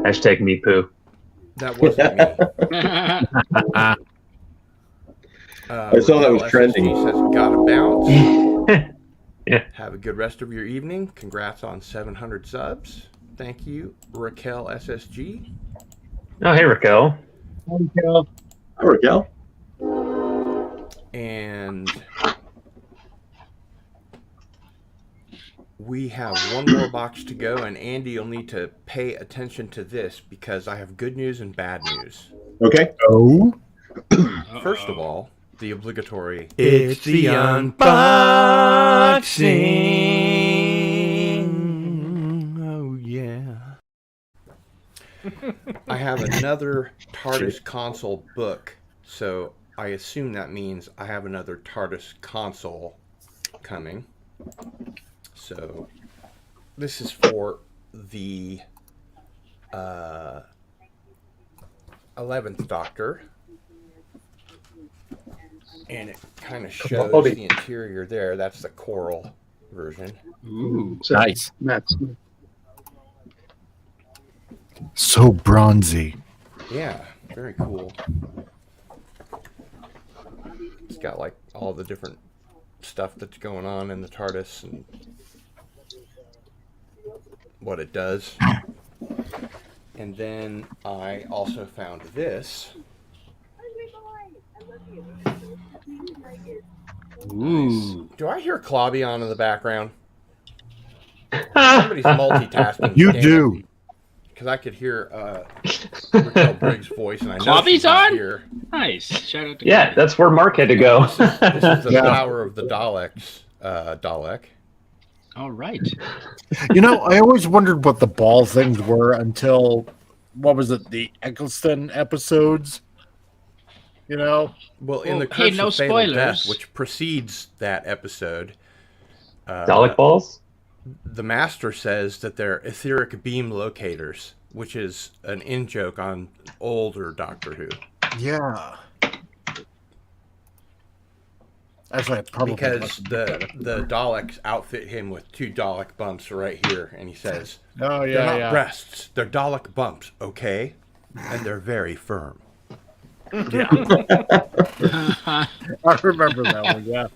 Hashtag me poo. That wasn't me. I saw that was Raquel trending. SSG says, gotta bounce. Yeah. Have a good rest of your evening. Congrats on 700 subs. Thank you, Raquel SSG. Oh, hey, Raquel. Hi, Raquel. And we have one more box to go, and Andy, you'll need to pay attention to this because I have good news and bad news. Okay. Oh. First of all, the obligatory It's the unboxing. Oh, yeah. I have another TARDIS console book, so I assume that means I have another TARDIS console coming. So this is for the 11th Doctor, and it kind of shows the interior there. That's the coral version. Ooh, nice. That's So bronzy. Yeah, very cool. It's got like all the different stuff that's going on in the TARDIS and what it does. And then I also found this. Ooh. Do I hear Clobby on in the background? Somebody's multitasking. You do. Because I could hear Raquel Briggs' voice, and I know Clobby's she's not on? here. Nice. Shout out to Yeah, Clobby. that's where Mark had to go. This is the Yeah. power of the Daleks. Dalek. All right. You know, I always wondered what the ball things were until, what was it, the Eccleston episodes? You know? Well, in Well, the hey, Curse no of Fatal Death, spoilers. which precedes that episode, Dalek balls? the Master says that they're etheric beam locators, which is an in-joke on older Doctor Who. Yeah. Actually, I probably Because mustn't the look at it. the Daleks outfit him with 2 Dalek bumps right here, and he says, Oh, they're yeah, not yeah. breasts, they're Dalek bumps, okay? And they're very firm. Yeah. I remember that one, yeah.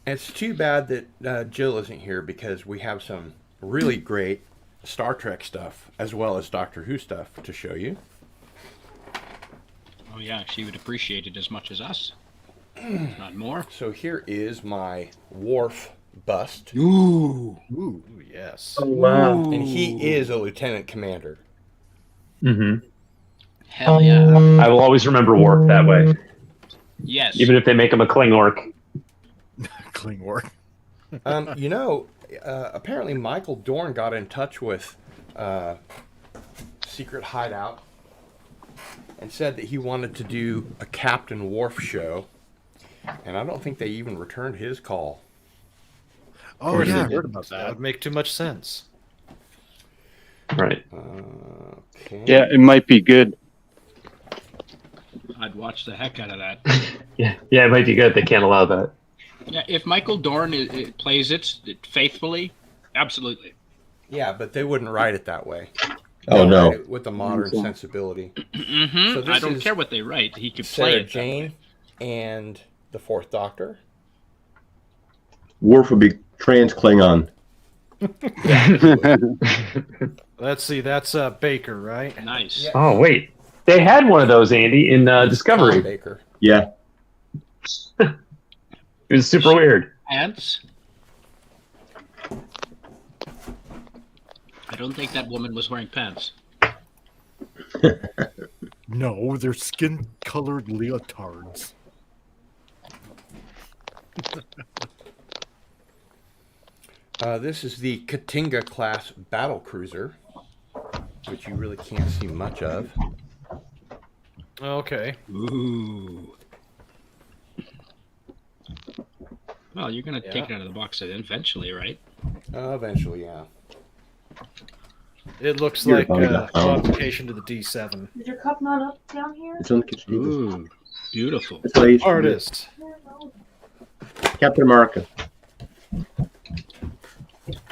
It's too bad that Jill isn't here because we have some really great Star Trek stuff as well as Doctor Who stuff to show you. Oh yeah, she would appreciate it as much as us. If not more. So here is my Worf bust. Ooh, yes. Oh, wow. And he is a lieutenant commander. Mm-hmm. Hell yeah. I will always remember Worf that way. Yes. Even if they make him a Klingork. Klingork. You know, apparently Michael Dorn got in touch with Secret Hideout and said that he wanted to do a Captain Worf show. And I don't think they even returned his call. Oh, yeah, I That heard about that. would make too much sense. Right. Okay. Yeah, it might be good. I'd watch the heck out of that. Yeah, it might be good. They can't allow that. Yeah, if Michael Dorn plays it faithfully, absolutely. Yeah, but they wouldn't write it that way. Oh, They'll no. write it with a modern sensibility. Mm-hmm. So this I don't is care what they write. He could Sarah play it. Jane and the 4th Doctor. Worf would be trans Klingon. Let's see, that's Baker, right? Nice. Oh, wait. They had one of those, Andy, in Discovery. Baker. Yeah. It was super weird. Pants? I don't think that woman was wearing pants. No, they're skin-colored leotards. This is the Katinga class battle cruiser, which you really can't see much of. Okay. Ooh. Well, you're going to take it out of the box eventually, right? Eventually, yeah. It looks You're like probably a not found. modification to the D7. Is your cup not up down here? It's on the kitchen table. Ooh, beautiful. That's what I used to do. Artist. Captain America.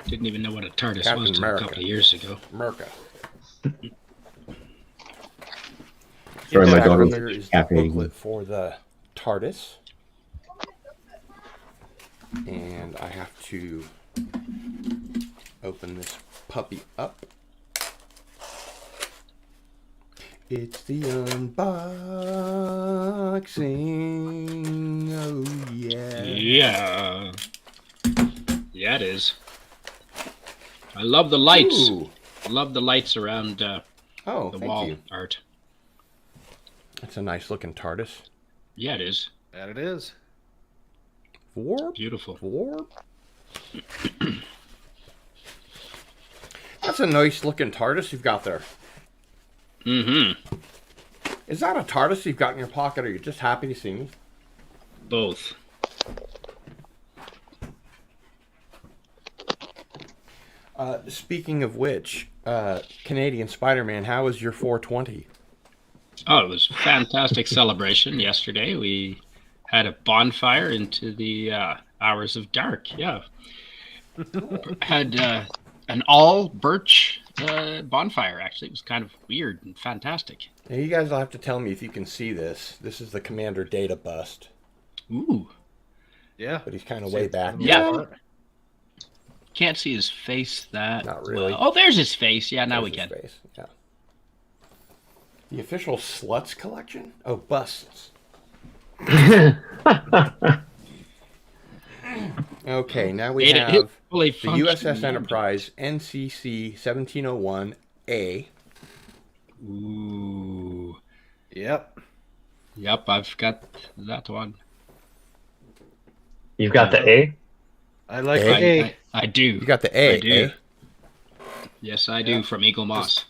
Didn't even know what a TARDIS Captain was until a America. couple of years ago. America. Sorry, my daughter Here was is the caffeine. booklet for the TARDIS. And I have to open this puppy up. It's the unboxing. Oh, yeah. Yeah. Yeah, it is. I love the lights. Ooh. I love the lights around Oh, the thank wall you. art. That's a nice looking TARDIS. Yeah, it is. That it is. Warp. Beautiful. Warp. That's a nice looking TARDIS you've got there. Mm-hmm. Is that a TARDIS you've got in your pocket, or are you just happy to see me? Both. Speaking of which, Canadian Spider-Man, how was your 420? Oh, it was a fantastic celebration yesterday. We had a bonfire into the hours of dark. Yeah. Had an all birch bonfire, actually. It was kind of weird and fantastic. Now, you guys will have to tell me if you can see this. This is the Commander Data bust. Ooh. Yeah. But he's kind of way back. Yeah. Can't see his face that Not really. well. Oh, there's his face. Yeah, now we There's can. his face. Yeah. The official Sluts collection? Oh, busts. Okay, now we Made it have fully the functioning. USS Enterprise NCC 1701A. Ooh. Yep. Yep, I've got that one. You've got the A? I like the A. I do. You got the A, I do. eh? Yes, I do, from Eagle Moss.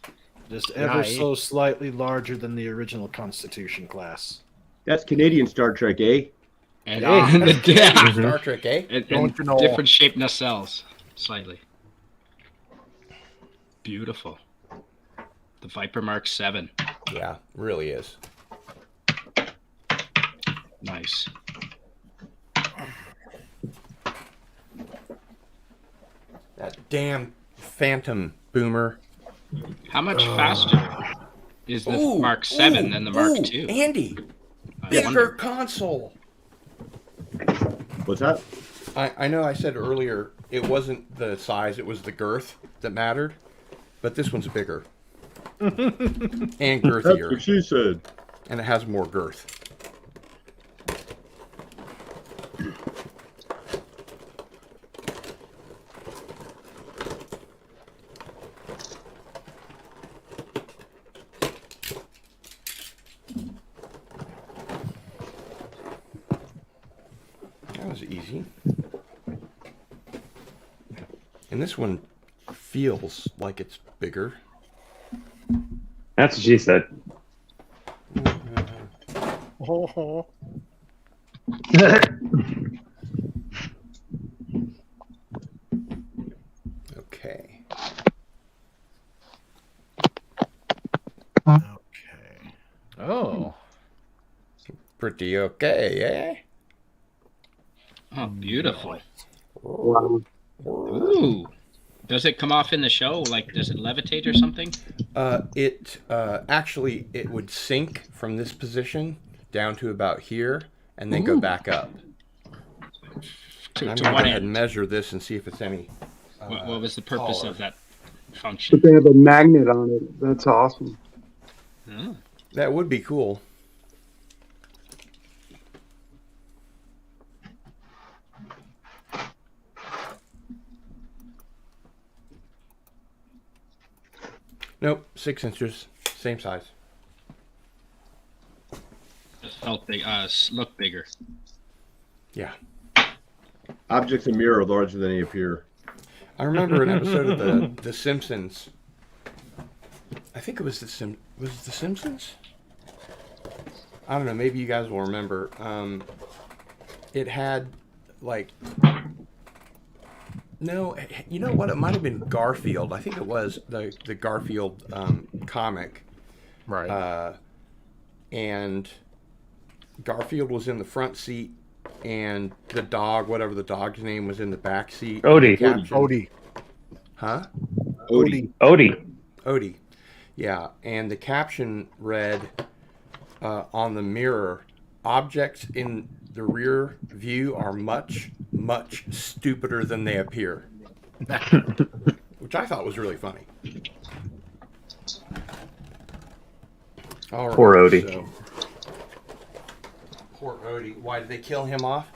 Just ever so slightly larger than the original Constitution class. That's Canadian Star Trek, eh? And Yeah. Star Trek, eh? And Don't you know? different shaped nacelles, slightly. Beautiful. The Viper Mark 7. Yeah, really is. Nice. That damn Phantom boomer. How much faster is the Mark 7 than the Mark ooh, 2? Andy, I bigger wonder. console. What's that? I know I said earlier it wasn't the size, it was the girth that mattered, but this one's bigger. And girthier. That's what she said. And it has more girth. That was easy. And this one feels like it's bigger. That's what she said. Okay. Oh. Pretty okay, eh? Oh, beautiful. Wow. Ooh. Does it come off in the show? Like, does it levitate or something? Actually, it would sink from this position down to about here and then go back up. To I'm what going to go ahead end? and measure this and see if it's any What was the purpose taller. of that function? But they have a magnet on it. That's awesome. Oh. That would be cool. Nope, 6 inches, same size. Just felt big. Look bigger. Yeah. Objects in mirror are larger than they appear. I remember an episode of the Simpsons. I think it was was it the Simpsons? I don't know. Maybe you guys will remember. It had like, no, you know what? It might have been Garfield. I think it was the Garfield comic. Right. And Garfield was in the front seat, and the dog, whatever the dog's name, was in the back seat. Odie. Odie. Huh? Odie. Yeah, and the caption read on the mirror, "Objects in the rear view are much, much stupider than they appear." Which I thought was really funny. All right, Poor Odie. so- poor Odie. Why, did they kill him off?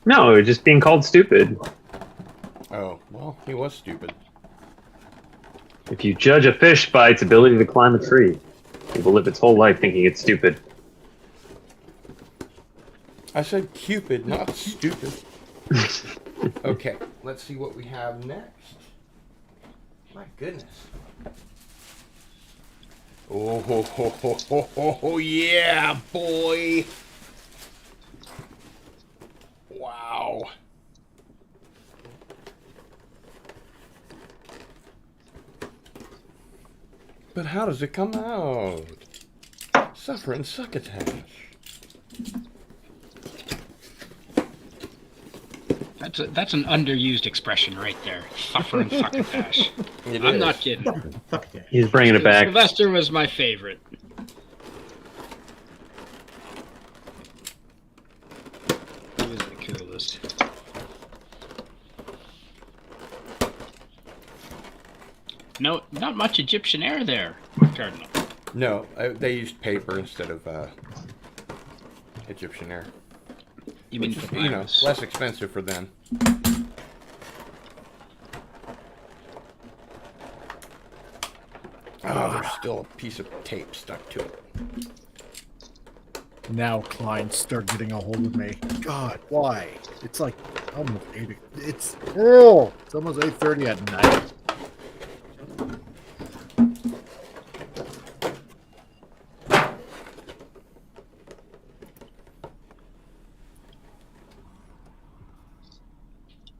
No, just being called stupid. Oh, well, he was stupid. If you judge a fish by its ability to climb a tree, it will live its whole life thinking it's stupid. I said Cupid, not stupid. Okay, let's see what we have next. My goodness. Oh, ho, ho, ho, ho, ho, ho, yeah, boy. Wow. But how does it come out? Suffer and succotash. That's an underused expression right there. Suffer and succotash. It I'm is. not kidding. He's bringing it back. Sylvester was my favorite. He was the coolest. No, not much Egyptian air there, Cardinal. No, they used paper instead of Egyptian air. You mean Which is, papyrus? less expensive for them. Oh, there's still a piece of tape stuck to it. Now clients start getting a hold of me. God, why? It's like almost 8. It's almost 8:30 at night.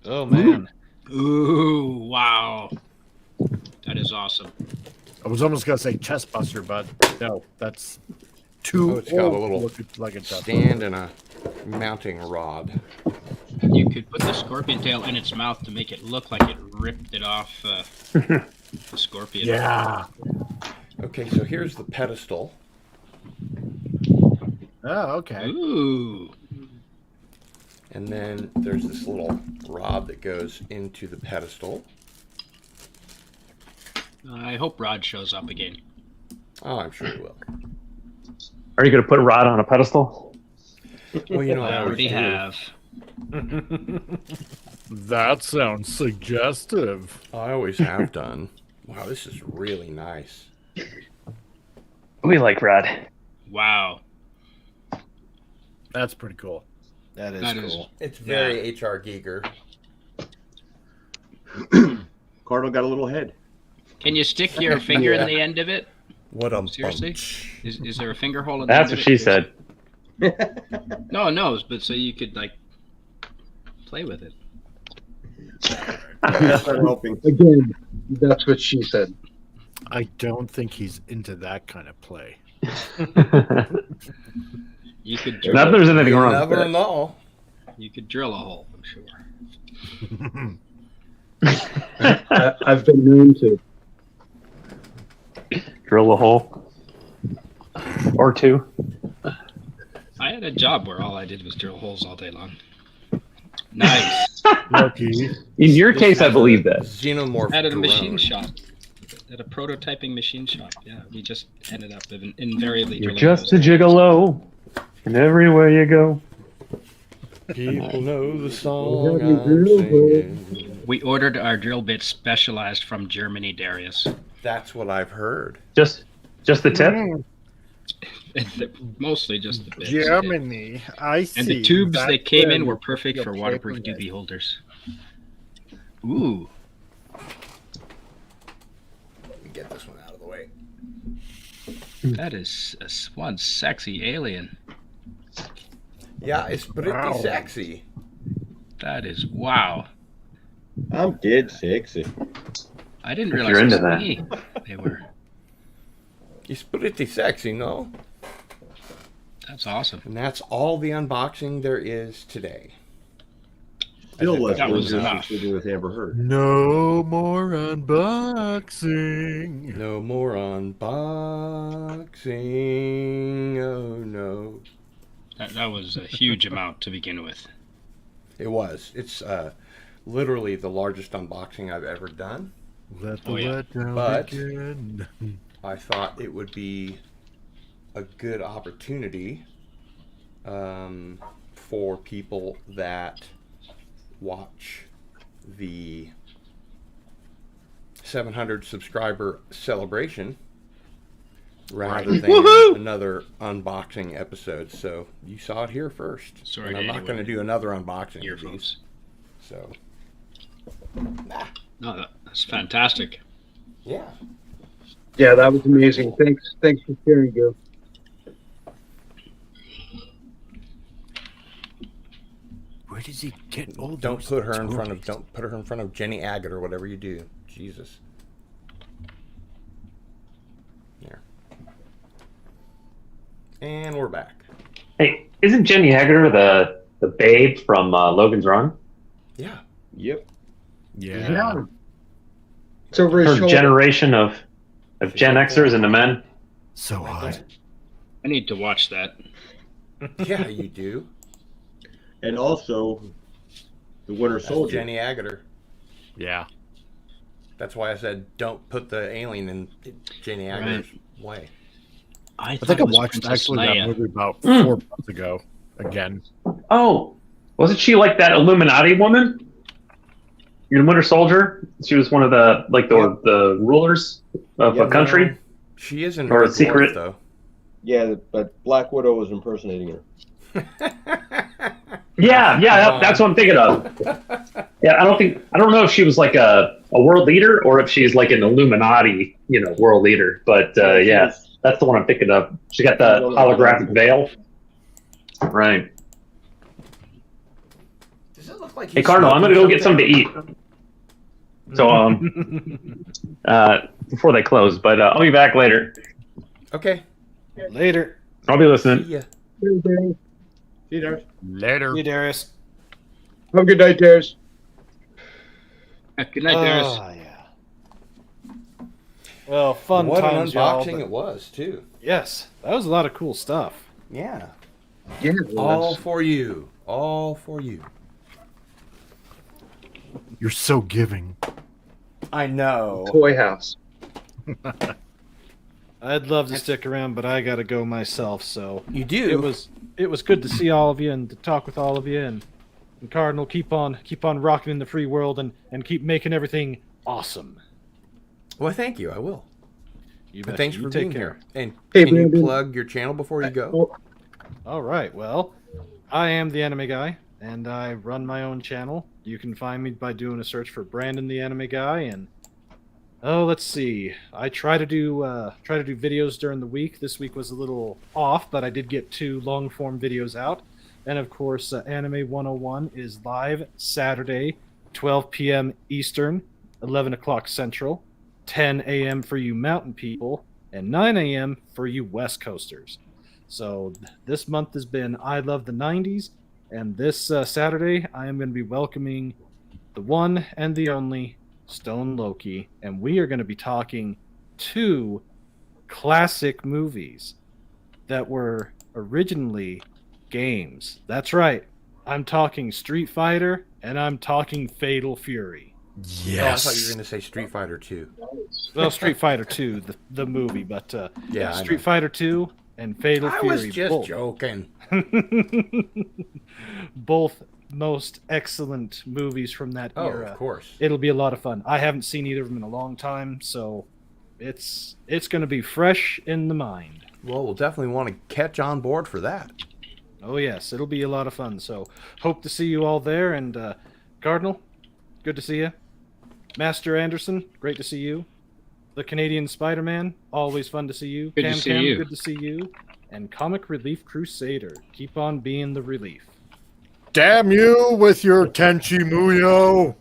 Oh man. Ooh, wow. That is awesome. I was almost gonna say chest buster, but no, that's too. Oh, it's got a old little to look like a chest stand and a mounting rod. You could put the scorpion tail in its mouth to make it look like it ripped it off the scorpion. Yeah. Okay, so here's the pedestal. Oh, okay. Ooh. And then there's this little rod that goes into the pedestal. I hope Rod shows up again. Oh, I'm sure he will. Are you going to put Rod on a pedestal? Well, you know, I already do. have. That sounds suggestive. I always have done. Wow, this is really nice. We like Rod. Wow. That's pretty cool. That is That is- cool. It's very H.R. Giger. Cardinal got a little head. Can you stick your finger in the end of it? What a Seriously? bunch. Is there a finger hole in the That's end what of it? she said. No, but so you could like play with it. That's not helping. Again, that's what she said. I don't think he's into that kind of play. You could Not that there's anything You wrong never with that. know. You could drill a hole, I'm sure. I've been known to. Drill a hole. Or two. I had a job where all I did was drill holes all day long. Nice. Lucky. In your case, I believe that. Xenomorph Had a drone. machine shop. at a prototyping machine shop. Yeah, we just ended up invariably. You're drilling just a those. gigolo, and everywhere you go. People know the song I'm singing. We ordered our drill bits specialized from Germany, Darius. That's what I've heard. Just the tip. Mostly just the bits. Germany, I see. And the tubes That's they came in where were perfect your for waterproof paper is. doobie holders. Ooh. Get this one out of the way. That is one sexy alien. Yeah, it's pretty Wow. sexy. That is wow. I'm dead sexy. I didn't If realize you're into it was that. me. They were. It's pretty sexy, no? That's awesome. And that's all the unboxing there is today. Still less That was interesting enough. sitting with Amber Heard. No more unboxing. No more unboxing. Oh no. That was a huge amount to begin with. It was. It's literally the largest unboxing I've ever done. Let the Oh, yeah. letdown But begin. I thought it would be a good opportunity for people that watch the 700 subscriber celebration rather Right. than Woohoo! another unboxing episode. So you saw it here first. Sorry and to I'm not anyone going to do another unboxing of earphones. these. So No, that's fantastic. yeah. Yeah, that was amazing. Thanks for sharing, Joe. Where does he get all Don't those put her in front of toys? don't put her in front of Jenny Agate or whatever you do. Jesus. There. And we're back. Hey, isn't Jenny Agutter the babe from Logan's Run? Yeah. Yep. Yeah. It's over his Her shoulder. generation of Gen Xers into men. So hot. I need to watch that. Yeah, you do. And also, the Winter That's Soldier. Jenny Agutter. Yeah. That's why I said don't put the alien in Jenny Aguter's way. I think I watched actually that movie about 4 months ago again. Oh, wasn't she like that Illuminati woman? In Winter Soldier, she was one of the the rulers of a country. She is in Or a Red secret. Dwarf, though. Yeah, but Black Widow was impersonating her. Yeah, that's what I'm thinking of. Yeah, I don't know if she was like a world leader or if she's like an Illuminati, world leader. But yeah, that's the one I'm thinking of. She got the holographic veil. Right. Does it look like Hey, Cardinal, I'm gonna go get something to eat. So before they close, but I'll be back later. Okay. Later. I'll be listening. See ya. See See you, Darius. Later. Hey, Darius. Have a good night, Darius. Good night, Darius. Oh, yeah. Well, fun What times, an y'all, unboxing but- it was, too. Yes, that was a lot of cool stuff. Yeah. Yeah, All for you. All for you. You're so giving. I know. Toy house. I'd love to stick around, but I gotta go myself. So You do. It was good to see all of you and to talk with all of you. And Cardinal, keep on rocking in the free world and keep making everything awesome. Well, thank you. I will. You And bet. thanks You for take being care. here. And Hey, can you Brandon. plug your channel before you go? All right. Well, I am the Anime Guy, and I run my own channel. You can find me by doing a search for Brandon the Anime Guy. And let's see. I try to do videos during the week. This week was a little off, but I did get 2 long form videos out. And of course, Anime 101 is live Saturday, 12 p.m. Eastern, 11 o'clock Central, 10 a.m. for you Mountain people, and 9 a.m. for you West Coasters. So this month has been I Love the 90s, and this Saturday I am going to be welcoming the one and the only Stone Loki, and we are going to be talking 2 classic movies that were originally games. That's right. I'm talking Street Fighter and I'm talking Fatal Fury. Oh, I thought you were going to say Street Fighter 2. Well, Street Fighter 2, the movie, but Yeah, I Street know. Fighter 2 and Fatal I Fury. was just both. joking. Both most excellent movies from that Oh, era. of course. It'll be a lot of fun. I haven't seen either of them in a long time, so it's going to be fresh in the mind. Well, we'll definitely want to catch on board for that. Oh yes, it'll be a lot of fun. So hope to see you all there. And Cardinal, good to see you. Master Anderson, great to see you. The Canadian Spider-Man, always fun to see you. Good to Cam see Cam, you. good to see you. And Comic Relief Crusader, keep on being the relief. Damn you with your Tenchi Muyo.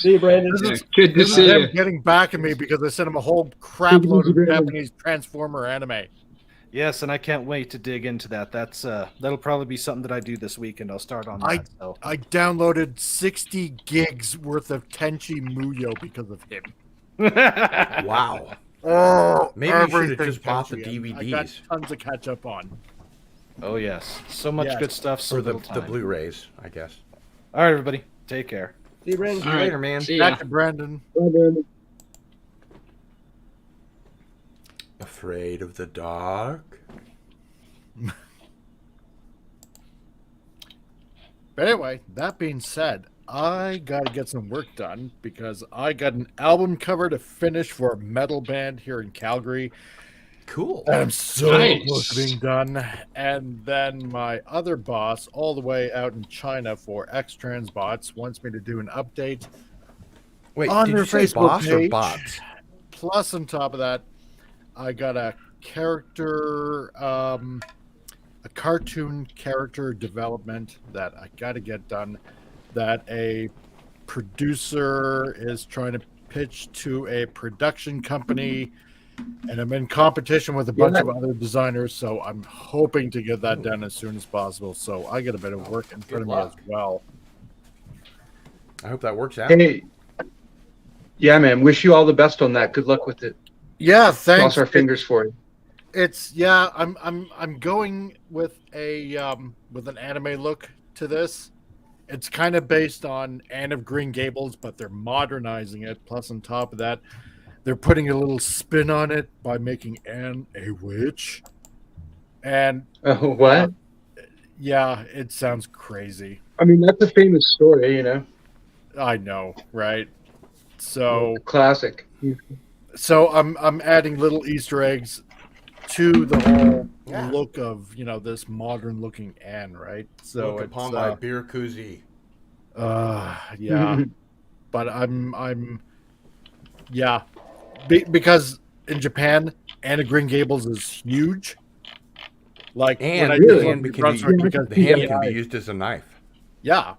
See you, Brandon. Good to This is see him you. getting back at me because I sent him a whole crap load of Japanese Transformer anime. Yes, and I can't wait to dig into that. That'll probably be something that I do this weekend. I'll start on that. So. I downloaded 60 gigs worth of Tenchi Muyo because of him. Wow. Oh, Maybe you should have everything just bought the Tenchi. I got DVDs. tons to catch up on. Oh yes, so much Yes. good stuff. So Or the little time. Blu-rays, I guess. All right, everybody, take care. See you, Brandon. See you later, man. See ya. Back to Brandon. Afraid of the dark? But anyway, that being said, I got to get some work done because I got an album cover to finish for a metal band here in Calgary. Cool. And I'm so Nice. close to being done. And then my other boss, all the way out in China for X-Transbots, wants me to do an update. Wait, on did their you say Facebook boss or page. bots? Plus, on top of that, I got a character, a cartoon character development that I got to get done. That a producer is trying to pitch to a production company, and I'm in competition with a bunch of other designers. So I'm hoping to get that done as soon as possible. So I get a bit of work in front of me as well. I hope that works out. Hey, yeah, man. Wish you all the best on that. Good luck with it. Yeah, thanks. Cross our fingers for you. It's I'm going with with an anime look to this. It's kind of based on Anne of Green Gables, but they're modernizing it. Plus, on top of that, they're putting a little spin on it by making Anne a witch. And What? Yeah, it sounds crazy. I mean, that's a famous story, you know. I know, right? So Classic. So I'm adding little Easter eggs to the whole look of this modern looking Anne, right? So Look upon my beer koozie. Yeah, but I'm because in Japan, Anne of Green Gables is huge. Like And when I the did hand, Lucky can Brunswick, be, because the hand can PEI be used as a knife. Yeah.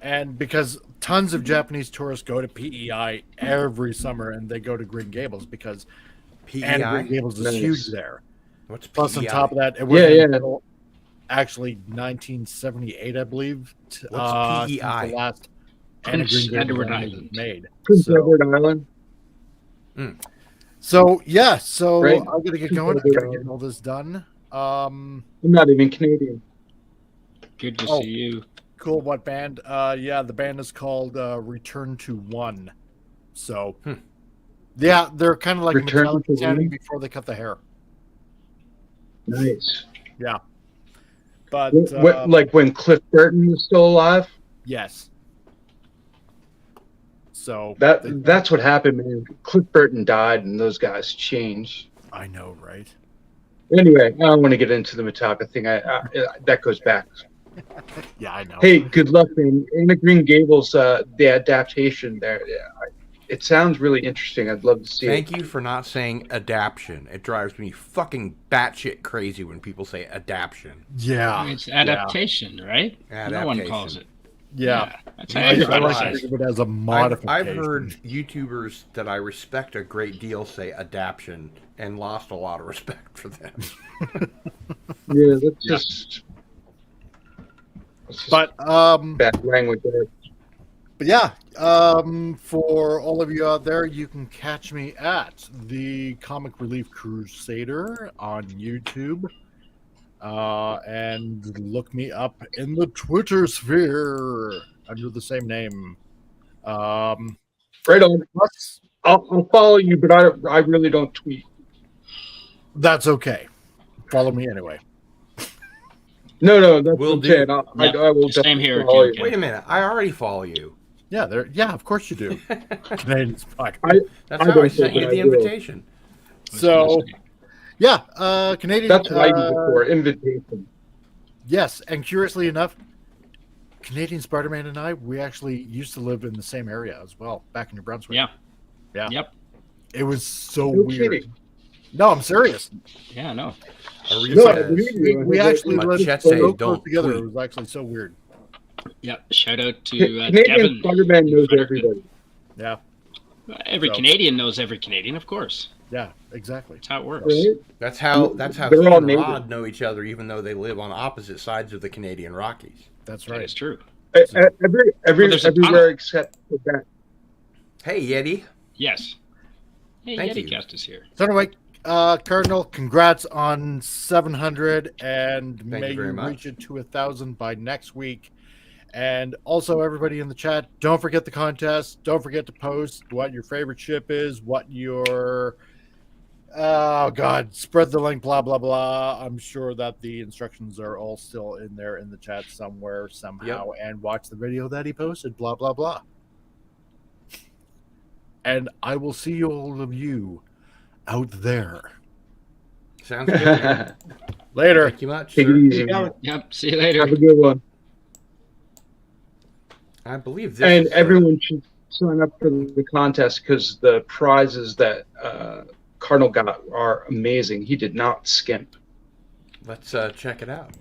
And because tons of Japanese tourists go to PEI every summer, and they go to Green Gables because Anne of Green Gables is huge there. What's Plus, on PEI? top of that, it was until actually 1978, I believe. What's since PEI? the last Anne of Prince Green Gables Edward anime was Island. made. Prince So- Edward Island. So yeah, so Right. I'm gonna get going. I gotta get all this done. I'm not even Canadian. Good to Oh. see you. Cool. What band? Yeah, the band is called Return to One. So, yeah, they're kind of like Return Metallica to sounding One? before they cut the hair. Nice. Yeah, but Like when Cliff Burton was still alive. yes. So That's what happened, man. Cliff Burton died, and those guys changed. I know, right? Anyway, I don't want to get into the Metallica thing. That goes back. Yeah, I know. Hey, good luck, man. In the Green Gables, the adaptation there. It sounds really interesting. I'd love to see Thank it. you for not saying adaption. It drives me fucking batshit crazy when people say adaption. Yeah, It's adaptation, right? No one calls it. Yeah, That's how I everybody like to says think of it as a I've modification. heard YouTubers that I respect a great deal say adaption and lost a lot of respect for them. Yeah, that's just. But bad language there. But yeah, for all of you out there, you can catch me at the Comic Relief Crusader on YouTube. And look me up in the Twitter sphere under the same name. Right on. I'll follow you, but I really don't tweet. That's okay. Follow me anyway. No, that's Will what I'm do. saying. I will Same definitely here, follow Ken. you. Wait a minute. I already follow you. Yeah, of course you do. Canadian Spot. That's how I sent you the invitation. So, yeah, Canadian. That's what I use it for, invitation. Yes, and curiously enough, Canadian Spider-Man and I, we actually used to live in the same area as well, back in New Brunswick. Yeah. Yep. It was so No weird. kidding. No, I'm serious. Yeah, no. We actually lived so close together. It was actually so weird. Yep. Shout out to Canadian Devin. Spider-Man knows everybody. Yeah. Every So- Canadian knows every Canadian, of course. Yeah, exactly. That's how it works. Right? That's how They're he all and neighbors. Rod know each other, even though they live on opposite sides of the Canadian Rockies. That's That is true. there's a Everywhere tunnel. except Quebec. Hey, Yeti. Yes. Hey, Thank Yeti you. Cast is here. So anyway, Cardinal, congrats on 700, and may you very you much. reach it to 1,000 by next week. And also, everybody in the chat, don't forget the contest. Don't forget to post what your favorite ship is, what your spread the link, blah blah blah. I'm sure that the instructions are all still in there in the chat somewhere, somehow, and watch the video that he posted, blah blah blah. And I will see all of you out there. Sounds good. man. Later. Thank you much, Take sir. it easy. Man. Yep. See you later. Have a good one. I believe this And is, everyone should sign up for the contest because the prizes that Cardinal got are amazing. He did not skimp. let's check it out.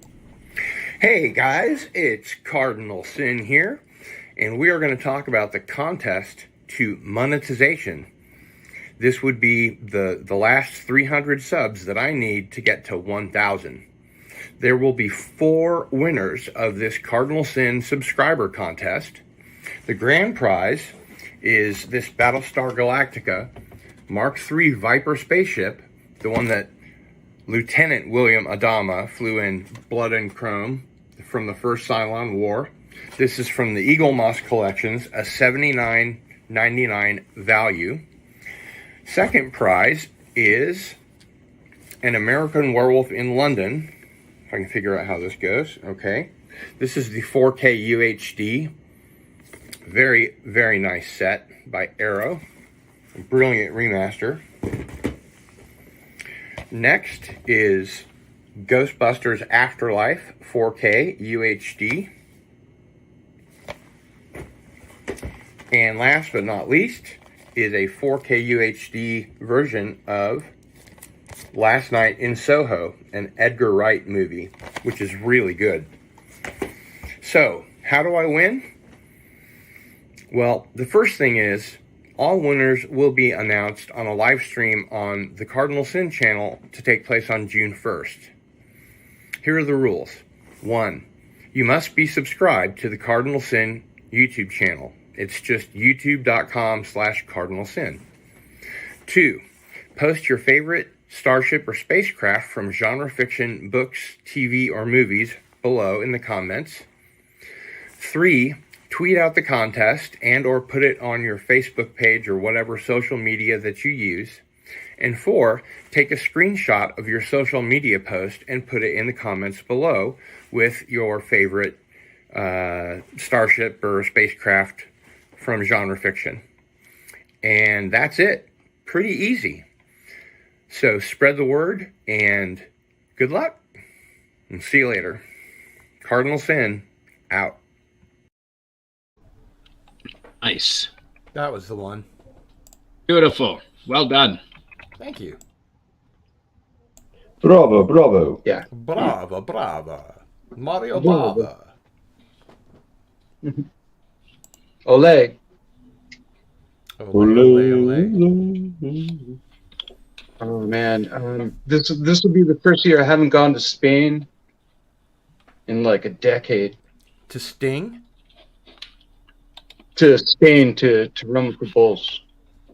Hey guys, it's Cardinal Sin here, and we are going to talk about the contest to monetization. This would be the last 300 subs that I need to get to 1,000. There will be 4 winners of this Cardinal Sin subscriber contest. The grand prize is this Battlestar Galactica Mark III Viper spaceship, the one that Lieutenant William Adama flew in blood and chrome from the first Cylon War. This is from the Eagle Moss collections, a $79.99 value. Second prize is an American Werewolf in London. If I can figure out how this goes. Okay. This is the 4K UHD. Very, very nice set by Arrow. A brilliant remaster. Next is Ghostbusters Afterlife 4K UHD. And last but not least is a 4K UHD version of Last Night in Soho, an Edgar Wright movie, which is really good. So, how do I win? Well, the first thing is, all winners will be announced on a live stream on the Cardinal Sin channel to take place on June 1st. Here are the rules. 1. You must be subscribed to the Cardinal Sin YouTube channel. It's just youtube.com/cardinalsin. 2. Post your favorite starship or spacecraft from genre fiction, books, TV, or movies below in the comments. 3. Tweet out the contest and or put it on your Facebook page or whatever social media that you use. And 4, take a screenshot of your social media post and put it in the comments below with your favorite starship or spacecraft from genre fiction. And that's it. Pretty easy. So spread the word and good luck. And see you later. Cardinal Sin, out. Nice. That was the one. Beautiful. Well done. Thank you. Bravo, bravo. Yeah. Brava, brava. Mario Bravo. Bava. Ole. Oh man, this will be the first year I haven't gone to Spain in like a decade. To Sting? To Spain to run with the Bulls,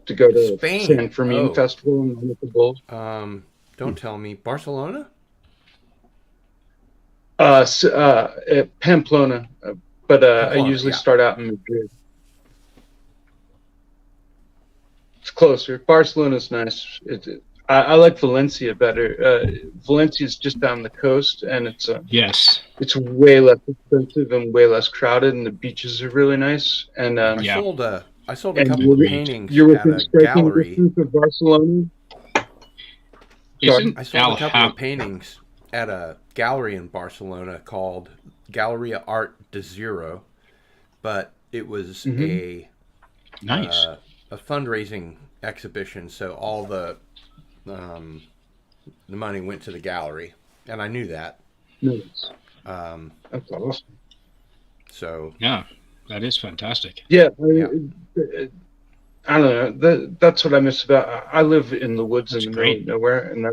to go to Spain. San Fermin Oh. Festival and run with the Bulls. Don't tell me. Barcelona? Pamplona, but I Pamplona, usually yeah. start out in Madrid. It's closer. Barcelona's nice. I like Valencia better. Valencia's just down the coast, and Yes. it's way less expensive and way less crowded, and the beaches are really nice. And I sold a and couple of paintings you're at within a striking gallery. distance of Barcelona. Isn't I sold a couple of paintings at a gallery in Barcelona called Galleria Art de Zero, but it was a fundraising exhibition, so all the money went to the gallery, and I knew that. Nice. That's awesome. So yeah, that is fantastic. Yeah, I don't know. That's what I miss about. I live in the woods in the middle of nowhere, and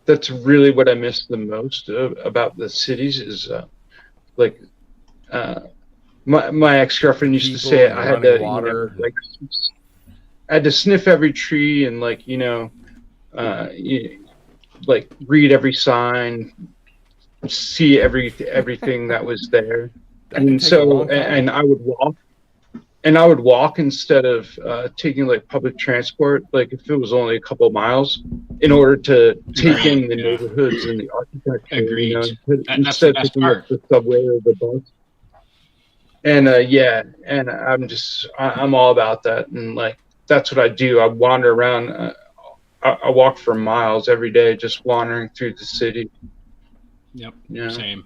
that's really what I miss the most about the cities. Is my ex-girlfriend used to say I had to I had to sniff every tree and read every sign, see everything that was there, and so and I would walk instead of taking public transport. Like if it was only a couple miles, in order to take in the neighborhoods and the architecture. Agreed. That's Instead the of best taking part. the subway or the bus. And and I'm all about that, and that's what I do. I wander around. I walk for miles every day, just wandering through the city. Yep. Yeah. Same.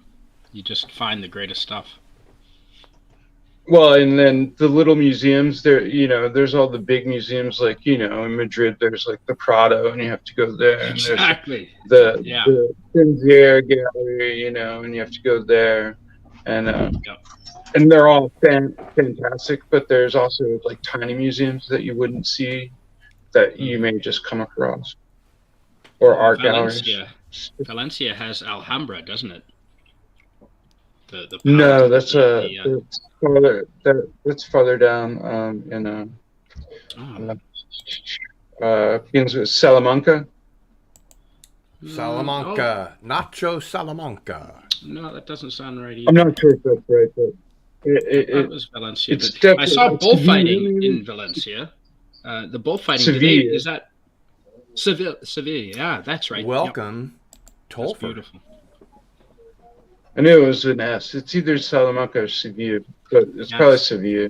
You just find the greatest stuff. Well, and then the little museums there, there's all the big museums, in Madrid, there's the Prado, and you have to go there. And Exactly. There's the Finzier Gallery, and you have to go there. And they're all fantastic, but there's also tiny museums that you wouldn't see that you may just come across, or art galleries. Valencia has Alhambra, doesn't it? No, that's farther down begins with Salamanca. Salamanca, Nacho Salamanca. No, that doesn't sound right either. I'm not sure if that's right, but it was Valencia. I saw bullfighting in Valencia. The bullfighting today, is that Seville? Yeah, that's right. Welcome, Tolfer. Beautiful. I knew it was an S. It's either Salamanca or Sevilla, but it's probably Sevilla.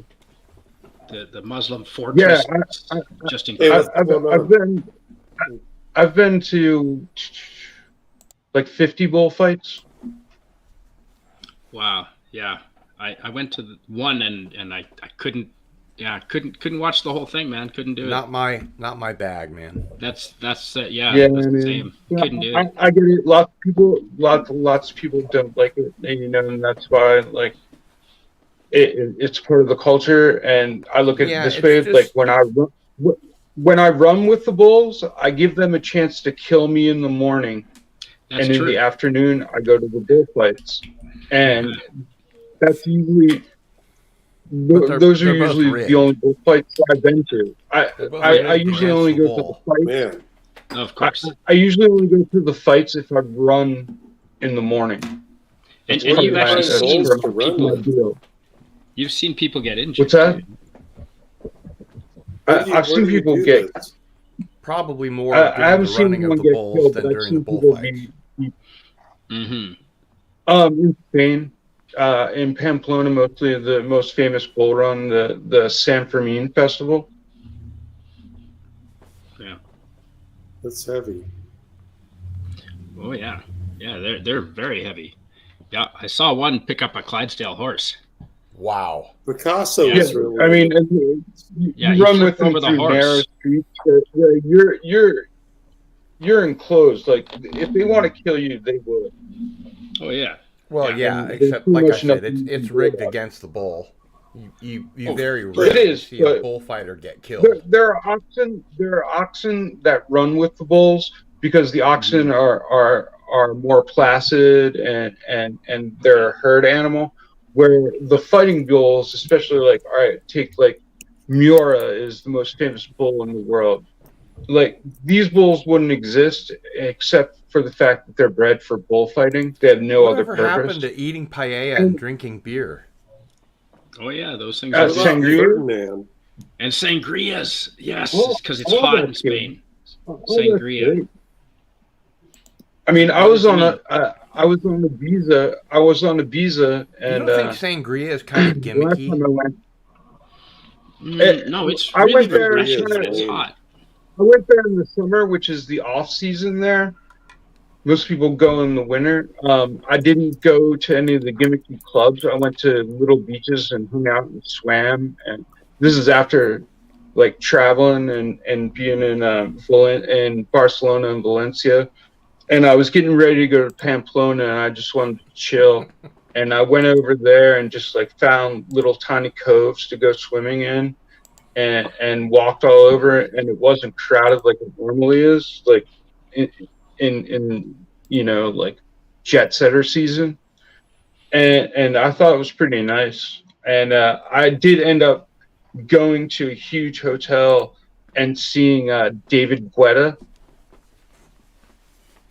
The Muslim fortress. Yeah, just incredible. I've been to 50 bullfights. Wow. Yeah. I went to one and I couldn't watch the whole thing, man. Couldn't do it. Not my bag, man. That's that's the same. Yeah, Couldn't do it. I get it. Lots of people don't like it, and that's why it's part of the culture. And I look at it this way: when I run with the bulls, I give them a chance to kill me in the morning, That's and in true. the afternoon I go to the bullfights, and that's usually. Those are usually the only bullfights I've been to. I usually only go to the fights. Of course. I usually only go to the fights if I run in the morning. And you've actually seen people. You've seen people get injured. What's that? I've seen people get. Probably more I during haven't the seen running of anyone the get bulls killed, than but I've during the seen people bullfights. In Spain, in Pamplona, mostly the most famous bull run, the San Fermin Festival. Yeah. That's heavy. Oh yeah, they're very heavy. Yeah, I saw one pick up a Clydesdale horse. Wow. Picasso is really. I mean, you run with them through narrow streets. You're enclosed. If they want to kill you, they will. Oh yeah. Well, yeah, except like I said, it's rigged against the bull. You very rarely see a bullfighter get killed. There are oxen that run with the bulls because the oxen are more placid and they're a herd animal. Where the fighting bulls, especially take Miura is the most famous bull in the world. These bulls wouldn't exist except for the fact that they're bred for bullfighting. They have no other purpose. Whatever happened to eating paella and drinking beer? Oh yeah, those things are good. Sangria. Ferdinand. And sangrias, yes, Oh, because it's oh, hot in that's good. Spain. Oh, that's Sangria. great. I mean, I That was was on me. I was on Ibiza. I was on Ibiza, You and don't think sangria is kind of the last time gimmicky? I went, No, it's I really went there. refreshing Sangria when is it's lame. hot. I went there in the summer, which is the off season there. Most people go in the winter. I didn't go to any of the gimmicky clubs. I went to little beaches and hung out and swam. And this is after like traveling and being in Barcelona and Valencia. And I was getting ready to go to Pamplona, and I just wanted to chill. And I went over there and just like found little tiny coves to go swimming in, and walked all over it. And it wasn't crowded like it normally is, like in like jet setter season. And I thought it was pretty nice. And I did end up going to a huge hotel and seeing David Guetta,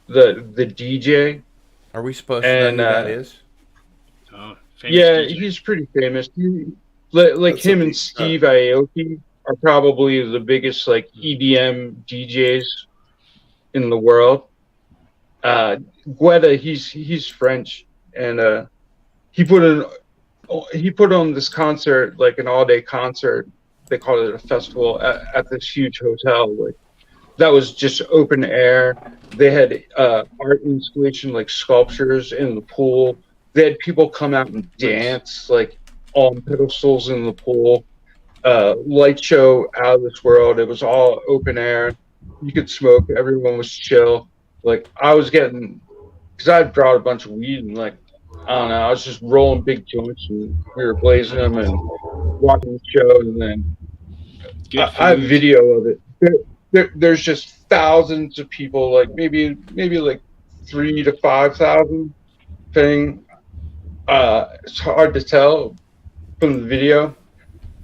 the DJ. Are we supposed to know who that is? Oh, Yeah, DJ. he's pretty famous. Like That's a him and big Steve Aoki are probably the biggest like EDM DJs in the world. Guetta, he's French, and he put on this concert, like an all-day concert. They called it a festival at this huge hotel. Like that was just open air. They had art installation, like sculptures in the pool. They had people come out and dance, like on pedestals in the pool. Light show out of this world. It was all open air. You could smoke. Everyone was chill. Like I was getting, because I brought a bunch of weed, and like I don't know, I was just rolling big joints, and we were blazing them and watching the show. And then I have video of it. There's just thousands of people, like maybe like 3,000 to 5,000 thing. It's hard to tell from the video,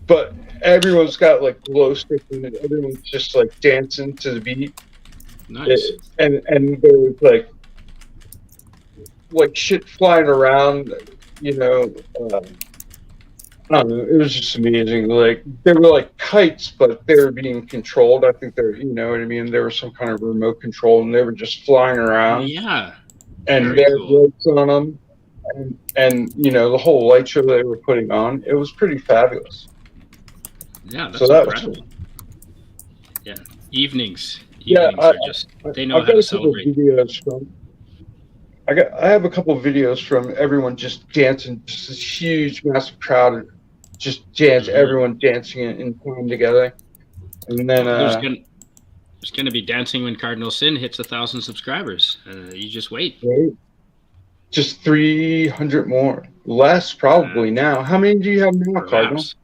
but everyone's got like glow sticks, and everyone's just like dancing to the beat. Nice. And there was like shit flying around, I don't know. It was just amazing. Like they were like kites, but they were being controlled. I think they're, you know what I mean. There was some kind of remote control, and they were just flying around. Yeah. And Very they had cool. lights on them, and the whole light show they were putting on, it was pretty fabulous. Yeah, that's So that was incredible. cool. Yeah, evenings. Yeah, Evenings are just, they know I've how got to a couple celebrate. videos from. I have a couple of videos from everyone just dancing, just this huge, massive crowd, just dance, everyone dancing in time together, and then There's gonna be dancing when Cardinal Sin hits 1,000 subscribers. You just wait. right? Just 300 more, less probably now. How many do you have now, Cardinal? Perhaps.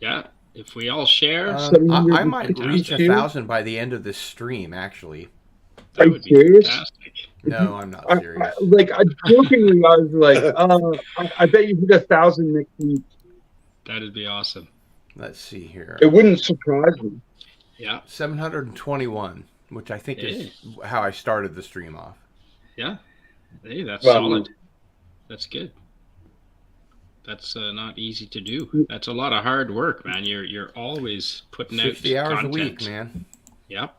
Yeah, if we all share, I might reach fantastic. 1,000 by the end of this stream, actually. Are you serious? No, I'm not serious. I jokingly, I was like, I bet you hit 1,000 next week. That'd be awesome. Let's see here. It wouldn't surprise me. Yeah. 721, which I think is Hey. how I started the stream off. Yeah. Hey, that's Well, solid. That's good. That's not easy to do. That's a lot of hard work, man. You're always putting out 60 hours content. a week, man. Yep.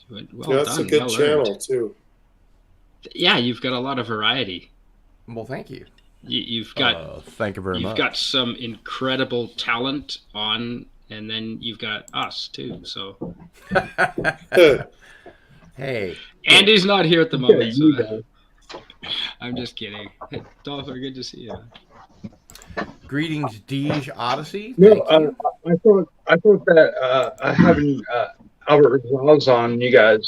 Well Yeah, that's done. a good well channel earned. too. Yeah, you've got a lot of variety. Well, thank you. You've got thank you very you've much. got some incredible talent on, and then you've got us too. So Hey. Andy's not here at the moment, you so I'm just kidding. Hey, Dolphin, good to see you. Greetings, Deej Odyssey. No, I thought that having Albert Rosales on, you guys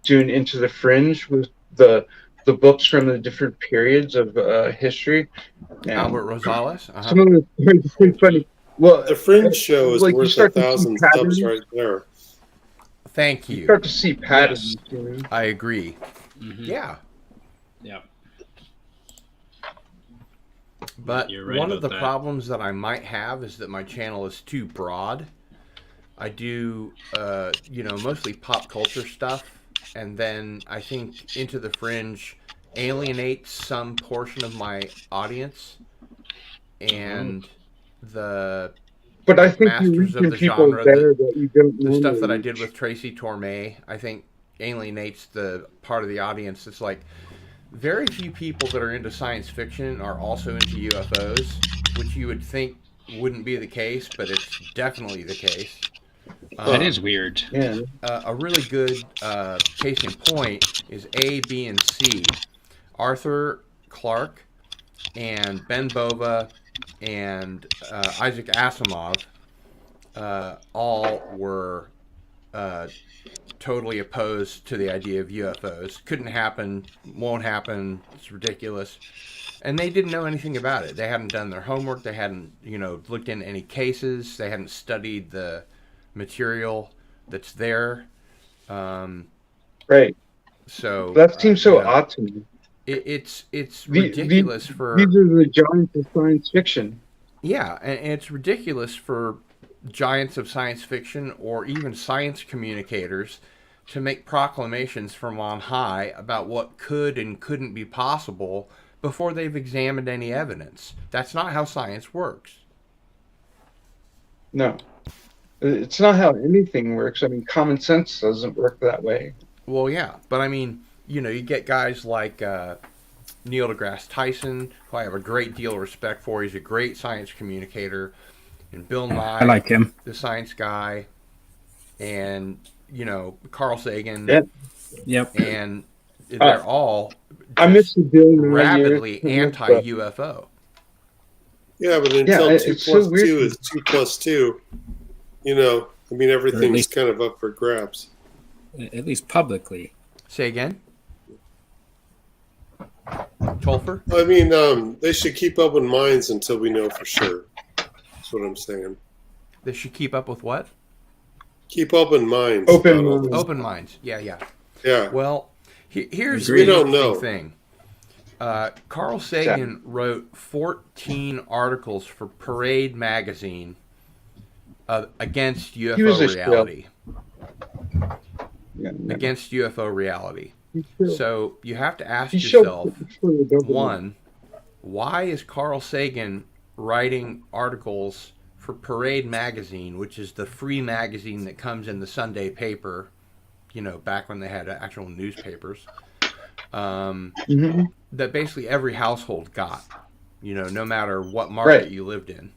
doing Into the Fringe with the books from the different periods of history. And Albert Rosales. some of them are pretty funny. Well, The Fringe show is like you worth start to see 1,000 patterns. subs right there. Thank You you. start to see patterns. You know? I agree. Mm-hmm. Yeah. Yeah. But You're right one of about the that. problems that I might have is that my channel is too broad. I do, mostly pop culture stuff, and then I think Into the Fringe alienates some portion of my audience, and the But I think you masters reach of in the people genre, there that you don't the stuff normally that I reach. did with Tracy Torme, I think alienates the part of the audience. It's like very few people that are into science fiction are also into UFOs, which you would think wouldn't be the case, but it's definitely the case. That is weird. Yeah. A really good case in point is A, B, and C. Arthur Clarke and Ben Bova and Isaac Asimov all were totally opposed to the idea of UFOs. Couldn't happen, won't happen, it's ridiculous. And they didn't know anything about it. They hadn't done their homework. They hadn't, looked into any cases. They hadn't studied the material that's there. Right. So that seems so odd to me. It's ridiculous for... These are the giants of science fiction. Yeah, and it's ridiculous for giants of science fiction or even science communicators to make proclamations from on high about what could and couldn't be possible before they've examined any evidence. That's not how science works. No. It's not how anything works. I mean, common sense doesn't work that way. Well, yeah, but I mean, you get guys like Neil deGrasse Tyson, who I have a great deal of respect for. He's a great science communicator. And Bill Nye, I like him, the science guy, and Carl Sagan. Yep. And they're all I miss the Bill Nye rabidly years. anti-UFO. Yeah, but until Yeah, 2 it's plus so weird. 2 is 2 plus 2, I mean, everything's least- kind of up for grabs. at least publicly. Say again? Tolfer? I mean, they should keep open minds until we know for sure. That's what I'm saying. They should keep up with what? Keep open minds. Open minds. Open minds. Yeah. Yeah. Well, here's We the don't interesting know. thing. Carl Sagan wrote 14 articles for Parade magazine against He was UFO a shill. reality. Yeah, Against UFO reality. So you have to ask He showed yourself, for the government. one, why is Carl Sagan writing articles for Parade magazine, which is the free magazine that comes in the Sunday paper, back when they had actual newspapers, that basically every household got, no matter what market Right. you lived in.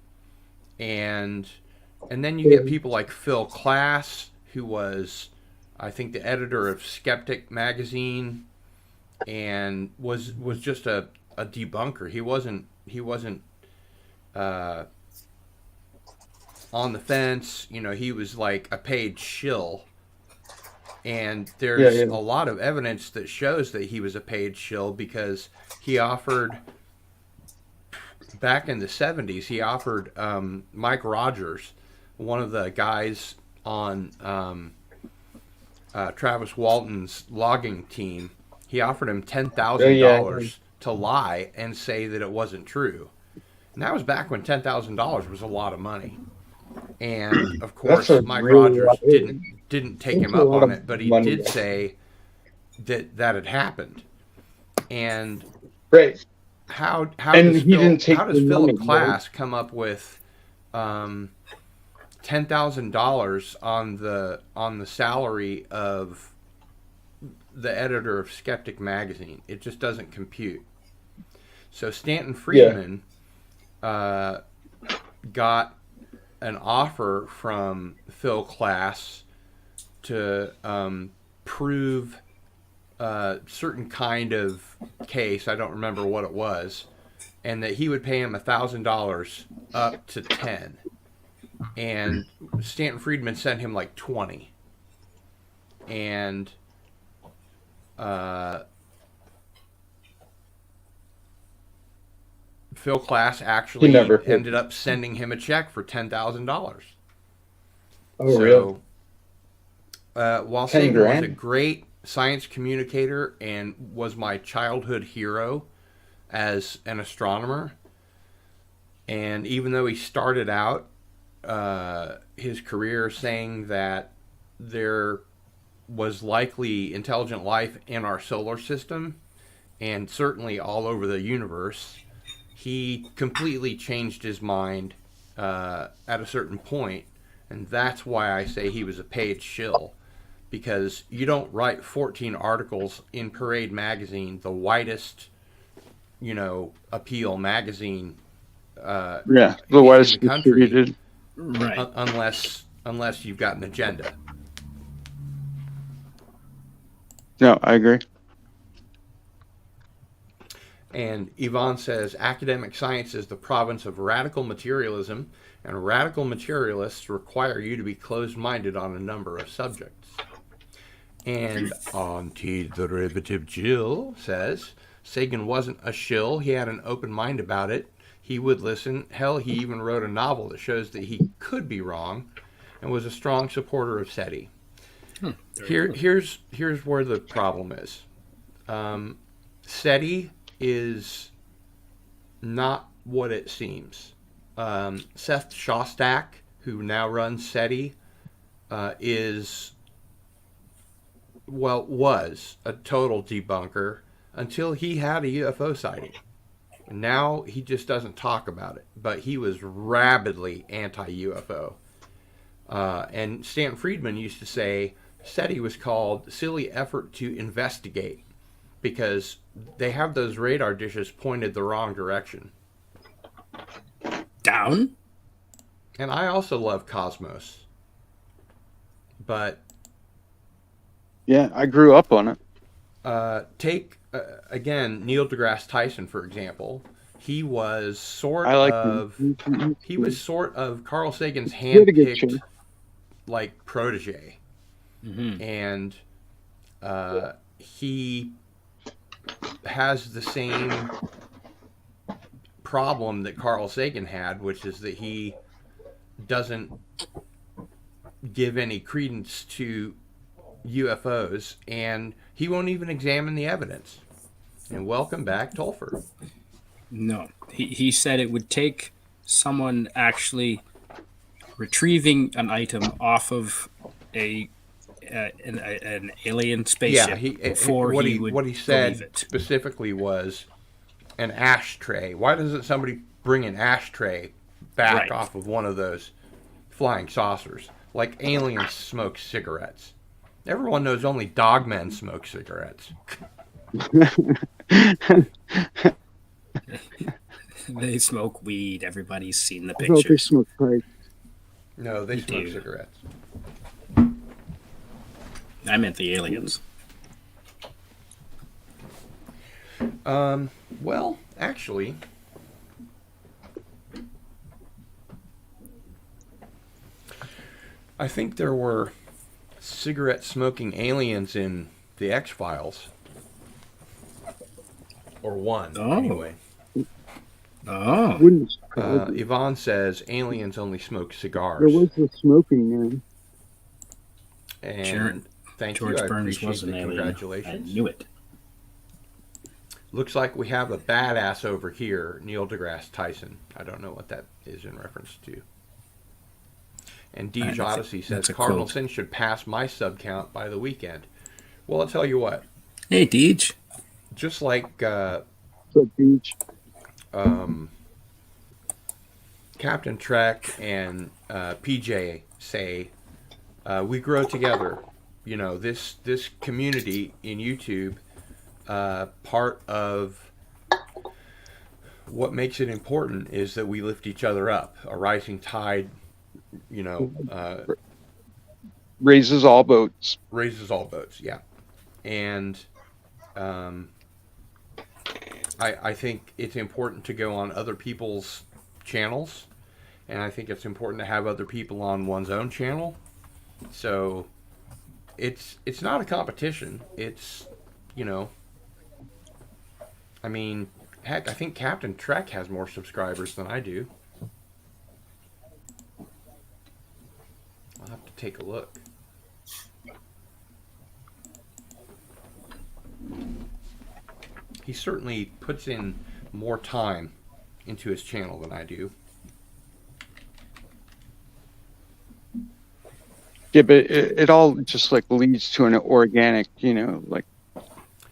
And then you get people like Phil Klass, who was, I think, the editor of Skeptic magazine, and was just a debunker. He wasn't on the fence. He was like a paid shill. And there's a lot of evidence that shows that he was a paid shill, because he offered, back in the 70s, he offered Mike Rogers, one of the guys on Travis Walton's logging team, he offered him $10,000 to lie and say that it wasn't true. And that was back when $10,000 was a lot of money. And of course, Mike Rogers didn't take him up on it, but he did say that had happened. And right. How And does he didn't take the Philip money, Klass right? come up with $10,000 on the salary of the editor of Skeptic magazine? It just doesn't compute. So Stanton Friedman got an offer from Phil Klass to prove a certain kind of case. I don't remember what it was, and that he would pay him $1,000 up to 10. And Stanton Friedman sent him like 20. And Phil Klass actually ended up sending him a check for $10,000. Oh, so, really? While 10 Sagan was grand? a great science communicator and was my childhood hero as an astronomer, and even though he started out his career saying that there was likely intelligent life in our solar system and certainly all over the universe, he completely changed his mind at a certain point, and that's why I say he was a paid shill, because you don't write 14 articles in Parade magazine, the widest, appeal magazine. The widest in the country, distributed. Right. Unless you've got an agenda. No, I agree. And Yvonne says, academic science is the province of radical materialism, and radical materialists require you to be closed-minded on a number of subjects. And anti-derivative Jill says, Sagan wasn't a shill. He had an open mind about it. He would listen. Hell, he even wrote a novel that shows that he could be wrong, and was a strong supporter of SETI. Here's where the problem is. SETI is not what it seems. Seth Shostak, who now runs SETI, was a total debunker until he had a UFO sighting. Now he just doesn't talk about it, but he was rabidly anti-UFO. And Stan Friedman used to say SETI was called silly effort to investigate, because they have those radar dishes pointed the wrong direction. Down? And I also love Cosmos. But... yeah, I grew up on it. Take, again, Neil deGrasse Tyson, for example. He was sort of Carl Sagan's hand-picked, protege. Mm-hmm. And he has the same problem that Carl Sagan had, which is that he doesn't give any credence to UFOs, and he won't even examine the evidence. And welcome back, Tolford. No, he said it would take someone actually retrieving an item off of an alien spaceship before what he would what he believe said it. specifically was an ashtray. Why doesn't somebody bring an ashtray back off of one of those flying saucers? Like aliens smoke cigarettes. Everyone knows only dogmen smoke cigarettes. They smoke weed. Everybody's seen the I thought they pictures. smoke pipe. No, they smoke cigarettes. I meant the aliens. Well, actually, I think there were cigarette-smoking aliens in the X-Files. Or one, anyway. Oh. Wouldn't surprise me. Yvonne says aliens only smoke cigars. There was the smoking man. And thank you. George I Burns appreciate was an the alien. congratulations. I knew it. Looks like we have a badass over here, Neil deGrasse Tyson. I don't know what that is in reference to. And Deej Odyssey says Cardinal quote. Sin should pass my sub count by the weekend. Well, I'll tell you what. Hey, Deej. Just like Beach. Captain Trek and PJ say, we grow together. You know, this community in YouTube, part of what makes it important is that we lift each other up. A rising tide, raises all boats. Raises all boats, yeah. And I think it's important to go on other people's channels, and I think it's important to have other people on one's own channel. So it's not a competition. It's, I mean, heck, I think Captain Trek has more subscribers than I do. I'll have to take a look. He certainly puts in more time into his channel than I do. Yeah, but it all just leads to an organic,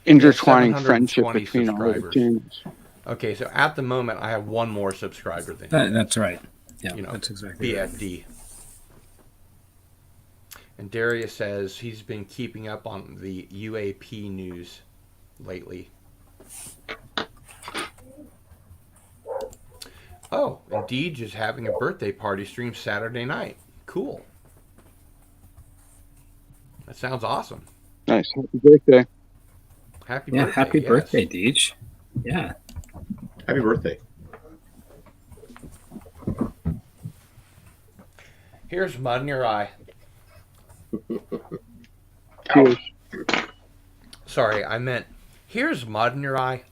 intertwining friendship between all the channels. Okay, so at the moment I have one more subscriber than you. That's right. Yeah, you know, that's exactly BFD. And Darius says he's been keeping up on the UAP news lately. Oh, and Deej is having a birthday party stream Saturday night. Cool. That sounds awesome. Nice. Happy birthday. Happy Yeah, birthday. happy yes. birthday, Deej. Yeah. Happy birthday. Here's mud in your eye. Cheers. Sorry, I meant here's mud in your eye.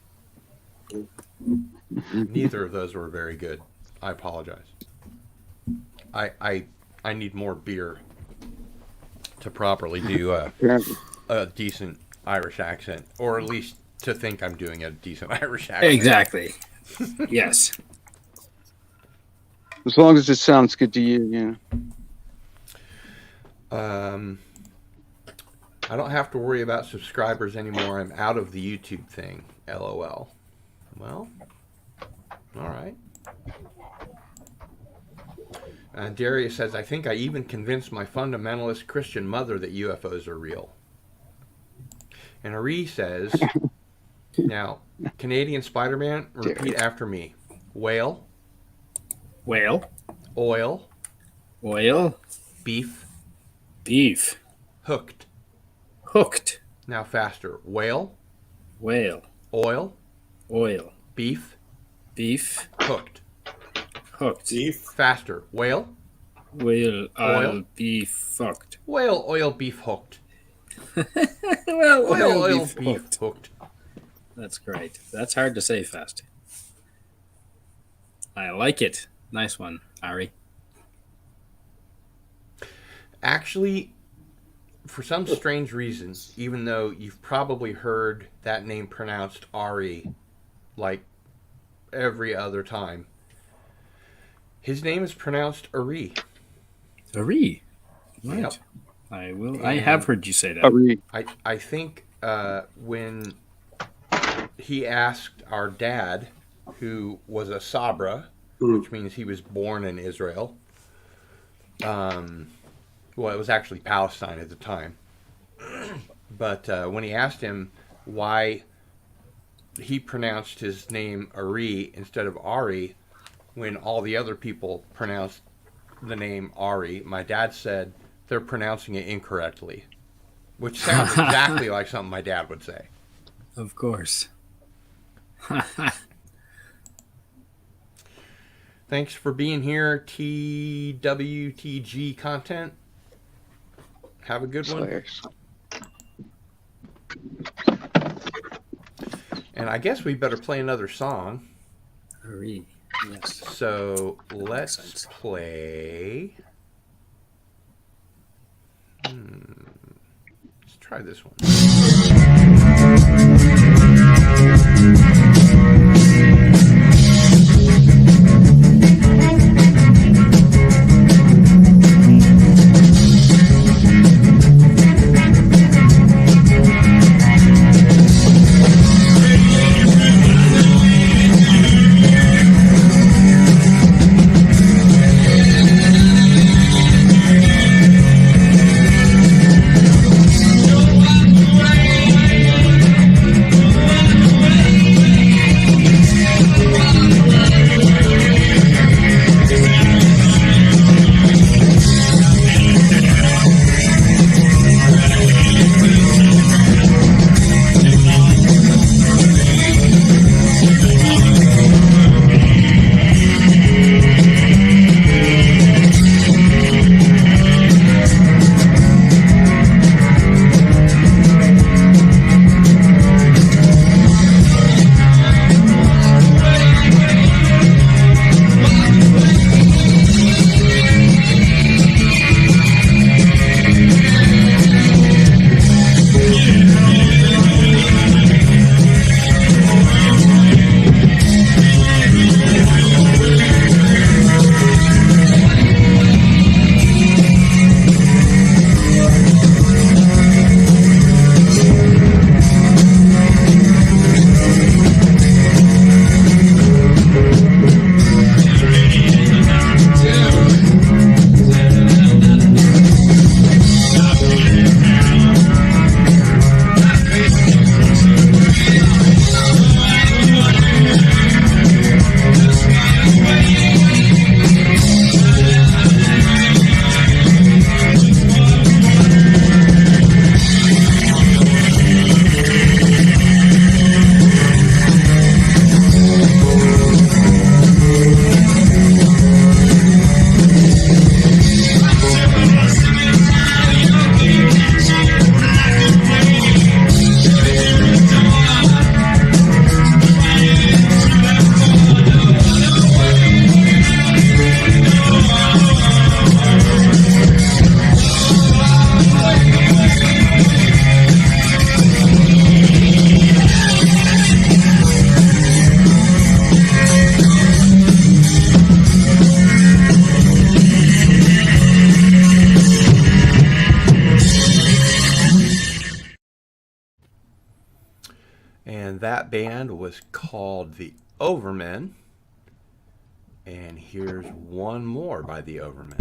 Neither of those were very good. I apologize. I need more beer to properly do a decent Irish accent, or at least to think I'm doing a decent Irish accent. Exactly. Yes. As long as it sounds good to you, yeah. I don't have to worry about subscribers anymore. I'm out of the YouTube thing. LOL. Well, all right. Darius says, I think I even convinced my fundamentalist Christian mother that UFOs are real. And Ari says, now, Canadian Spider-Man, repeat after me. Whale. Whale. Oil. Oil. Beef. Beef. Hooked. Hooked. Now faster. Whale. Whale. Oil. Oil. Beef. Beef. Hooked. Hooked. Beef. Faster. Whale. Whale. Oil. Beef. Hooked. Whale. Oil. Beef. Hooked. Well, Oil. Beef. Hooked. That's great. That's hard to say fast. I like it. Nice one, Ari. Actually, for some strange reason, even though you've probably heard that name pronounced Ari like every other time, his name is pronounced Ari. Ari. Right. Yep. I will. And I have heard you say that. I think when he asked our dad, who was a Sabra, which means he was born in Israel. Well, it was actually Palestine at the time. But when he asked him why he pronounced his name Ari instead of Ari, when all the other people pronounced the name Ari, my dad said they're pronouncing it incorrectly, which sounds exactly like something my dad would say. Of course. Thanks for being here, TWTG content. Have a good one. And I guess we better play another song. Hurry. Yes. So let's play. Let's try this one. Away. And that band was called the Overmen. And here's one more by the Overmen.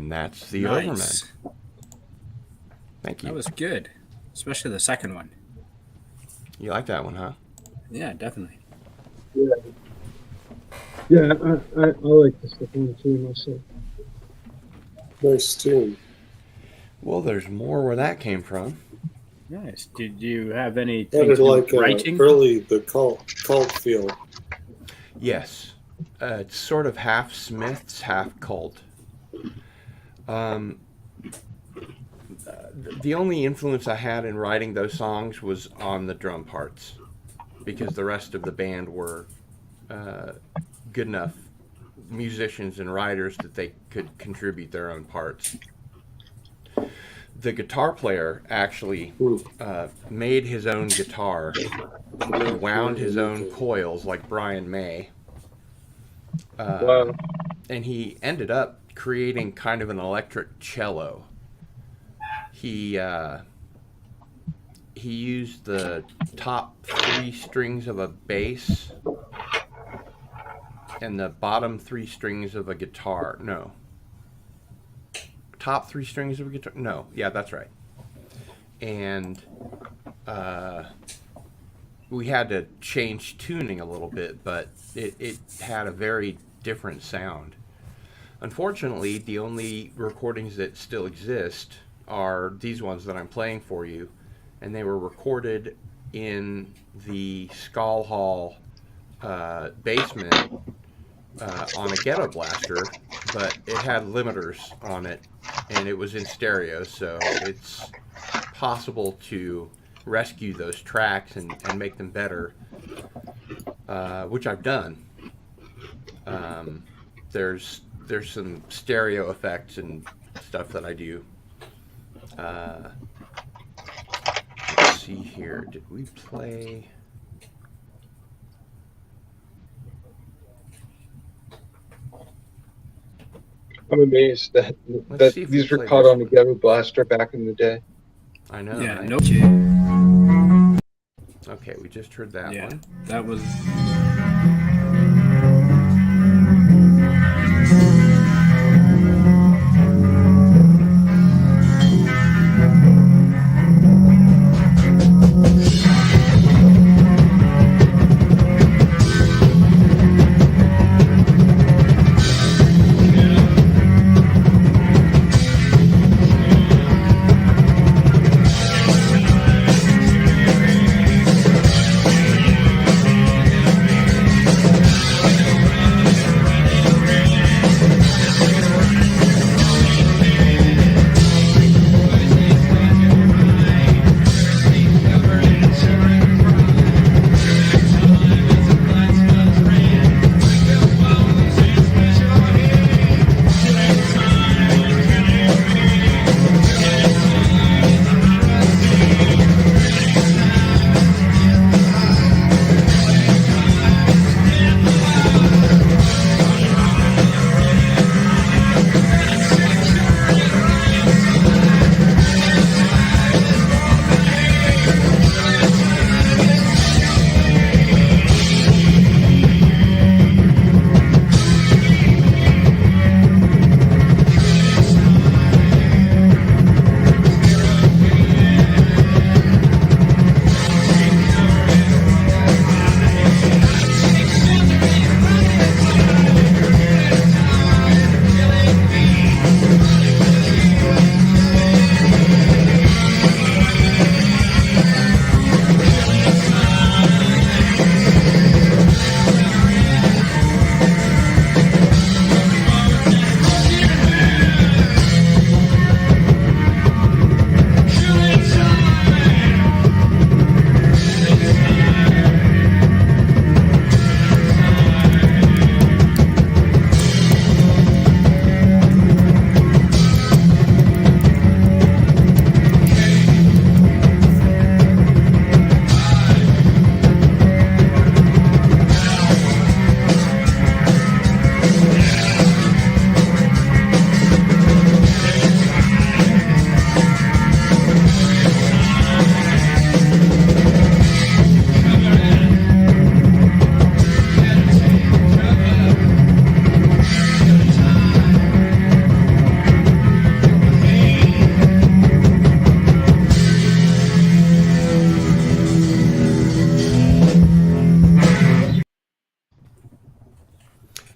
That's the Nice. Overmen. Thank you. That was good, especially the second one. You like that one, huh? Yeah, definitely. Yeah, yeah, I like the second one too myself. Nice tune. Well, there's more where that came from. Nice. Did you have any Sounded like writing? early the cult feel. Yes. It's sort of half Smiths, half cult. The only influence I had in writing those songs was on the drum parts, because the rest of the band were good enough musicians and writers that they could contribute their own parts. The guitar player actually made his own guitar. He wound his own coils like Brian May. Wow. And he ended up creating kind of an electric cello. He used the top 3 strings of a bass and the bottom 3 strings of a guitar. No. Top 3 strings of a guitar. No. Yeah, that's right. And we had to change tuning a little bit, but it had a very different sound. Unfortunately, the only recordings that still exist are these ones that I'm playing for you, and they were recorded in the Skull Hall basement on a ghetto blaster, but it had limiters on it, and it was in stereo, so it's possible to rescue those tracks and make them better, which I've done. There's some stereo effects and stuff that I do. Let's see here. Did we play? I'm amazed that Let's see if these we were play caught this on a ghetto blaster back in the day. I know. Yeah, right? no kidding. Okay, we just heard that Yeah, one. that was.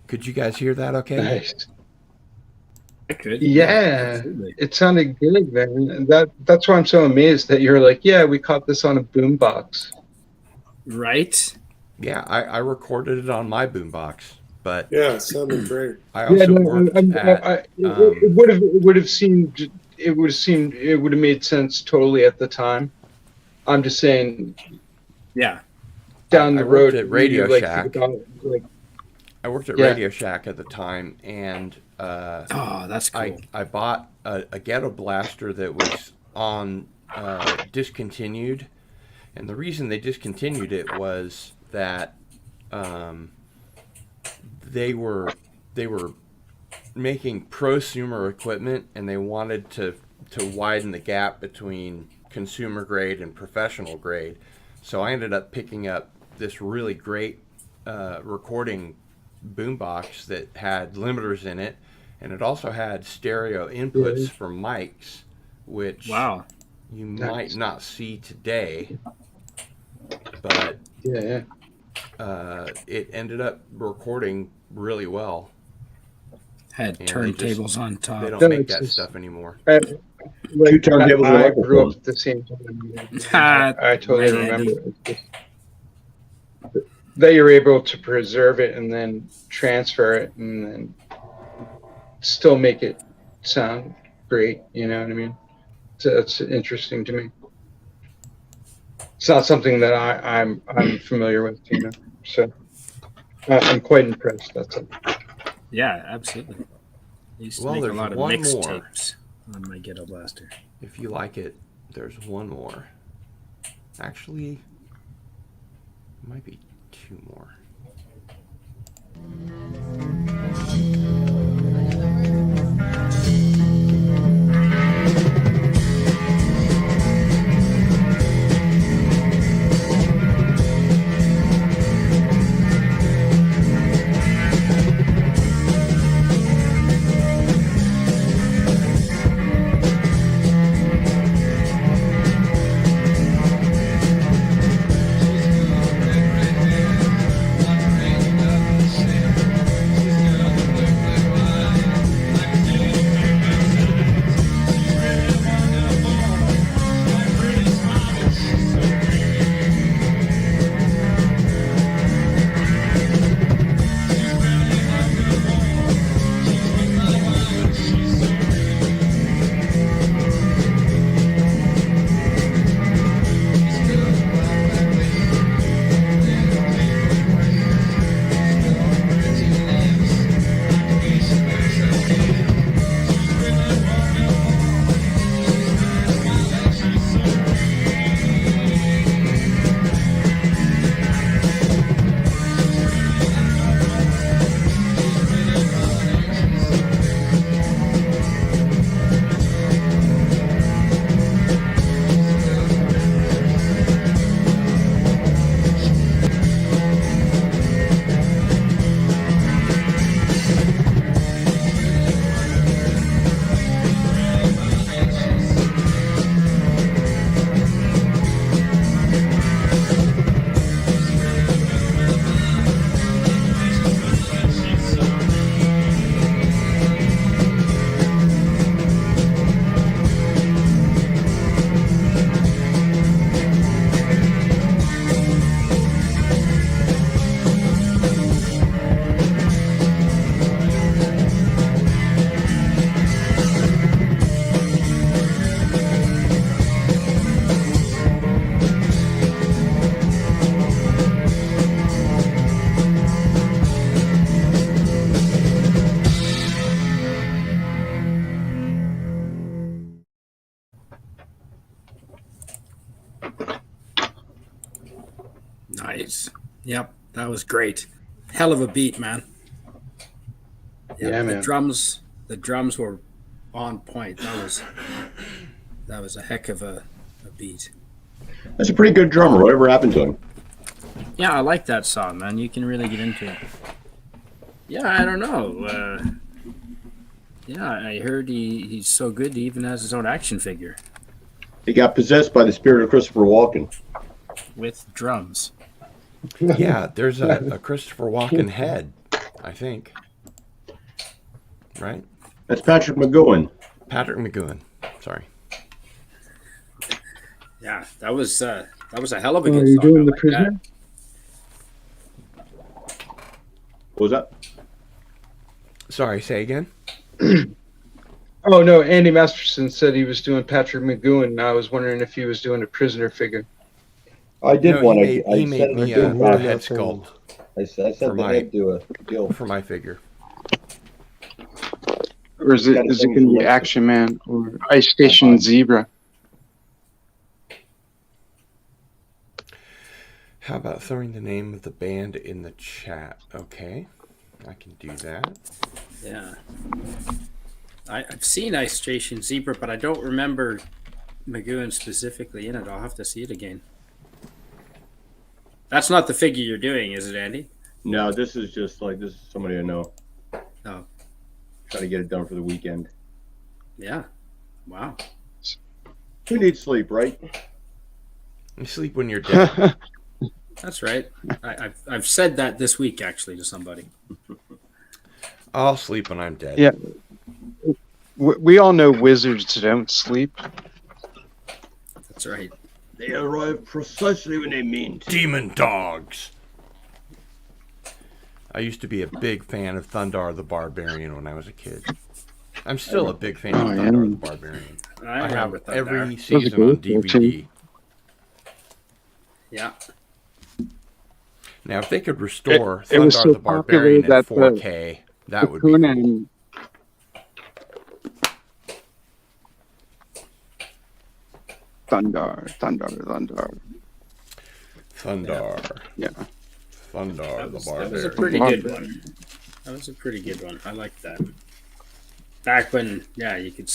Could you guys hear that okay? Nice. I could. Yeah, absolutely. it sounded good, man. And that's why I'm so amazed that you're like, yeah, we caught this on a boombox. Right? Yeah, I recorded it on my boombox, but Yeah, it sounded great. I also worked at. It would have seemed it would have made sense totally at the time. I'm just saying, Yeah. down the I road, worked at Radio you, like, Shack. think about it, like, I worked at Yeah. Radio Shack at the time, and Oh, that's cool. I bought a ghetto blaster that was on discontinued, and the reason they discontinued it was that they were making prosumer equipment, and they wanted to widen the gap between consumer grade and professional grade. So I ended up picking up this really great recording boombox that had limiters in it, and it also had stereo inputs Yeah. for mics, which Wow. you Nice. might not see today, but Yeah. It ended up recording really well. Had And turntables on top. They don't No, make it's that just- stuff anymore. Like, Two turntables and a I grew microphone. up at the same time. Ha, I totally right, remember Andy. it. It's just that you're able to preserve it and then transfer it and then still make it sound great. You know what I mean? So that's interesting to me. It's not something that I'm familiar with, you know. So I'm quite impressed. That's it. Yeah, absolutely. I used to Well, make a there's lot of one mix more. tapes on my Ghetto Blaster. If you like it, there's one more. Actually, it might be two more. Nice. Yep, that was great. Hell of a beat, man. Yeah, man. The drums were on point. That was a heck of a beat. That's a pretty good drummer. Whatever happened to him? Yeah, I like that song, man. You can really get into it. Yeah, I don't know. Yeah, I heard he's so good he even has his own action figure He got possessed by the spirit of Christopher Walken. with drums. Yeah, there's a Christopher Walken head, I think. Right? That's Patrick McGowan. Patrick McGowan. Sorry. Yeah, that was a hell of a Oh, good are you song. doing I the like prisoner? What was that? Sorry, say again? Oh no, Andy Masterson said he was doing Patrick McGowan. And I was wondering if he was doing a prisoner figure. I did No, one. he I made sent me him a head sculpt I sent for the my- head to a deal. for my figure. Or is it going to be Action Man or Ice Station Zebra? How about throwing the name of the band in the chat? Okay, I can do that. Yeah. I've seen Ice Station Zebra, but I don't remember McGowan specifically in it. I'll have to see it again. That's not the figure you're doing, is it, Andy? No, this is somebody I know. Oh. Trying to get it done for the weekend. Yeah. Wow. Who needs sleep, right? You sleep when you're dead. That's right. I've said that this week actually to somebody. I'll sleep when I'm dead. Yeah. We all know wizards don't sleep. That's right. They arrive precisely when they mean to. Demon dogs. I used to be a big fan of Thundar the Barbarian when I was a kid. I'm still a big fan of Thundar the Barbarian. I have remember Thundar. every season on DVD. Yeah. Now, if they could restore It was Thundar so the Barbarian in popular that 4K, that would be Conan. Thundar. Yeah. Thundar the Barbarian. That was a pretty good one. That was a pretty good one. I like that. Back when, you could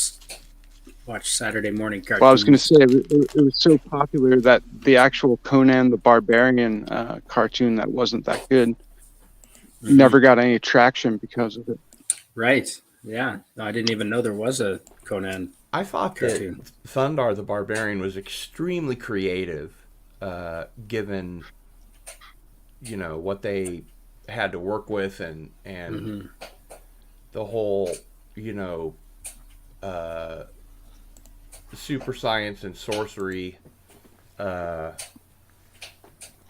watch Saturday morning cartoons. Well, I was going to say it was so popular that the actual Conan the Barbarian cartoon that wasn't that good never got any traction because of it. Right. Yeah. No, I didn't even know there was a Conan. I thought cartoon. that Thundar the Barbarian was extremely creative, given what they had to work with and the whole super science and sorcery, and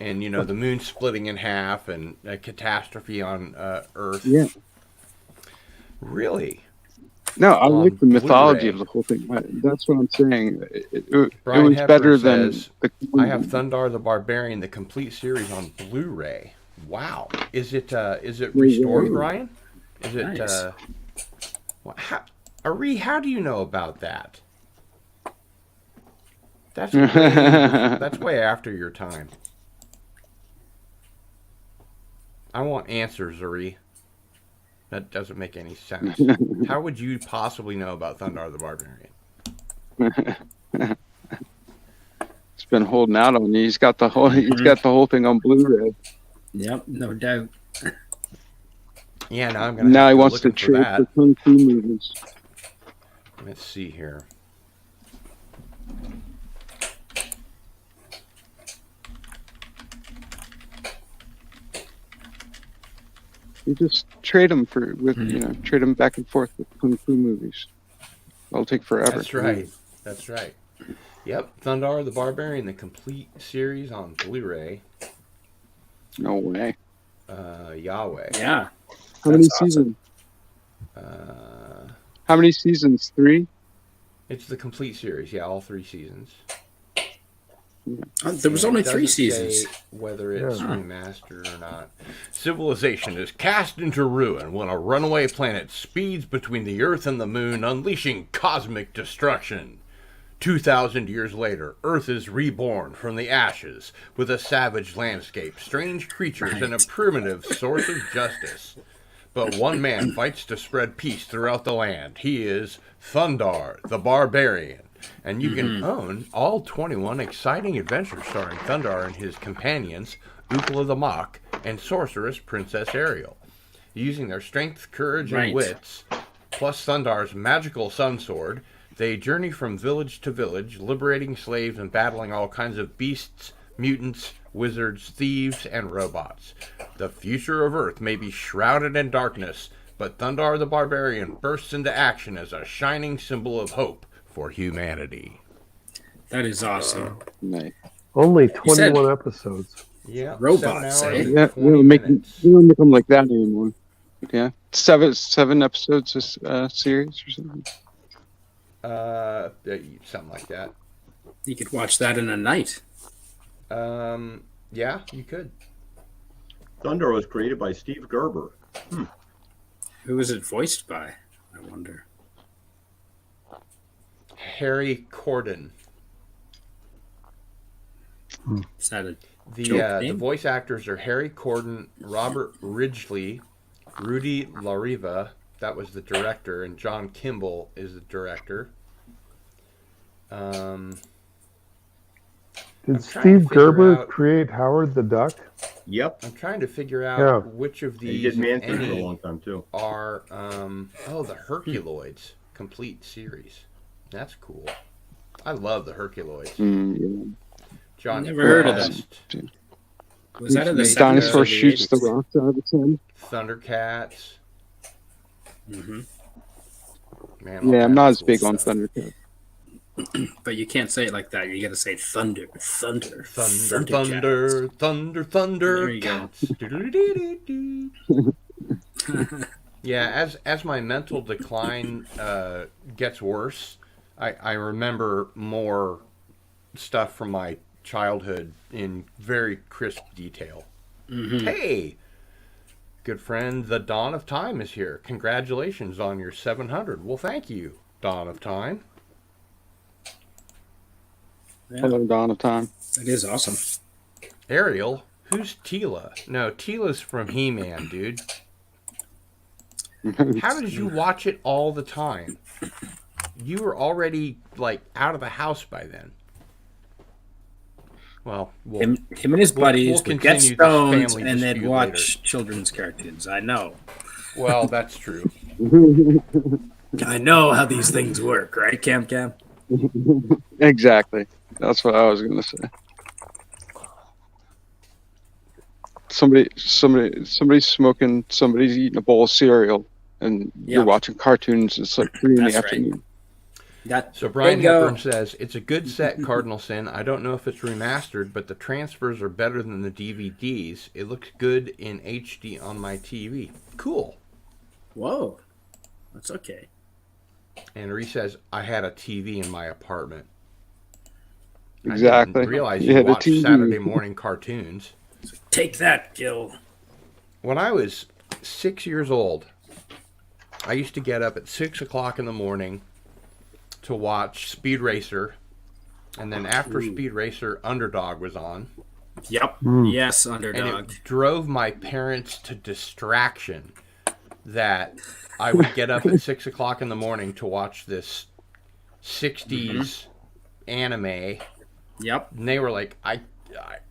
the moon splitting in half and a catastrophe on Earth. Yeah. Really? No, I like the mythology Blu-ray. of the whole thing. That's what I'm saying. It Brian was Hepburn better than says, the. I have Thundar the Barbarian, the complete series on Blu-ray. Wow. Is it restored, Brian? Is it Nice. how do you know about that? That's way after your time. I want answers, Ari. That doesn't make any sense. How would you possibly know about Thundar the Barbarian? It's been holding out on you. He's got the whole thing on Blu-ray. Yep, no doubt. Yeah, now I'm gonna. Now he go wants to looking for trade that. for Kung Fu movies. Let's see here. You just trade them trade them back and forth with Kung Fu movies. It'll take forever. That's right. That's right. Yep, Thundar the Barbarian, the complete series on Blu-ray. No way. Yahweh. Yeah. How many seasons? How many seasons? 3? It's the complete series. Yeah, all 3 seasons. There was And only it 3 doesn't seasons. say whether it's remastered or not. Civilization is cast into ruin when a runaway planet speeds between the Earth and the Moon, unleashing cosmic destruction. 2,000 years later, Earth is reborn from the ashes with a savage landscape, strange creatures, and a primitive source of justice. But one man fights to spread peace throughout the land. He is Thundar the Barbarian. And you can own all 21 exciting adventures starring Thundar and his companions, Ukla the Mock and Sorceress Princess Ariel. Using their strength, courage, and wits, plus Thundar's magical sun sword, they journey from village to village, liberating slaves and battling all kinds of beasts, mutants, wizards, thieves, and robots. The future of Earth may be shrouded in darkness, but Thundar the Barbarian bursts into action as a shining symbol of hope for humanity. That is awesome. Nice. Only You said 21 episodes. Yeah, robots, 7 hours eh? and Yeah, 20 we don't make minutes. them like that anymore. Yeah, seven episodes of series or something. Something like that. You could watch that in a night. Yeah, you could. Thunder was created by Steve Gerber. Who was it voiced by? I wonder. Harry Corden. Is that a The joke the name? voice actors are Harry Corden, Robert Ridgely, Rudy Lariva, that was the director, and John Kimball is the director. Did I'm trying to Steve figure Gerber out- create Howard the Duck? Yep. I'm trying to figure out Yeah. which of He these did Man if Thing for a any, long time too. are the Herculoids complete series. That's cool. I love the Herculoids. Yeah. John Never heard of them. Quest, Was that in the 70s Dinosaur or the shoots the 80s? rocks out of his head. Thundercats. Mm-hmm. Man, all Yeah, I'm kinds not of as cool big on stuff. Thundercat. But you can't say it like that. You got to say thunder, thunder, Thunder, Thundercats. thunder, thunder, thunder, There you go. cats. Do-do-do-do-do. Yeah, as my mental decline gets worse, I remember more stuff from my childhood in very crisp detail. Mm-hmm. Hey, good friend, the Dawn of Time is here. Congratulations on your 700. Well, thank you, Dawn of Time. Yeah, Hello, Dawn of Time. that is awesome. Ariel, who's Tila? No, Tila's from He-Man, dude. How did you watch it all the time? You were already, like, out of the house by then. Well, Him and his buddies would get continue this stoned family and they'd dispute watch later. children's cartoons. I know. Well, that's true. I know how these things work, right, Cam Cam? Exactly. That's what I was gonna say. Somebody's smoking. Somebody's eating a bowl of cereal, and you're watching cartoons. It's like 3 in the afternoon. So Brian Hepburn says, it's a good set, Cardinal Sin. I don't know if it's remastered, but the transfers are better than the DVDs. It looks good in HD on my TV. Cool. Whoa. That's okay. And Reese says, I had a TV in my apartment. Exactly. I didn't realize You you had a watched TV. Saturday morning cartoons. Take that, Gil. When I was 6 years old, I used to get up at 6 o'clock in the morning to watch Speed Racer, and then after Speed Racer, Underdog was on. Yep. Yes, Underdog. And it drove my parents to distraction that I would get up at 6 o'clock in the morning to watch this 60s anime. Yep. And they were like, I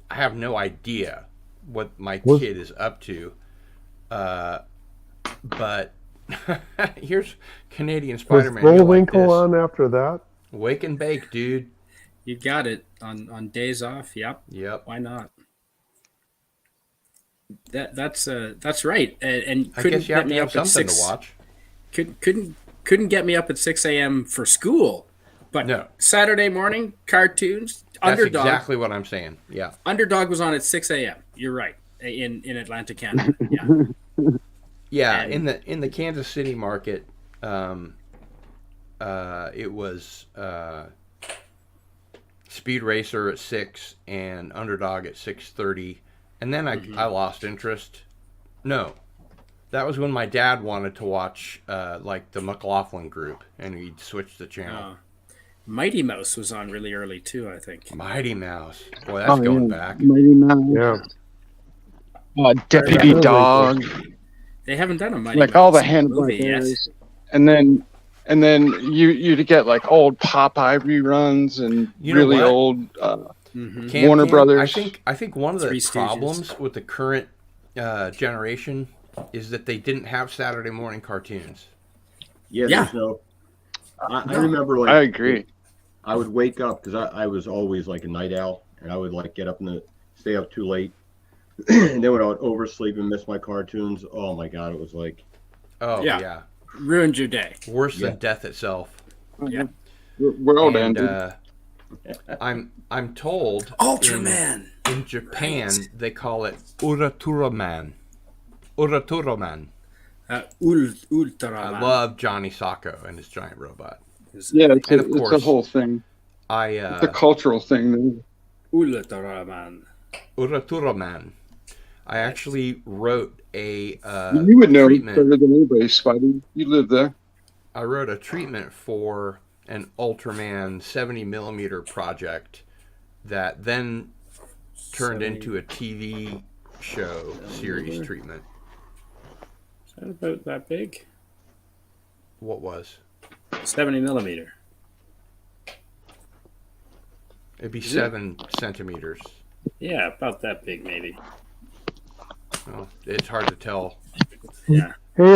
have no idea what my kid is up to. But here's Canadian Was Spider-Man. You're like Bullwinkle this. on after that? Wake and bake, dude. You got it on days off. Yep. Yep. Why not? That's right. And I couldn't guess you have get to me have up at something 6. to watch. Couldn't get me up at 6 a.m. for school. But No. Saturday morning cartoons. That's Underdog. exactly what I'm saying. Yeah. Underdog was on at 6 a.m. You're right. In Atlanta, Canada. Yeah. Yeah, in the Kansas City market, it was Speed Racer at 6 and Underdog at 6:30, and then I lost interest. No, that was when my dad wanted to watch like the McLaughlin Group, and he'd switch the channel. Mighty Mouse was on really early too, I think. Mighty Mouse, boy, that's going back. Mighty Mouse. Yeah. Deputy Dog. They haven't done a Mighty Like Mouse all the hand movie yet. and then you'd get like old Popeye reruns and You know really what? old Cam, Warner Brothers. I think one of the Three Stooges. problems with the current generation is that they didn't have Saturday morning cartoons. Yeah, Yeah. there's no. I remember like I agree. I would wake up because I was always like a night owl, and I would like get up and stay up too late, and then when I would oversleep and miss my cartoons, oh my god, it was like, Oh Yeah. yeah, Ruined your day. worse Yeah. than death itself. Yeah. World And ended. I'm told Ultraman. in Japan they call it Uraturaman. Uraturaman. Ultraman. I love Johnny Sacco and his giant robot. Yeah, it's and a, of it's a course, whole thing. It's a I cultural thing. Ultraman. Uraturaman. I actually wrote a You would know treatment. better than anybody, Spidey. You live there. I wrote a treatment for an Ultraman 70mm project that then turned 70. into a TV show series treatment. Is that about that big? What was? 70mm. It'd be Is it? 7 centimeters. Yeah, about that big maybe. Well, it's hard to tell. Yeah. Hey,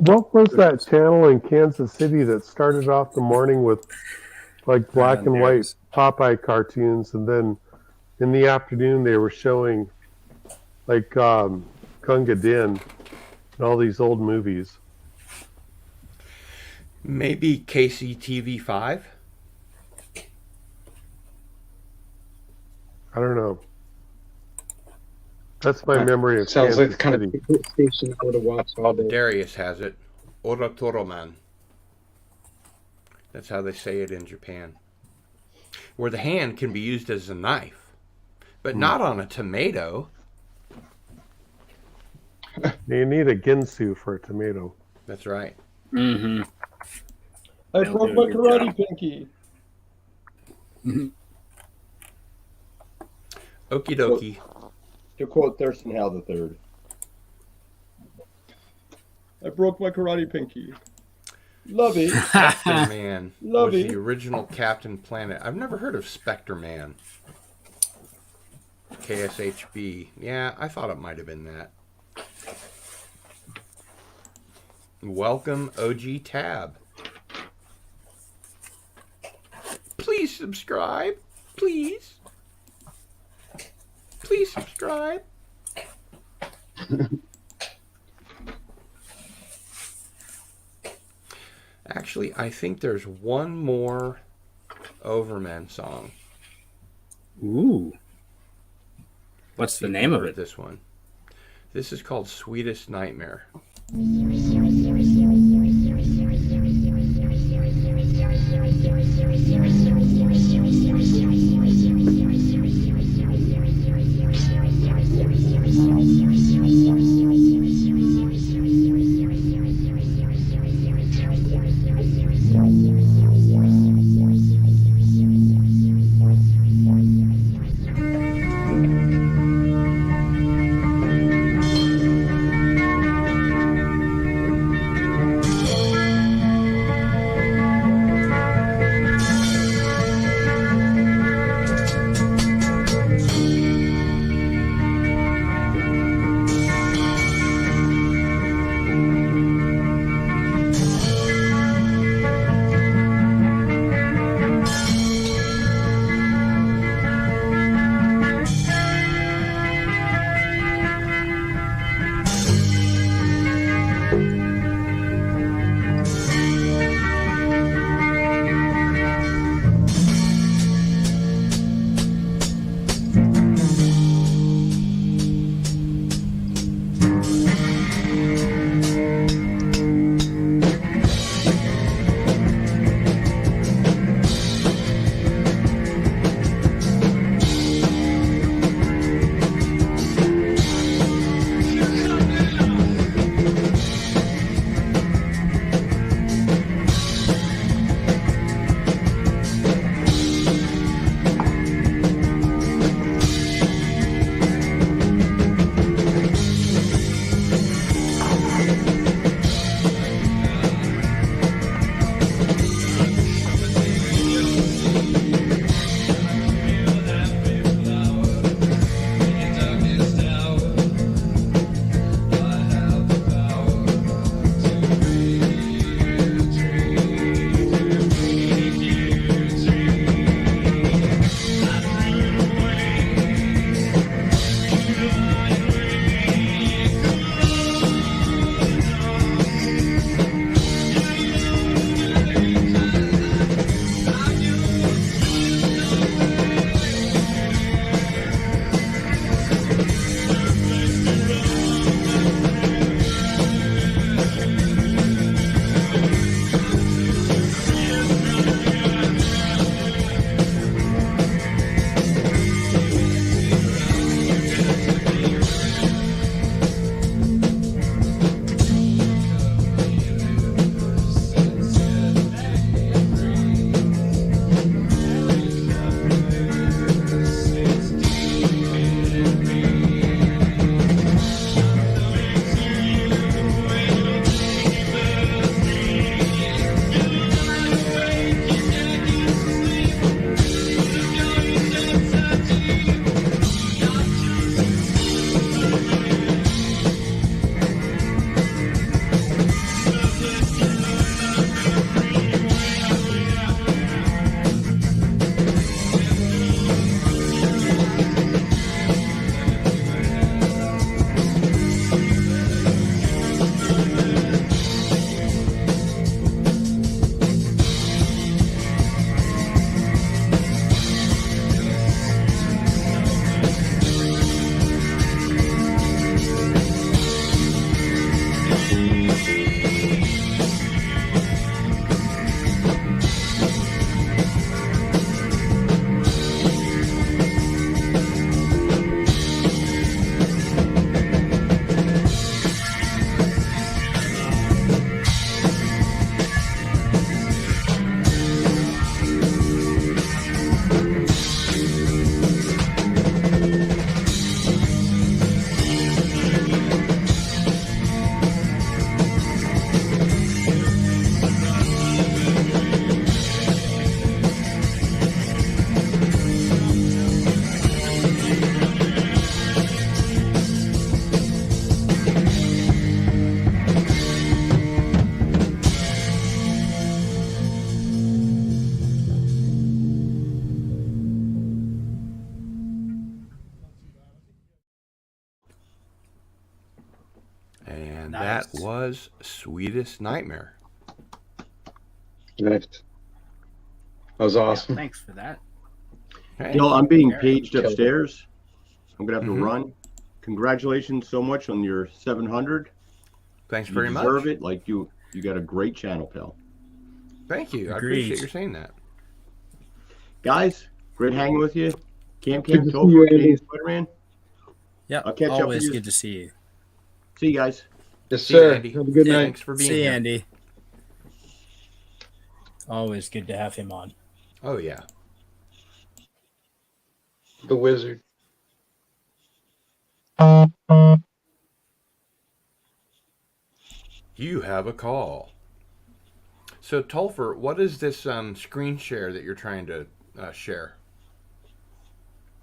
what was that channel in Kansas City that started off the morning with like black and white Popeye cartoons, and then in the afternoon they were showing like Gunga Din and all these old movies. Maybe KCTV5? I don't know. That's my memory of Sounds like the Kansas kind City. of station I would have watched all day. Darius has it. Oratoroman. That's how they say it in Japan. Where the hand can be used as a knife, but not on a tomato. You need a ginsu for a tomato. That's right. Mm-hmm. I They'll broke do my a good karate job. pinky. Okie dokie. To quote Thurston Howell III, I broke my karate pinky. Lovey. Spectre Man was Lovey. the original Captain Planet. I've never heard of Spectre Man. KSHB. Yeah, I thought it might have been that. Welcome, OG Tab. Please subscribe. Please. Please subscribe. Actually, I think there's one more Overman song. Ooh. What's the name of it? This one. This is called Sweetest Nightmare. And Nice. that was Sweetest Nightmare. Nice. That was awesome. Thanks for that. Hey. Gil, I'm being Very paged killed it. upstairs. I'm gonna have to Mhm. run. Congratulations so much on your 700. Thanks You very deserve much. it. Like you got a great channel, pal. Thank you. I Agreed. appreciate you saying that. Guys, great hanging with you. Cam, Good to see you, Topher, Andy. Canadian Spider-Man. Yeah, I'll catch up with always you. good to see you. See you guys. Yes, See you, sir. Andy. Have a good night. Thanks for being See you, here. Andy. Always good to have him on. Oh, yeah. The wizard. You have a call. So, Tolfer, what is this screen share that you're trying to share?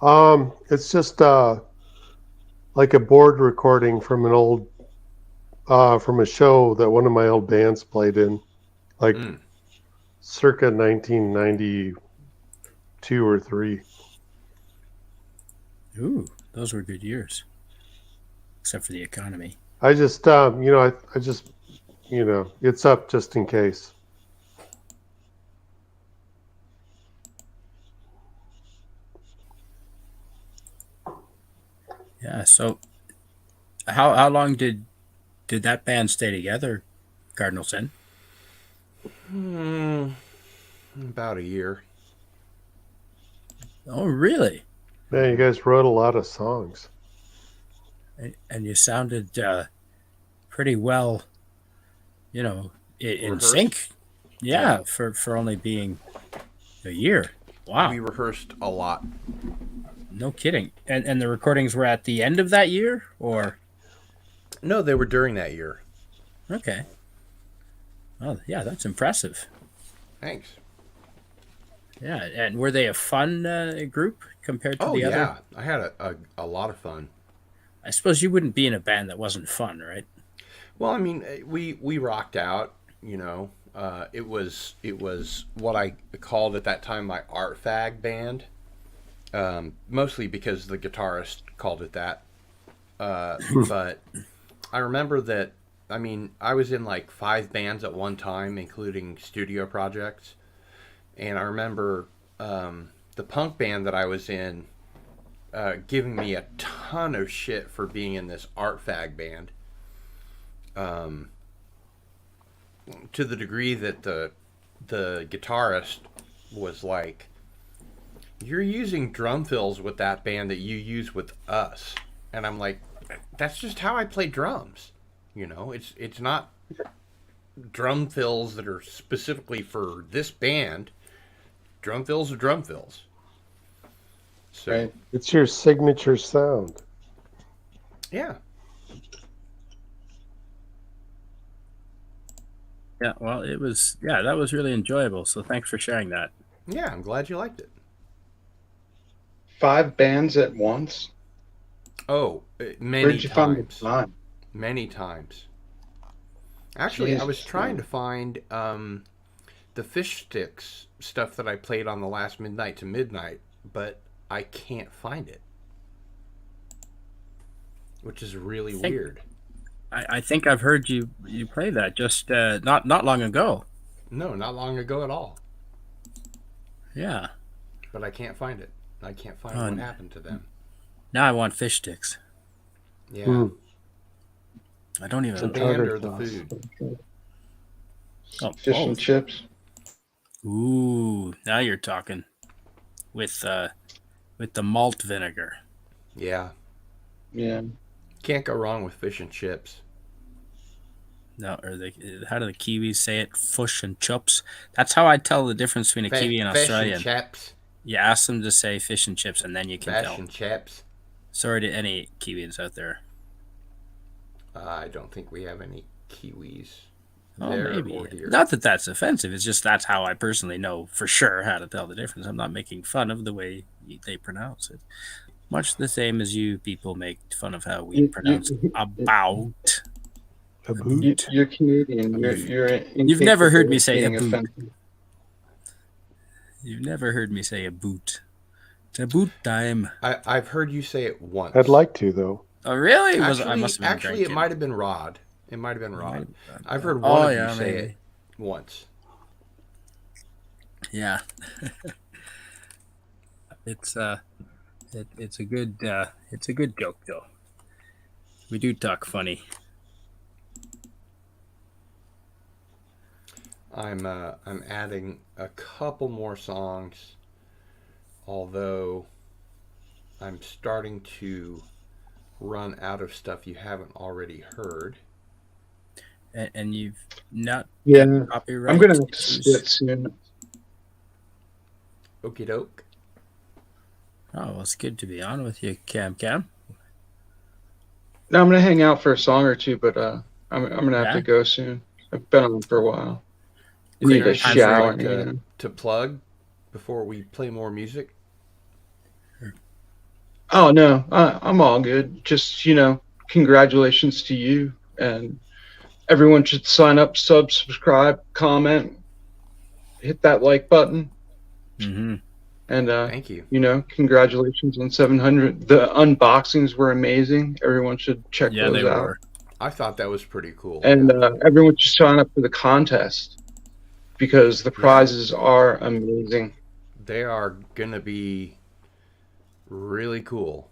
It's just like a board recording from an old from a show that one of my old bands played in, like circa 1992 or 3. Ooh, those were good years. Except for the economy. I just I just it's up just in case. Yeah, so how long did that band stay together, Cardinal Sin? About a year. Oh, really? Man, you guys wrote a lot of songs. And you sounded pretty well, in Rehearsed? sync. Yeah, for only being a year. Wow. We rehearsed a lot. No kidding. And the recordings were at the end of that year, or? No, they were during that year. Okay. Oh, yeah, that's impressive. Thanks. Yeah, and were they a fun group compared to Oh, the yeah. other? I had a lot of fun. I suppose you wouldn't be in a band that wasn't fun, right? Well, I mean, we rocked out, it was what I called at that time my art fag band. Mostly because the guitarist called it that. But I remember that, I mean, I was in like 5 bands at one time, including studio projects. And I remember the punk band that I was in giving me a ton of shit for being in this art fag band. To the degree that the guitarist was like, "You're using drum fills with that band that you use with us," and I'm like, "That's just how I play drums." It's not drum fills that are specifically for this band. Drum fills are drum fills. So Right. It's your signature sound. yeah. Yeah, well, that was really enjoyable. So thanks for sharing that. Yeah, I'm glad you liked it. 5 bands at once? Oh, many Where'd you find the times. time? Many times. Actually, I was Jesus, trying man. to find the fish sticks stuff that I played on the last Midnight to Midnight, but I can't find it, which is really weird. I think I've heard you play that just not long ago. No, not long ago at all. Yeah. But I can't find it. I can't find what happened to them. Now I want fish sticks. Yeah. I don't even. The band or the food? Oh, Fish and chips. Ooh, now you're talking. With the malt vinegar. Yeah. Yeah. Can't go wrong with fish and chips. No, how do the Kiwis say it? Fish and chips. That's how I tell the difference between a Kiwi and Australian. Fish and chips. You ask them to say fish and chips, and then you can tell. Fish and chips. Sorry to any Kiwis out there. I don't think we have any Kiwis Oh, there maybe. or here. Not that that's offensive. It's just that's how I personally know for sure how to tell the difference. I'm not making fun of the way they pronounce it. Much the same as you people make fun of how we pronounce about. You're Canadian. You've never heard me say a being boot. offensive. You've never heard me say a boot. It's a boot time. I've heard you say it once. I'd like to though. Oh, really? Actually, I must have been actually, it drinking. might have been Rod. It might have been Rod. I've heard Oh, one of yeah, you say maybe. it once. Yeah. It's a good joke though. We do talk funny. I'm adding a couple more songs, although I'm starting to run out of stuff you haven't already heard. And you've not Yeah. copyright I'm gonna have to issues? split soon. Okie doke. Oh, well, it's good to be on with you, Cam. No, I'm gonna hang out for a song or two, but I'm gonna have Yeah? to go soon. I've been on for a while. I Is need there a anything shower. you'd like to plug before we play more music? Oh no, I'm all good. Just congratulations to you, and everyone should sign up, subscribe, comment, hit that like button, Mm-hmm. and Thank you. Congratulations on 700. The unboxings were amazing. Everyone should check Yeah, those they out. were. I thought that was pretty cool. And everyone should sign up for the contest because the prizes are amazing. They are gonna be really cool.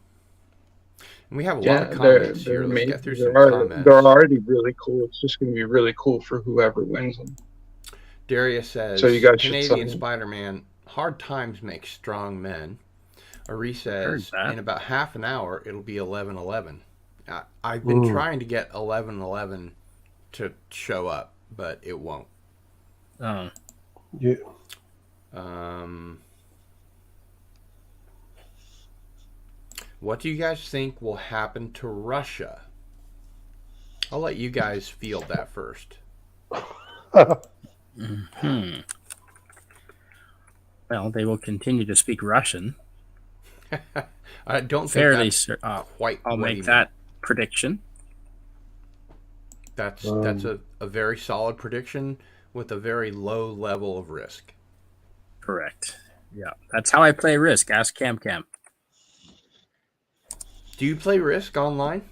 And we have a lot of comments here. Let's get through some comments. They're already really cool. It's just going to be really cool for whoever wins them. Darius says, So you guys should Canadian sign up. Spider-Man, hard times make strong men. Ari says, Heard that. in about half an hour, it'll be 11:11. I've been trying to get 11:11 to show up, but it won't. Oh. Yeah. What do you guys think will happen to Russia? I'll let you guys field that first. Hmm. Well, they will continue to speak Russian. I don't think Fairly that's quite I'll what make he that prediction. That's a very solid prediction with a very low level of risk. Correct. Yeah, that's how I play Risk. Ask Cam. Do you play Risk online?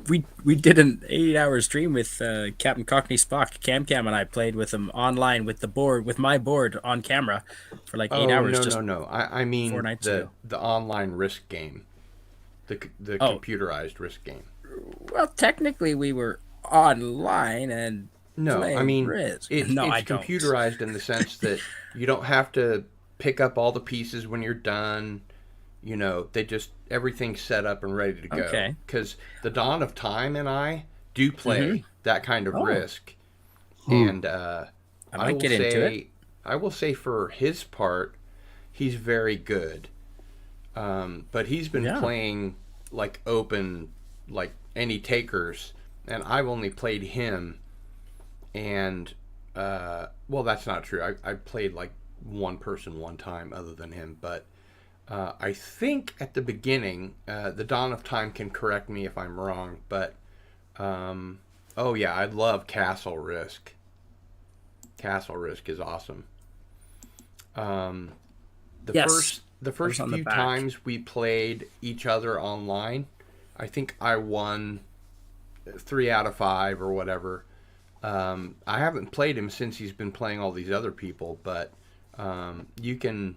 We did an 8-hour stream with Captain Cockney Spock. Cam and I played with him online with my board on camera for like 8 hours. No. I mean 4 nights ago. the online Risk game, the computerized Risk game. Well, technically we were online and No, I mean Risk. it's I don't. computerized in the sense that you don't have to pick up all the pieces when you're done. You know, everything's set up and ready to go. Okay. Because the Dawn of Time and I do play that kind of Risk, Hmm. and I might get into it. I will say for his part, he's very good. But he's been playing like open, like any takers, and I've only played him. And well, that's not true. I played like one person one time other than him, but I think at the beginning, the Dawn of Time can correct me if I'm wrong, but oh yeah, I love Castle Risk. Castle Risk is awesome. The first few times we played each other online, I think I won 3 out of 5 or whatever. I haven't played him since he's been playing all these other people, but you can.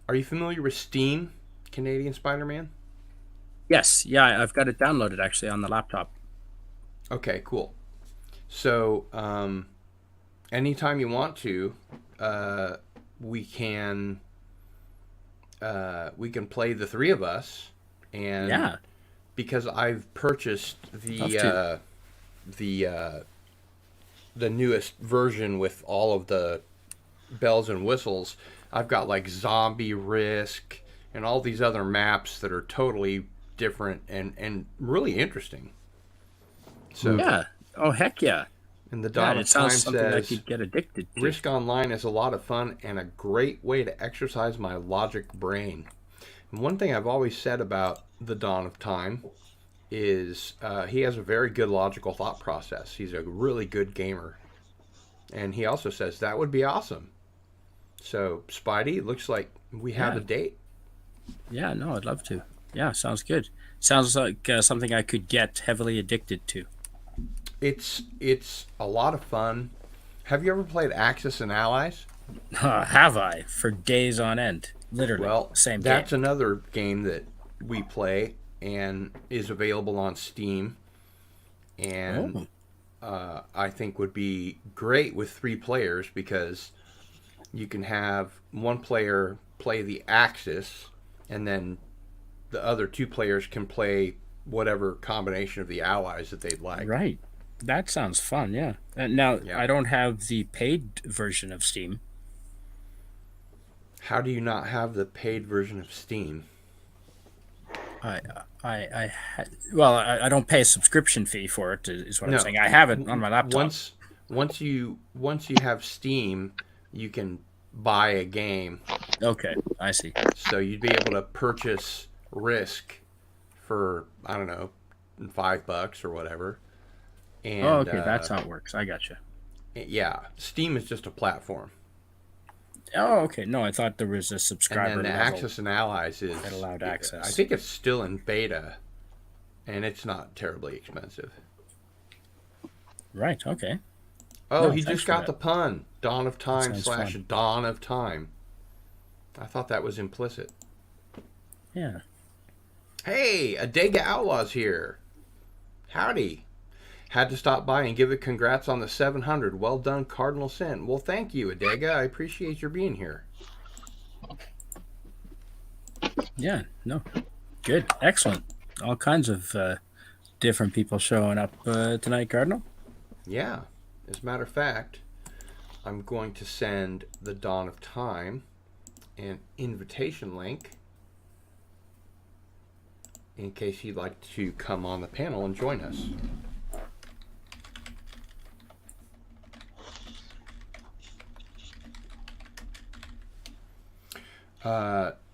Are you familiar with Steam, Canadian Spider-Man? Yes, yeah, I've got it downloaded actually on the laptop. Okay, cool. So, anytime you want to, we can play the 3 of us, and Yeah. because I've purchased the newest version with all of the bells and whistles, I've got like Zombie Risk and all these other maps that are totally different and really interesting. So yeah. Oh heck yeah. And the Dawn it of Time sounds something I says, could get addicted to. Risk Online is a lot of fun and a great way to exercise my logic brain. And one thing I've always said about the Dawn of Time is he has a very good logical thought process. He's a really good gamer. And he also says that would be awesome. So, Spidey, it looks like we have a date. Yeah, no, I'd love to. Yeah, sounds good. Sounds like something I could get heavily addicted to. It's a lot of fun. Have you ever played Axis and Allies? Have I? For days on end. Literally. Well, same that's game. another game that we play and is available on Steam. And I think would be great with 3 players because you can have one player play the Axis and then the other 2 players can play whatever combination of the allies that they'd like. Right. That sounds fun, yeah. Now, I don't have the paid version of Steam. How do you not have the paid version of Steam? I don't pay a subscription fee for it, is what No. I'm saying. I have it on my laptop. Once you have Steam, you can buy a game. Okay, I see. So you'd be able to purchase Risk for, I don't know, $5 or whatever. And, okay, that's how it works. I gotcha. Yeah, Steam is just a platform. Oh, okay. No, I thought there was a subscriber And then the level Axis and Allies is that allowed access. I think it's still in beta, and it's not terribly expensive. Right. Okay. Oh, No, he thanks just for got that. the pun. Dawn of Time sounds / fun. Dawn of Time. I thought that was implicit. Yeah. Hey, Adega Outlaw's here. Howdy. Had to stop by and give a congrats on the 700. Well done, Cardinal Sin. Well, thank you, Adega. I appreciate your being here. Yeah. No. Good. Excellent. All kinds of different people showing up tonight, Cardinal. Yeah. As a matter of fact, I'm going to send the Dawn of Time an invitation link in case you'd like to come on the panel and join us.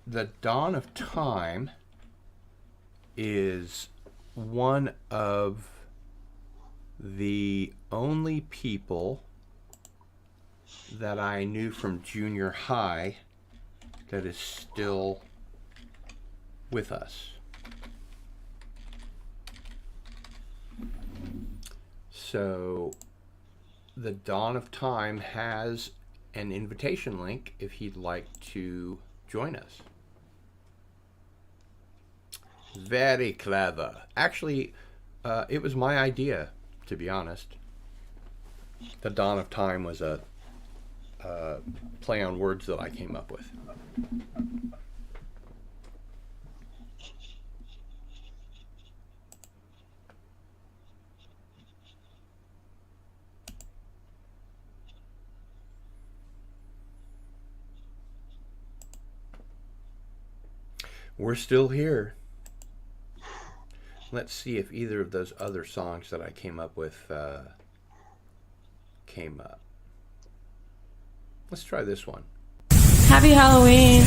The Dawn of Time is one of the only people that I knew from junior high that is still with us. So the Dawn of Time has an invitation link if he'd like to join us. Very clever. Actually, it was my idea, to be honest. The Dawn of Time was a play on words that I came up with. We're still here. Let's see if either of those other songs that I came up with came up. Let's try this one. Happy Halloween.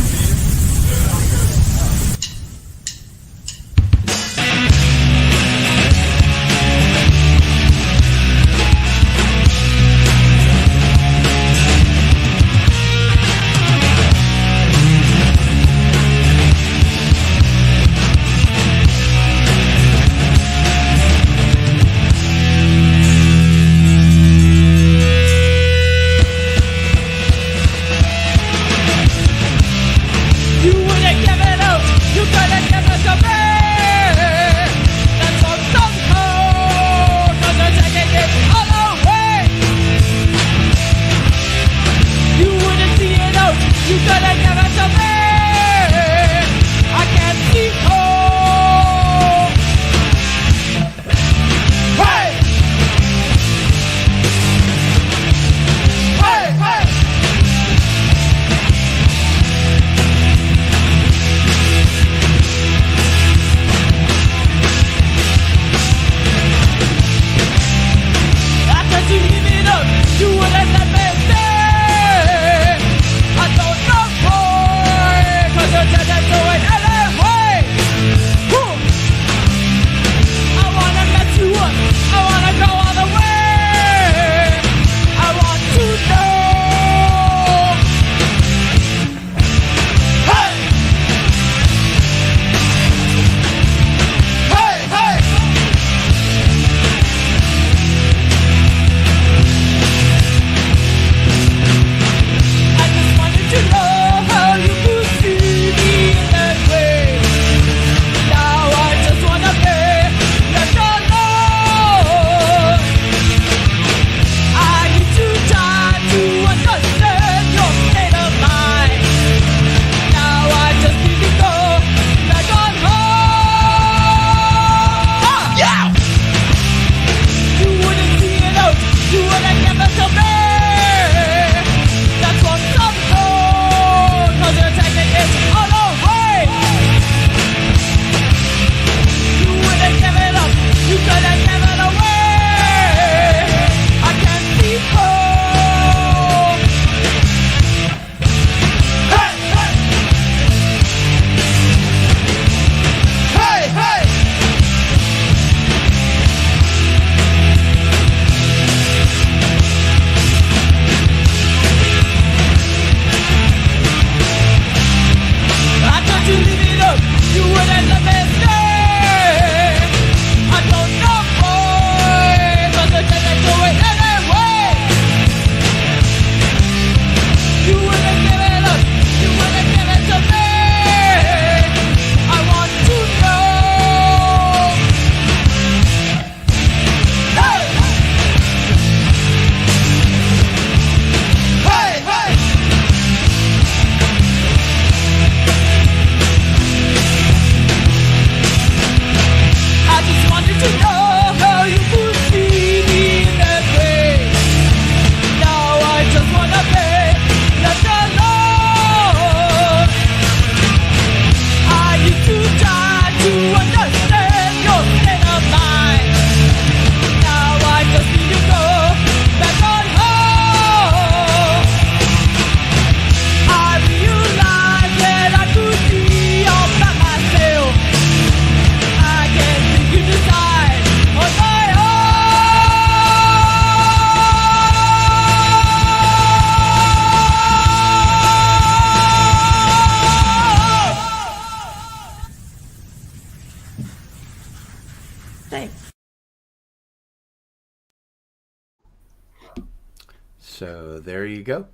So there you go.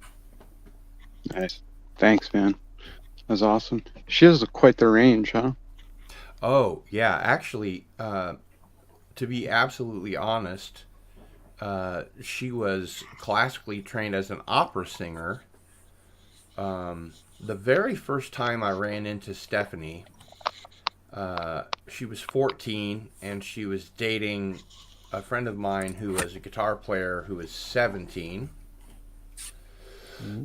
Nice. Thanks, man. That's awesome. She has quite the range, huh? Oh, yeah. Actually, to be absolutely honest, she was classically trained as an opera singer. The very first time I ran into Stephanie, she was 14 and she was dating a friend of mine who was a guitar player who was 17.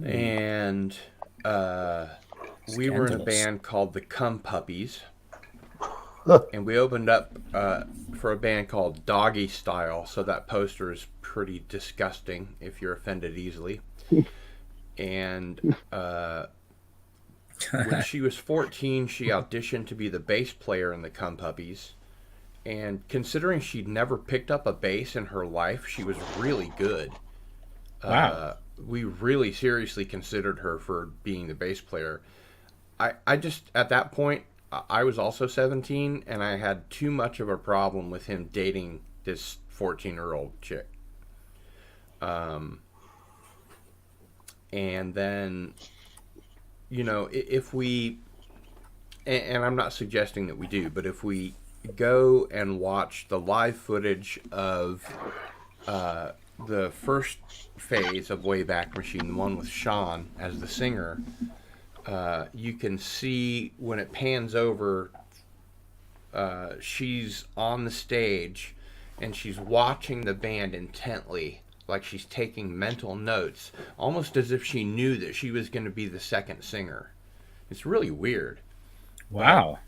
And we were in a band called the Cum Puppies. And we opened up for a band called Doggy Style, so that poster is pretty disgusting if you're offended easily. And when she was 14, she auditioned to be the bass player in the Cum Puppies. And considering she'd never picked up a bass in her life, she was really good. Wow. We really seriously considered her for being the bass player. I just, at that point, I was also 17, and I had too much of a problem with him dating this 14-year-old chick. And then, you know, if we, and I'm not suggesting that we do, but if we go and watch the live footage of the first phase of Wayback Machine, the one with Sean as the singer, you can see when it pans over, she's on the stage and she's watching the band intently, like she's taking mental notes, almost as if she knew that she was going to be the second singer. It's really weird. Wow.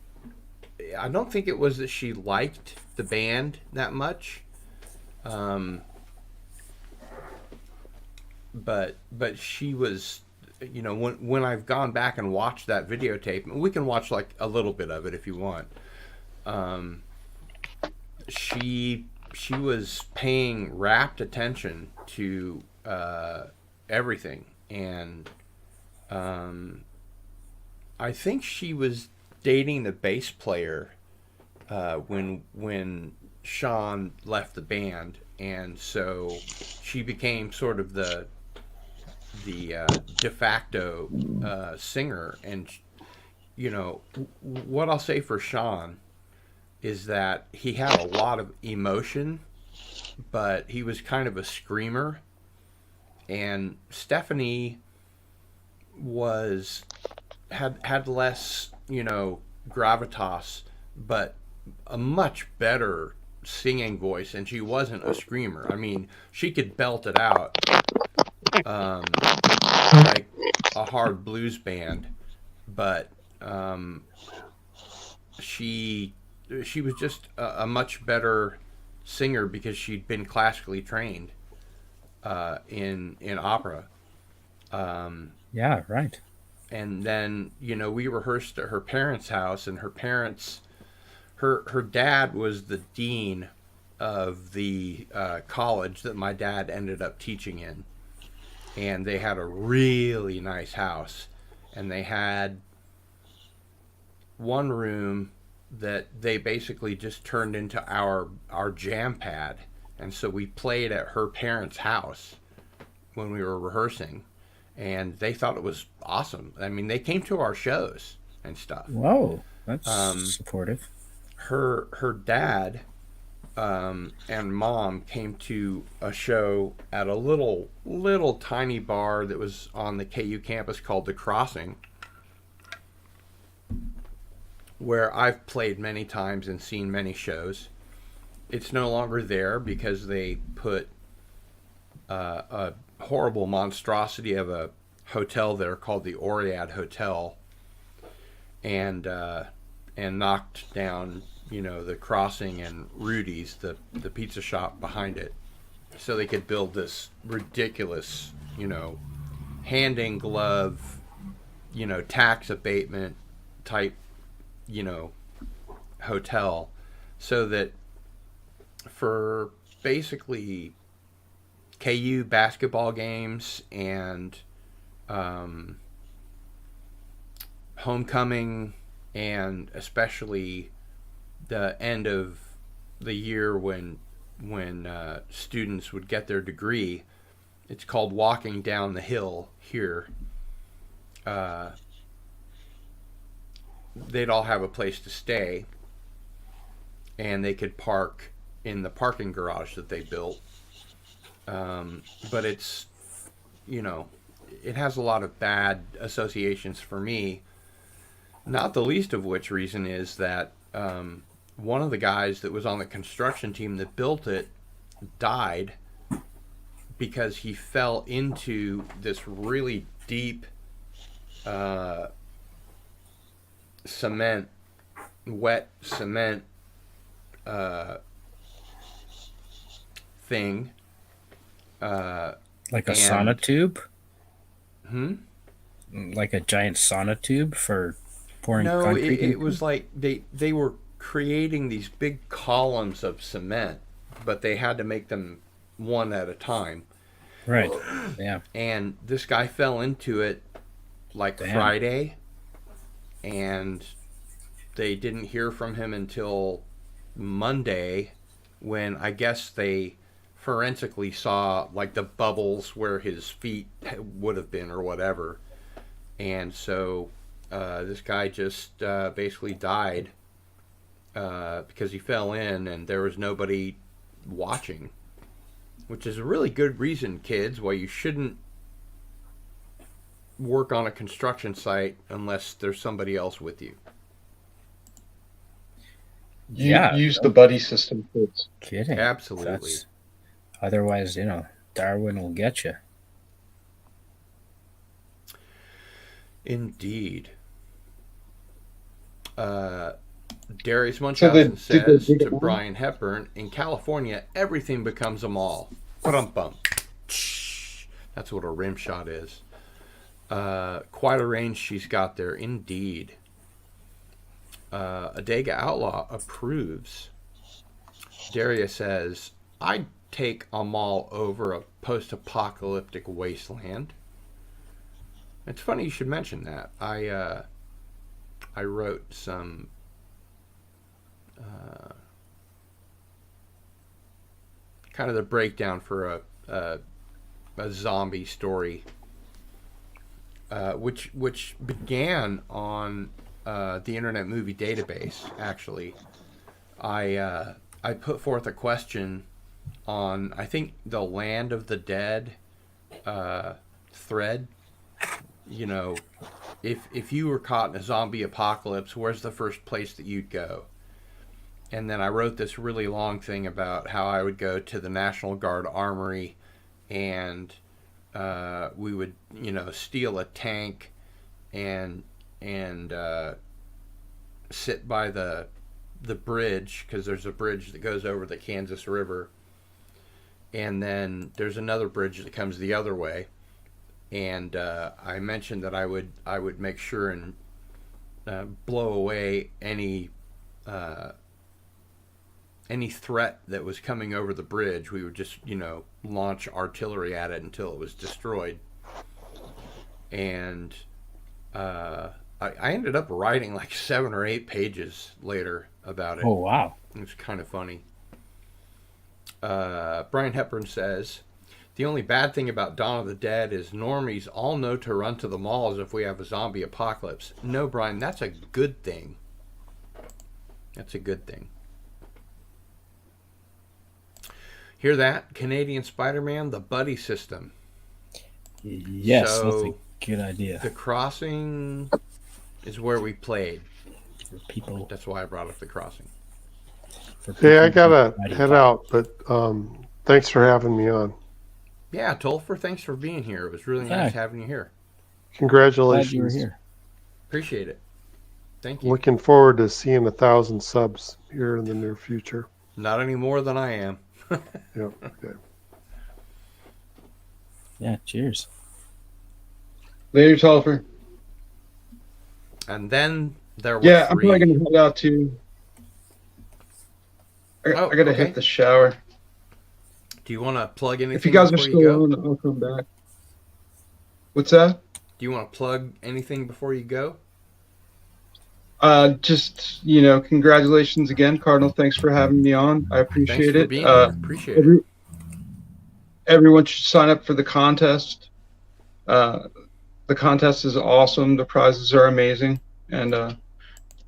I don't think it was that she liked the band that much. But she was, you know, when I've gone back and watched that videotape, we can watch like a little bit of it if you want. She was paying rapt attention to everything, and I think she was dating the bass player when Sean left the band, and so she became sort of the de facto singer. And you know what I'll say for Sean is that he had a lot of emotion, but he was kind of a screamer, and Stephanie had less, you know, gravitas, but a much better singing voice, and she wasn't a screamer. I mean, she could belt it out like a hard blues band, but she was just a much better singer because she'd been classically trained in opera. Yeah, right. And then, you know, we rehearsed at her parents' house, and her parents, her dad was the dean of the college that my dad ended up teaching in. And they had a really nice house. And they had one room that they basically just turned into our jam pad. And so we played at her parents' house when we were rehearsing. And they thought it was awesome. I mean, they came to our shows and stuff. Whoa, that's supportive. Her dad and mom came to a show at a little tiny bar that was on the KU campus called The Crossing, where I've played many times and seen many shows. It's no longer there because they put a horrible monstrosity of a hotel there called the Oriad Hotel, and knocked down, you know, the Crossing and Rudy's, the pizza shop behind it, so they could build this ridiculous, you know, hand in glove, you know, tax abatement type, you know, hotel, so that for basically KU basketball games and homecoming, and especially the end of the year when students would get their degree, it's called Walking Down the Hill here. They'd all have a place to stay, and they could park in the parking garage that they built. But it's, you know, it has a lot of bad associations for me, not the least of which reason is that one of the guys that was on the construction team that built it died because he fell into this really deep wet cement thing. Like a sauna tube? Hmm? Like a giant sauna tube for pouring No, concrete it into? was like they were creating these big columns of cement, but they had to make them one at a time. Right. Yeah. And this guy fell into it like Damn. Friday, and they didn't hear from him until Monday, when I guess they forensically saw like the bubbles where his feet would have been or whatever. And so this guy just basically died because he fell in and there was nobody watching, which is a really good reason, kids, why you shouldn't work on a construction site unless there's somebody else with you. Use the buddy system, kids. Kidding. Absolutely. Otherwise, Darwin will get you. Indeed. Darius Munchausen says to Brian Hepburn, in California, everything becomes a mall. Bum. That's what a rim shot is. Quite a range she's got there, indeed. Adega Outlaw approves. Darius says, I'd take a mall over a post-apocalyptic wasteland. It's funny you should mention that. I wrote some kind of the breakdown for a zombie story, which began on the Internet Movie Database. Actually, I put forth a question on, I think, the Land of the Dead thread. You know, if you were caught in a zombie apocalypse, where's the first place that you'd go? And then I wrote this really long thing about how I would go to the National Guard Armory, and we would, steal a tank and sit by the bridge, because there's a bridge that goes over the Kansas River, and then there's another bridge that comes the other way. And I mentioned that I would make sure and blow away any threat that was coming over the bridge. We would just, launch artillery at it until it was destroyed. And I ended up writing like 7 or 8 pages later about it. Oh, wow. It was kind of funny. Brian Hepburn says, the only bad thing about Dawn of the Dead is normies all know to run to the malls if we have a zombie apocalypse. No, Brian, that's a good thing. That's a good thing. Hear that? Canadian Spider-Man, the buddy system. Yes, that's a good idea. The Crossing is where we played. For people. That's why I brought up The Crossing. Hey, I gotta head out, but thanks for having me on. Yeah, Tolfer, thanks for being here. It was really nice having you here. Congratulations. Glad you were here. Appreciate it. Thank you. Looking forward to seeing 1,000 subs here in the near future. Not any more than I am. Yep. Okay. Yeah, cheers. Later, Tolfer. And then there was Yeah, I'm probably going to head out too. I got to hit the shower. Do you want to plug anything If you guys are before you go? still on, I'll come back. What's that? Do you want to plug anything before you go? Just, congratulations again, Cardinal. Thanks for having me on. I appreciate Thanks for it. being here. Appreciate it. everyone should sign up for the contest. The contest is awesome. The prizes are amazing. And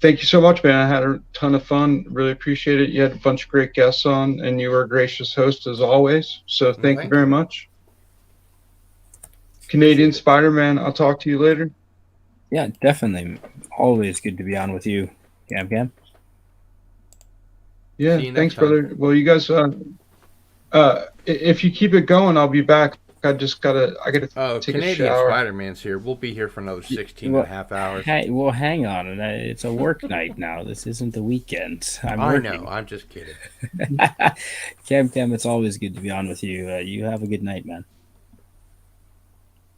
thank you so much, man. I had a ton of fun. Really appreciate it. You had a bunch of great guests on, and you were a gracious host as always. So thank you very much. Canadian Spider-Man, I'll talk to you later. Yeah, definitely. Always good to be on with you, Cam. Yeah, See you thanks, next time. brother. Well, you guys, if you keep it going, I'll be back. I gotta take a Canadian shower. Spider-Man's here. We'll be here for another 16 and a half hours. Hey, well, hang on. It's a work night now. This isn't the weekend. I'm I working. know. I'm just kidding. Cam, it's always good to be on with you. You have a good night, man.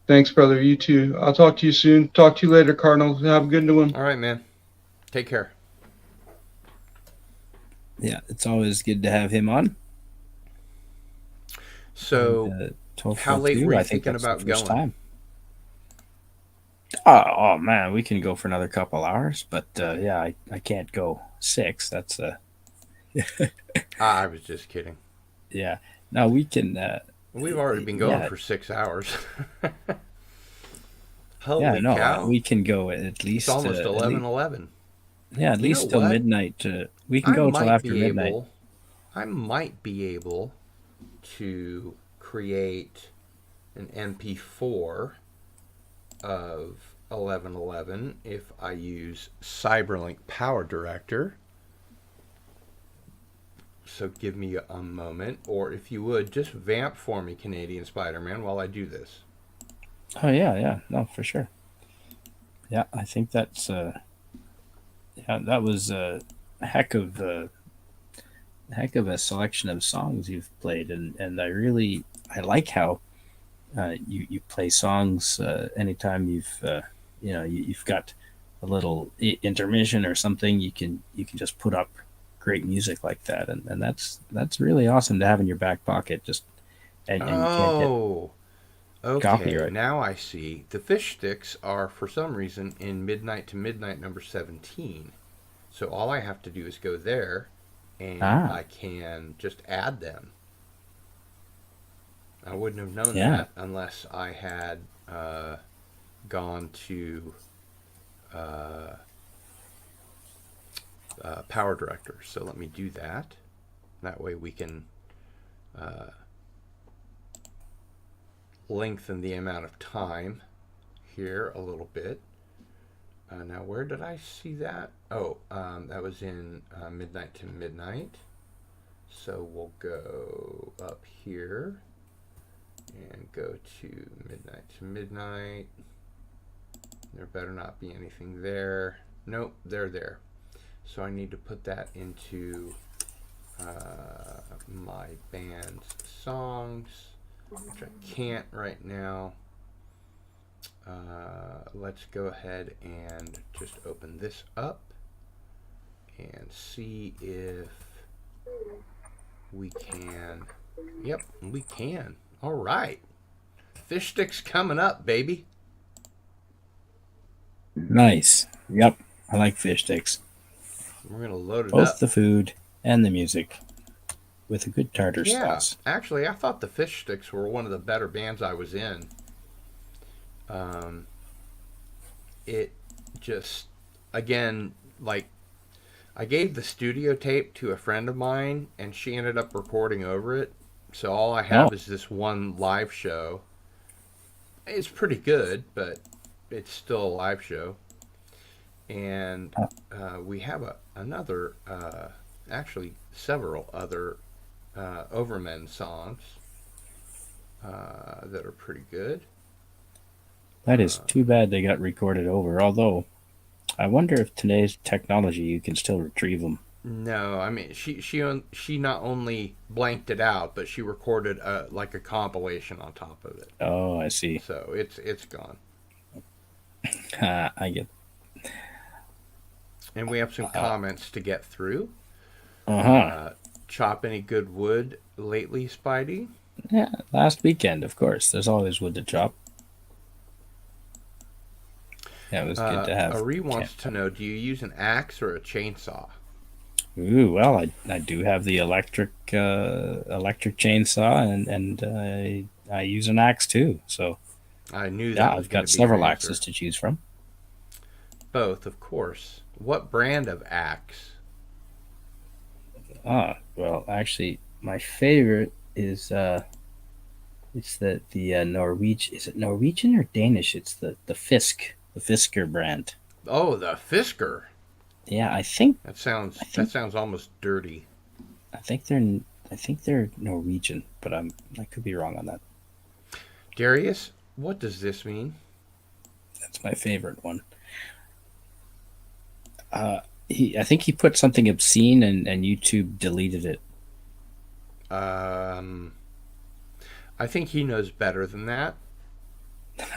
Thanks, brother. You too. I'll talk to you soon. Talk to you later, Cardinal. Have a good one. All right, man. Take care. Yeah, it's always good to have him on. So, And, how late were you thinking about going? Time. Oh man, we can go for another couple hours, but yeah, I can't go 6. That's I was just kidding. Yeah, no, we can. We've already been going for 6 hours. Holy yeah, no, cow! we can go at least. It's almost 11:11. Yeah, at least till midnight. We can go till after midnight. I might be able to create an MP4 of 11:11 if I use Cyberlink Power Director. So give me a moment, or if you would, just vamp for me, Canadian Spider-Man, while I do this. Oh yeah, no, for sure. Yeah, I think that's that was a heck of a selection of songs you've played, and I like how you play songs anytime you've got a little intermission or something. You can just put up great music like that, and that's really awesome to have in your back pocket. Just and you can't get okay. copyright. Now I see. The fish sticks are for some reason in Midnight to Midnight number 17. So all I have to do is go there, and I can just add them. I wouldn't have known that unless I had gone to Power Director. So let me do that. That way we can lengthen the amount of time here a little bit. Now, where did I see that? Oh, that was in Midnight to Midnight. So we'll go up here and go to Midnight to Midnight. There better not be anything there. Nope, they're there. So I need to put that into my band's songs, which I can't right now. Let's go ahead and just open this up and see if we can. Yep, we can. All right. Fish sticks coming up, baby. Nice. Yep, I like fish sticks. We're going to load it Both up. the food and the music with a good tartar sauce. Actually, I thought the fish sticks were one of the better bands I was in. It just, again, like, I gave the studio tape to a friend of mine, and she ended up recording over it. So all I have is this one live show. It's pretty good, but it's still a live show. And we have another, actually several other Overmen songs that are pretty good. That is too bad they got recorded over. Although, I wonder if today's technology you can still retrieve them. No, I mean she not only blanked it out, but she recorded like a compilation on top of it. Oh, I see. So it's gone. I get. And we have some comments to get through. Chop any good wood lately, Spidey? Yeah, last weekend, of course. There's always wood to chop. Yeah, it was good to have. Ari wants to know, do you use an axe or a chainsaw? Ooh, well, I do have the electric chainsaw, and I use an axe too. So I knew yeah, that was I've going got to be your several answer. axes to choose from. Both, of course. What brand of axe? Well, actually, my favorite is it's the Norwegian. Is it Norwegian or Danish? It's the Fisker brand. Oh, the Fisker. Yeah, I think that sounds almost dirty. I think they're Norwegian, but I could be wrong on that. Darius, what does this mean? That's my favorite one. I think he put something obscene and YouTube deleted it. I think he knows better than that.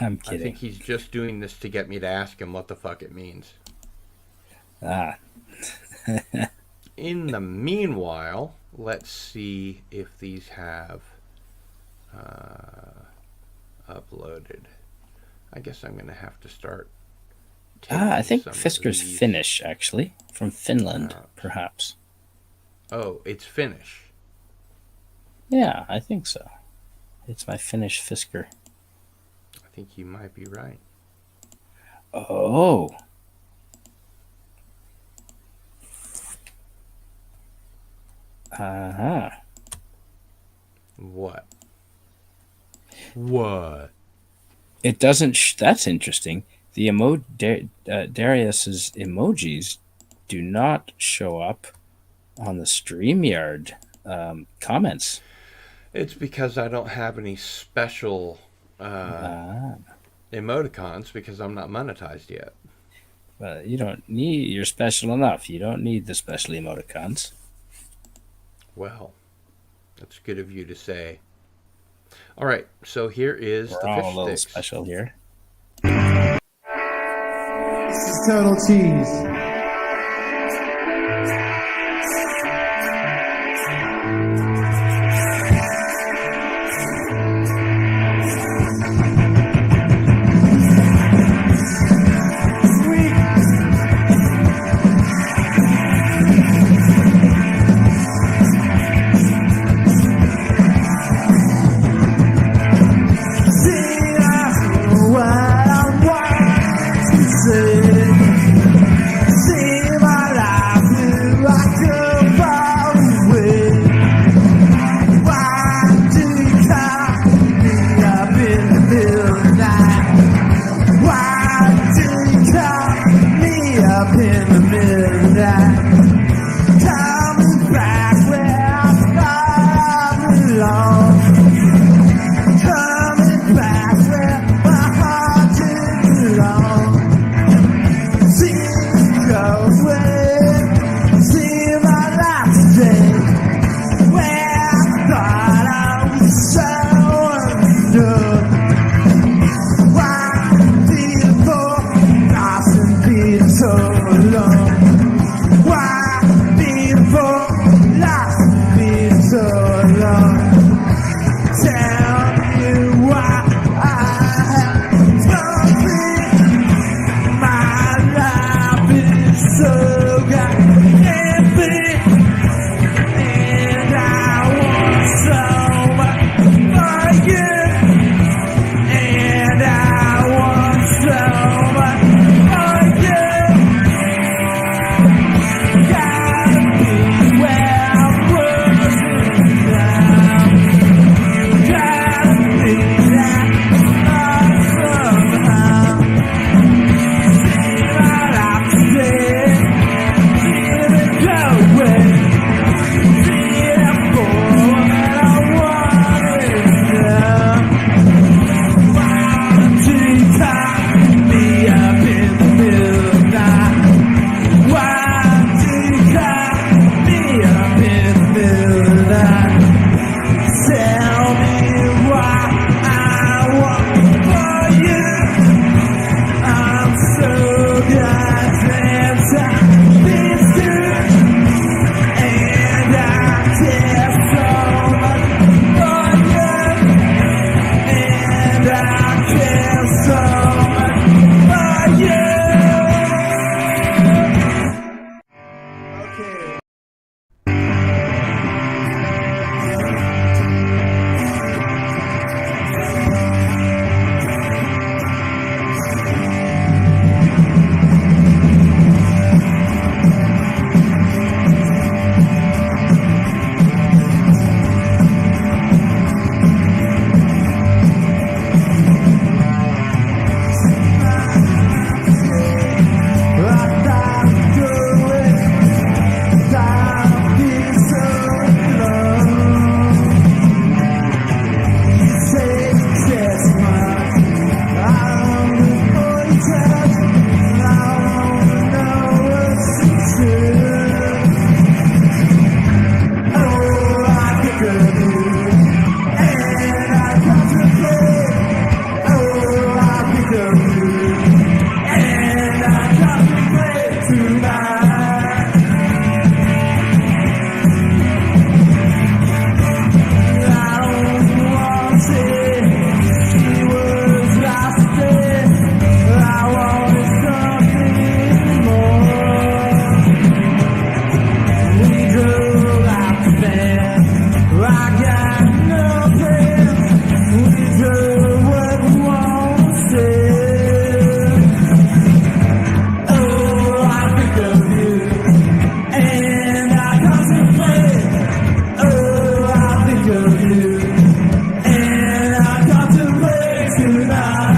I'm kidding. I think he's just doing this to get me to ask him what the fuck it means. In the meanwhile, let's see if these have uploaded. I guess I'm going to have to start. I think Fisker's Finnish, actually, from Finland, perhaps. Oh, it's Finnish. Yeah, I think so. It's my Finnish Fisker. I think you might be right. Oh. Uh-huh. What? What? It doesn't... that's interesting. The Darius's emojis do not show up on the StreamYard comments. It's because I don't have any special emoticons because I'm not monetized yet. Well, you don't need... You're special enough. You don't need the special emoticons. Well, that's good of you to say. All right, so here is We're the all fish a little sticks. special here. This is Turtle Cheese. sure what we want to say. Oh, I think of you, and I contemplate. Oh, I think of you, and I contemplate tonight.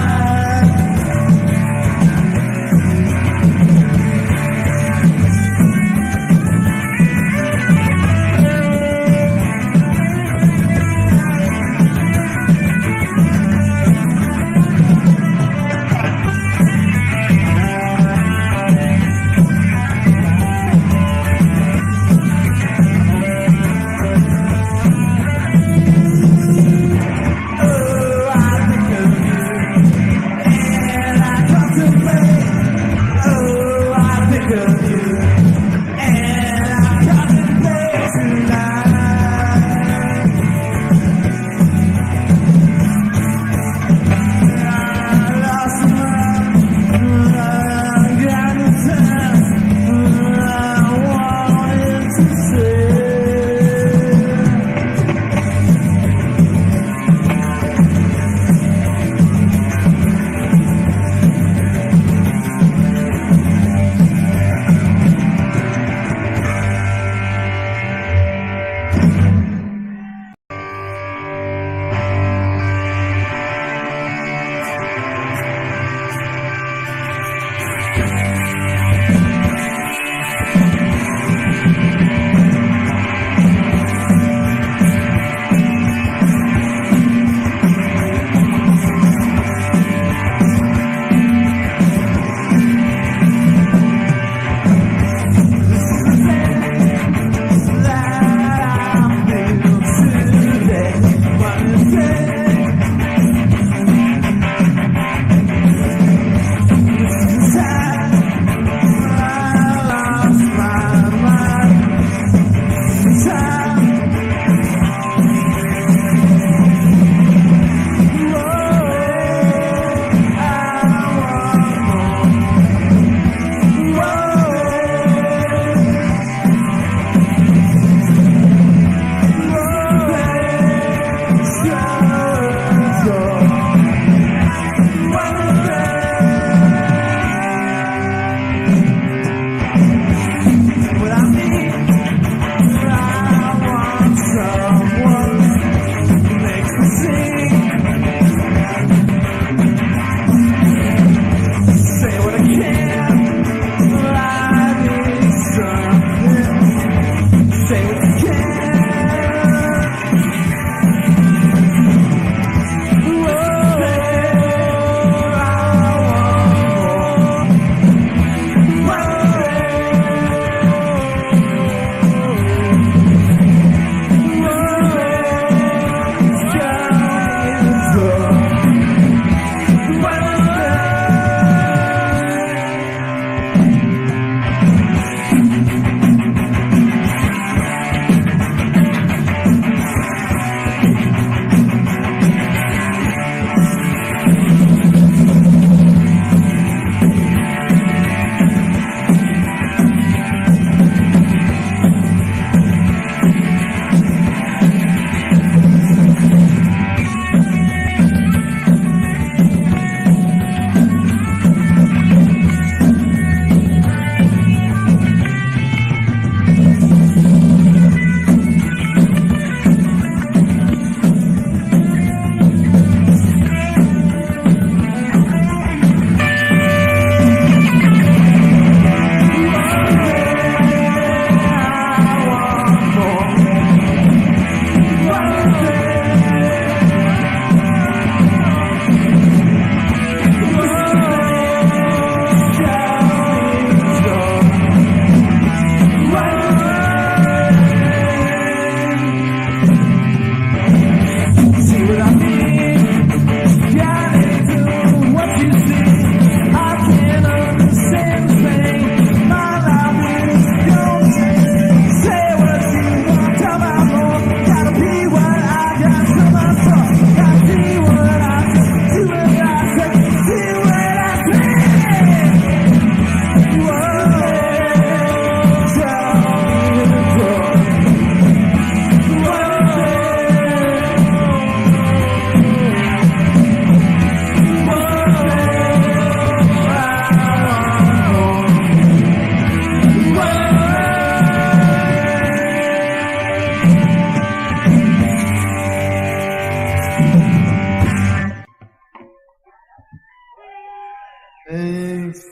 Thanks.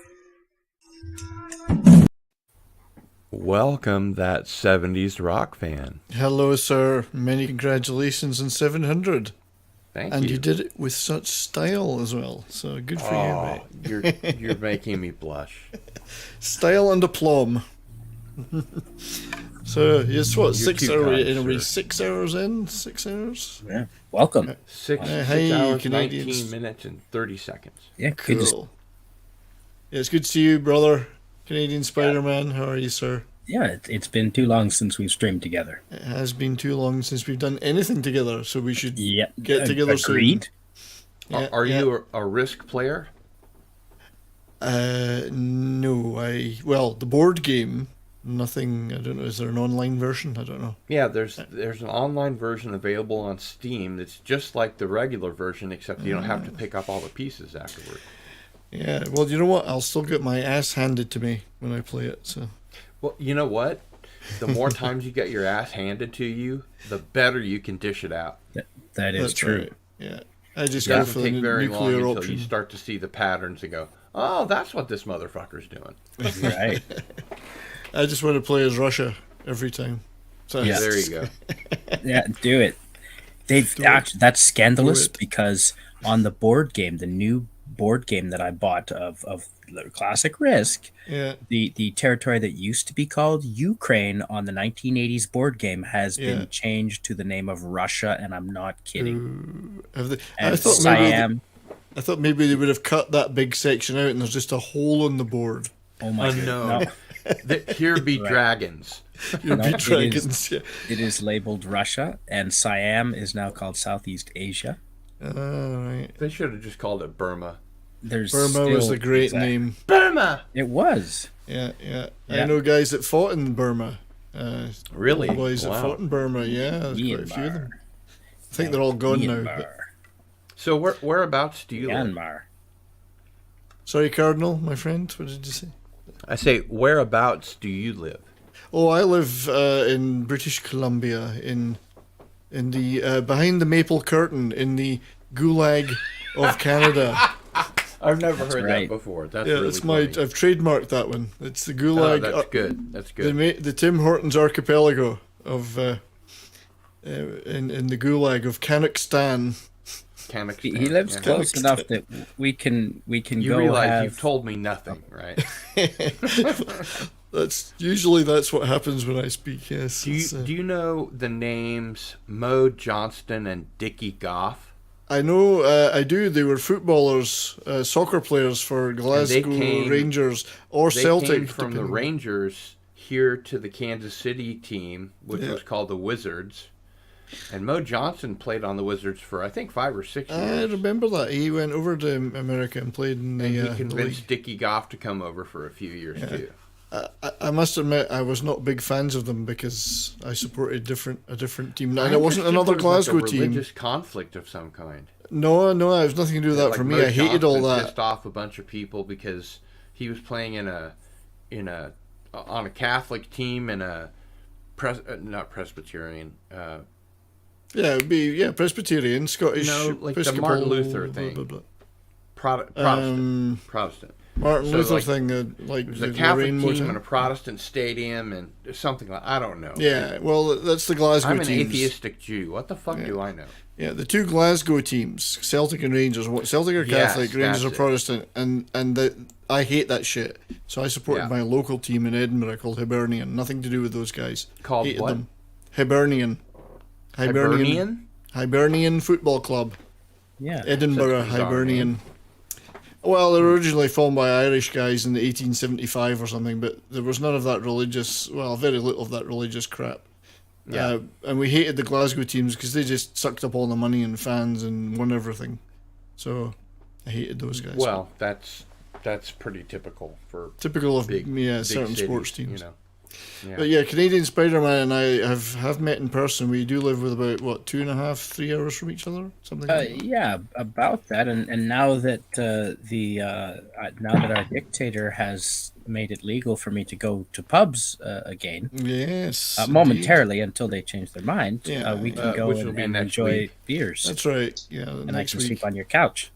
Welcome, that 70s rock fan. Hello, sir. Many congratulations on 700. Thank and you. you did it with such style as well. So good for you, mate. You're making me blush. Style and aplomb. So it's what, You're 6 too hours? kind, Are we sir. 6 hours in? 6 hours? Yeah. Welcome. Six Hey, hours, Canadians. 19 minutes, and 30 seconds. Yeah, good to- Cool. Yeah, it's good to see you, brother. Canadian Spider-Man. How are you, sir? Yeah, it's been too long since we've streamed together. It has been too long since we've done anything together, so we should Yeah, get together agreed. soon. Yeah, Are yeah. you a Risk player? No, well, the board game, nothing, I don't know, is there an online version? I don't know. Yeah, there's an online version available on Steam that's just like the regular version, except you don't have to pick up all the pieces afterward. Yeah, well, you know what? I'll still get my ass handed to me when I play it, so. Well, you know what? The more times you get your ass handed to you, the better you can dish it out. That is That's true. right, yeah. I just It go doesn't for the take very long nuclear until option. you start to see the patterns and go, oh, that's what this motherfucker's doing. Right. I just want to play as Russia every time. So Yeah, there you go. Yeah, do it. They've Do it. actually, that's scandalous Do it. because on the board game, the new board game that I bought of the classic Risk, Yeah. the territory that used to be called Ukraine on the 1980s board game has Yeah. been changed to the name of Russia, and I'm not kidding. Have they, And I thought Siam. maybe they would have cut that big section out and there's just a hole in the board. Oh my god! No. Here be Right. dragons. Here be it is- dragons, yeah. It is labeled Russia, and Siam is now called Southeast Asia. Right. They should have just called it Burma. There's Burma was still- a great exactly. name. Burma! It was. Yeah. I Yeah. know guys that fought in Burma. Really? Boys that Wow. fought in Burma, yeah. There's quite a few of them. I think they're all gone now. Myanmar. but- So whereabouts do you live? Myanmar. Sorry, Cardinal, my friend. What did you say? I say, whereabouts do you live? Oh, I live in British Columbia, in the behind the maple curtain, in the gulag of Canada. I've never heard right. that before. That's Yeah, really it's my. funny. I've trademarked that one. It's the Oh, gulag. that's good. That's good. The Tim Hortons archipelago of in the gulag of Kazakhstan. Kazakhstan, He lives yeah. close enough that we can You go realize have. you've told me nothing, right? That's what happens when I speak. Yes. Do you know the names Mo Johnston and Dickie Goff? I know. I do. They were footballers, soccer players for Glasgow Rangers or they Celtic. came from the depending- Rangers here to the Kansas City team, which Yeah. was called the Wizards. And Mo Johnson played on the Wizards for I think 5 or 6 I years. remember that he went over to America and played in the. And he the convinced league. Dickie Goff to come over for a few years too. I must admit, I was not big fans of them because I supported a different team, I and it wasn't understood another there was Glasgow like a team. religious conflict of some kind. No, it has nothing to do with that Like for me. Mo I hated all Johnson that. Pissed off a bunch of people because he was playing on a Catholic team in a not Presbyterian. Yeah, it'd be Presbyterian, Scottish, No, like the Episcopal, Martin Luther blah, thing. blah, blah. Protestant. Martin So, Luther like, thing, like It was a the Catholic Lorraine team Motor- in a Protestant stadium and something like I don't know. Yeah, well, that's the Glasgow I'm an teams. atheistic Jew. What the fuck do I know? Yeah, the two Glasgow teams, Celtic and Rangers. Celtic are Yes, Catholic, Rangers are that's it. Protestant, and I hate that shit. So I supported my local team in Edinburgh called Hibernian. Nothing to do with those guys. Called Hated what? them. Hibernian. Hibernian Football Club. Yeah. Edinburgh Such a bizarre Hibernian. Well, they were originally formed by Irish guys in the 1875 or something, but there was none of that religious. Well, very little of that religious crap. Yeah. And we hated the Glasgow teams because they just sucked up all the money and fans and won everything. So I hated those guys. Well, that's pretty typical for Typical of big, certain cities, sports teams. You know. Yeah. But yeah, Canadian Spider-Man and I have met in person. We do live with about 2.5, 3 hours from each other, something like that. Yeah, about that, and now that now that our dictator has made it legal for me to go to pubs again, Yes, momentarily until they change their mind, Yeah, we can go which will be and next enjoy week. beers. That's right. Yeah, and I next can week. sleep on your couch.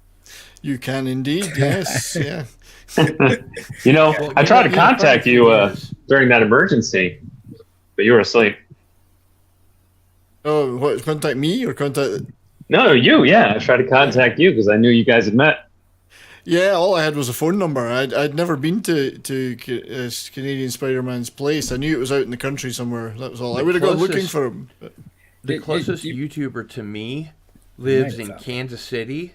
You can indeed, yes, yeah. You know, Well, I you tried know, to the contact funny you thing is- during that emergency, but you were asleep. Oh, what, contact me or contact... No, you, yeah. I tried to contact you because I knew you guys had met. Yeah, all I had was a phone number. I'd never been to Canadian Spider-Man's place. I knew it was out in the country somewhere. That was all. I The would have gone looking closest- for him. But... The closest YouTuber to me lives in Kansas City.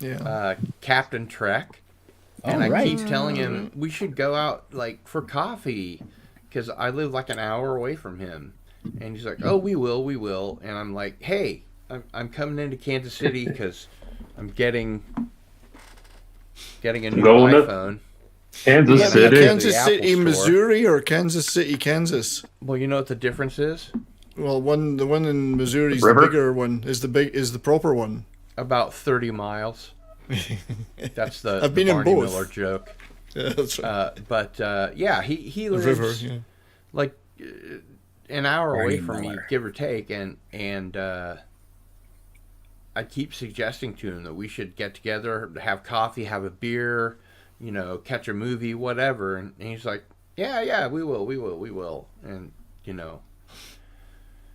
Yeah. Captain Trek. And Oh, I right. keep telling him we should go out like for coffee because I live like an hour away from him. And he's like, "Oh, we will." And I'm like, "Hey, I'm coming into Kansas City because I'm getting a new Going to iPhone." Kansas Yeah, City. Kansas Apple City, Store. Missouri, or Kansas City, Kansas? Well, you know what the difference is? Well, the one in Missouri is the River? bigger one. Is the proper one. About 30 miles. That's the, I've been in Barney both. Miller joke. Yeah, that's right. But yeah, he The lives river, yeah. like an hour away Barney from me, Miller. give or take, and I keep suggesting to him that we should get together, have coffee, have a beer, you know, catch a movie, whatever. And he's like, yeah, we will. And you know,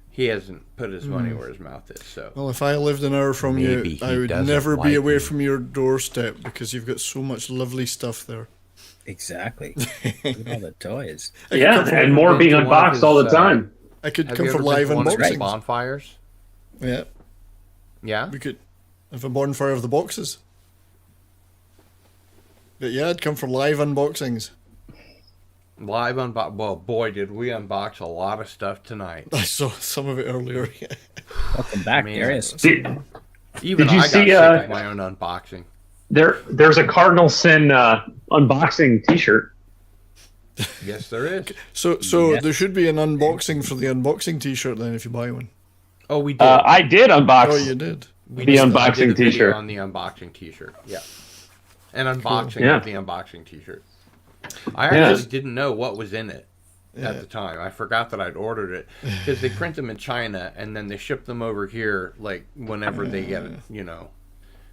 he hasn't put his money where his mouth is. So Well, if I lived an hour from Maybe you, he I would doesn't never be like away me. from your doorstep because you've got so much lovely stuff there. Exactly. Look at all the toys. I could Yeah, come for- and more being to one of unboxed all the his, time. I could have come you for ever been live to one of his unboxings. bonfires? Yeah, Yeah. we could have a bonfire of the boxes. But yeah, I'd come for live unboxings. Live unbox. Well, boy, did we unbox a lot of stuff tonight. I saw some of it earlier. Yeah. Welcome back, Man. Darius. Even Did you I got see, sick of my own unboxing. There's a Cardinal Sin unboxing T-shirt. Yes, there is. So Yes. there should be an unboxing for the unboxing T-shirt then if you buy one. Oh, we did. I did unbox Oh, you did. We the did. I unboxing did a video T-shirt. on the unboxing T-shirt. Yeah, an unboxing Yeah. of the unboxing T-shirt. I actually Yes. didn't know what was in it Yeah. at the time. I forgot that I'd ordered it because they print them in China and then they ship them over here like whenever they get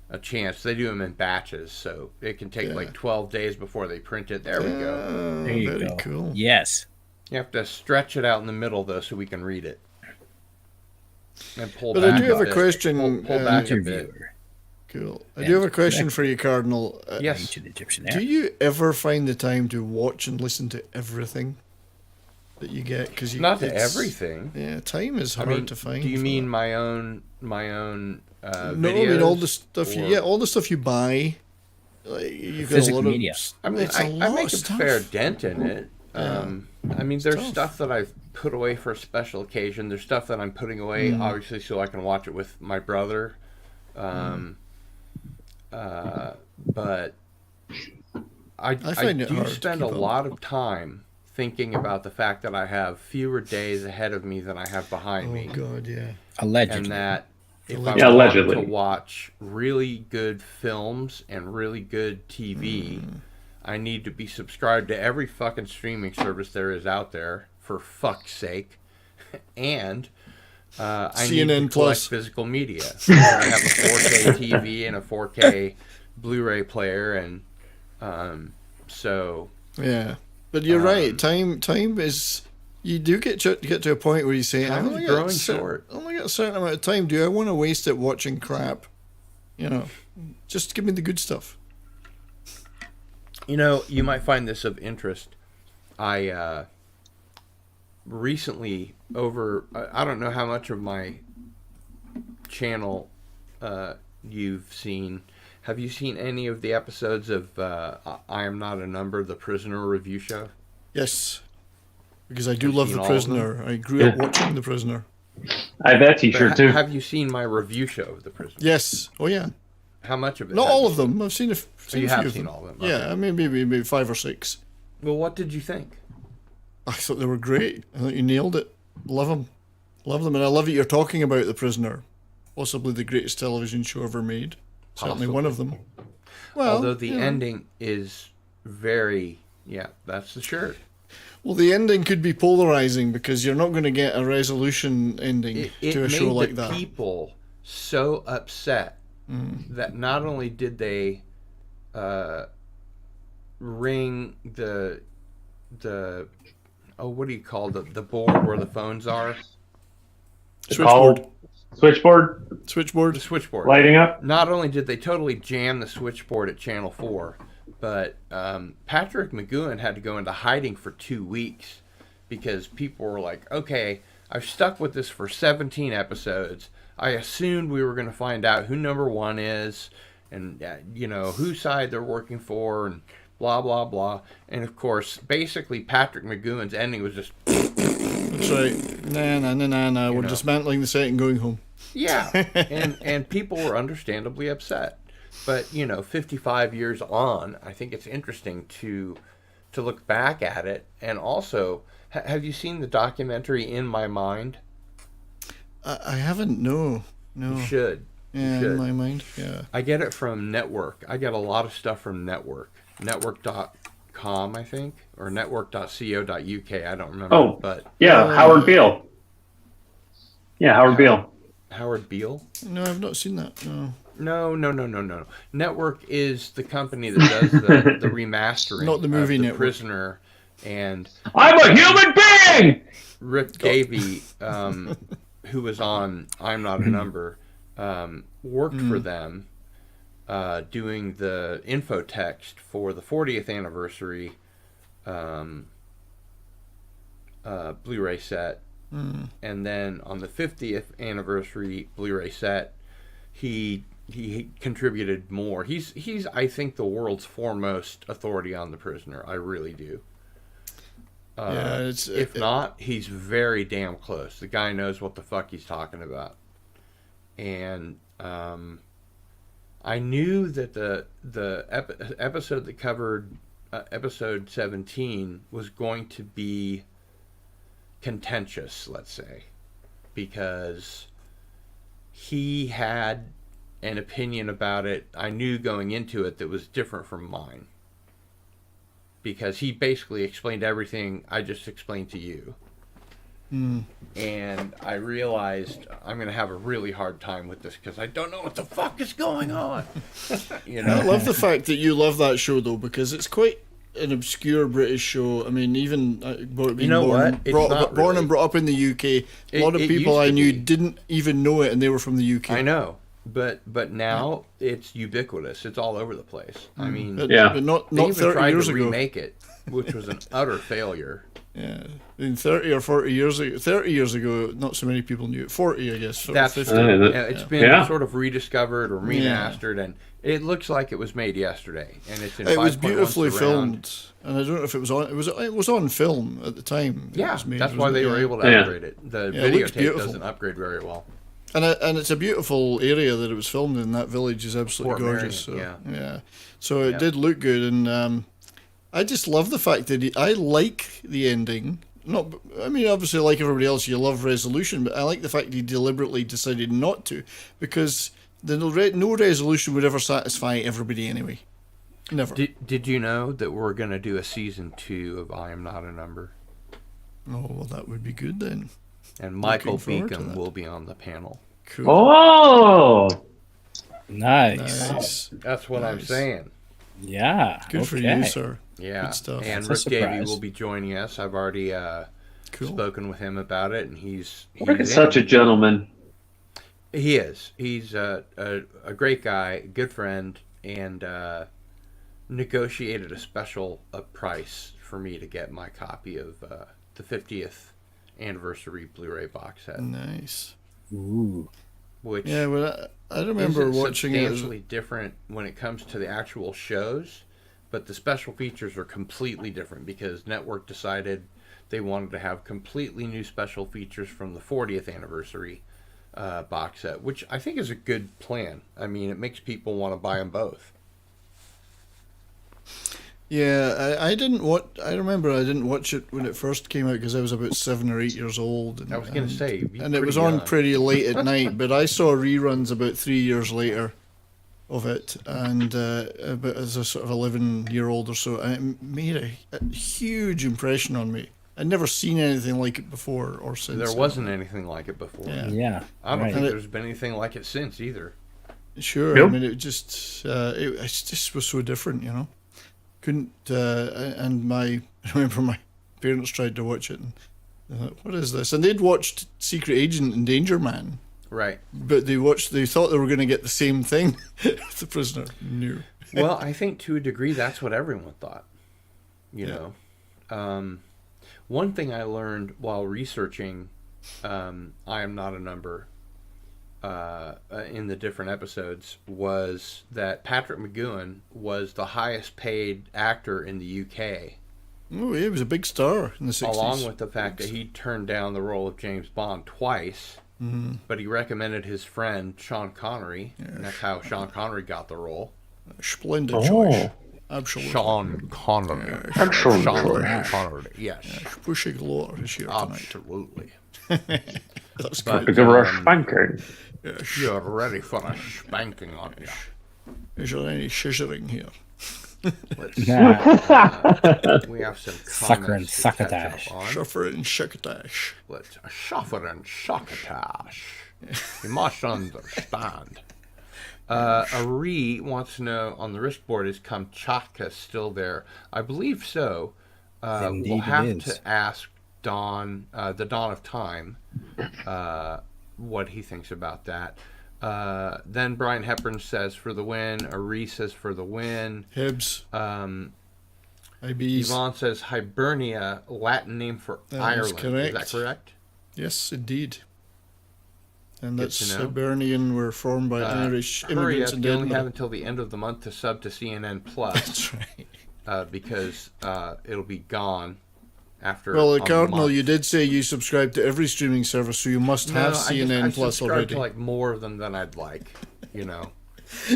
a chance. They do them in batches, so it can take like 12 days before they print it. There we go. There you Very go. cool. Yes. You have to stretch it out in the middle though, so we can read it. And pull But back I do have a bit. question. Pull back a bit. Interviewer. Cool. I do have a question for you, Cardinal. Yes. Ancient Egyptian Do era. you ever find the time to watch and listen to everything that you get? Because Not to everything. Yeah, time is I hard mean, to find. do you for mean that. my own No, I mean all the videos, stuff or- all the stuff you buy. Like, you've got a Physical lot media. of. I mean, it's a I lot make of a stuff. fair dent in it. Yeah. I mean, there's tough. stuff that I've put away for a special occasion. There's stuff that I'm putting away, Mm. obviously, so I can watch it with my brother. But I find it do hard to spend a keep up. lot of time thinking about the fact that I have fewer days ahead of me than I have behind Oh me. God, yeah. Allegedly. And that if Allegedly. I Yeah, want allegedly. to watch really good films and really good TV, I need to be subscribed to every fucking streaming service there is out there, for fuck's sake. And I need to CNN collect Plus. physical media. I have a 4K TV and a 4K Blu-ray player, and so Yeah, but you're right. Time is. You do get to a point where you say, Time "I've is only growing got short. only got a certain amount of time. Do I want to waste it watching crap? You know, just give me the good stuff." You know, you might find this of interest. I recently I don't know how much of my channel you've seen. Have you seen any of the episodes of I Am Not a Number, the Prisoner review show? Yes, because I do Have love seen The all of them? Prisoner. I grew up watching The Prisoner. I have that But T-shirt too. have you seen my review show of the Prisoner? Yes. Oh yeah. How much of it? Not have all you of them. I've seen seen you a few have of seen them. all of them, Yeah, okay. I mean maybe 5 or 6. Well, what did you think? I thought they were great. I thought you nailed it. Love them, and I love that you're talking about The Prisoner, possibly the greatest television show ever made. Certainly one of them. Well, although the you know. ending is very, that's the shirt. Well, the ending could be polarizing because you're not going to get a resolution ending It to a made show like the that. people so upset that not only did they ring the what do you call the board where the phones are? Switchboard. The switchboard. Lighting up. Not only did they totally jam the switchboard at Channel 4, but Patrick McGowan had to go into hiding for 2 weeks because people were like, okay, I've stuck with this for 17 episodes. I assumed we were going to find out who number 1 is and, whose side they're working for and blah, blah, blah. And, of course, basically Patrick McGowan's ending was just... That's right. Nah. We're dismantling the set and going home. Yeah, and people were understandably upset. But, 55 years on, I think it's interesting to look back at it. And also, have you seen the documentary In My Mind? I haven't, no. You should. Yeah, You should. In My Mind, yeah. I get it from Network. I get a lot of stuff from Network. Network.com, I think, or network.co.uk. I don't remember. Oh, but Howard Beale. Yeah, Howard Beale. Howard Beale? No, I've not seen that. No. No. Network is the company that does the remastering. Not the movie of The Network. Prisoner and I'm a human being! Rick Davey, who was on I'm Not a Number, worked for them doing the info text for the 40th anniversary Blu-ray set. And then on the 50th anniversary Blu-ray set, he contributed more. He's I think the world's foremost authority on The Prisoner. I really do. If not, he's very damn close. The guy knows what the fuck he's talking about. And I knew that the episode that covered episode 17 was going to be contentious, let's say, because he had an opinion about it. I knew going into it that was different from mine, because he basically explained everything I just explained to you. And I realized I'm going to have a really hard time with this because I don't know what the fuck is going on. I love the fact that you love that show, though, because it's quite an obscure British show. I mean, even born and brought up in the UK, a lot of people I knew didn't even know it, and they were from the UK. I know, but now it's ubiquitous. It's all over the place. I mean, but not they even 30 tried years to ago. remake it, which was an utter failure. Yeah, in 30 or 40 years ago, 30 years ago, not so many people knew it. 40, I guess. That's 50. it's been sort of rediscovered or remastered, and it looks like it was made yesterday. And it's in It was 5.1 beautifully surround. filmed, and I don't know if it was on. It was on film at the time. It Yeah, was made, that's why wasn't they it? were able to upgrade it. The it looks videotape beautiful. doesn't upgrade very well. And it's a beautiful area that it was filmed in. That village is absolutely Fort gorgeous. Marion, So, So it did look good, and I just love the fact that I like the ending. Obviously, like everybody else, you love resolution, but I like the fact he deliberately decided not to, because no resolution would ever satisfy everybody anyway. Never. Did you know that we're going to do a season 2 of I Am Not a Number? Oh, well, that would be good then. And Michael Looking forward to Beacom that. will be on the panel. Cool. Oh, nice. That's what I'm saying. Yeah. Good for you, sir. Yeah. Good stuff. And That's a Rick Davey surprise. will be joining us. I've already spoken with him about it, and he's Rick is such a gentleman. He is. He's a great guy, good friend, and negotiated a special price for me to get my copy of the 50th anniversary Blu-ray box set. Nice. Ooh. Which I remember isn't watching it. substantially different when it comes to the actual shows, but the special features are completely different because Network decided they wanted to have completely new special features from the 40th anniversary box set, which I think is a good plan. I mean, it makes people want to buy them both. Yeah, I didn't watch. I remember I didn't watch it when it first came out because I was about 7 or 8 years old. And, I was going to say, you'd be and it pretty was on young. pretty late at night. But I saw reruns about 3 years later of it, and about as a sort of 11-year-old or so, and it made a huge impression on me. I'd never seen anything like it before or since. There wasn't anything like it before. Yeah. Yeah. I don't right. think there's been anything like it since either. Sure. Yep. I mean, it just was so different, you know. Couldn't. And I remember my parents tried to watch it, and they thought, "What is this?" And they'd watched Secret Agent and Danger Man, Right. but they thought they were going to get the same thing. The Prisoner knew. Well, I think to a degree that's what everyone thought. You know, one thing I learned while researching I Am Not a Number in the different episodes was that Patrick McGoohan was the highest paid actor in the UK. Oh, yeah, he was a big star in the 60s. Along with the fact that he turned down the role of James Bond twice, but he recommended his friend Sean Connery, and that's how Sean Connery got the role. Splendid choice. Absolutely. Sean Connery. Absolutely. Sean Connery, yes. Pushy Galore is here tonight. Absolutely. That's But, good. Give her a spanking. Yes. You're ready for a spanking on you. Is there any scissoring here? Let's Yeah. we have some Sucker and comments to catch succotash. up on. Suffer and succotash. Let's suffer and succotash. You must understand. Ari wants to know on the risk board, is Kamchatka still there? I believe so. Indeed We'll it have is. to ask Dawn, the Dawn of Time, what he thinks about that. Then Brian Hepburn says for the win. Ari says for the win. Hibs. IBs. Yvonne says Hibernia, Latin name for That is Ireland. correct. Is that correct? Yes, indeed. And Good that's to know. Hibernian were formed by Irish Hurry immigrants up, in you only have Edinburgh. until the end of the month to sub to CNN Plus. That's right. Because it'll be gone after. Well, a Cardinal, month. you did say you subscribe to every streaming service, so you must have CNN I Plus subscribe already. to like more of them than I'd like. You know.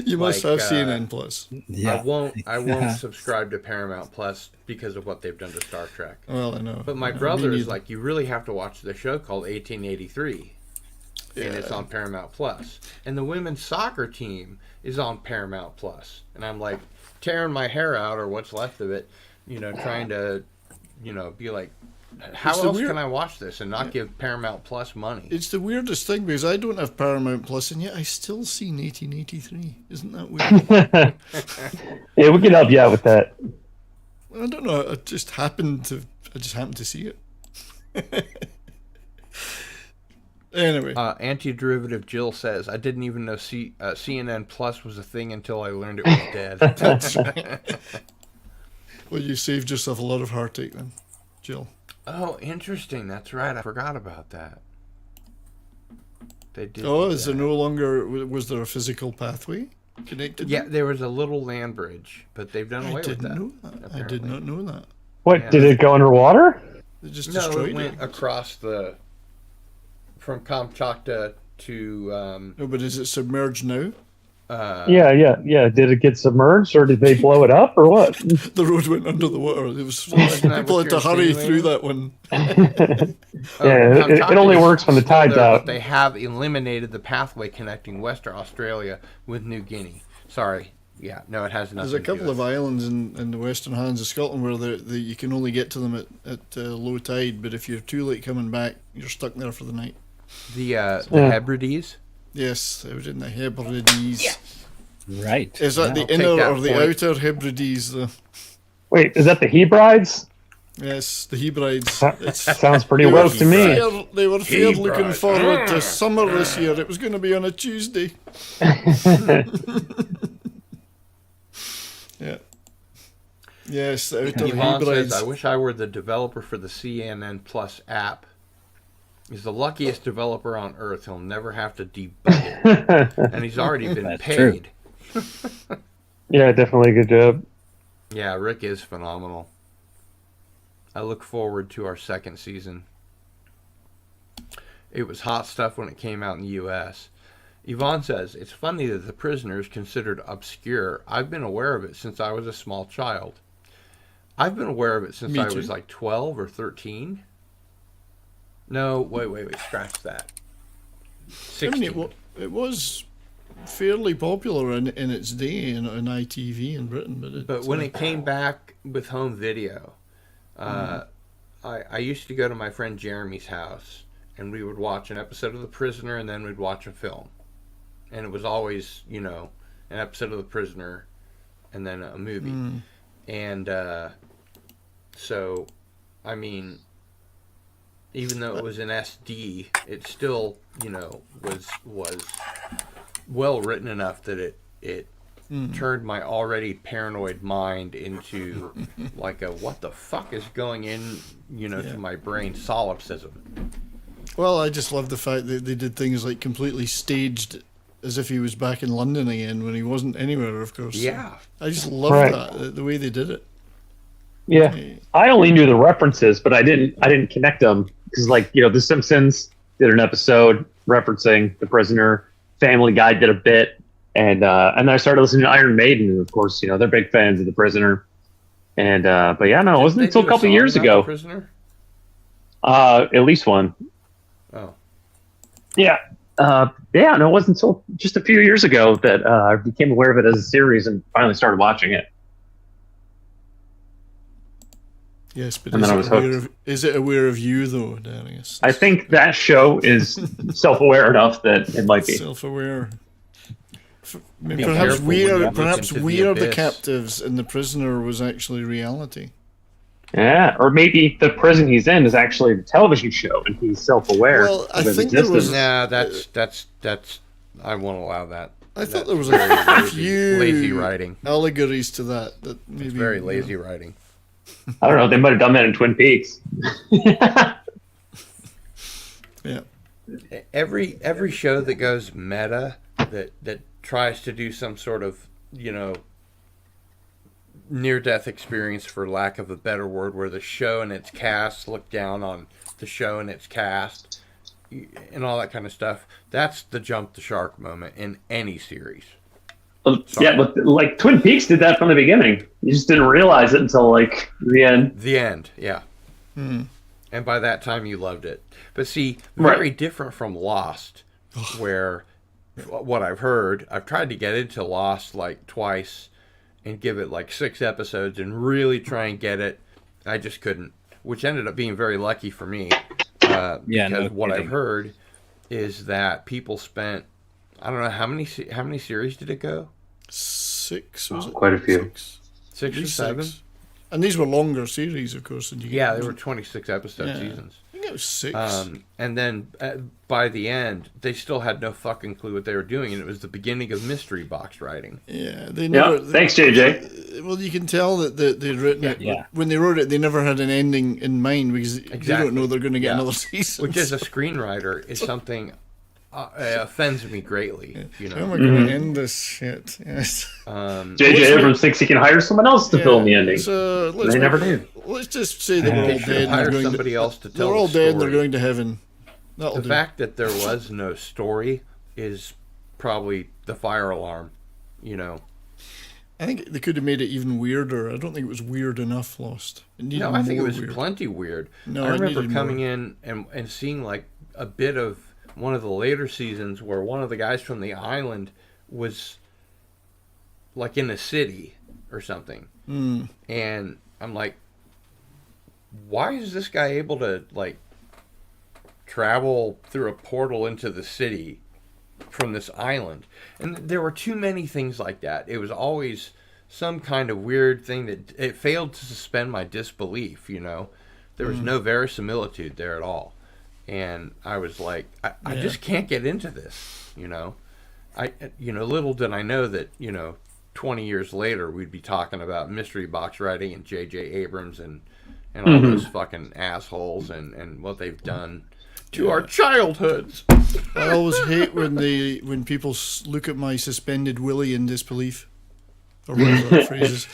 You must Like, have CNN Plus. I won't subscribe to Paramount Plus because of what they've done to Star Trek. Well, I know. But my Me brother is neither. like, you really have to watch the show called 1883. And it's on Paramount Plus. And the women's soccer team is on Paramount Plus. And I'm like tearing my hair out, or what's left of it, you know, trying to, you know, be like, how It's the else weird- can I watch this and not give Paramount Plus money? It's the weirdest thing because I don't have Paramount Plus, and yet I still seen 1883. Isn't that weird? Yeah, we can help you out with that. I don't know. I just happened to see it. Anyway, Anti-derivative Jill says, I didn't even know CNN Plus was a thing until I learned it was dead. That's right. Well, you saved yourself a lot of heartache then, Jill. Oh, interesting. That's right. I forgot about that. They did. Oh, do is there no longer? Was there a physical pathway connected? Yeah, there was a little land bridge, but they've done away with didn't that. know that. I did not know that. What, Yeah. did it go underwater? They just No, destroyed it went across from Kamchatka to. No, but is it submerged now? Yeah. Did it get submerged, or did they blow it up, or what? The road went under the water. It was Isn't that people what had to you're hurry insinuating? through that one. Yeah, it only works when the Still tide's there, out. But they have eliminated the pathway connecting Western Australia with New Guinea. Sorry. Yeah, no, it has nothing. There's a couple of islands in the western Highlands of Scotland where you can only get to them at low tide, but if you're too late coming back, you're stuck there for the night. The Hebrides. Yes, out in the Hebrides. Right. Is that Yeah. the inner or the outer Hebrides? Wait, is that the Hebrides? Yes, the Hebrides. That sounds pretty woke to me. They were fair looking Hebrides. forward to summer this year. It was going to be on a Tuesday. Yeah. Yes, the outer Yvonne Hebrides. says, I wish I were the developer for the CNN Plus app. He's the luckiest developer on earth. He'll never have to debug it. And he's already been That's paid. Yeah, definitely a good job. Yeah, Rick is phenomenal. I look forward to our second season. It was hot stuff when it came out in the U.S. Yvonne says, it's funny that The Prisoner is considered obscure. I've been aware of it since I was a small child. I've been aware of it since Me I too. was like 12 or 13. No, wait, scratch that. I 16. mean, it was fairly popular in its day in ITV in Britain, But when it came back with home video, I used to go to my friend Jeremy's house, and we would watch an episode of The Prisoner, and then we'd watch a film. and it was always, you know, an episode of The Prisoner, and then a movie, and so, I mean, even though it was an SD, it still, you know, was well written enough that it turned my already paranoid mind into like a what the fuck is going in, you know, to my brain solipsism. Well, I just love the fact that they did things like completely staged as if he was back in London again when he wasn't anywhere, of course. Yeah. I just love that, the way they did it. Yeah, I only knew the references, but I didn't connect them because, like, you know, The Simpsons did an episode referencing The Prisoner. Family Guy did a bit, and then I started listening to Iron Maiden, and of course, you know, they're big fans of The Prisoner. And but yeah, no, it wasn't until a couple years ago. The Prisoner? At least one. Oh. Yeah. Yeah, no, it wasn't until just a few years ago that I became aware of it as a series and finally started watching it. Yes, but And then I was hooked. Is it aware of you, though, Darius? I think that show is self-aware enough that it might be. Self-aware. Be Perhaps careful when you look perhaps into we are the abyss. captives and the prisoner was actually reality. Yeah, or maybe the prison he's in is actually the television show, and he's self-aware. Well, I of his think there existence. was- Nah, that's I won't allow that. I thought That's there was very a few lazy writing. allegories to that. That maybe It's very lazy writing. I don't know. They might have done that in Twin Peaks. Yeah. Every show that goes meta that tries to do some sort of, you know, near-death experience, for lack of a better word, where the show and its cast look down on the show and its cast and all that kind of stuff. That's the jump the shark moment in any series. Yeah, but like Twin Peaks did that from the beginning. You just didn't realize it until like the end. The end, yeah. Hmm. And by that time, you loved it. But see, Right. very different from Lost, where what I've heard, I've tried to get into Lost like twice and give it like 6 episodes and really try and get it. I just couldn't, which ended up being very lucky for me. Because what I've heard is that people spent, I don't know, how many series did it go? 6, was it? Quite a few. 6 or Maybe 7? 6. And these were longer series, of course. Than you Yeah, get. they were 26 episode seasons. I think it was 6. And then by the end, they still had no fucking clue what they were doing, and it was the beginning of mystery box writing. Yeah, they never. Thanks, JJ. Well, you can tell that they'd written it. Yeah. When they wrote it, they never had an ending in mind because they don't know they're going to get another season. Which, as a screenwriter, is something offends me greatly. You know, How am I going to end this shit? Yes. JJ Abrams thinks he can hire someone else to film the ending. So they never did. Let's just say that we're all They should dead. and hire they're going somebody else to tell They're all the dead and they're story. going to heaven. That'll The do. fact that there was no story is probably the fire alarm. You know. I think they could have made it even weirder. I don't think it was weird enough, Lost. It needed No, I think it more was weird. plenty weird. No, I it remember needed coming more. in and seeing like a bit of one of the later seasons where one of the guys from the island was like in a city or something. Hmm. And I'm like, why is this guy able to like travel through a portal into the city from this island? And there were too many things like that. It was always some kind of weird thing that it failed to suspend my disbelief, you know. There was no verisimilitude there at all. And I was like, I just can't get into this, you know. Little did I know that, 20 years later we'd be talking about mystery box writing and J.J. Abrams and all those fucking assholes and what they've done to our childhoods. I always hate when people look at my suspended willy in disbelief, or whatever that phrase is.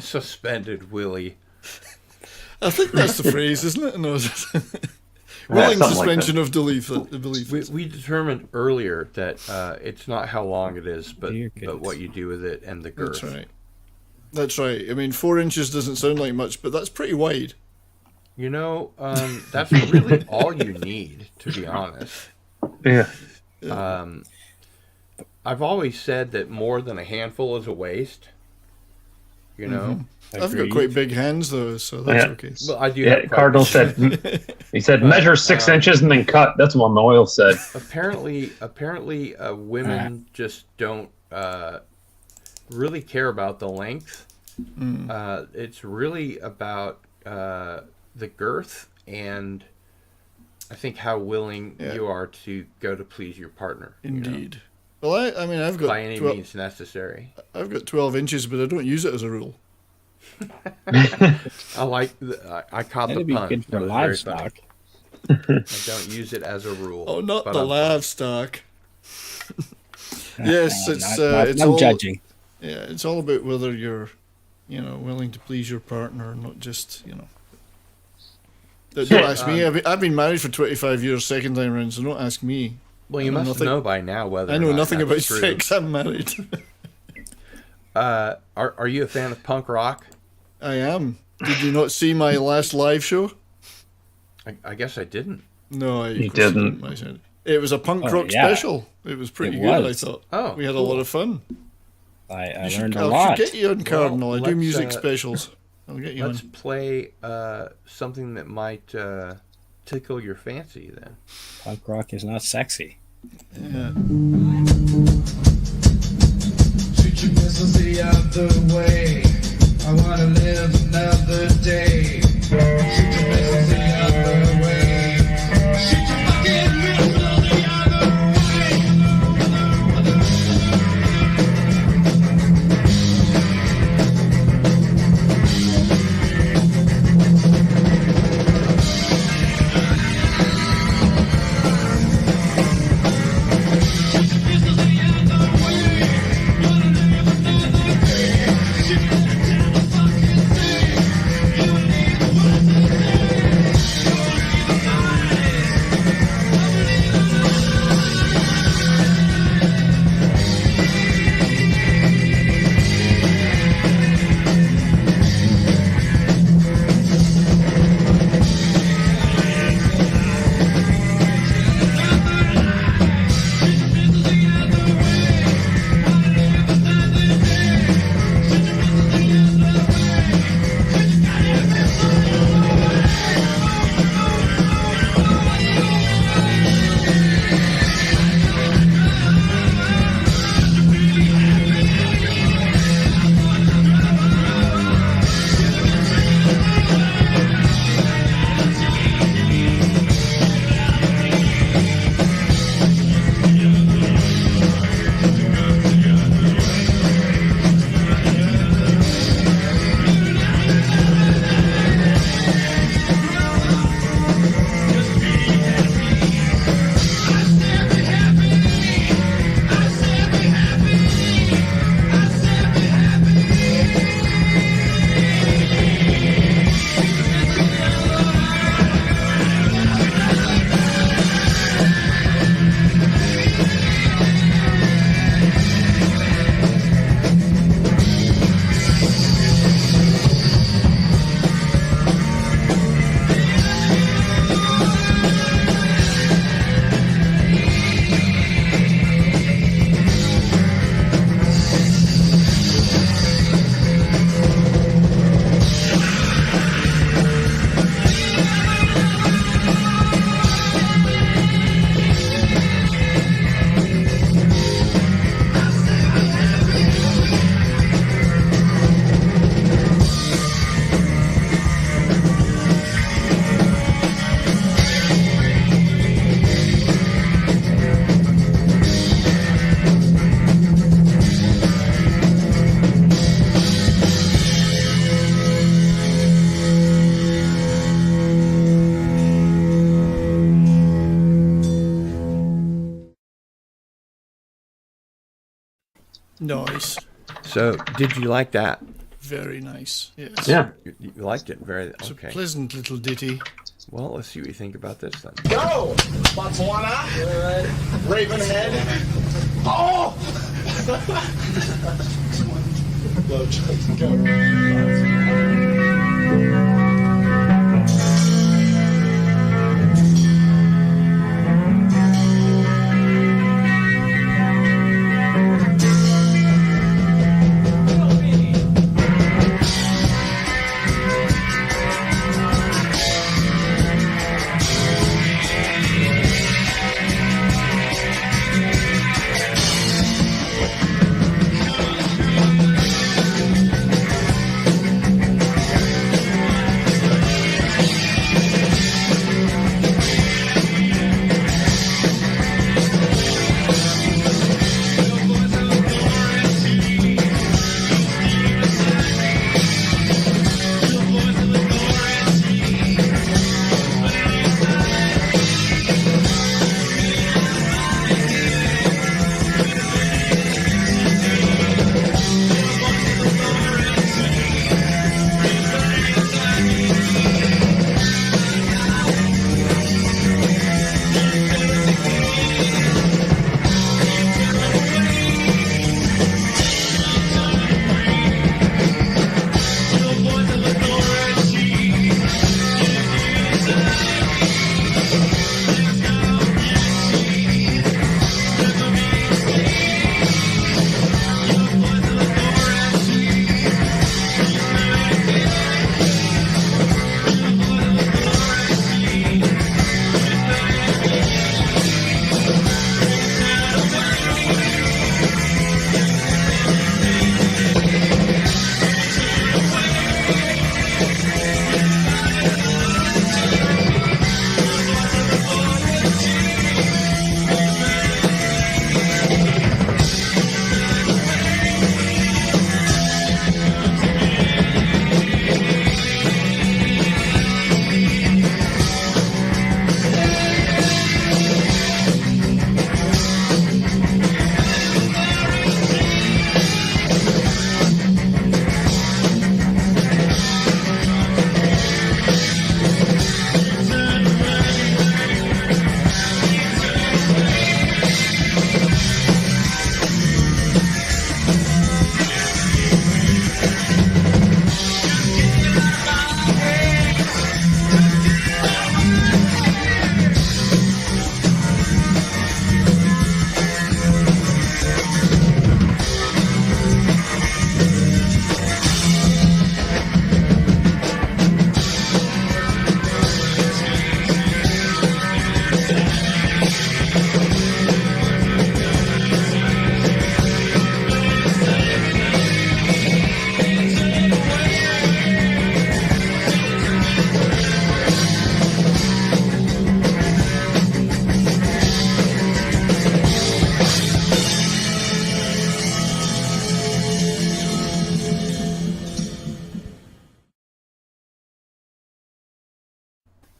Suspended willy. I think that's the phrase, isn't it? No, something willing like suspension that. of belief. We determined earlier that it's not how long it is, but what you do with it and the girth. That's right. That's right. I mean, 4 inches doesn't sound like much, but that's pretty wide. That's really all you need, to be honest. Yeah. I've always said that more than a handful is a waste. you know. I've got quite big hands though, so that's okay. Well, I do. Yeah, have quite Cardinal big said. hands. He said But, measure 6 inches and then cut. That's what Noel said. Apparently, women just don't really care about the length. It's really about the girth and I think how willing you are to go to please your partner. Indeed. You know? Well, I mean, I've got by any means necessary. I've got 12 inches, but I don't use it as a rule. I like. I caught That'd the be pun. good for That was very livestock. funny. I don't use it as a rule. Oh, not but the I'm livestock. Yes, it's not all judging. Yeah, it's all about whether you're, willing to please your partner, not just, Don't ask me. I've been married for 25 years, second time around, so don't ask me. Well, you must know by now whether I know or not nothing that's about true. sex. I'm married. Are you a fan of punk rock? I am. Did you not see my last live show? I guess I didn't. No, You didn't. It was a punk rock special. It was pretty good, I thought. Oh, we had a lot of fun. I learned a I lot. should get you on, Cardinal. Well, I do let's, music specials. I'll get you Let's on. play something that might tickle your fancy then. Punk rock is not sexy. Yeah. Shoot your missiles the other way. I wanna live another day. Shoot your missiles the other way. Shoot your fucking missiles the other way. Nice. So, did you like that? Very nice. Yes. Yeah. You liked it very. It's Okay. a pleasant little ditty. Well, let's see what you think about this then. Go! Botswana. Ravenhead. Oh!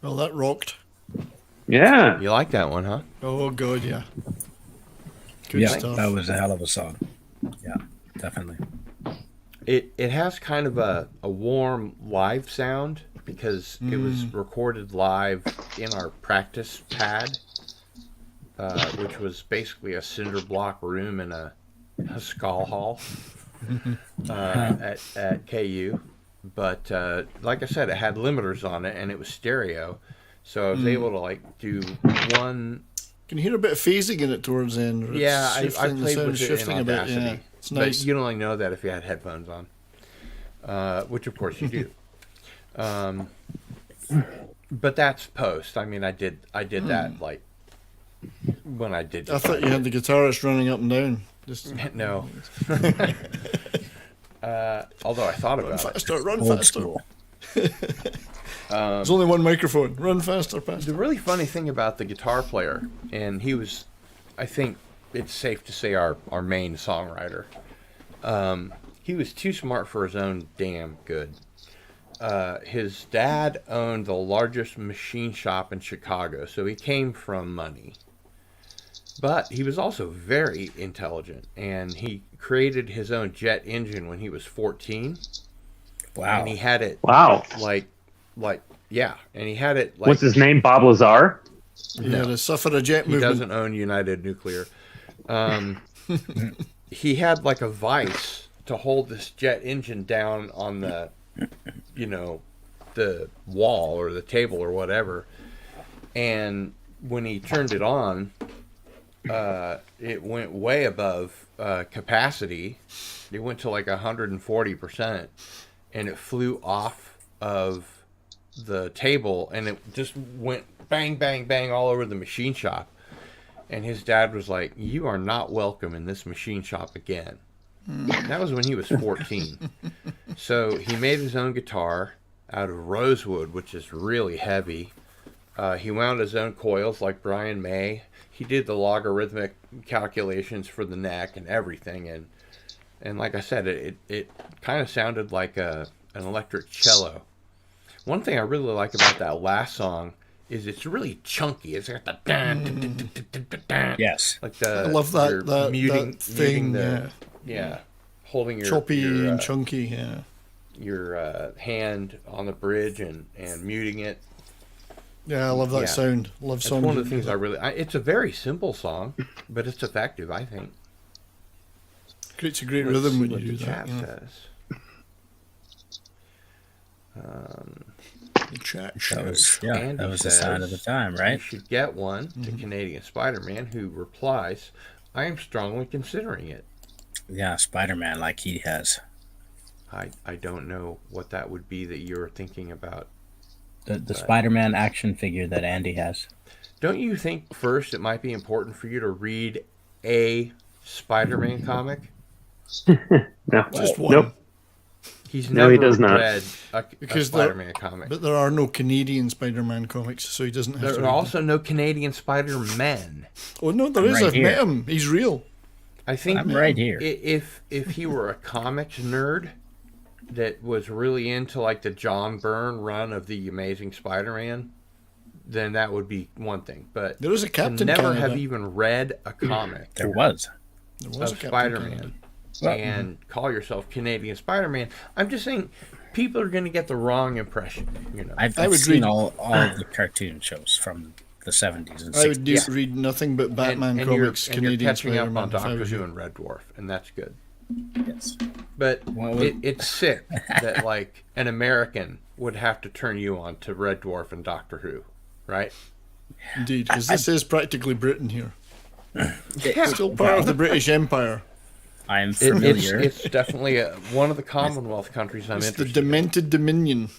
Well, that rocked. Yeah. You like that one, huh? Oh, God, yeah. Good Yeah, stuff. that was a hell of a song. Yeah, definitely. It has kind of a warm live sound because it was recorded live in our practice pad, which was basically a cinder block room in a skull hall at KU. But like I said, it had limiters on it and it was stereo, so I was able to like do one. Can you hear a bit of phasing in it towards the end? Yeah, I Shifting, the played sound's with it shifting in a bit. Audacity, Yeah, it's nice. but you'd only know that if you had headphones on, which of course you do. But that's post. I mean, I did that like when I did. I thought you had the guitarist running up and down. Just no. Although I thought about run it. faster. There's only one microphone. Run faster, The really funny thing about the guitar player, and he was, I think it's safe to say, our main songwriter. He was too smart for his own damn good. His dad owned the largest machine shop in Chicago, so he came from money. But he was also very intelligent, and he created his own jet engine when he was 14. Wow. And he had it. Wow. Yeah, and he had it. What's his name? Bob Lazar? He had to suffer a jet He movement. doesn't own United Nuclear. He had like a vise to hold this jet engine down on the, the wall or the table or whatever. And when he turned it on, it went way above capacity. It went to like 140%, and it flew off of the table, and it just went bang, bang, bang all over the machine shop. And his dad was like, "You are not welcome in this machine shop again." That was when he was 14. So he made his own guitar out of rosewood, which is really heavy. He wound his own coils like Brian May. He did the logarithmic calculations for the neck and everything. And like I said, it kind of sounded like an electric cello. One thing I really like about that last song is it's really chunky. It's got the yes, like the I love that you're that muting thing. holding your choppy your, and chunky. Yeah, your hand on the bridge and muting it. Yeah, I love that sound. Love It's songs. one of the things I really. It's a very simple song, but it's effective, I think. Creates a great Let's rhythm see when what you do the that. chat says. The chat that was the sign of the time, right? You should get one to Canadian Spider-Man, who replies, "I am strongly considering it." Yeah, Spider-Man, like he has. I don't know what that would be that you're thinking about. The Spider-Man action figure that Andy has. Don't you think first it might be important for you to read a Spider-Man comic? No. Just one. Nope. He's No, never he does not. read a Spider-Man comic. But there are no Canadian Spider-Man comics, so he doesn't have There to. are read also them. no Canadian Spider-Men. Oh no, there is. right I've here. met him. He's real. I think I'm right here. If he were a comics nerd that was really into like the John Byrne run of the Amazing Spider-Man, then that would be one thing. But There is a to Captain never Canada. have even read a comic There was. There was a of Captain Spider-Man Canada. and call yourself Canadian Spider-Man. I'm just saying people are going to get the wrong impression. I've would seen read- all of the cartoon shows from the 70s and 60s. I would read nothing but Batman and comics. you're Canadian catching up Spider-Man. on if I Doctor was Who you. and Red Dwarf, and that's good. Yes. But Well, it's sick that like an American would have to turn you on to Red Dwarf and Doctor Who, right? Indeed, because this is practically Britain here. Yeah. Still part of the British Empire. I'm familiar. It's definitely one of the Commonwealth countries I'm It's the interested in. demented Dominion.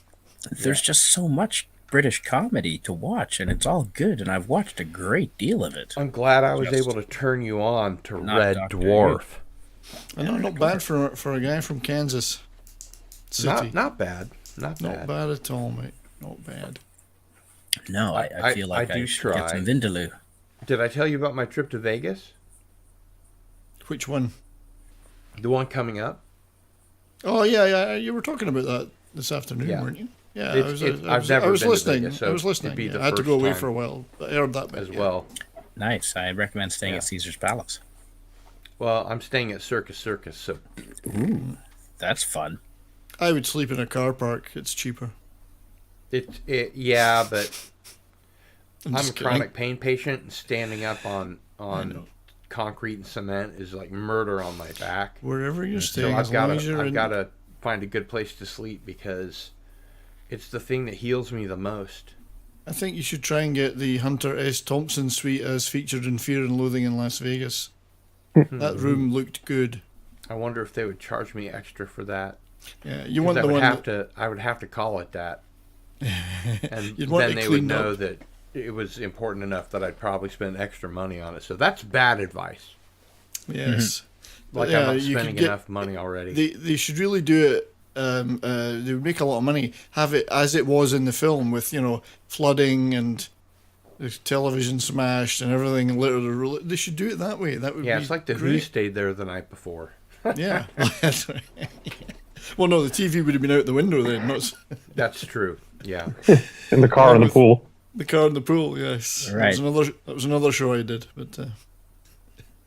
There's just so much British comedy to watch, and it's all good, and I've watched a great deal of it. I'm glad I was Just able to turn you on to not Red Doctor Dwarf. I know, not bad for a guy from Kansas City. Not bad. Not Not bad at all, mate. Not bad. No, I feel like I do should get some try. Vindaloo. Did I tell you about my trip to Vegas? Which one? The one coming up? Oh yeah, you were talking about that this afternoon, Yeah. weren't you? Yeah, I've I was never been listening. to Vegas, so I was listening. it'd be the I had to first go away time for a while, but I heard that bit, as well. Nice. I recommend staying Yeah. at Caesar's Palace. Well, I'm staying at Circus, so Ooh, that's fun. I would sleep in a car park. It's cheaper. Yeah, but I'm a just kidding. chronic pain patient, and standing up on concrete and cement is like murder on my back. Wherever you're So staying, as long as you're I've in. got to find a good place to sleep because it's the thing that heals me the most. I think you should try and get the Hunter S. Thompson suite as featured in Fear and Loathing in Las Vegas. That room looked good. I wonder if they would charge me extra for that. Yeah, you want the one I would have to call it that, and You'd want then it they would cleaned know up. that it was important enough that I'd probably spend extra money on it. So that's bad advice. Yes. Like Yeah, I'm not you could spending get- enough money already. They should really do it. They would make a lot of money. Have it as it was in the film with flooding and the television smashed and everything. Literally, they should do it that way. That would Yeah, be it's like the Who great. stayed there the night before. Yeah. That's right. Well, no, the TV would have been out the window then. Not That's true. Yeah. In the car in the pool. the car in the pool. Yes. Right. That was another show I did, but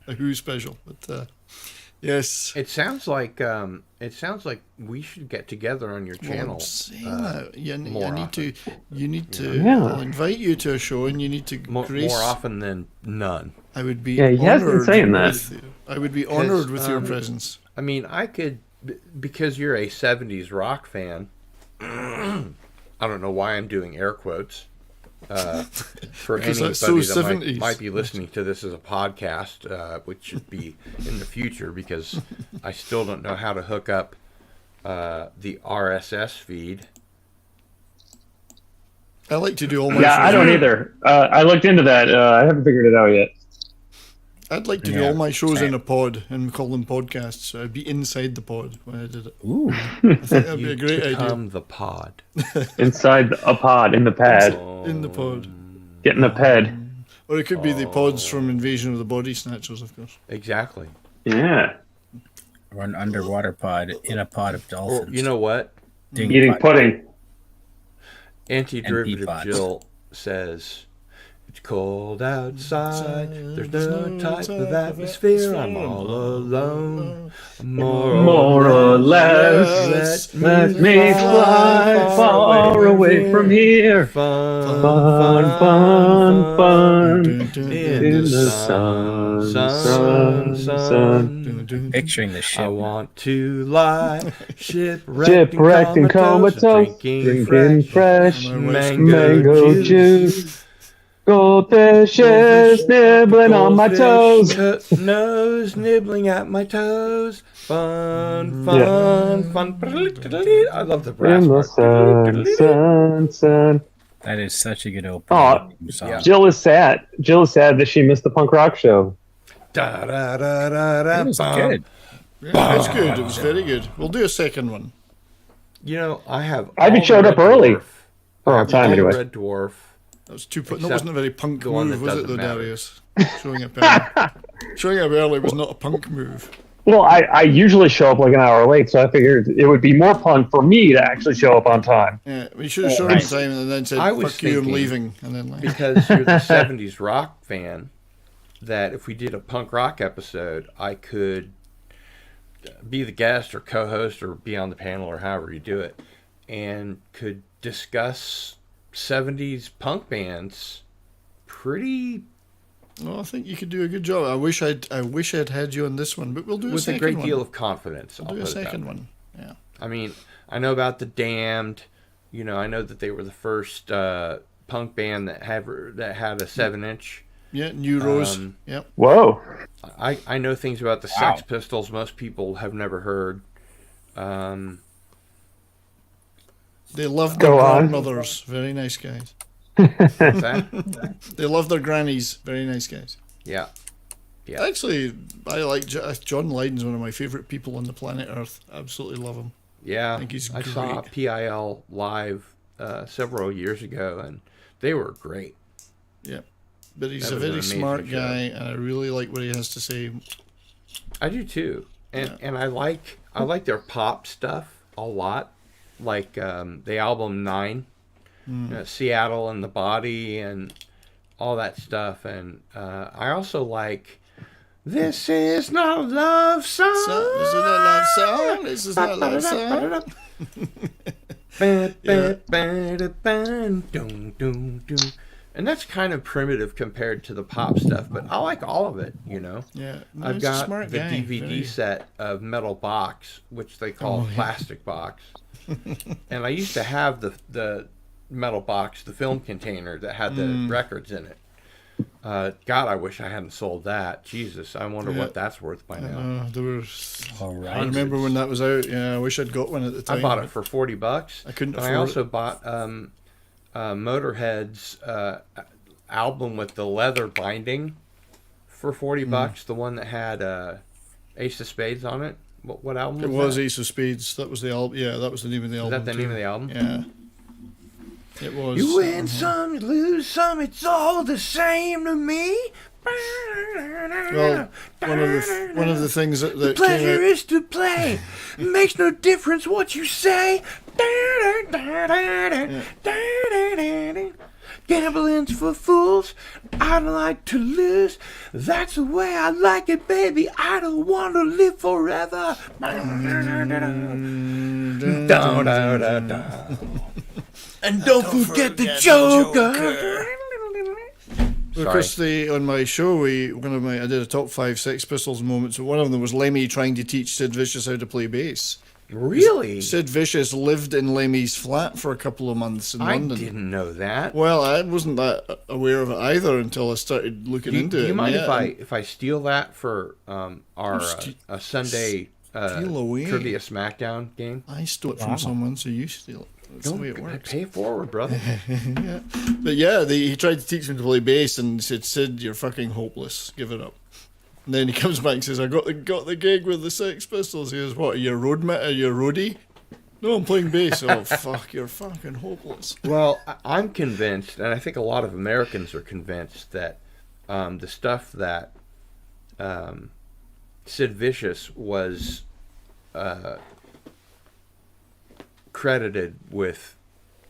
a Who special. But yes. It sounds like we should get together on your Well, channel. I'm saying that. You more need often. You need to. Yeah. I'll invite you to a show, and you need to More grace. often than none. I would be. Yeah, he has been honored saying that. with you. I would be honored with your presence. I mean, I could, because you're a 70s rock fan, I don't know why I'm doing air quotes. For Because anybody that's so that 70s. might be listening to this as a podcast, which should be in the future, because I still don't know how to hook up the RSS feed. I like to do all my. Yeah, I shows- don't either. I looked into that. I haven't figured it out yet. I'd like to do all my shows in a pod and call them podcasts. So I'd be inside the pod when I did it. Ooh. I think that'd be a great Become idea. the pod. Inside a pod, in the pad. In the pod. Getting a ped. Or it could be the pods from Invasion of the Body Snatchers, of course. Exactly. Yeah. Or an underwater pod in a pod of Or, dolphins. you know what? Eating pudding. Antiderivative pods. Jill says, "It's cold outside. There's no type of atmosphere. I'm all alone. More or less, let me fly far away from here. Fun, Fun in the sun. Picturing the ship. I want to lie Shipwrecked and comatose, drinking fresh mango juice. Goldfishes nibbling on my toes. Nose nibbling at my toes. Fun. I love the brass In the part. sun. That is such a good opening Oh, song. Jill is sad. Jill is sad that she missed the punk rock show. It was good. Yeah, it was good. It was very good. We'll do a second one. You know, I have. Ivy all showed the up Red early. Dwarf. For I our have time, all the anyway. Red Dwarf. That was too. That Except wasn't a very punk the one move, that was it, doesn't though, matter. Darius? Showing up early. Showing up early was not a punk move. Well, I usually show up like an hour late, so I figured it would be more fun for me to actually show up on time. Yeah, we should have shown him time and then said, I was "Fuck you, I'm thinking, leaving," and then like. because you're the 70s rock fan, that if we did a punk rock episode, I could be the guest or co-host or be on the panel or however you do it, and could discuss 70s punk bands pretty Well, I think you could do a good job. I wish I'd had you on this one, but we'll do a with second a great one. deal of confidence. We'll I'll do a put it that second way. one. Yeah. I mean, I know about the Damned. You know, I know that they were the first punk band that had a 7-inch. Yeah, New Rose. Yep. Whoa. I know things about the Sex Pistols most people have never heard. They love their Go on. grandmothers. Very nice guys. What's that? They love their grannies. Very nice guys. Yeah. Yeah. Actually, I like John Lydon's one of my favorite people on the planet Earth. Absolutely love him. Yeah. I think he's I great. saw PIL live several years ago, and they were great. Yeah. But he's That a was an very amazing smart show. guy, and I really like what he has to say. I do too, and I like their pop stuff a lot. the album 9, Seattle and the Body and all that stuff. And I also like This Is Not a Love Song. This is not a love song. This is not a love song. And that's kind of primitive compared to the pop stuff, but I like all of it, you know. Yeah, no, I've he's a got smart the guy, DVD very- set of Metal Box, which they call Oh, yeah. Plastic Box. And I used to have the Metal Box, the film container that had the records in it. God, I wish I hadn't sold that. Jesus, I wonder Yeah. what that's worth by now. I remember when that was out. Yeah, I wish I'd got one at the time. I bought it for $40. I couldn't And afford I also it. bought Motorhead's album with the leather binding for $40. The one that had Ace of Spades on it. What album? It was was that? Ace of Spades. That was the album. Yeah, that was the name of the album. that the too. name of the album? Yeah. It was. You win some, you lose some. It's all the same to me. Well, one of the things that The came pleasure out. is to play. Makes no difference what you say. Gambling's for fools. I don't like to lose. That's the way I like it, baby. I don't want to live forever. And don't forget the Joker. Because on my show, I did a top 5 Sex Pistols moments. One of them was Lemmy trying to teach Sid Vicious how to play bass. Really? Sid Vicious lived in Lemmy's flat for a couple of months in London. I didn't know that. Well, I wasn't that aware of it either until I started looking into it. Do you mind Yeah. if I steal that for our Sunday steal away. Trivia Smackdown game? I stole it from someone, so you steal it. That's the way it works. Pay it forward, brother. Yeah. But yeah, he tried to teach him to play bass and said, "Sid, you're fucking hopeless. Give it up." And then he comes back and says, "I got the gig with the Sex Pistols." He goes, "What? Are you a roadie?" "No, I'm playing bass." "Oh fuck, you're fucking hopeless." Well, I'm convinced, and I think a lot of Americans are convinced that the stuff that Sid Vicious was credited with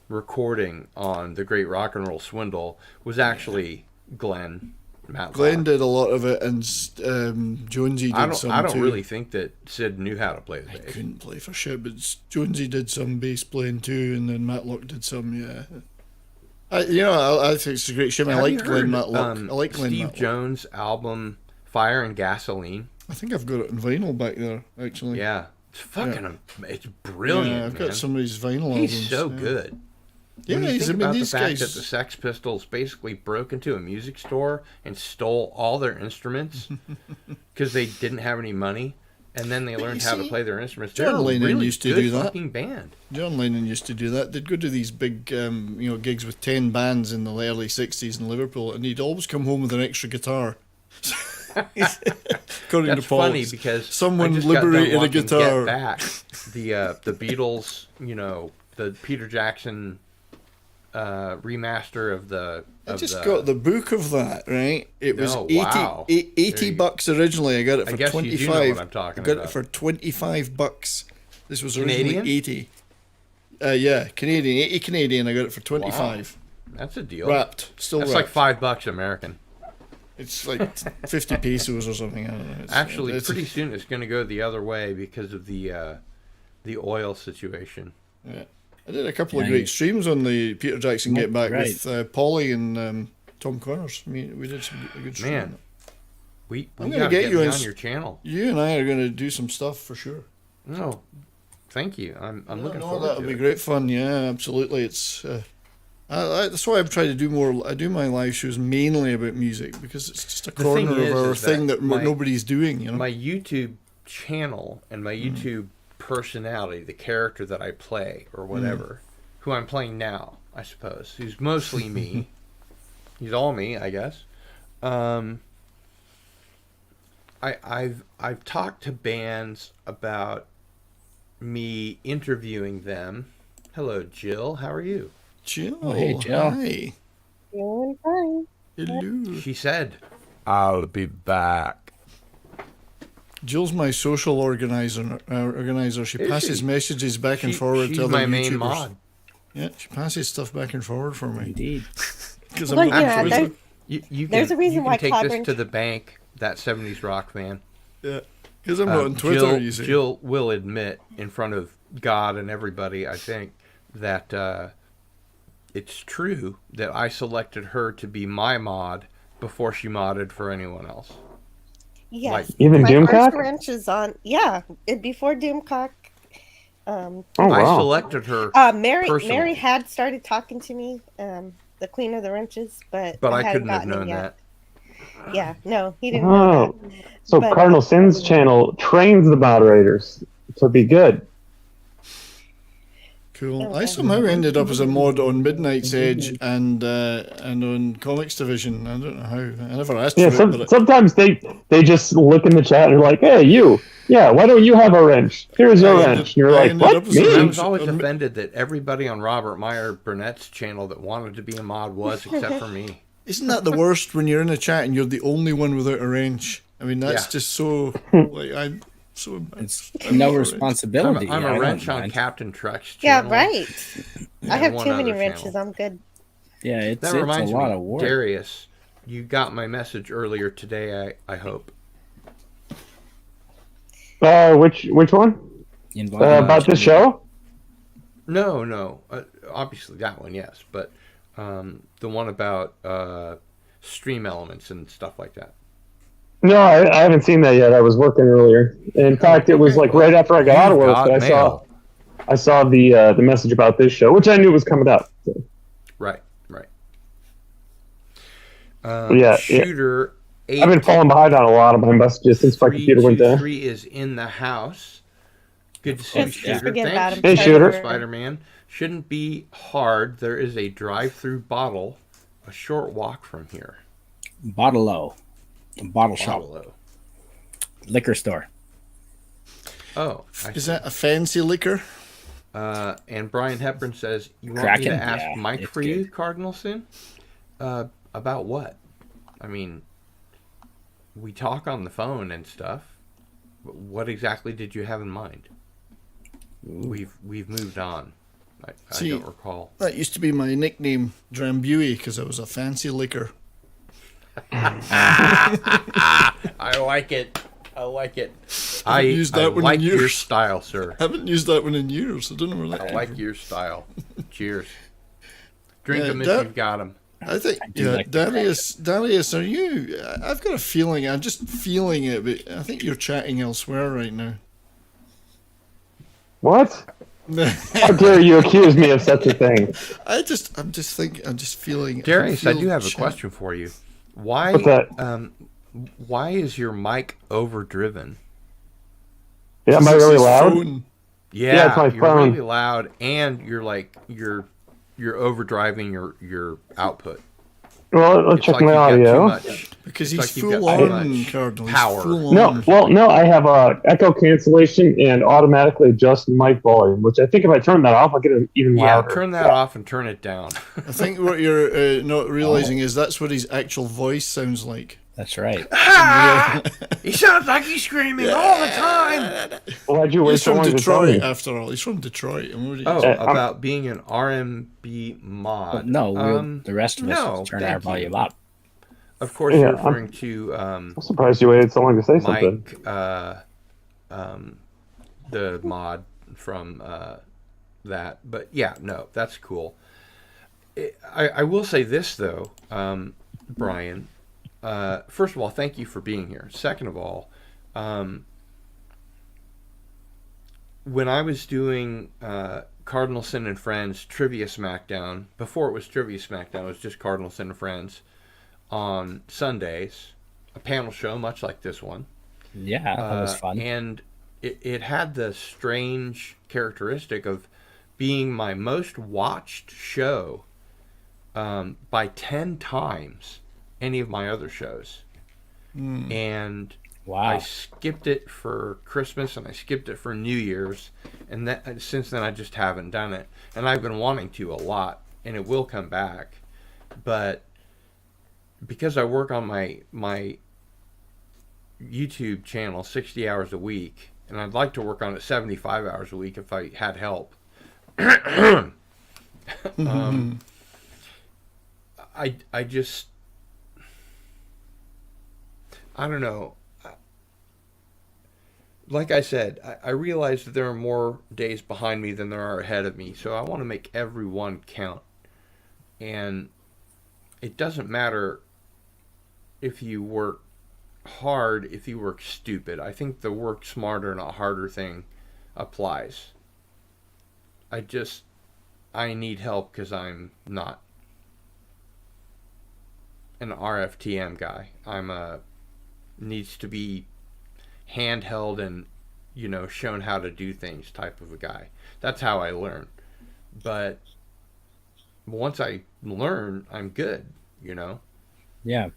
recording on The Great Rock and Roll Swindle was actually Glenn Matlock. Glenn did a lot of it, and Jonesy did some I don't too. really think that Sid knew how to play the bass. I couldn't play for shit, but Jonesy did some bass playing too, and then Matlock did some. Yeah, I think it's a great shame. I Have like you Glenn heard, Matlock. I like Glenn Steve Matlock. Jones' album Fire and Gasoline. I think I've got it on vinyl back there, actually. Yeah, it's fucking, it's brilliant. Yeah, I've got man. some of his vinyl He's albums. so yeah. good. Yeah, When you he's, think I mean, about these the fact guys. that the Sex Pistols basically broke into a music store and stole all their instruments because they didn't have any money, and then they learned how to play their instruments. They're John a Lennon really used to good do that. fucking band. John Lennon used to do that. They'd go to these big, gigs with 10 bands in the early '60s in Liverpool, and he'd always come home with an extra guitar. According That's to Paul, funny because someone I just got done liberated a watching guitar. Get Back, the Beatles, the Peter Jackson remaster of the. I just got the book of that, right? It was Oh, 80, wow. 80 bucks originally. I got it I for guess you do 25. know what I'm talking I got about. it for 25 bucks. This was Canadian? originally 80. Yeah, Canadian, 80 Canadian. I got it for 25. Wow. That's a deal. Wrapped, still That's wrapped. like $5 American. It's like 50 pesos or something. I don't know. Actually, pretty soon it's going to go the other way because of the oil situation. Yeah. I did a couple of great streams on the Peter Jackson Get Back with Polly and Tom Connors. I mean, we did some a good stream. on Man, it. we I'm gotta gonna get you on your channel. You and I are going to do some stuff for sure. No, thank you. I'm looking forward That'll to be it. great fun. Yeah, absolutely. It's that's why I'm trying to do more. I do my live shows mainly about music because it's just a The thing corner of our is thing that my- nobody's doing. You know, My YouTube channel and my YouTube personality, the character that I play or whatever, who I'm playing now, I suppose, who's mostly me. He's all me, I guess. I've talked to bands about me interviewing them. Hello, Jill. How are you? Jill. Oh, hey, Jill. Hi. Doing fine. Hello. She said, "I'll be back." Jill's my social organizer. She Is passes she? messages back and forward She's to other my main YouTubers. mod. Yeah, she passes stuff back and forward for me. Indeed. Because Well, I'm not yeah, Twitter. there's a reason you can why take Cloud this Ranch- to the bank, that 70s rock fan. Yeah, because I'm not on Twitter, you see. Jill will admit in front of God and everybody, I think, that it's true that I selected her to be my mod before she modded for anyone else. Yes. Like, even My Doomcock? first wrench is on. Yeah, before Doomcock. I selected her. Mary personally. had started talking to me, the Queen of the Wrenches, but I hadn't couldn't have gotten it known yet. that. Yeah, no, he didn't know Oh, that. so But, Cardinal Sin's channel trains the moderators to be good. Cool. I somehow ended up as a mod on Midnight's Edge and on Comics Division. I don't know how. I never asked Yeah, for it, sometimes they just look in the chat and are like, "Hey, you, yeah, why don't you have a wrench? Here's your wrench." And you're like, "What? Me?" I was always offended that everybody on Robert Meyer Burnett's channel that wanted to be a mod was, except for me. Isn't that the worst when you're in a chat and you're the only one without a wrench? I mean, that's Yeah. just so like It's no responsibility. I'm I a don't wrench on mind. Captain Trek's Yeah, channel. right. and I have one too many other wrenches. channel. I'm good. Yeah, it's That a reminds lot me, of work. Darius, you got my message earlier today, I hope. Which one? About the show? No. Obviously that one, yes. But the one about stream elements and stuff like that. No, I haven't seen that yet. I was working earlier. In fact, it was like right after I got out of work that I saw the message about this show, which I knew was coming up. So. Right. Shooter. I've been falling behind on a lot of my messages since my computer went down. 3 is in the house. Good to see you, Shooter. forget about him. Hey, Shooter. Spider-Man. Shouldn't be hard. There is a drive-through bottle a short walk from here. Bottle-O. Bottle shop. Liquor store. Oh. Is that a fancy liquor? And Brian Hepburn says, you want Kraken? me to ask Yeah, Mike it's for you, Cardinal Sin? About what? I mean, we talk on the phone and stuff. What exactly did you have in mind? We've moved on. I don't recall. That used to be my nickname, Drambuie, because I was a fancy liquor. I like it. I used that one like in your years. style, sir. I haven't used that one in years. I don't know where that I came like from. your style. Cheers. Drink Yeah, them if that- you've got them. I think, Darius, are you? I've got a feeling. I'm just feeling it, but I think you're chatting elsewhere right now. What? How dare you accuse me of such a thing? I'm just feeling. Darius, I feel do have a chat. question for you. Why? What's that? Why is your mic overdriven? Yeah, am I really loud? Yeah, it's my you're phone. really loud, and you're overdriving your output. Well, let's It's check like my you've got too audio. much. Because It's he's like you've full got too on, much Cardinal. He's power. full on. No, I have echo cancellation and automatically adjust mic volume, which I think if I turn that off, I'll get it even Yeah, louder. turn that off and turn it down. I think what you're not realizing is that's what his actual voice sounds like. That's right. He sounds like he's screaming all the time. Why'd you wait He's so from long to tell Detroit, me? after all. He's from Detroit. And what Oh, do you- about being an RMB mod. No, the rest of us no, turn our thank you. volume up. Of course, Yeah, you're I'm- referring to I'm surprised you waited so long to say something. Mike, the mod from that. But yeah, no, that's cool. I will say this though, Brian. First of all, thank you for being here. Second of all, when I was doing Cardinal Sin and Friends Trivia Smackdown, before it was Trivia Smackdown, it was just Cardinal Sin and Friends on Sundays, a panel show much like this one. Yeah, that was fun. And it had the strange characteristic of being my most watched show by 10 times any of my other shows. And I skipped it for Christmas and I skipped it for New Year's, and that since then I just haven't done it. And I've been wanting to a lot, and it will come back, but because I work on my YouTube channel 60 hours a week, and I'd like to work on it 75 hours a week if I had help. I just, I don't know. Like I said, I realize that there are more days behind me than there are ahead of me, so I want to make every one count. And it doesn't matter if you work hard, if you work stupid. I think the work smarter, not harder thing applies. I need help because I'm not an RFTM guy. I'm needs to be handheld and, you know, shown how to do things type of a guy. That's how I learn. But once I learn, I'm good, you know? Yeah.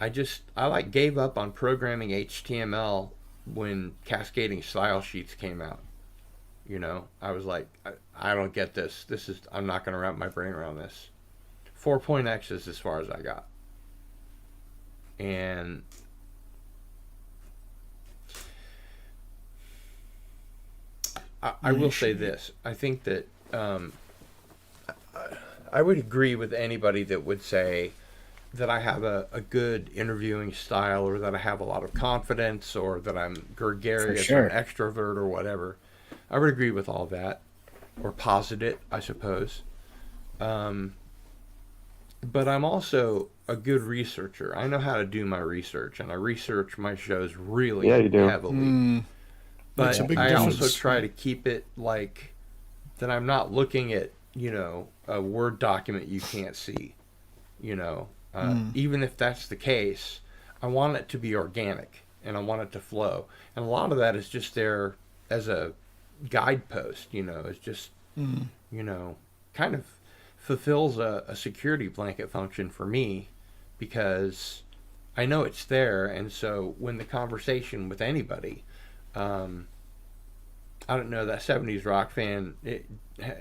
I like gave up on programming HTML when cascading style sheets came out. You know, I was like, I don't get this. I'm not going to wrap my brain around this. 4.x is as far as I got. And I will say this. I think that I would agree with anybody that would say that I have a good interviewing style, or that I have a lot of confidence, or that I'm gregarious or an extrovert or whatever. I would agree with all that, or posit it, I suppose. But I'm also a good researcher. I know how to do my research, and I research my shows really heavily. But I also try to keep it like that I'm not looking at, you know, a Word document you can't see, you know. Even if that's the case, I want it to be organic, and I want it to flow. And a lot of that is just there as a guidepost, you know. It's just, you know, kind of fulfills a security blanket function for me, because I know it's there. And so when the conversation with anybody, I don't know, that 70s rock fan,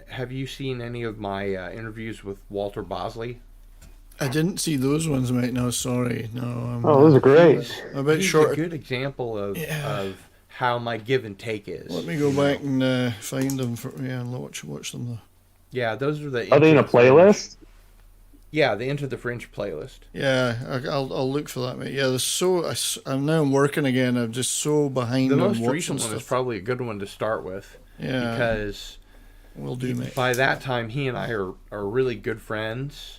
have you seen any of my interviews with Walter Bosley? I didn't see those ones, mate. No, sorry. No. Those are great. He's a good example of how my give and take is. Let me go back and find them and watch them though. Yeah, those are the. Are they in a playlist? Yeah, the Into the Fringe playlist. Yeah, I'll look for that, mate. Yeah, I'm now working again. I'm just so behind. The most recent one is probably a good one to start with. Yeah, because will do, mate. By that time, he and I are really good friends.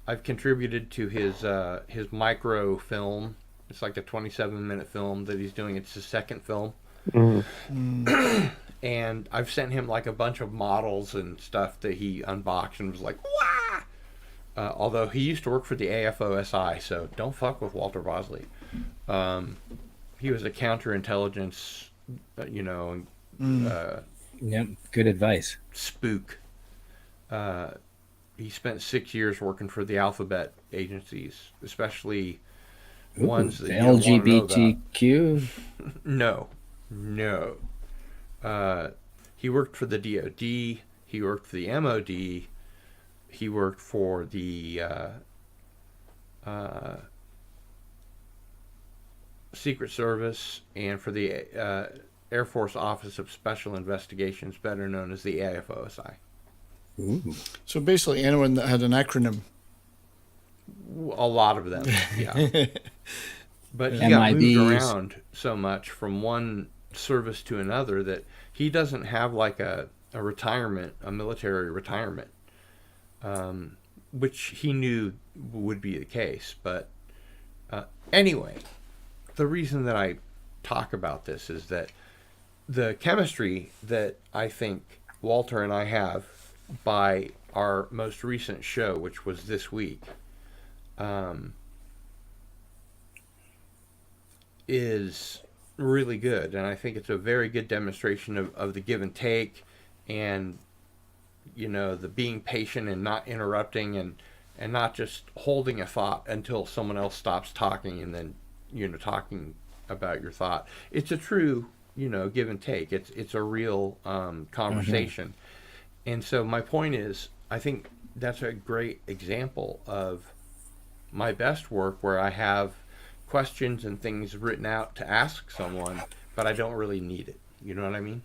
I've contributed to his micro film. It's like a 27-minute film that he's doing. It's his second film. And I've sent him like a bunch of models and stuff that he unboxed and was like, wah! Although he used to work for the AFOSI, so don't fuck with Walter Bosley. He was a counterintelligence, you know. Good advice. Spook. He spent 6 years working for the alphabet agencies, especially ones that the you don't want to know LGBTQ. about. No. He worked for the DOD. He worked for the MOD. He worked for the Secret Service and for the Air Force Office of Special Investigations, better known as the AFOSI. Ooh. So basically anyone that had an acronym. A lot of them, yeah. But he got moved around so much from one service to another that he doesn't have like a retirement, a military retirement, which he knew would be the case. But anyway, the reason that I talk about this is that the chemistry that I think Walter and I have by our most recent show, which was this week, is really good. And I think it's a very good demonstration of the give and take, and, you know, the being patient and not interrupting, and not just holding a thought until someone else stops talking and then, you know, talking about your thought. It's a true, you know, give and take. It's a real conversation. And so my point is, I think that's a great example of my best work, where I have questions and things written out to ask someone, but I don't really need it. You know what I mean?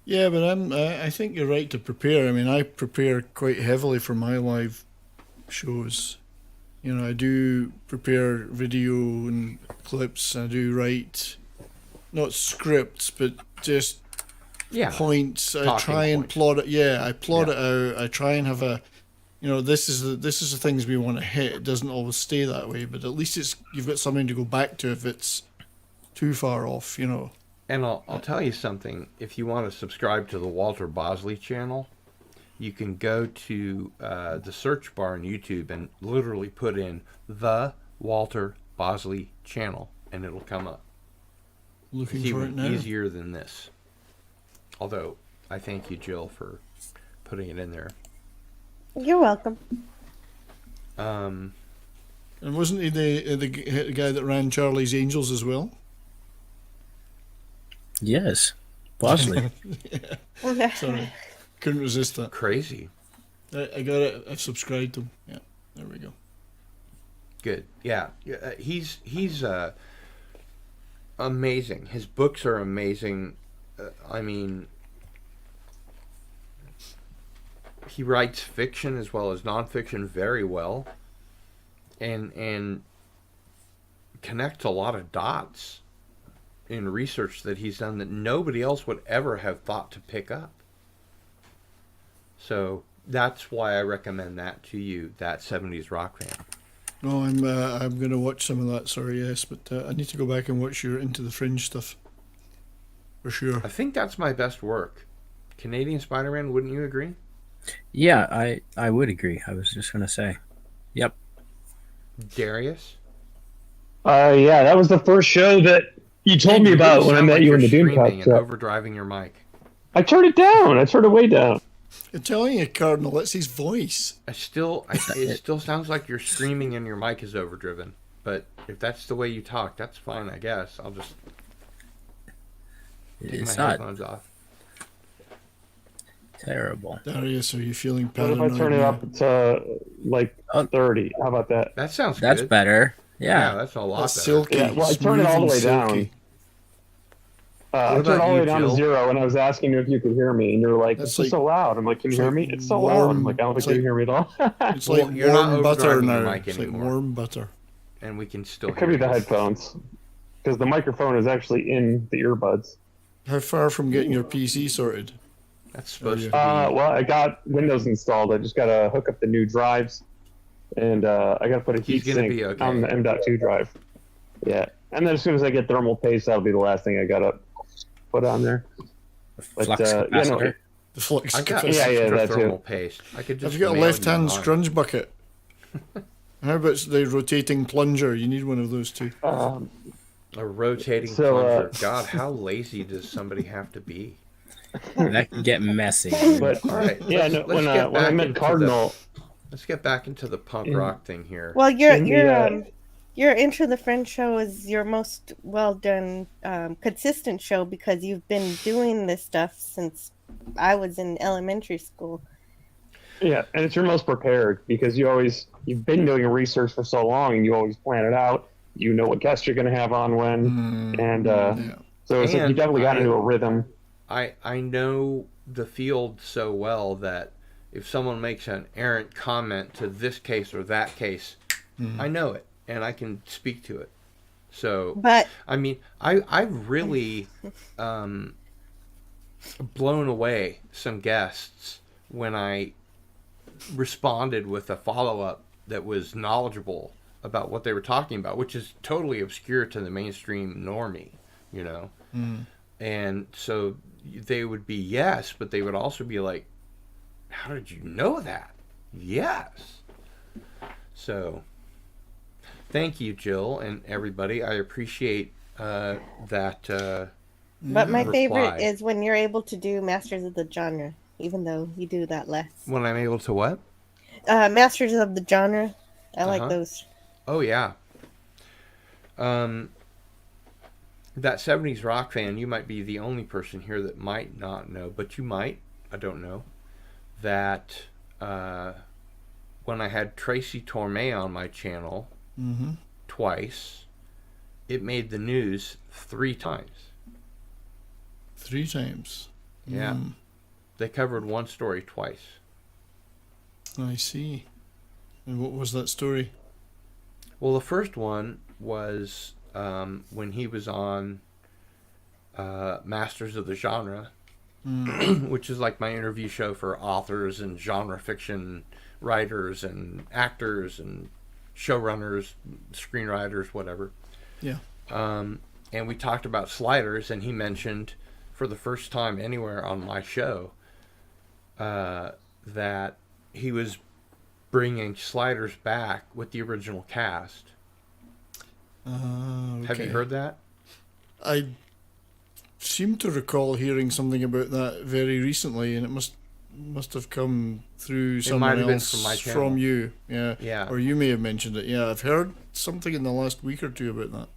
Yeah, but I think you're right to prepare. I mean, I prepare quite heavily for my live shows. You know, I do prepare video and clips. I do write, not scripts, but just points. I try and plot it. Yeah, I plot it out. I try and have a, you know, this is the things we want to hit. It doesn't always stay that way, but at least you've got something to go back to if it's too far off. You know. And I'll tell you something. If you want to subscribe to the Walter Bosley channel, you can go to the search bar on YouTube and literally put in the Walter Bosley channel, and it'll come up. Looking it's for even it now. Easier than this. Although I thank you, Jill, for putting it in there. You're welcome. And wasn't he the guy that ran Charlie's Angels as well? Yes, Bosley. Yeah. Sorry, couldn't resist that. Crazy. I got it. I've subscribed to him. Yeah, there we go. Good. Yeah. He's amazing. His books are amazing. I mean, he writes fiction as well as nonfiction very well, and connects a lot of dots in research that he's done that nobody else would ever have thought to pick up. So that's why I recommend that to you, that 70s rock fan. No, I'm going to watch some of that. Sorry, yes, but I need to go back and watch your Into the Fringe stuff. For sure. I think that's my best work. Canadian Spider-Man, wouldn't you agree? Yeah, I would agree. I was just going to say. Yep. Darius? Yeah, that was the first show that you told me about when I met you in the Doomcast. And overdriving your mic. I turned it down. I turned it way down. I'm telling you, Cardinal, that's his voice. It still sounds like you're screaming and your mic is overdriven. But if that's the way you talk, that's fine, I guess. I'll just take my headphones off. Terrible. Darius, are you feeling What paranoid? if I turn it up to like 30? How about that? That sounds good. That's better. Yeah. That's a lot That's better. silky. Yeah, well, I turned it all the way down. I turned it all the way down to 0, and I was asking you if you could hear me, and you're like, That's "It's like- so loud." I'm like, "Can you hear me?" It's so warm- loud. I'm like, "I don't think it's you like- can hear me at all." It's like Well, you're not warm butter overdriving your now. mic It's like anymore. warm butter. And we can still It could be hear the you. headphones, because the microphone is actually in the earbuds. How far from getting your PC sorted? That's supposed to be. Well, I got Windows installed. I just got to hook up the new drives, and I got to put a He's heat gonna sink be okay. on the M.2 drive. Yeah, and then as soon as I get thermal paste, that'll be the last thing I got to put on there. But, Flux yeah, no, capacitor. The flux I got capacitor. Yeah, extra that thermal too. paste. I could just Have you got a mail left-hand mine. scrunge bucket? How about the rotating plunger? You need one of those too. A rotating So, plunger. God, how lazy does somebody have to be? That can get messy. But All right. yeah, let's no, get when I back met into Cardinal, Let's get back into the punk In- rock thing here. Well, In the, your Into the Fringe show is your most well done, consistent show because you've been doing this stuff since I was in elementary school. yeah, and it's your most prepared because you've been doing research for so long, and you always plan it out. You know what guests you're going to have on when, and so it's like you And definitely got into a rhythm. I know the field so well that if someone makes an errant comment to this case or that case, I know it and I can speak to it. So, But I mean, I've really blown away some guests when I responded with a follow-up that was knowledgeable about what they were talking about, which is totally obscure to the mainstream normie, you know. And so they would be yes, but they would also be like, how did you know that? Yes. So thank you, Jill, and everybody. I appreciate that but my reply. favorite is when you're able to do Masters of the Genre, even though you do that less. When I'm able to what? Masters of the Genre. I like Uh-huh. those. Oh, yeah. That 70s rock fan, you might be the only person here that might not know, but you might, I don't know, that when I had Tracy Torme on my channel twice, it made the news 3 times. 3 times. Yeah. They covered one story twice. I see. And what was that story? Well, the first one was when he was on Masters of the Genre, which is like my interview show for authors and genre fiction writers and actors and showrunners, screenwriters, whatever. Yeah. And we talked about sliders, and he mentioned for the first time anywhere on my show that he was bringing sliders back with the original cast. Okay. Have you heard that? I seem to recall hearing something about that very recently, and it must have come through It someone might have been else from my channel. from you. Yeah. Yeah. Or you may have mentioned it. Yeah, I've heard something in the last week or two about that.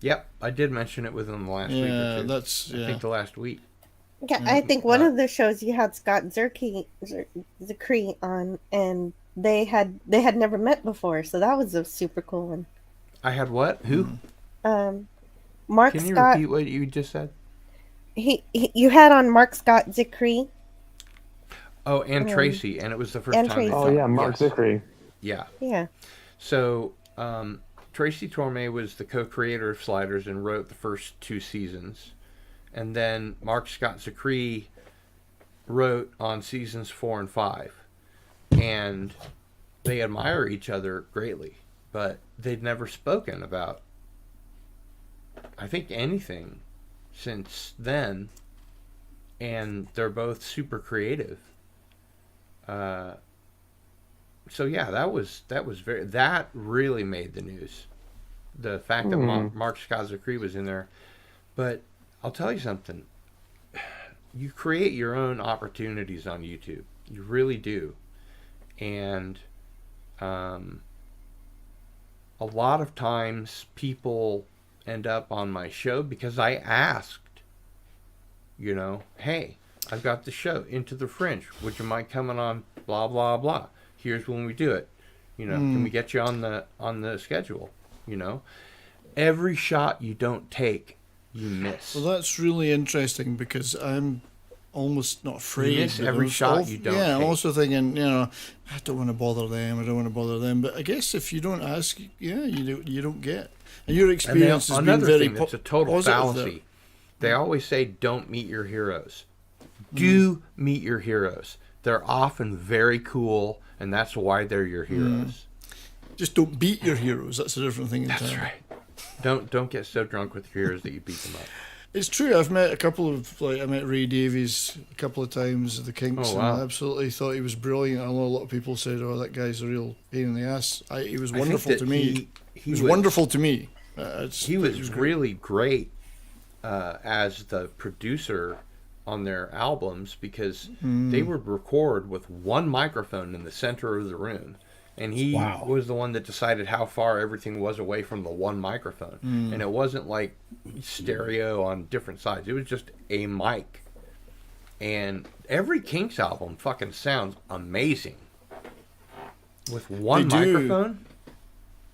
Yep, I did mention it within the last week Yeah, or two. that's I think the last week. Yeah, I think one of the shows you had Scott Zerkey on, and they had never met before, so that was a super cool one. I had what? Who? Mark Can you Scott. repeat what you just said? You had on Mark Scott Zickrey. Oh, and Tracy, and it was the first and time. Tracy. Oh yeah, Mark Zickery. Yeah. Yeah. So, Tracy Torme was the co-creator of Sliders and wrote the first 2 seasons. And then Mark Scott Zickrey wrote on seasons 4 and 5. And they admire each other greatly, but they'd never spoken about, I think, anything since then. And they're both super creative. So yeah, that really made the news. The fact that Mark Scott Zickrey was in there. But I'll tell you something. You create your own opportunities on YouTube. You really do. And a lot of times people end up on my show because I asked, hey, I've got the show Into the Fringe. Would you mind coming on blah, blah, blah? Here's when we do it. Can we get you on the schedule? Every shot you don't take, you miss. Well, that's really interesting because I'm almost not afraid. You miss but every I'm shot you don't Yeah, I'm take. also thinking, I don't want to bother them. But I guess if you don't ask, you don't get. And your experience has been another very thing that's a total positive fallacy. there. They always say, don't meet your heroes. Do meet your heroes. They're often very cool, and that's why they're your heroes. Just don't beat your heroes. That's a different thing entirely. That's right. Don't get so drunk with your heroes that you beat them up. It's true. I've met a couple of I met Ray Davies a couple of times at the Kinks, Oh, wow. and I absolutely thought he was brilliant. I know a lot of people said, "Oh, that guy's a real pain in the ass." He was I think wonderful that to me. he was was wonderful to me. He was really great as the producer on their albums because they would record with one microphone in the center of the room. And he was the one that decided how far everything was away from the one microphone. And it wasn't like stereo on different sides. It was just a mic. And every Kinks album fucking sounds amazing. With one They do. microphone?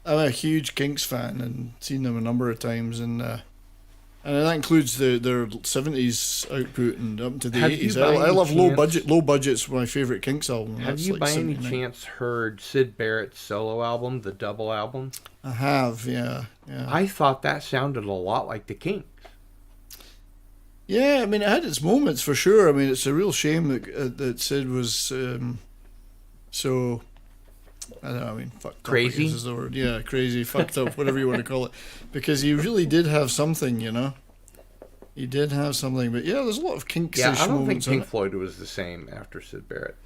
I'm a huge Kinks fan and seen them a number of times, and that includes their 70s output and up to the Have you 80s. by I any love chance- Low Budget's my favorite Kinks album. Have That's you like by any 79. chance heard Sid Barrett's solo album, the double album? I have, yeah. I thought that sounded a lot like the Kinks. Yeah, I mean, it had its moments for sure. I mean, it's a real shame that Sid was so. I don't know. I mean, fucked Crazy? up, I guess is the word. Yeah, crazy, fucked up, whatever you want to call it, because he really did have something, He did have something, but yeah, there's a lot of Kinks. Yeah, I don't think moments in Pink it. Floyd was the same after Sid Barrett.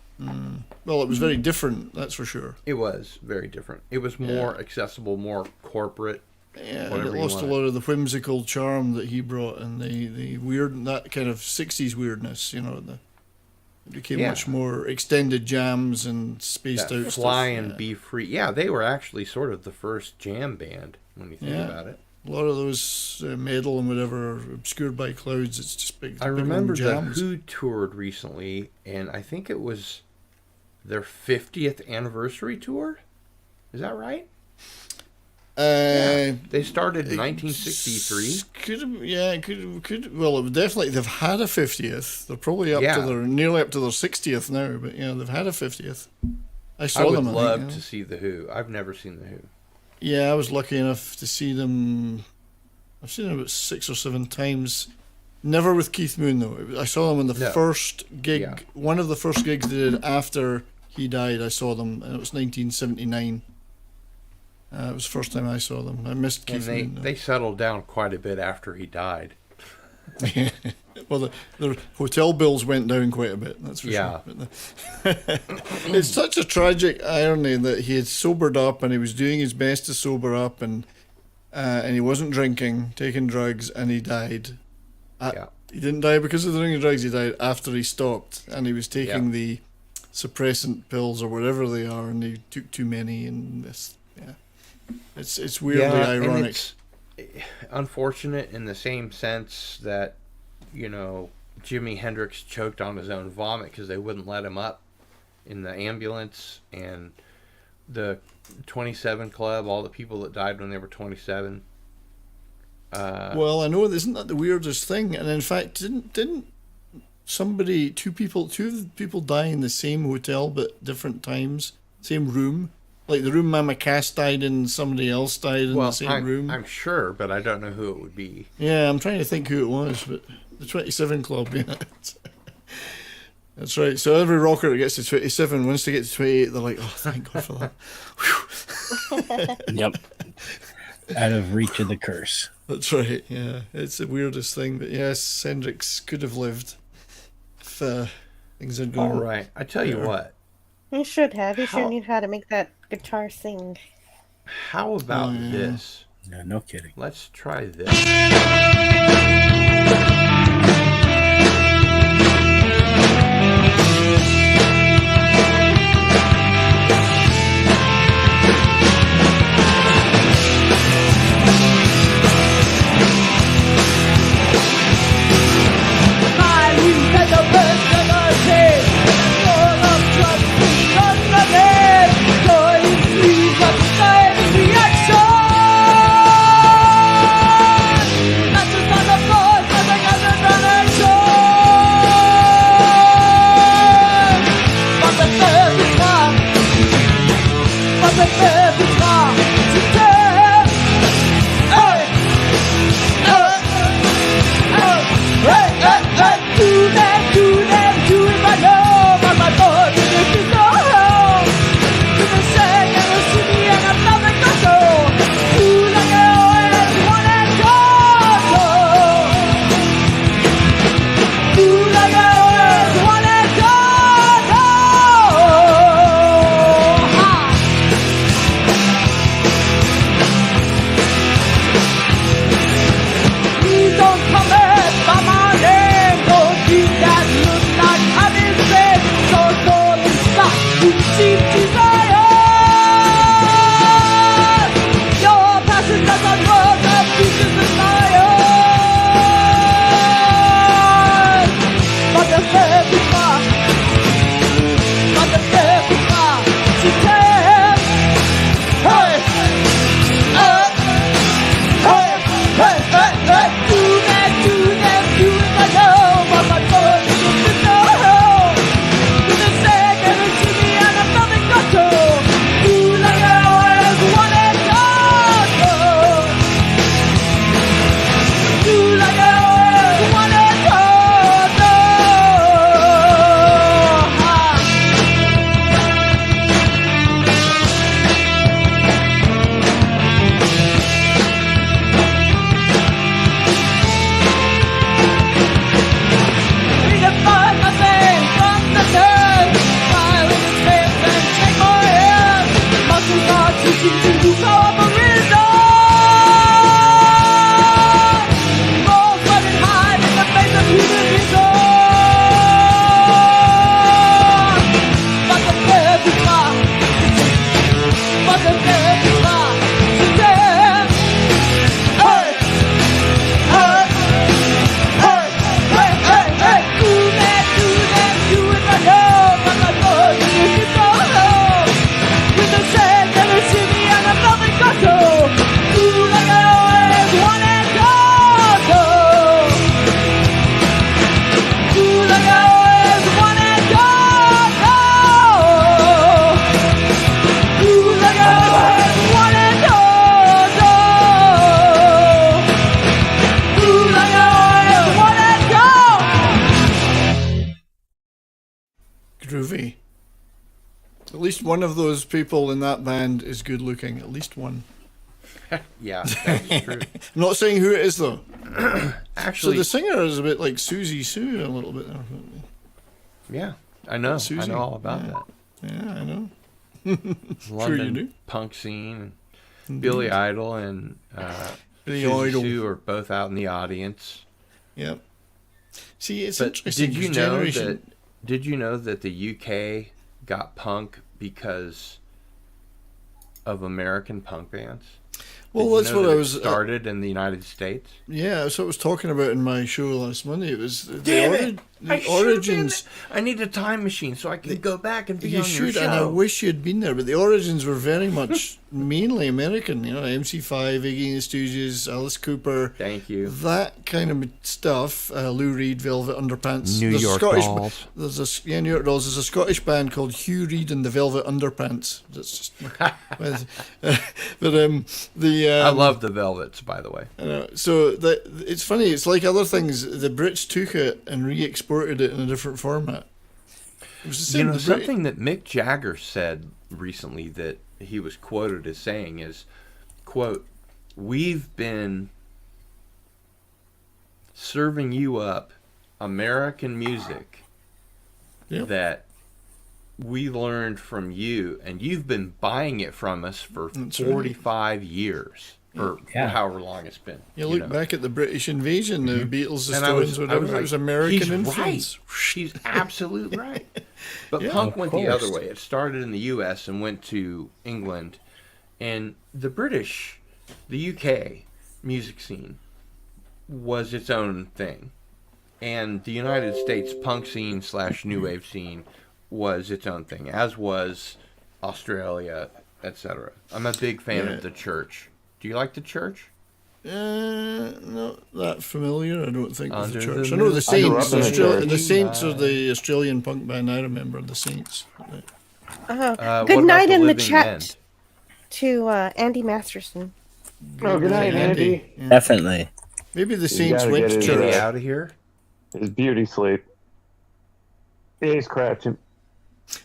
Well, it was very different, that's for sure. It was very different. It was more accessible, more corporate. Yeah, and whatever it you lost a wanted. lot of the whimsical charm that he brought, and the weird, that kind of 60s weirdness, it became Yeah. much more extended jams and spaced That out Fly stuff. and Be Free. Yeah, they were actually sort of the first jam band when you think Yeah. about it. A lot of those metal and whatever are obscured by clouds. It's just big. I big remember long the jams. Who toured recently, and I think it was their 50th anniversary tour. Is that right? They started in 1963. Well, it would definitely, they've had a 50th. They're probably nearly up to their 60th now, but yeah, they've had a 50th. I saw them. I would love to see the Who. I've never seen the Who. Yeah, I was lucky enough to see them. I've seen them about 6 or 7 times. Never with Keith Moon though. I saw them on the first gig. One of the first gigs they did after he died. I saw them, and it was 1979. It was the first time I saw them. I missed Keith Moon. They settled down quite a bit after he died. Well, the hotel bills went down quite a bit. That's for sure. It's such a tragic irony that he had sobered up and he was doing his best to sober up, and he wasn't drinking, taking drugs, and he died. He didn't die because of the drinking drugs. He died after he stopped, and he was taking the suppressant pills or whatever they are, and he took too many. And this, it's weirdly ironic. And it's unfortunate in the same sense that, you know, Jimi Hendrix choked on his own vomit because they wouldn't let him up in the ambulance, and the 27 Club, all the people that died when they were 27. Well, I know, isn't that the weirdest thing? And in fact, didn't somebody, two people die in the same hotel but different times, same room? Like the room Mama Cass died in, somebody else died in the same room. I'm sure, but I don't know who it would be. Yeah, I'm trying to think who it was, but the 27 Club, yeah. That's right. So every rocker that gets to 27, once they get to 28, they're like, oh, thank God for that. Yep. Out of reach of the curse. That's right, yeah. It's the weirdest thing, but yes, Hendrix could have lived if things had gone. All right, I tell you what. You should have. You should knew how to make that guitar sing. How about this? No, no kidding. Let's try this. Matches on the floor. Groovy. At least one of those people in that band is good looking. At least one. Yeah, that's true. I'm not saying who it is though. Actually, so the singer is a bit like Susie Sue a little bit. Yeah, I know. Susie. I know all about Yeah. that. Yeah, I know. London Sure you do. punk scene. Indeed. Billy Idol and Billy Susie Idol. Sue are both out in the audience. Yep. See, it's But interesting. did you 'cause know generation... that? Did you know that the UK got punk because of American punk bands? Well, Did you that's know what that I it was started in the United States. Yeah, that's what I was talking about in my show last Monday. It was Damn it! I the should've origins. I need a time machine so I can go back and be You on should, your and I show. wish you'd been there. But the origins were very much mainly American. You know, MC5, Iggy and the Stooges, Alice Cooper. Thank you. That kind of stuff. Lou Reed, Velvet Underpants. New There's York a Scottish, Dolls. New York Dolls. There's a Scottish band called Hugh Reed and the Velvet Underpants. That's just. I love the Velvets, by the way. So it's funny. It's like other things. The Brits took it and re-exported it in a different format. It was the same. You know, The something that Mick Jagger said recently that he was quoted as saying is, quote, "We've been serving you up American music that we learned from you, and you've been buying it from us for That's 45 years, or Yeah. however long it's been." You look back at the British invasion, the Beatles, the And I Stones, was whatever. like, it was American he's influence. Right. He's absolutely right. But Yeah, punk of went the course. other way. It started in the U.S. and went to England, and the British, the UK music scene was its own thing, and the United States punk scene / new wave scene was its own thing, as was Australia, etc. I'm a big fan Yeah. of the Church. Do you like the Church? Not that familiar, I don't think, with Under the the church. I know moon. the Saints. I grew up in the The Saints are church. the Australian punk band. I remember the Saints. what Good about night the in the Living chat End? to Andy Masterson. Oh, good night, Andy. Yeah. Definitely. Maybe the You Saints gotta went get to his, church. Out of here. His beauty sleep. He's scratching.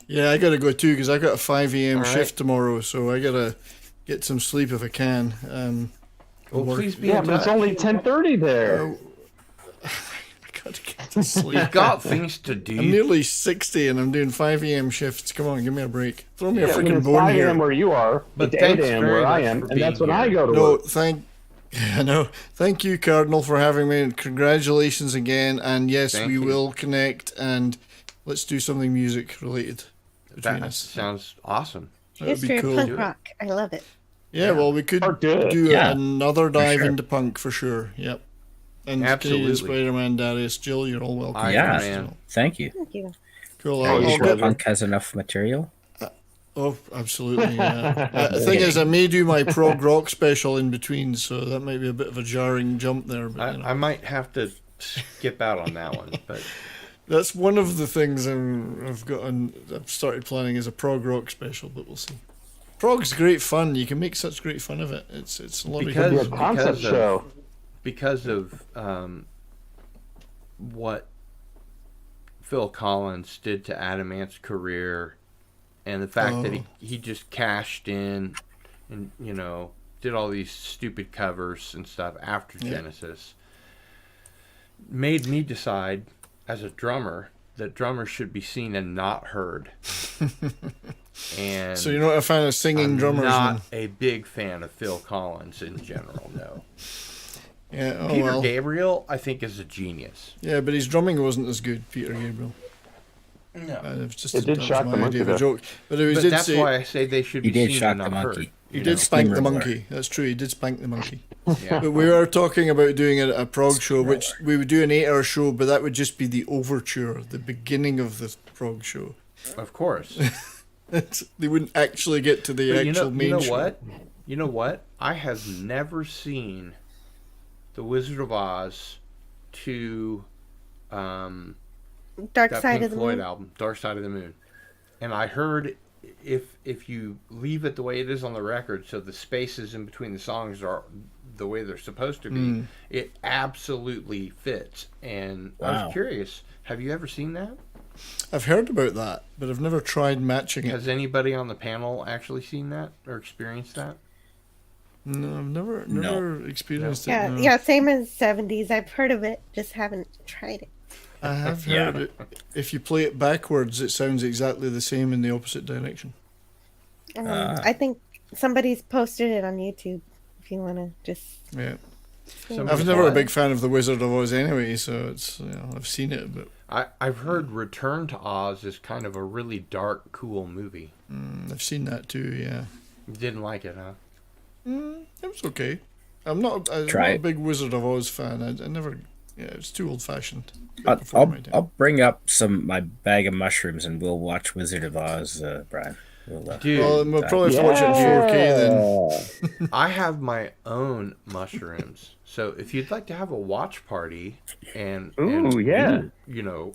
Yeah, I gotta go too because I got a 5 a.m. All right. shift tomorrow, so I gotta get some sleep if I can. Well, work- please be Yeah, in but it's touch. only 10:30 there. I gotta get to sleep. You've got things to do. I'm nearly 60 and I'm doing 5 a.m. shifts. Come on, give me a break. Throw me a Yeah, I mean, freaking it's bone 5 here. a.m. where you are, But it's 8 thanks a.m. very where I much am, for and that's being when I here. go to No, work. I know. Thank you, Cardinal, for having me, and congratulations again. And yes, Thank we you. will connect, and let's do something music related between That us. sounds awesome. That would be History cool. of punk rock. I love it. Yeah, well, we could Or do it. do Yeah, another dive sure. into punk for sure. Yep. And Absolutely. Canadian Spider-Man, Darius, Jill, you're all welcome. Yeah. Man. Thank you. Thank you. Cool. Are you I'll sure get- Punk has enough material? Oh, absolutely. Yeah. The thing is, I may do my prog rock special in between, so that might be a bit of a jarring jump there. But, you know. I might have to skip out on that one, but That's one of the things I've started planning as a prog rock special, but we'll see. Prog's great fun. You can make such great fun of it. It's a lot because of fun. concept show. because of what Phil Collins did to Adam Ant's career, and the fact that he just cashed in and did all these stupid covers and stuff after Genesis, made me decide as a drummer that drummers should be seen and not heard. And So you're not a fan of singing I'm drummers? not then? a big fan of Phil Collins in general. No. Yeah. Oh Peter well. Gabriel, I think, is a genius. Yeah, but his drumming wasn't as good, Peter Gabriel. No. It was just It did that was shock my the monkey, idea of a though. joke. But it was But did that's say why I say they should He be did seen shock and the not monkey. heard. he you did know? spank the Steamer monkey. That's true. He did spank the monkey. Yeah. But we were talking about doing a prog show, which we would do an 8-hour show, but that would just be the overture, the beginning of the prog show. Of course. They wouldn't actually get to the But actual main you know show. what? You know what? I have never seen The Wizard of Oz to Dark that Side Pink of the Floyd Moon. album, Dark Side of the Moon. And I heard if you leave it the way it is on the record, so the spaces in between the songs are the way they're supposed to be, it absolutely fits. And I Wow. was curious, have you ever seen that? I've heard about that, but I've never tried matching it. Has anybody on the panel actually seen that or experienced that? No, I've never experienced it. Yeah, no. yeah, same as 70s. I've heard of it, just haven't tried it. I have heard it. If you play it backwards, it sounds exactly the same in the opposite direction. I think somebody's posted it on YouTube. If you want to just. Yeah. see I was it. never a big fan of The Wizard of Oz anyway, so it's I've seen it, but I've heard Return to Oz is kind of a really dark, cool movie. I've seen that too. Yeah. You didn't like it, huh? It was okay. I'm not a big Wizard of Oz fan. I never. Yeah, it's too old fashioned. I'll bring up my bag of mushrooms and we'll watch Wizard of Oz, Brian. We'll probably have to watch it in 4K then. I have my own mushrooms, so if you'd like to have a watch party and roll,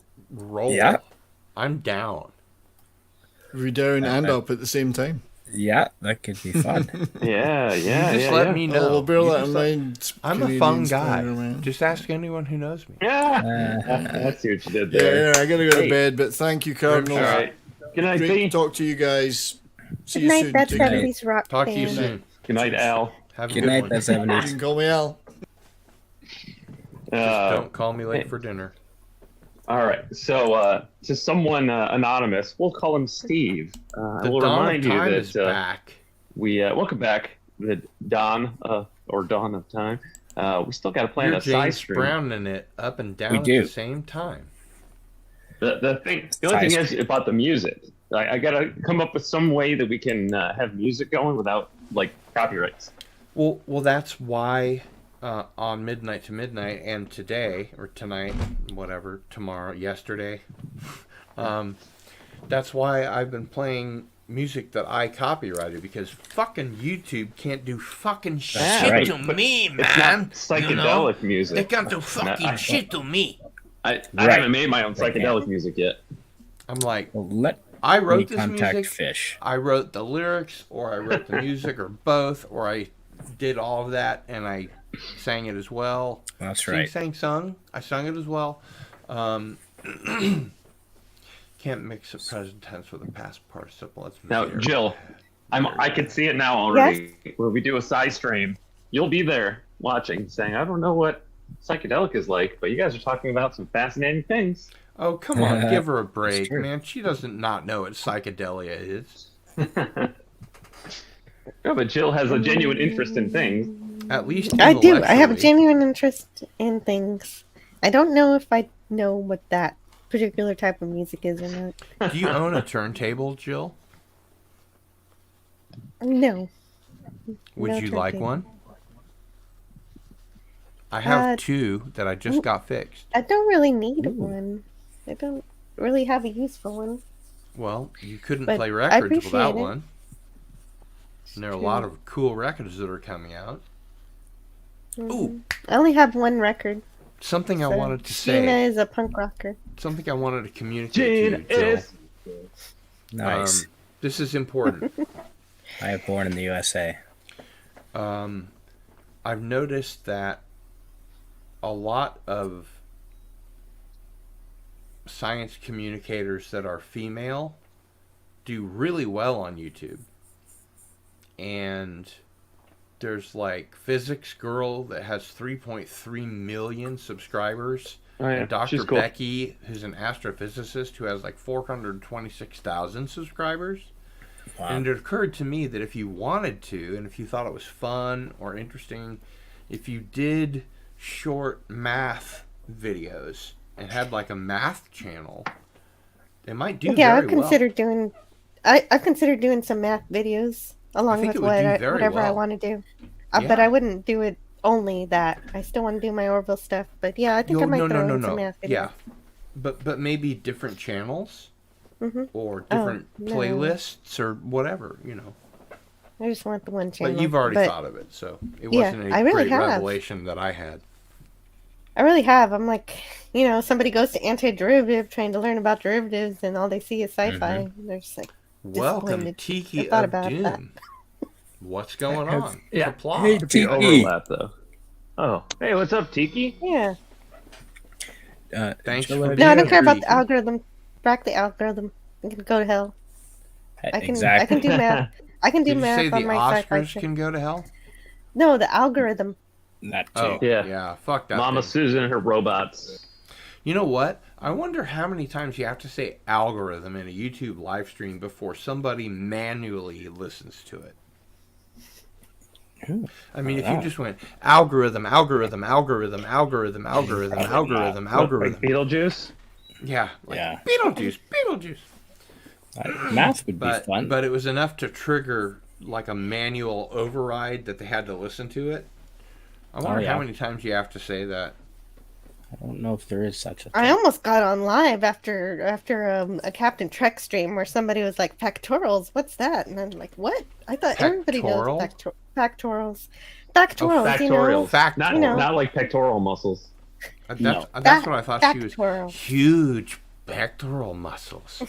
I'm down. We're down and up at the same time. Yeah, that could be fun. Just let me know. We'll bear You that just in let- mind. I'm a Canadian fun guy. Spider-Man. Just ask anyone who knows me. I see what you did there. Yeah, I gotta go to Hey. bed, but thank you, Cardinal. All right. Good night, Great B. to talk to you guys. See Good you night, soon. that's Take care. 70s rock. Talk to you band. soon. Good night, Al. Have a Good good night, one. that's You 70s. can call me Al. Just don't call me late for dinner. All right. So, to someone anonymous, we'll call him Steve. I The will dawn remind of you time that is back. we welcome back the dawn or dawn of time. We still got to plan You're a side James stream. Browning it up and down We at do. the same time. The only thing is about the music. I got to come up with some way that we can have music going without like copyrights. Well, that's why on Midnight to Midnight and today or tonight, whatever, tomorrow, yesterday, that's why I've been playing music that I copyrighted because fucking YouTube can't do fucking shit right. to But me, it's man. not psychedelic music. They can't do fucking shit to me. I Right. haven't made my own psychedelic music yet. I'm like, Well, I me wrote this contact music. Fish. I wrote the lyrics, or I wrote the music, or both, or I did all of that, and I sang it as well. That's Sing, right. sang, sung. I sung it as well. Can't mix a present tense with a past participle. That's Now, very Jill, I can see it now already. When we do a side stream, you'll be there watching, saying, "I don't know what psychedelic is like, but you guys are talking about some fascinating things." Oh, come on, give her a That's break, true. man. She doesn't not know what psychedelia is. No, but Jill has a genuine interest in things. At least I do. I have a intellectually. genuine interest in things. I don't know if I know what that particular type of music is or not. Do you own a turntable, Jill? No. Would No you like turntable. one? I have Uh, two that I just got fixed. I don't really need one. I don't really have a use for one. Well, you couldn't But play I records appreciate without it. one. And there are a true. lot of cool records that are coming out. Ooh. I only have one record. Something I So wanted to Gina say. is a punk rocker. Something I wanted to communicate to you, Gina Jill. is- Nice. This is important. I have born in the USA. I've noticed that a lot of science communicators that are female do really well on YouTube. And there's like Physics Girl that has 3.3 million subscribers. Oh, yeah. And Dr. She's cool. Becky, who's an astrophysicist who has like 426,000 subscribers. Wow. And it occurred to me that if you wanted to, and if you thought it was fun or interesting, if you did short math videos and had like a math channel, it might do Yeah, very I've considered doing. I've considered doing some math videos along think with it would do very whatever I well. want to do. But Yeah. I wouldn't do it only that. I still want to do my Orville stuff. But yeah, I think I might throw in some math videos. Yeah, but maybe different channels or Oh, different no. playlists or whatever, you know. I just want the one channel. But you've already thought of it, so it Yeah, wasn't a I really great have. revelation that I had. I really have. I'm like, somebody goes to anti-derivative trying to learn about derivatives, and all they see is sci-fi. And they're just like, Welcome, disappointed. Tiki I thought of about Doom. that. What's going Have- on? Yeah. Kapla. Hey, Tiki. Overlap though. Oh, hey, what's up, Tiki? Yeah. Thanks Jill, for have No, I being don't care here, about Tiki. the algorithm Crack the algorithm. I can go to hell. I can Exactly. do math. I can do Did you say math the on my Oscars sci-fi. can go to hell? No, the algorithm. That too. Oh, yeah. Fuck that Mama thing. Susan and her robots. You know what? I wonder how many times you have to say algorithm in a YouTube live stream before somebody manually listens to it. I mean, if you just went algorithm, algorithm, algorithm, algorithm, algorithm, algorithm, algorithm. Like Beetlejuice? Yeah. Like Yeah. Beetlejuice, Beetlejuice. Math would be fun. But it was enough to trigger like a manual override that they had to listen to it. I wonder how many times you have to say that. I don't know if there is such a thing. I almost got on live after a Captain Trek stream where somebody was like, "Factorials, what's that?" And I'm like, "What? I thought everybody knows Pectoral? factorials." Oh, Factorials, you know. Not like pectoral muscles. That's what I thought she was. Factorial. Huge pectoral muscles.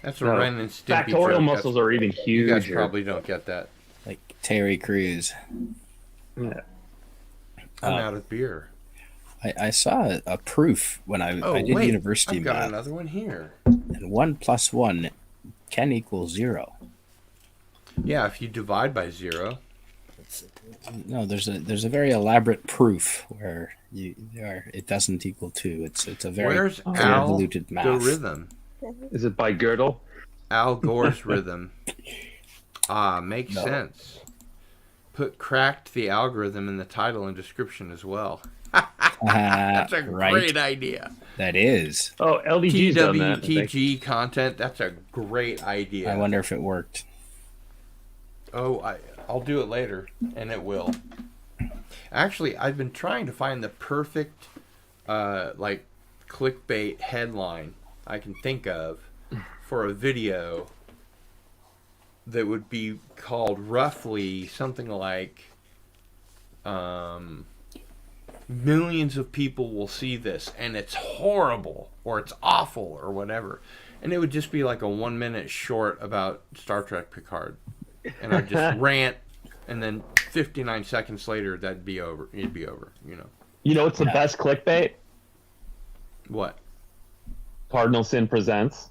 That's a No, Ren and Stimpy factorial joke. muscles are even You guys huger. probably don't get that. Like Terry Crews. Yeah. I'm out of beer. I saw a proof when I did university I've got math. another one here. And 1 + 1 can equal 0. Yeah, if you divide by 0. No, there's a very elaborate proof where it doesn't equal 2. It's a very Where's convoluted math. algorithm? Is it by Gödel? Al Gore's rhythm. Makes No. sense. Put cracked the algorithm in the title and description as well. That's a Right. great idea. That is. Oh, LDG's done that. I think. TWTG content. That's a great idea. I wonder if it worked. Oh, I'll do it later, and it will. Actually, I've been trying to find the perfect, like, clickbait headline I can think of for a video that would be called roughly something like, millions of people will see this, and it's horrible, or it's awful, or whatever. And it would just be like a 1 minute short about Star Trek Picard. And I'd just rant, and then 59 seconds later, that'd be over. It'd be over, you know. You know what's the best clickbait? What? Cardinal Sin presents.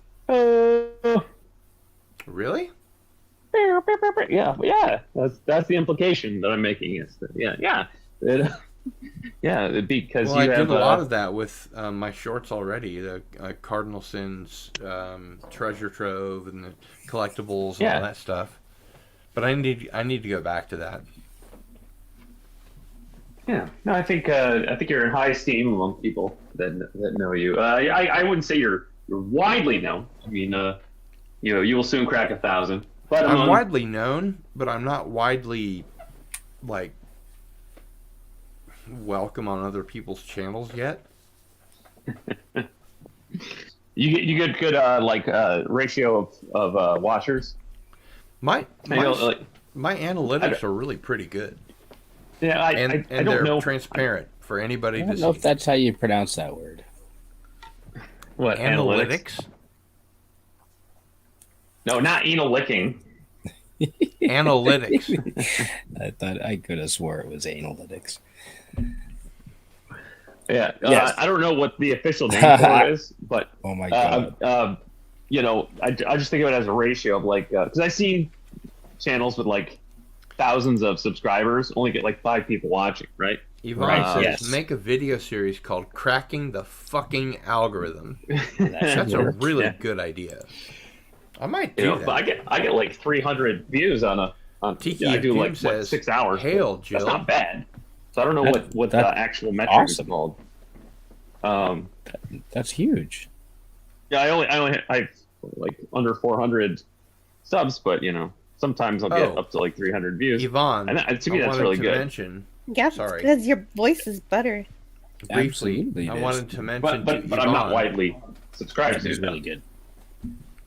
Really? Yeah. That's the implication that I'm making. Is that, yeah. It'd be because Well, you I have did a lot of that with my shorts already. The Cardinal Sin's treasure trove and the collectibles and all that stuff. But I need to go back to that. Yeah, no, I think you're in high esteem among people that know you. I wouldn't say you're widely known. I mean, you will soon crack 1,000. But I'm widely known, but I'm not widely like welcome on other people's channels yet. You get good ratio of watchers. My my analytics are really pretty good. Yeah, I and don't they're know. transparent for anybody I to don't know see. if that's how you pronounce that word. What, analytics? No, not anal licking. Analytics. I thought I could have swore it was analytics. Yeah, Yes. I don't know what the official name for it is, but oh my god, I just think of it as a ratio of like because I've seen channels with like thousands of subscribers only get like 5 people watching, right? Yvonne says, make a video series called "Cracking the Fucking Algorithm." That's a really good idea. I might do that. But I get like 300 views on Tiki I do Doom like says, 6 hours. Hail, That's Jill. not bad. So I don't know what the actual metric awesome. is called. That's huge. Yeah, I've like under 400 subs, but sometimes I'll get up to like 300 views. Yvonne, and to me that's really good. Mention, Yeah, sorry. because your voice is butter. Briefly, Absolutely, I it wanted is. to mention but to I'm not Yvonne widely subscribed to. It's really good.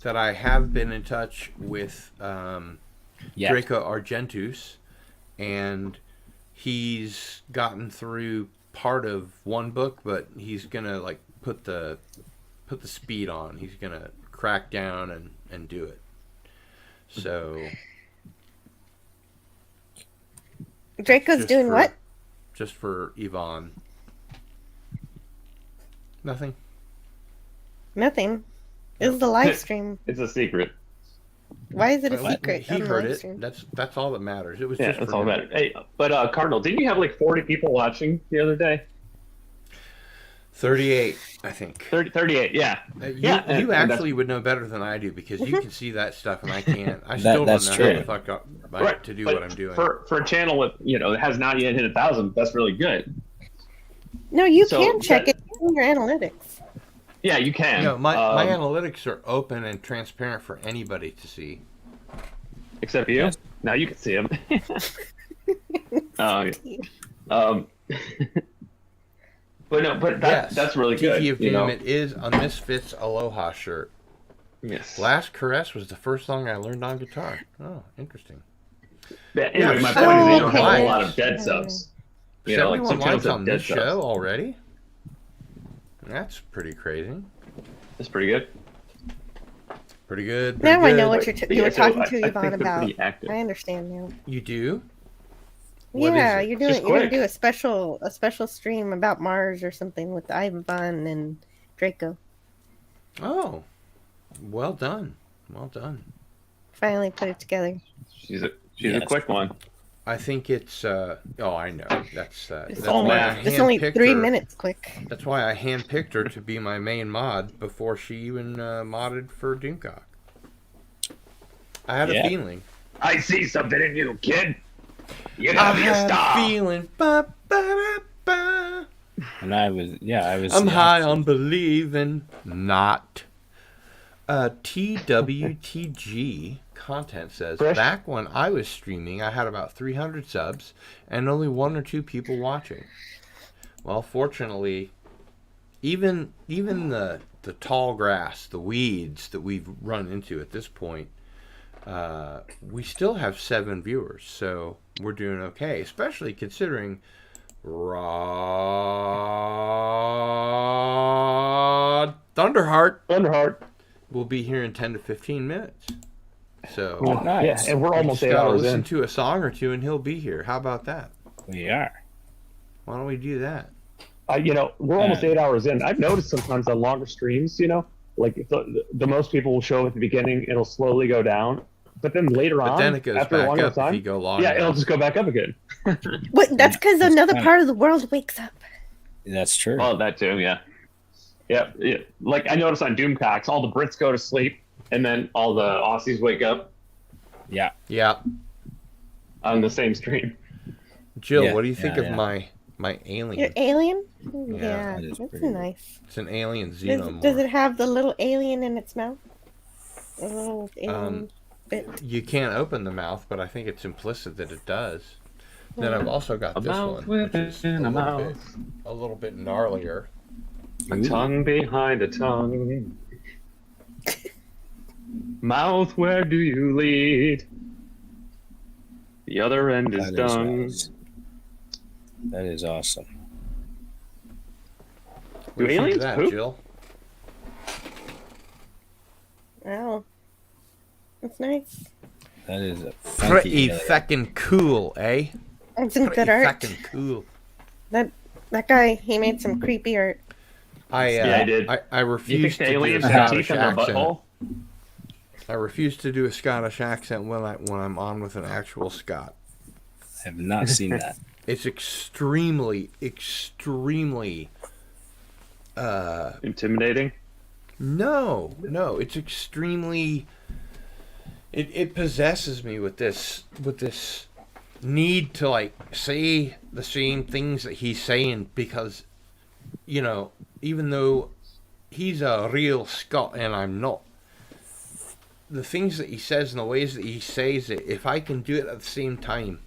that I have been in touch with Draco Argentus, and he's gotten through part of one book, but he's gonna like put the speed on. He's gonna crack down and do it. So Draco's doing what? Just for Yvonne. Nothing. Nothing. This is the live stream. It's a secret. Why is it a Well, secret? He on the heard live it. stream? That's all that matters. It was Yeah, just that's for all him. that matters. Hey, but Cardinal, didn't you have like 40 people watching the other day? 38, I think. 38, yeah. You actually would know better than I do because you can see that stuff and I can't. I still that's don't know true. how the fuck to do but what I'm doing. For a channel with, that has not yet hit 1,000, that's really good. No, you So can check that- it in your analytics. Yeah, you can. No, my analytics are open and transparent for anybody to see. Except you. Now you can see them. But that's really good. Tiki of Doom, it is a Misfits Aloha shirt. Yes. Last Caress was the first song I learned on guitar. Oh, interesting. Anyway, my point is they don't have a lot of dead subs. Like 71 some channels likes on have this dead subs. show already? That's pretty crazy. That's pretty good. Pretty good. Now I pretty know good. what you were talking to I Yvonne think they're about. pretty active. I understand now. You do? What Yeah, is it? you're Just gonna quick. do a special stream about Mars or something with Ivan and Draco. Oh, well done. Well done. Finally put it together. She's a quick one. I think it's. I know. That's It's only 3 minutes quick. That's why I handpicked her to be my main mod before she even modded for Doomcock. I had a feeling. I see something in you, kid. You I gotta be a had star. a feeling. Ba, ba, ba. And I was. I'm high on believing. Not. TWTG content says, Fresh. back when I was streaming, I had about 300 subs and only 1 or 2 people watching. Well, fortunately, even the tall grass, the weeds that we've run into at this point, we still have 7 viewers, so we're doing okay, especially considering Rod Thunderheart will be here in 10 to 15 minutes. So, Nice. Yeah, and we're almost just 8 gotta hours listen in. to a song or two and he'll be here. How about that? We are. Why don't we do that? We're almost 8 hours in. I've noticed sometimes on longer streams, like if the most people will show at the beginning, it'll slowly go down. But then later But on, then it goes after a back long enough up if time, you go long yeah, enough. it'll just go back up again. What? That's because another part of the world wakes up. That's true. Oh, that too, yeah. Yeah. Like I noticed on Doomcocks, all the Brits go to sleep, and then all the Aussies wake up. Yeah. Yeah. On the same stream. Jill, Yeah, what do you think yeah, of yeah. my alien? Your alien? Yeah, Yeah, that is that's pretty nice. It's an alien Does xenomorph. it have the little alien in its mouth? A little alien bit. You can't open the mouth, but I think it's implicit that it does. Then I've also got A this mouth one, which is within a a little bit gnarlier. A tongue behind a tongue. Mouth, where do you lead? The other end is That is dung. nice. That is awesome. What do you think of aliens that, poop? Jill? Wow. That's nice. That is a Pretty funky alien. fucking cool, eh? It's some Pretty good art. fucking cool. That guy, he made some creepy art. I Yeah, I did. I You refuse think to the do a aliens have Scottish teeth in their accent. butthole? I refuse to do a Scottish accent when I'm on with an actual Scot. I have not seen that. It's extremely Intimidating? No, it's extremely. It possesses me with this need to like say the same things that he's saying because, even though he's a real Scot and I'm not, the things that he says and the ways that he says it, if I can do it at the same time,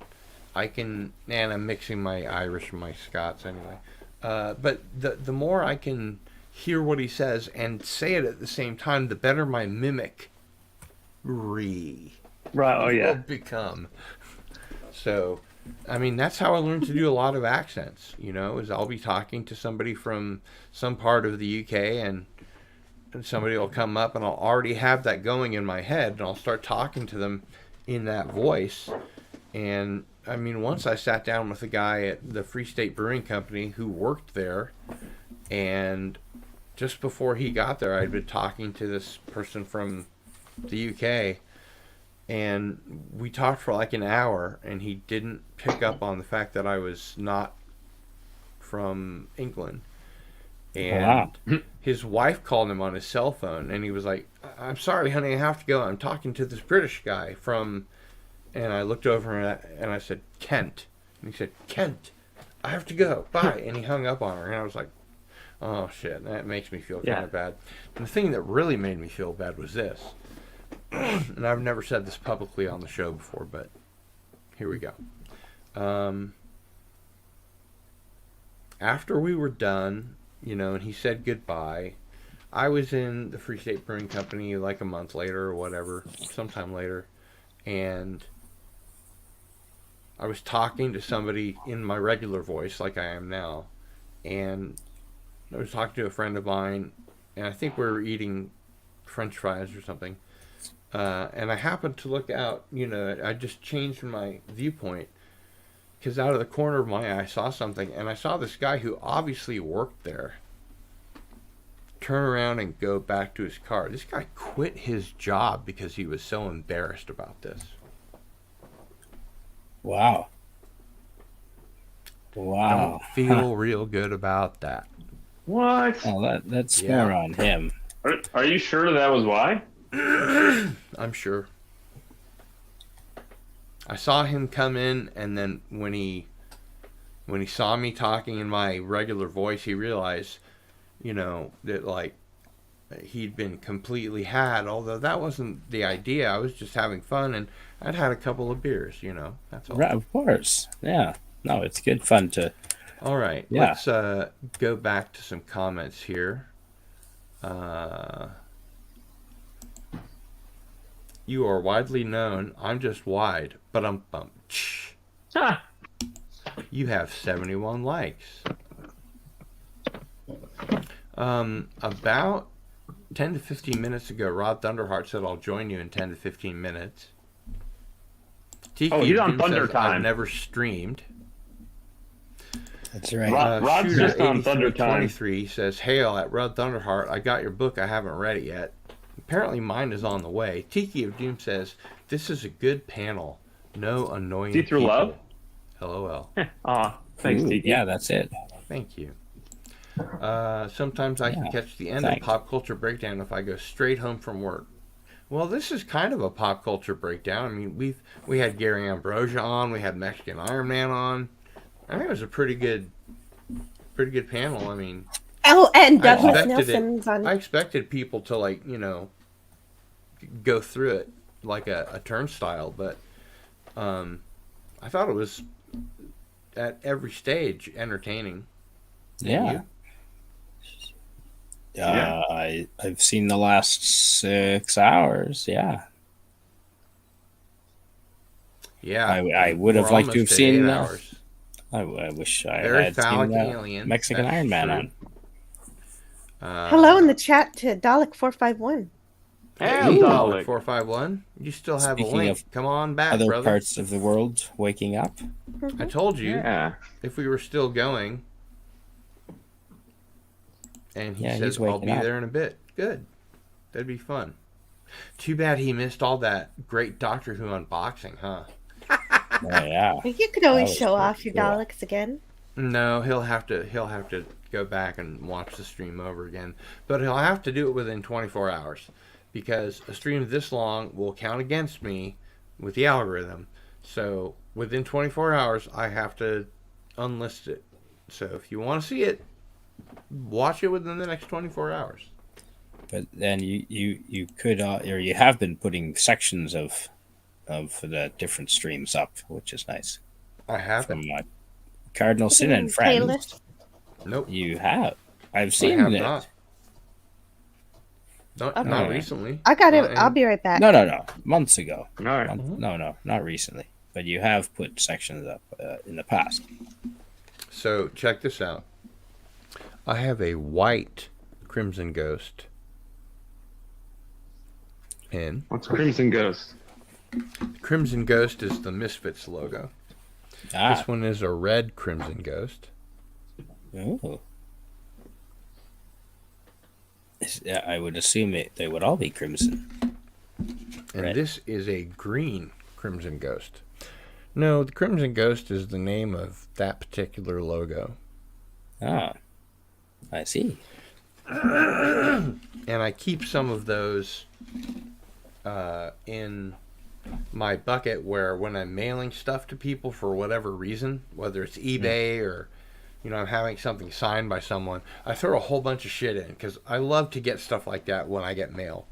I can. And I'm mixing my Irish and my Scots anyway. But the more I can hear what he says and say it at the same time, the better my mimicry Right, oh yeah. will become. So, I mean, that's how I learned to do a lot of accents, is I'll be talking to somebody from some part of the UK and somebody will come up and I'll already have that going in my head and I'll start talking to them in that voice. And I mean, once I sat down with a guy at the Free State Brewing Company who worked there and just before he got there, I'd been talking to this person from the UK, and we talked for like an hour, and he didn't pick up on the fact that I was not from England. And his wife called him on his cell phone, and he was like, "I'm sorry, honey, I have to go. I'm talking to this British guy from," and I looked over and I said, "Kent." And he said, "Kent, I have to go. Bye." And he hung up on her, and I was like, "Oh shit, that makes me feel kind of bad." And the thing that really made me feel bad was this, and I've never said this publicly on the show before, but here we go. After we were done, and he said goodbye, I was in the Free State Brewing Company like a month later or whatever, sometime later, and I was talking to somebody in my regular voice like I am now, and I was talking to a friend of mine, and I think we were eating French fries or something, and I happened to look out, I just changed my viewpoint, because out of the corner of my eye I saw something, and I saw this guy who obviously worked there turn around and go back to his car. This guy quit his job because he was so embarrassed about this. Wow. Don't feel real good about that. What? Oh, that's more on him. Are you sure that was why? I'm sure. I saw him come in, and then when he saw me talking in my regular voice, he realized, that like he'd been completely had, although that wasn't the idea. I was just having fun, and I'd had a couple of beers, that's all. Right, of course. Yeah. No, it's good fun to. All right. Yeah. Let's go back to some comments here. You are widely known. I'm just wide, but I'm bumped. You have 71 likes. About 10 to 15 minutes ago, Rod Thunderheart said, "I'll join you in 10 to 15 minutes." Tiki he's on Thunder says, Time. "I've never streamed." That's right. Rod's Shooter just on Thunder Time. 83 says, "Hail at Rod Thunderheart. I got your book. I haven't read it yet. Apparently mine is on the way." Tiki of Doom says, "This is a good panel. No annoying See through people." love? LOL. Aw, thanks, Tiki. Yeah, that's it. Thank you. Sometimes I can catch the end thanks. of Pop Culture Breakdown if I go straight home from work. Well, this is kind of a pop culture breakdown. I mean, we had Gary Ambrosia on, we had Mexican Iron Man on. I think it was a pretty good panel. I mean, and Douglas I Nelson's on. expected people to go through it like a turnstile, but I thought it was at every stage entertaining. Yeah. I've seen the last 6 hours. Yeah. Yeah. I would have We're liked to have almost at seen. 8 hours. I wish I Very had phallic seen alien. Mexican That's Iron Man true. on. Hello in the chat to Dalek451. Hey, Dalek 451. You still have Speaking a link. of Come on back, other brother. parts of the world waking up. I told you. Yeah. If we were still going. And he Yeah, says, he's "I'll waking be up. there in a bit." Good. That'd be fun. Too bad he missed all that great Doctor Who unboxing, huh? Oh, yeah. You could always was show pretty off your cool. Daleks again. No, he'll have to go back and watch the stream over again. But he'll have to do it within 24 hours. Because a stream this long will count against me with the algorithm. So within 24 hours, I have to unlist it. So if you want to see it, watch it within the next 24 hours. But then you could or you have been putting sections of the different streams up, which is nice. I haven't. From Cardinal Sin and Friends. Playlist. Nope. You have. I've I seen have it. not. Not Okay. recently. I got it. Not in- I'll be right back. No. Months ago. All right. No, not recently. But you have put sections up in the past. So check this out. I have a white Crimson Ghost pin. What's Crimson Ghost? Crimson Ghost is the Misfits logo. This one is a red Crimson Ghost. Oh. Yeah, I would assume they would all be crimson. And Right. this is a green Crimson Ghost. No, the Crimson Ghost is the name of that particular logo. Ah, I see. And I keep some of those in my bucket where when I'm mailing stuff to people for whatever reason, whether it's eBay or, I'm having something signed by someone, I throw a whole bunch of shit in because I love to get stuff like that when I get mail.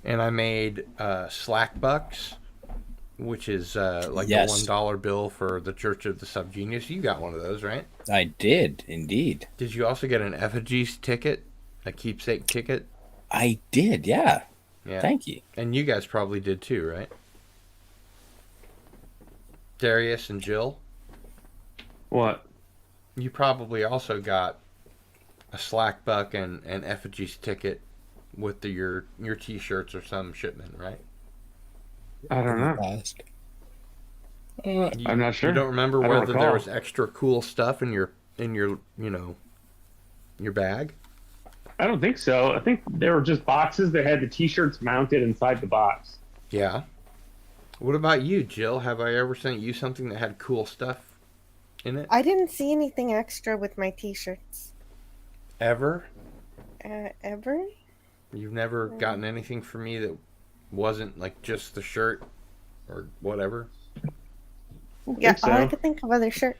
And I made Slack Bucks, which is like Yes. the $1 bill for the Church of the Subgenius. You got one of those, right? I did, indeed. Did you also get an effigies ticket, a keepsake ticket? I did, yeah. Yeah. Thank you. And you guys probably did too, right? Darius and Jill? What? You probably also got a Slack Buck and an effigies ticket with your T-shirts or some shipment, right? I don't know. I'm not sure. You don't remember I don't whether there recall. was extra cool stuff in your your bag? I don't think so. I think they were just boxes that had the T-shirts mounted inside the box. Yeah. What about you, Jill? Have I ever sent you something that had cool stuff in it? I didn't see anything extra with my t-shirts. Ever? Ever? You've never gotten anything from me that wasn't like just the shirt or whatever? Yeah, I could think of other shirts.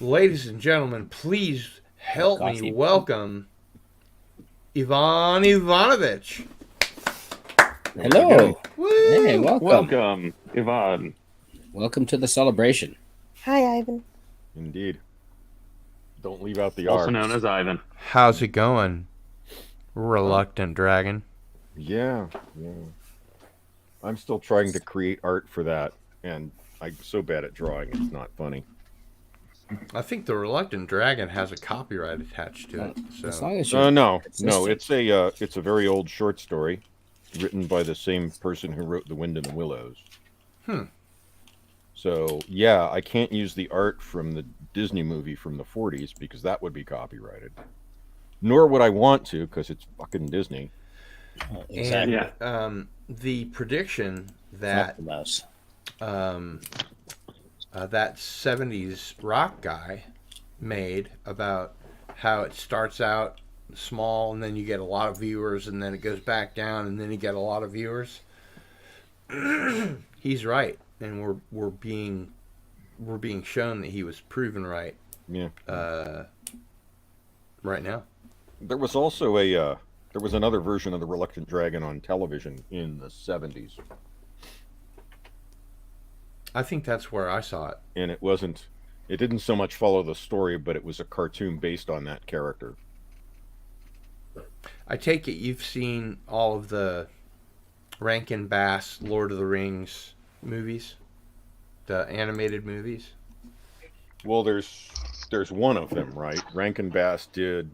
Ladies and gentlemen, please help me Coffee. welcome Ivan Ivanovich. Hello. Woo! Hey, welcome. Welcome, Ivan. Welcome to the celebration. Hi, Ivan. Indeed. Don't leave out the Also R. known as Ivan. How's it going, reluctant dragon? Yeah. I'm still trying to create art for that, and I'm so bad at drawing, it's not funny. I think the reluctant dragon has a copyright attached to it. As So long as you're No, consistent. it's a very old short story, written by the same person who wrote The Wind in the Willows. So yeah, I can't use the art from the Disney movie from the 40s because that would be copyrighted. Nor would I want to because it's fucking Disney. Exactly. And the prediction that Fuck the mouse. that 70s rock guy made about how it starts out small and then you get a lot of viewers and then it goes back down and then you get a lot of viewers. He's right, and we're being shown that he was proven right. Yeah. Right now. There was also there was another version of the Reluctant Dragon on television in the 70s. I think that's where I saw it. And it didn't so much follow the story, but it was a cartoon based on that character. I take it you've seen all of the Rankin Bass Lord of the Rings movies, the animated movies. Well, there's one of them, right? Rankin Bass did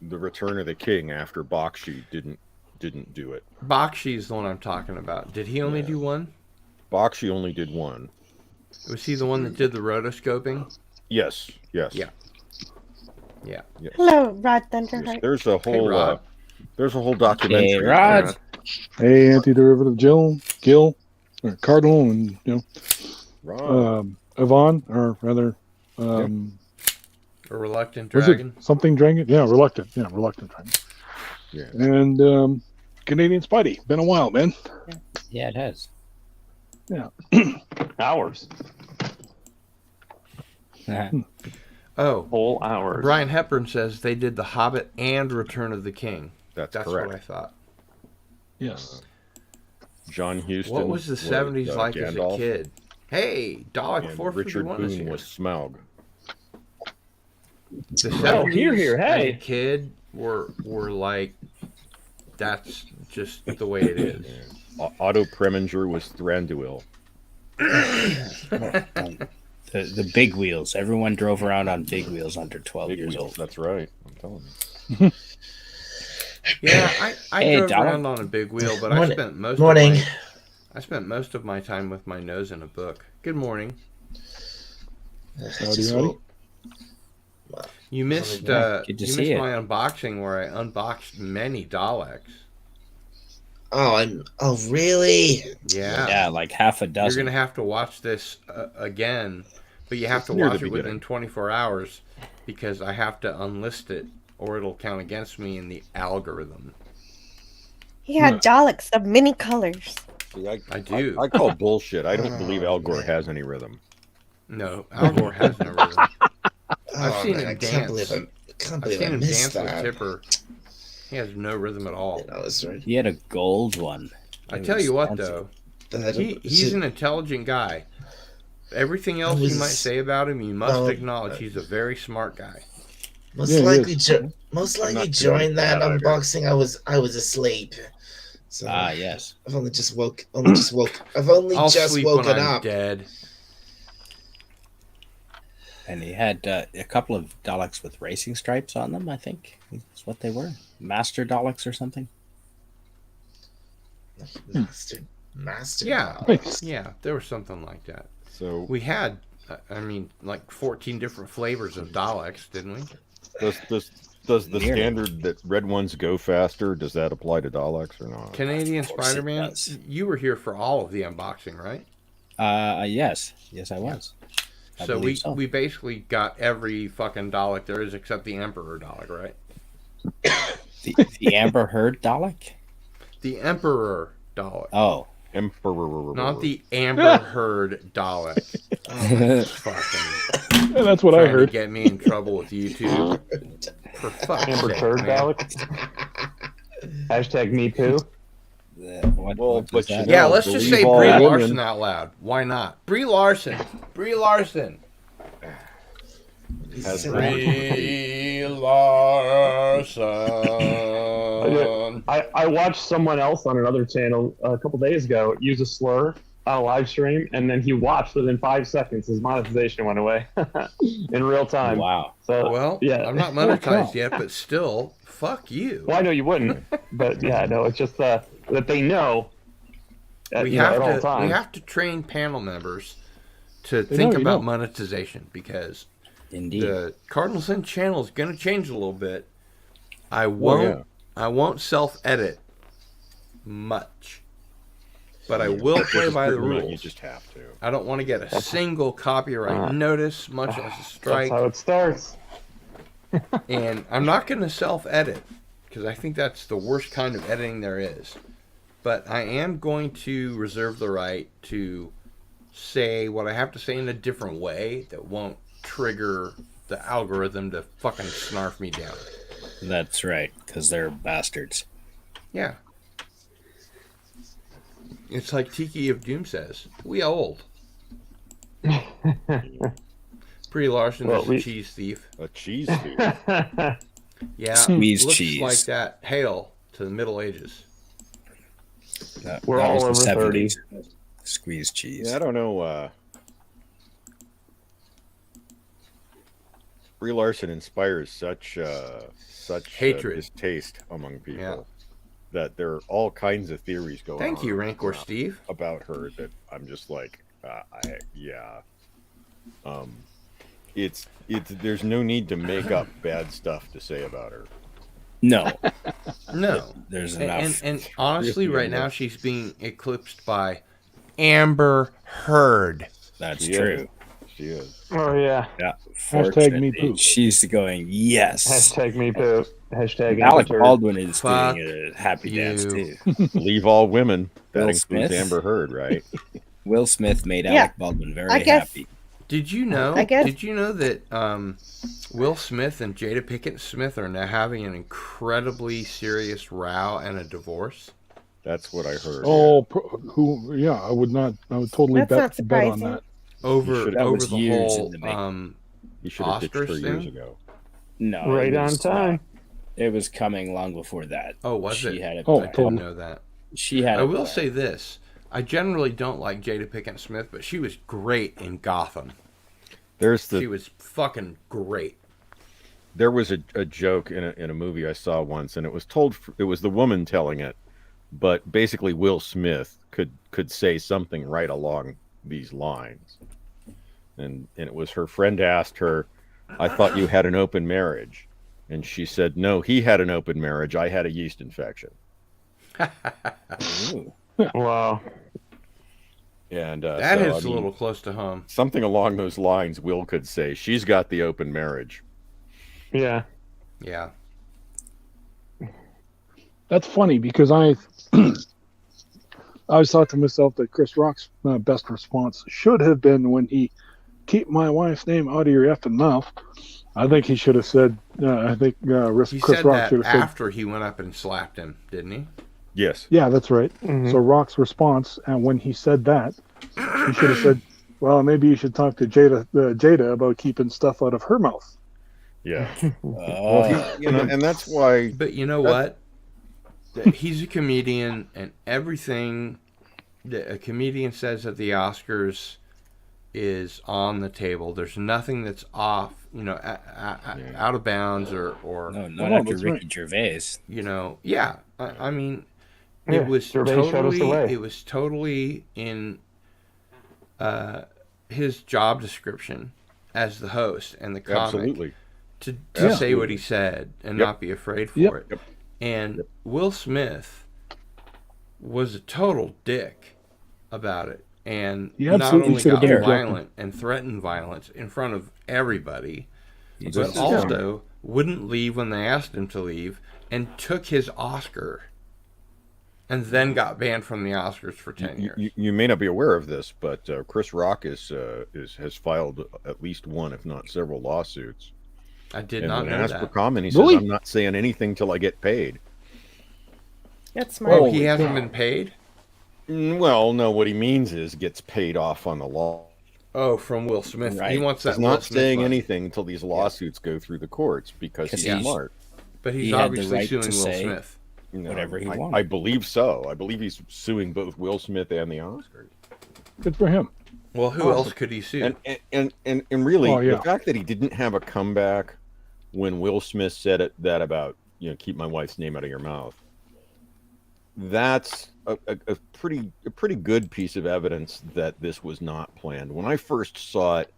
The Return of the King after Bakshi didn't do it. Bakshi's the one I'm talking about. Did he only do one? Bakshi only did one. Was he the one that did the rotoscoping? Yes. Yeah. Hello, Rod Thunderheart. There's a whole Rod. documentary. Hey, Rod. Hey, anti-derivative Gil, or Cardinal, and Rod. Yvonne, or rather, A reluctant was dragon. it something dragon? Yeah, reluctant dragon. Yeah. And Canadian Spidey. Been a while, man. Yeah, it has. Yeah. Hours. Oh, Whole hours. Brian Hepburn says they did The Hobbit and Return of the King. That's what correct. I thought. Yes. John Huston. What was the 70s like as a Gandalf, kid? Hey, Dalek and 451 Richard is Boone here. was Smaug. The Oh, 70s here, as a hey. kid were like, that's just the way it is. Otto Preminger was Thranduil. The big wheels. Everyone drove around on big wheels under 12 Big years wheels, old. that's right. I'm telling you. Yeah, I Hey, drove Dalek. around on a big wheel, but Morning. I spent most of my time with my nose in a book. Good morning. Howdy. You missed Good to you see missed it. my unboxing where I unboxed many Daleks. Oh, really? Yeah. Yeah, like half a You're dozen. gonna have to watch this again, but you have It's to near watch the it within beginning. 24 hours because I have to unlist it or it'll count against me in the algorithm. He had Daleks of many colors. See, I do. I call bullshit. I don't believe Al Gore has any rhythm. No, Al Gore has no rhythm. I've seen man, him I dance. can't believe I've seen him missed dance with that. Tipper. He has no rhythm at all. He had a gold one. I It tell was you what, fancy. though, he's an intelligent guy. Everything else you might say about him, you must acknowledge he's a very smart guy. Most likely during that unboxing, I was asleep. So yes. I've only just I'll just sleep woken when I'm up. dead. And he had a couple of Daleks with racing stripes on them, I think. That's what they were. Master Daleks or something. Master. Yeah, Daleks. yeah, there was something like that. So we had, like 14 different flavors of Daleks, didn't we? Does the Nearly. standard that red ones go faster, does that apply to Daleks or not? Canadian Spider-Man, you were here for all of the unboxing, right? Yes, I was. I So believe we basically got every fucking Dalek there is except the Emperor Dalek, right? The Amber Heard Dalek? The Emperor Dalek. Oh. Emperor. Not the Amber Heard Dalek. Fucking. Yeah, that's what I trying to heard. get me in trouble with YouTube. For fuck's Amber sake, Turd man. Dalek. Hashtag me poo. But you Yeah, know, let's just believe say all Brie women. Larson out loud. Why not? Brie Larson. Brie Larson. Has Brie Larson. I watched someone else on another channel a couple days ago use a slur on a live stream, and then he watched within 5 seconds. His monetization went away in real time. Wow. So Well, yeah, I'm not monetized yet, but still, fuck you. Well, I know you wouldn't, but yeah, no, it's just that they know. We at all have times. to train panel members to They think know, you about know. monetization because Indeed. the Cardinal Sin channel is going to change a little bit. I won't self-edit much, but I will play by the rules. You just have to. I don't want to get a single copyright notice, much less a strike. That's how it starts. And I'm not going to self-edit because I think that's the worst kind of editing there is. But I am going to reserve the right to say what I have to say in a different way that won't trigger the algorithm to fucking snarf me down. That's right, because they're bastards. Yeah. It's like Tiki of Doom says, we old. Brie Larson is a cheese thief. A cheese thief? Yeah. Squeeze looks cheese. like that hail to the Middle Ages. We're all was over the 30. 70s. Squeeze cheese. Yeah, I don't know. Brie Larson inspires such hatred, distaste among people that there are all kinds of theories going on. Thank you, Rancor Steve, about her that I'm just like, it's there's no need to make up bad stuff to say about her. No. No. There's enough. And honestly, right now she's being eclipsed by Amber Heard. That's true. She is. Oh yeah. Yeah. Hashtag me Fortunately, poo. She's going, yes. Hashtag me poo. Hashtag Alec amateur. Baldwin is Fuck doing a happy dance too. Leave all women. That Will includes Smith? Amber Heard, right? Will Smith made Yeah. Alec Baldwin very I guess- happy. Did you know? I guess- Did you know that Will Smith and Jada Pinkett Smith are now having an incredibly serious row and a divorce? That's what I heard. Oh, yeah, I would totally That's not bet on surprising. that. Over That was the years whole in the making. He should have ditched her Oscars years thing? ago. No. Right it on was, time. It was coming long before that. Oh, was she it? Had Oh, I totally. didn't know that. She had. I a will plan. say this. I generally don't like Jada Pinkett Smith, but she was great in Gotham. She was fucking great. There was a joke in a movie I saw once, and it was told. It was the woman telling it, but basically Will Smith could say something right along these lines, and it was her friend asked her, I thought you had an open marriage. And she said, no, he had an open marriage. I had a yeast infection. Wow. And that so, is I a mean, little close to home. Something along those lines, Will could say. She's got the open marriage. Yeah. Yeah. That's funny because I always thought to myself that Chris Rock's best response should have been when he keep my wife's name out of your effing mouth. I think he should have said. I think He Chris said Rock that should have said after he went up and slapped him, didn't he? Yes. Yeah, that's right. Mhm. So Rock's response, and when he said that, he should have said, "Well, maybe you should talk to Jada about keeping stuff out of her mouth." Yeah. Well, and that's why. But you know what? He's a comedian, and everything that a comedian says at the Oscars is on the table. There's nothing that's off, out of bounds or No, not after Ricky Gervais. Yeah. I mean, Yeah, it was Gervais showed us the way. it was totally in his job description as the host and the comic. Absolutely. To Absolutely. say what he said and Yep. not be afraid for Yep. it. And Will Smith was a total dick about it, and He not absolutely only should have got been violent and threatened violence in front of everybody, but just- also wouldn't leave when they asked him to leave, and took his Oscar, and then got banned from the Oscars for 10 years. You may not be aware of this, but Chris Rock has filed at least one, if not several, lawsuits. I did and not when know asked that. for comment, he Really? says, "I'm not saying anything till I get paid." That's smart. Oh, he hasn't been paid? Well, no. What he means is gets paid off on the law. Oh, from Will Smith. Right. He wants that He's Will not Smith saying money. anything until these lawsuits go through the courts because 'Cause he's he's- smart. But he's He had the obviously right suing to Will say Smith. No, whatever he I wanted. believe so. I believe he's suing both Will Smith and the Oscars. Good for him. Well, who else could he sue? And really, Oh, yeah. the fact that he didn't have a comeback when Will Smith said that about keep my wife's name out of your mouth. That's a pretty good piece of evidence that this was not planned. When I first saw it,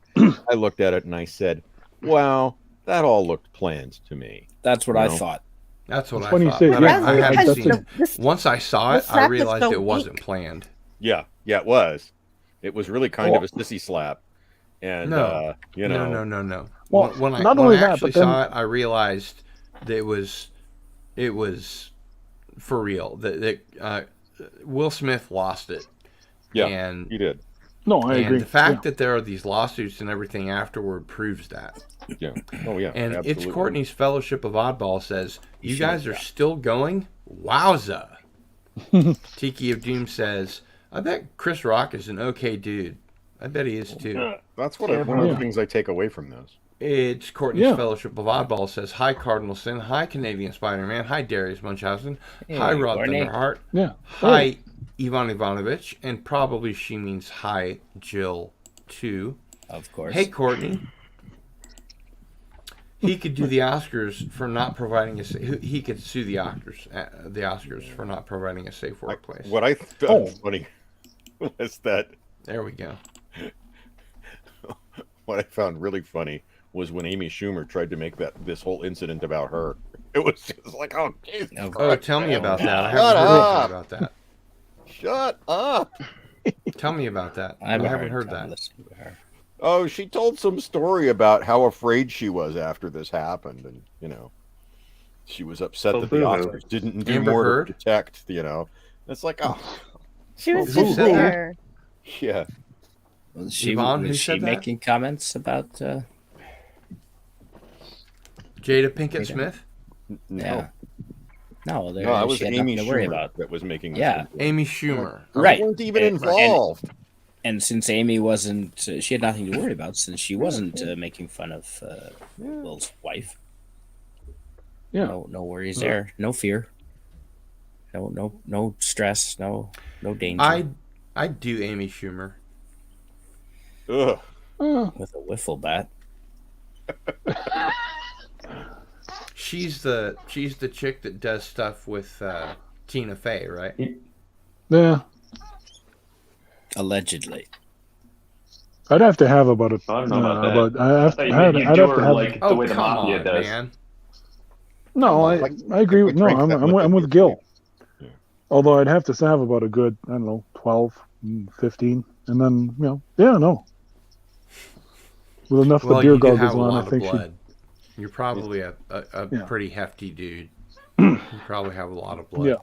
I looked at it and I said, "Wow, that all looked planned to me." That's what I thought. That's what It's I funny you thought. say But that. I haven't That's seen a- it. Once I saw the it, I slap is realized so it wasn't weak. planned. Yeah, it was. It was really kind of a sissy slap. And No. no. No. Well, when I, not when only I that, actually but then- saw it, I realized that it was for real. That Will Smith lost it. Yeah, and he did. No, I and agree. the fact Yeah. that there are these lawsuits and everything afterward proves that. Yeah. Oh yeah. And absolutely. It's Courtney's Fellowship of Oddball says, "You guys are still going? Wowza!" Tiki of Doom says, "I bet Chris Rock is an okay dude. I bet he is too." That's one of the things I take away from this. It's Courtney's Yeah. Fellowship of Oddball says, "Hi Cardinal Sin, hi Canadian Spider-Man, hi Darius Munchausen, Hey, hi Rod Courtney. Thunderheart, Yeah. hi Ivan Ivanovich," and probably she means hi Jill too. Of course. Hey Courtney. He could do the Oscars for not providing he could sue the Oscars for not providing a safe workplace. What I found funny was that. There we go. What I found really funny was when Amy Schumer tried to make this whole incident about her. It was just like, oh, Jesus Oh, Christ, tell me man. about that. I Shut haven't heard up. anything about that. Shut up. Tell me about that. I haven't heard that. Oh, she told some story about how afraid she was after this happened, and she was upset that the Oscars didn't do Amber more Heard? to protect. It's like, oh, She was Who just said that? there. yeah. Was she, Yvonne, who was she said that? making comments about? Jada Pinkett Smith? No. Yeah. No, there, No, that was she had Amy nothing to worry Schumer about. that was making this. Yeah. Amy Schumer. Right. I weren't even And- involved. And since Amy wasn't, she had nothing to worry about since she wasn't making fun of Will's wife. Yeah. No worries there. No fear. No stress. No danger. I'd do Amy Schumer. Ugh. With a wiffle bat. She's the chick that does stuff with Tina Fey, right? Yeah. Allegedly. I'd have to have about a. I don't know about that. About, I thought you meant you I'd do have to her have. like the Oh, way the come mafia on, does. man. No, I agree with. No, drink I'm that much I'm of with your Gil. sleep. Although I'd have to have about a good, I don't know, 12, 15, and then no. With enough of the Well, beer you do goggles have a on, I lot of think blood. You're probably a Yeah. pretty hefty dude. You probably have a lot of blood. Yeah.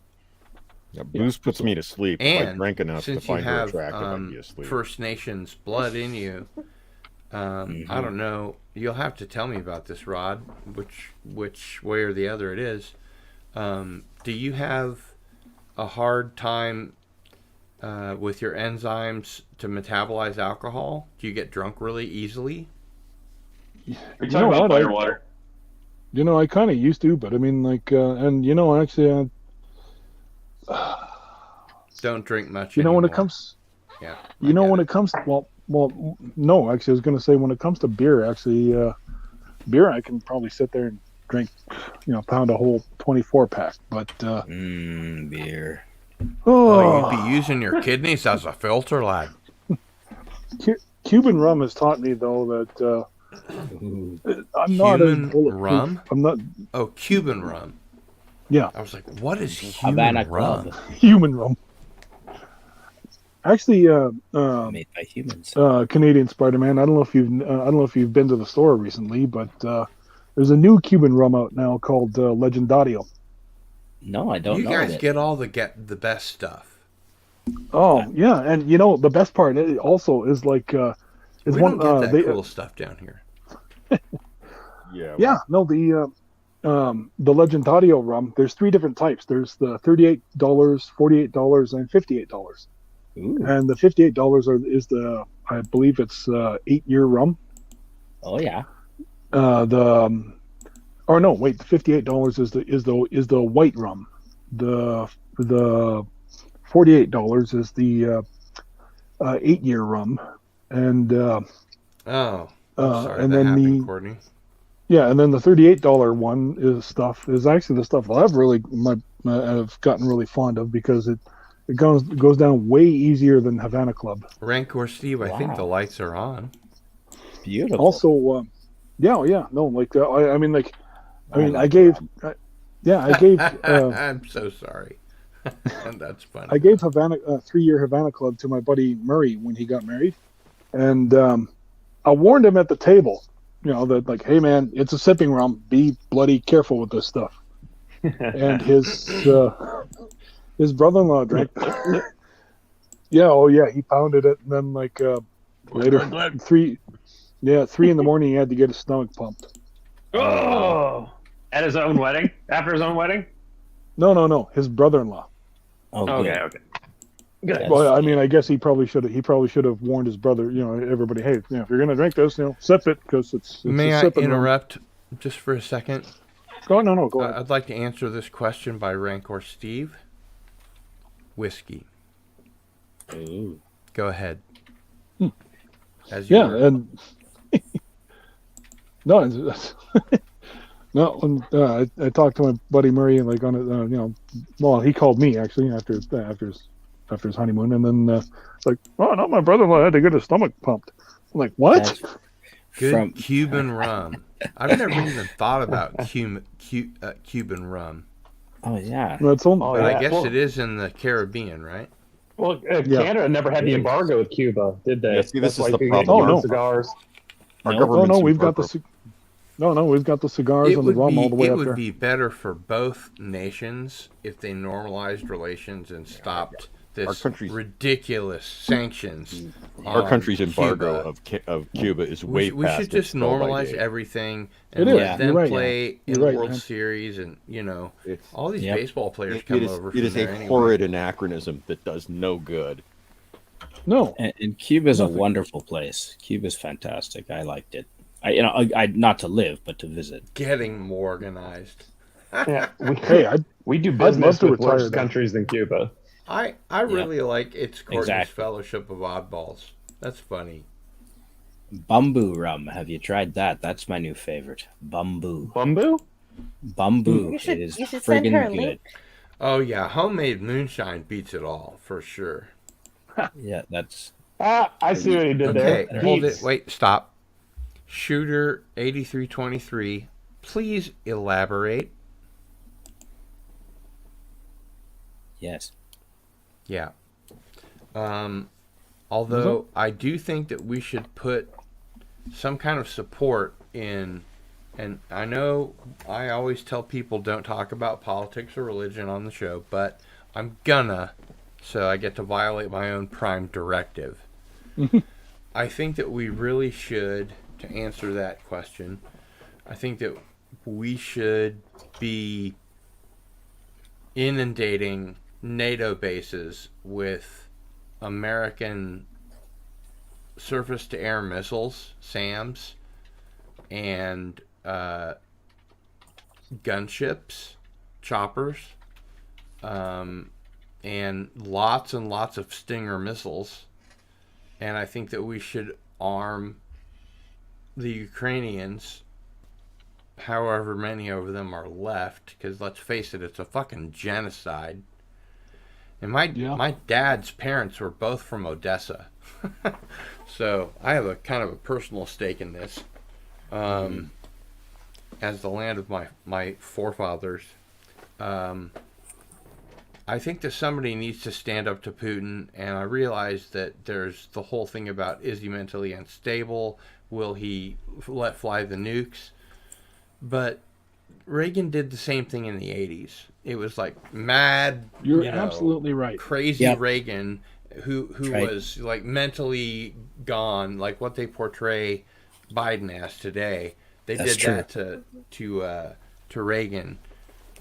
Yeah, booze puts me to sleep. If I And drank enough to since you find her have attractive, I'd be asleep. First Nations blood in you, I don't know. You'll have to tell me about this, Rod. Which way or the other it is. Do you have a hard time with your enzymes to metabolize alcohol? Do you get drunk really easily? Are you talking about firewater? I kind of used to, but I mean, like, and actually, don't drink much. When it comes, yeah, when it comes, well, no, actually, I was going to say when it comes to beer, actually, beer I can probably sit there and drink, pound a whole 24 pack, but beer. Oh, you'd be using your kidneys as a filter, lad. Cuban rum has taught me though that I'm not Cuban as bulletproof. rum. I'm not. Oh, Cuban rum. Yeah. I was like, what is Havana human rum? Club. Human rum. Actually, Made by humans. Canadian Spider-Man. I don't know if you've been to the store recently, but there's a new Cuban rum out now called Legendario. No, I don't You know. guys get the best stuff. Oh yeah, and the best part also is like it's We one don't get that they, cool stuff down here. Yeah, no, the Legendario rum. There's 3 different types. There's the $38, $48, and $58. And the $58 is the, I believe it's 8-year rum. Oh yeah. The $58 is the white rum. The $48 is the 8-year rum, and I'm sorry and that then happened, Courtney. Yeah, and then the $38 one is actually the stuff that I've gotten really fond of because it goes down way easier than Havana Club. Rancor Steve, I think the lights are on. Beautiful. Also, I gave. I'm so sorry. That's funny. I gave 3-year Havana Club to my buddy Murray when he got married, and I warned him at the table. That like, hey man, it's a sipping rum. Be bloody careful with this stuff. And his brother-in-law drank. He pounded it, and then like later 3 in the morning he had to get his stomach pumped. Oh, at his own wedding? After his own wedding? No, his brother-in-law. Oh, okay. Good. Well, I mean, I guess he probably should have warned his brother. Everybody, hey, if you're gonna drink this, sip it because it's. May a I sipping interrupt just for a second? Go ahead. I'd like to answer this question by Rancor Steve. Whiskey. Ooh. Go ahead. As you were. And I talked to my buddy Murray and like on it, he called me actually after his honeymoon, and then like, oh no, my brother-in-law had to get his stomach pumped. I'm like, what? Good Cuban rum. I've never even thought about Cuban rum. Oh yeah. I guess it is in the Caribbean, right? Well, Canada never had the embargo with Cuba, did they? Yeah, see, this That's is why the you could problem. get Cuban cigars. We've got the cigars and the rum all the way up there. It would be better for both nations if they normalized relations and stopped this ridiculous sanctions. Our country's embargo of Cuba is way past. We should just normalize everything and let them play in the World Series, and all these baseball players come over. It is a horrid anachronism that does no good. No, and Cuba's a wonderful place. Cuba's fantastic. I liked it. I not to live, but to visit. Getting more organized. We do business with worse countries than Cuba. I really like its Courtney's Fellowship of Oddballs. That's funny. Bamboo rum. Have you tried that? That's my new favorite. Bamboo. Bamboo? Bamboo. You should friggin' send her a good. link. Oh yeah, homemade moonshine beats it all for sure. Yeah, that's I see what he did Okay, there. hold it. Beats. Wait, stop. Shooter 8323, please elaborate. Yes. Yeah. Although I do think that we should put some kind of support in, and I know I always tell people don't talk about politics or religion on the show, but I'm gonna, so I get to violate my own prime directive. I think that we really should, to answer that question, I think that we should be inundating NATO bases with American surface-to-air missiles, SAMs, and gunships, choppers, and lots of Stinger missiles. And I think that we should arm the Ukrainians, however many of them are left, because let's face it, it's a fucking genocide. And my dad's parents were both from Odessa. So I have a kind of a personal stake in this. As the land of my forefathers. I think that somebody needs to stand up to Putin, and I realize that there's the whole thing about, is he mentally unstable? Will he let fly the nukes? But Reagan did the same thing in the 80s. It was like mad, You're absolutely right. crazy Yep. Reagan who right. was like mentally gone, like what they portray Biden as today. They That's did true. that to Reagan.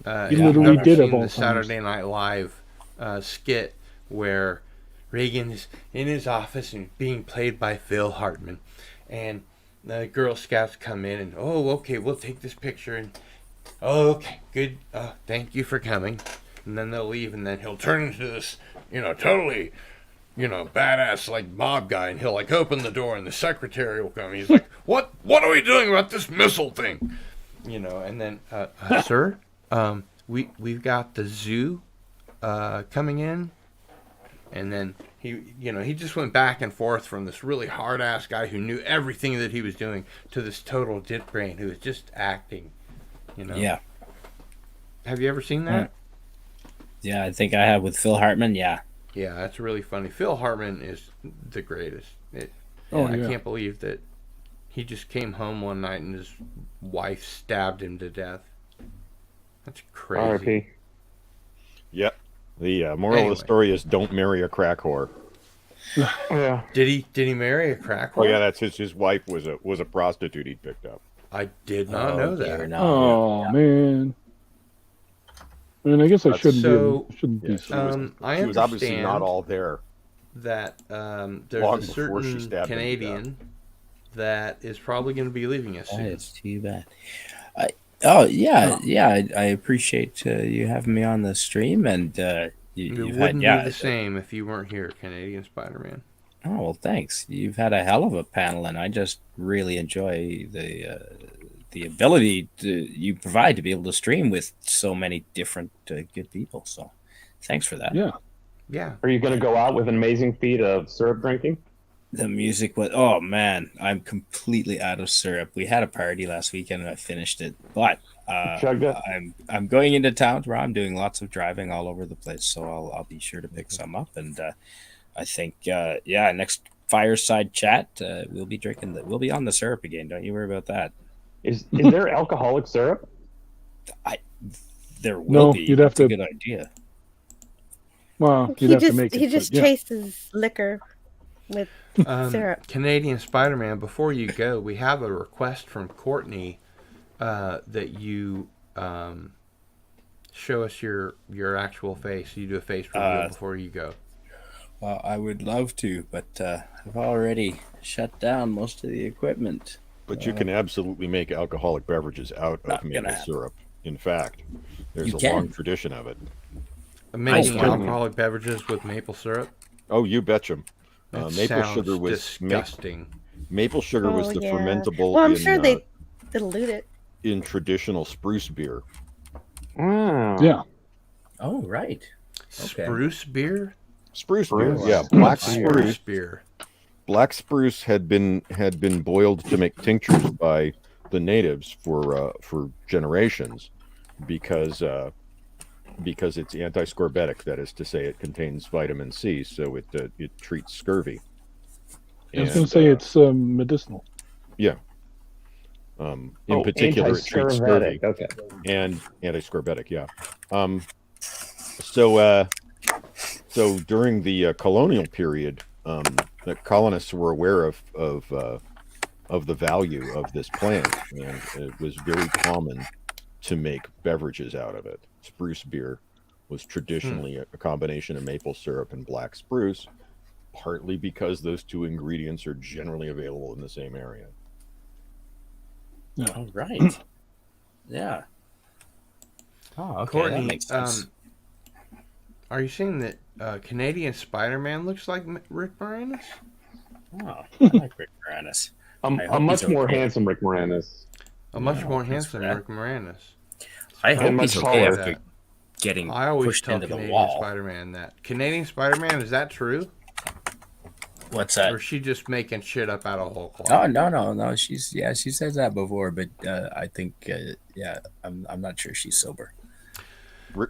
He literally I've did seen of all the times. Saturday Night Live skit where Reagan is in his office and being played by Phil Hartman, and the Girl Scouts come in and, oh, okay, we'll take this picture, and oh, okay, good, thank you for coming, and then they'll leave, and then he'll turn into this, totally, badass like mob guy, and he'll like open the door, and the secretary will come. He's like, what are we doing about this missile thing? And then, sir, we've got the zoo coming in, and then he just went back and forth from this really hard ass guy who knew everything that he was doing to this total dit brain who was just acting. Yeah. Have you ever seen that? Yeah, I think I have with Phil Hartman. Yeah. Yeah, that's really funny. Phil Hartman is the greatest. I can't believe that he just came home one night and his wife stabbed him to death. That's crazy. R.I.P. Yep. The moral of the story is don't marry a crack whore. Yeah. Did he marry a crack Oh whore? yeah, that's his wife was a prostitute he picked up. I did not know that. Oh man. I mean, I guess I shouldn't be. She was obviously not all there. That Long there's a before she certain stabbed him to Canadian that is probably going to be leaving us soon. It's too bad. I appreciate you having me on the stream, and It you've wouldn't had be the same if you weren't here, Canadian Spider-Man. Oh well, thanks. You've had a hell of a panel, and I just really enjoy the ability you provide to be able to stream with so many different good people. So, thanks for that. Yeah. Are you going to go out with an amazing feat of syrup drinking? The music was, oh man, I'm completely out of syrup. We had a party last weekend and I finished it, but I'm going into town tomorrow. I'm doing lots of driving all over the place, so I'll be sure to pick some up. And I think next fireside chat we'll be we'll be on the syrup again. Don't you worry about that. Is there alcoholic syrup? There will be. You'd have That's a to. good idea. Well, He just chases liquor with syrup. Canadian Spider-Man, before you go, we have a request from Courtney that you show us your actual face. You do a face reveal before you go. Well, I would love to, but I've already shut down most of the equipment. But you can absolutely make alcoholic beverages out of maple syrup. In fact, there's You a can. long tradition of it. Making alcoholic beverages with maple syrup? Oh, you betcha. That Maple sounds sugar was disgusting. Maple sugar was the fermentable. Well, I'm in, sure they dilute it. in traditional spruce beer. Yeah. Oh, right. Spruce beer? Spruce beer, yeah, black spruce beer. black spruce had been boiled to make tinctures by the natives for generations because it's anti-scorbutic. That is to say, it contains vitamin C, so it treats scurvy. I was going to say it's medicinal. Yeah. In particular, it treats scurvy. Okay. And anti-scorbutic. Yeah. So during the colonial period, the colonists were aware of the value of this plant, and it was very common to make beverages out of it. Spruce beer was traditionally a combination of maple syrup and black spruce, partly because those two ingredients are generally available in the same area. All right. Yeah. Oh, okay. Courtney, that makes sense. Are you saying that Canadian Spider-Man looks like Rick Moranis? Oh, I like Rick Moranis. A much more handsome Rick Moranis. A much more handsome Rick Moranis. I hope much he's okay taller. after getting I always pushed tell into the Canadian wall. Spider-Man that. Canadian Spider-Man, is that true? What's that? Or is she just making shit up out of whole cloth? Oh no. She says that before, but I think I'm not sure she's sober.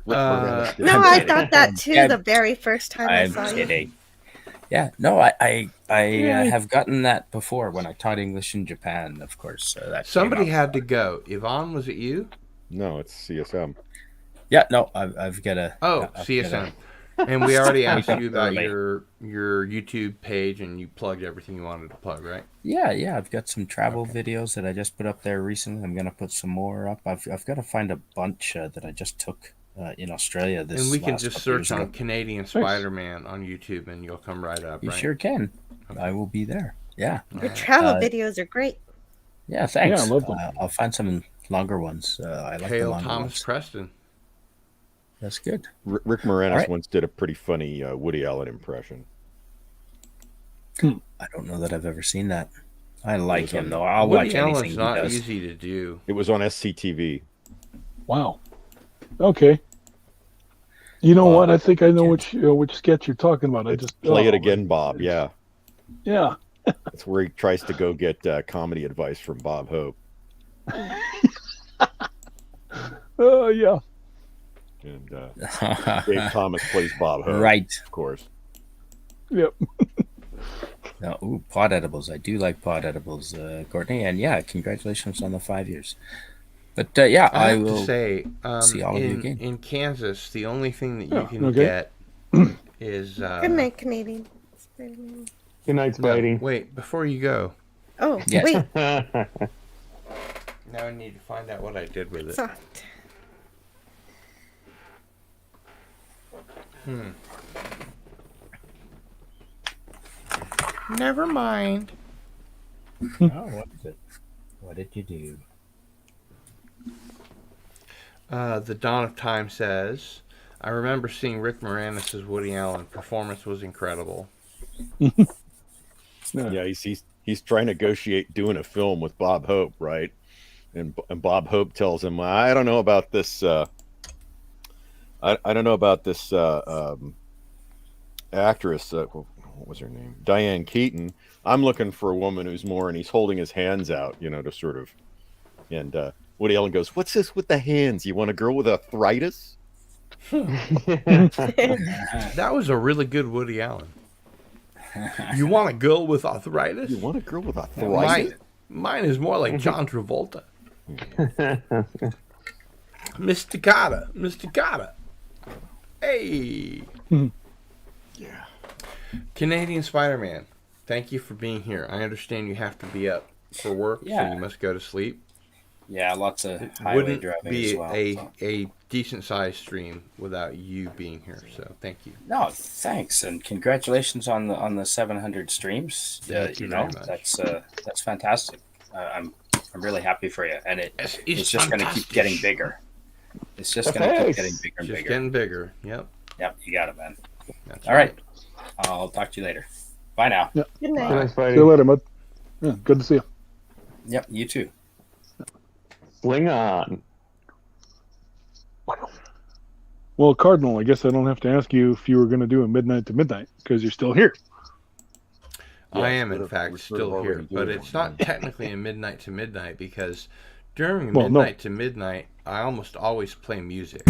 No, I thought that too the very first time I saw I'm you. kidding. Yeah, no, I have gotten that before when I taught English in Japan, of course. That Somebody had to go. Yvonne, was it you? No, it's CSM. Yeah, no, I've got a. CSM. And we already asked you about Early. your YouTube page, and you plugged everything you wanted to plug, right? Yeah, I've got some travel videos that I just put up there recently. I'm gonna put some more up. I've got to find a bunch that I just took in Australia. This And we can last just couple years search on ago. Canadian Spider-Man on YouTube, and you'll come right up. You right? sure can. I will be there. Yeah. Your travel videos are great. Yeah, thanks. Yeah, I love them. I'll find some longer ones. I like the Hail longer Thomas ones. Preston. That's good. Rick Moranis All right. once did a pretty funny Woody Allen impression. I don't know that I've ever seen that. I like him though. I'll Woody watch Allen's anything he not does. easy to do. It was on SCTV. Wow. Okay. You know what? I think I know which sketch you're talking about. I just Play it again, Bob. Yeah. Yeah. That's where he tries to go get comedy advice from Bob Hope. Oh yeah. And Dave Thomas plays Bob Hope. Right. Of course. Yep. No, pod edibles. I do like pod edibles, Courtney. And yeah, congratulations on the 5 years. But yeah, I have will to say, see all of you again. in Kansas, the only thing that you can okay. get is. Good night, Canadian Spider-Man. Good night, Spidey. Wait, before you go. Oh, Yes. wait. Now I need to find out what I did with it. Soft. Never mind. Oh, what is it? What did you do? The Dawn of Time says, I remember seeing Rick Moranis as Woody Allen. Performance was incredible. Yeah, he's trying to negotiate doing a film with Bob Hope, right? And Bob Hope tells him, I don't know about this. I don't know about this actress. What was her name? Diane Keaton. I'm looking for a woman who's more, and he's holding his hands out, to sort of. And Woody Allen goes, "What's this with the hands? You want a girl with arthritis?" That was a really good Woody Allen. You want a girl with arthritis? You want a girl with arthritis? Mine is more like John Travolta. Mr. Carter. Hey. Yeah. Canadian Spider-Man, thank you for being here. I understand you have to be up for work, so Yeah. you must go to sleep. Yeah, lots of highway Wouldn't driving be as well. a decent-sized stream without you being here, so thank you. No, thanks, and congratulations on the 700 streams. Thank you very much. That's fantastic. I'm really happy for you, and it's just going to keep fantastic. getting bigger. It's just going to keep getting bigger and Just bigger. getting bigger. Yep. Yep, you got it, man. That's All right. I'll talk to you later. Bye now. Yeah. Good night. Good night, See Spidey. you later, bud. Yeah, good to see you. Yep, you too. Sling on. Well, Cardinal, I guess I don't have to ask you if you were going to do a midnight to midnight because you're still here. I Yes, am, in we're fact, sort of still here. already But doing it's one. not technically a midnight to midnight because during Well, no. midnight to midnight, I almost always play music.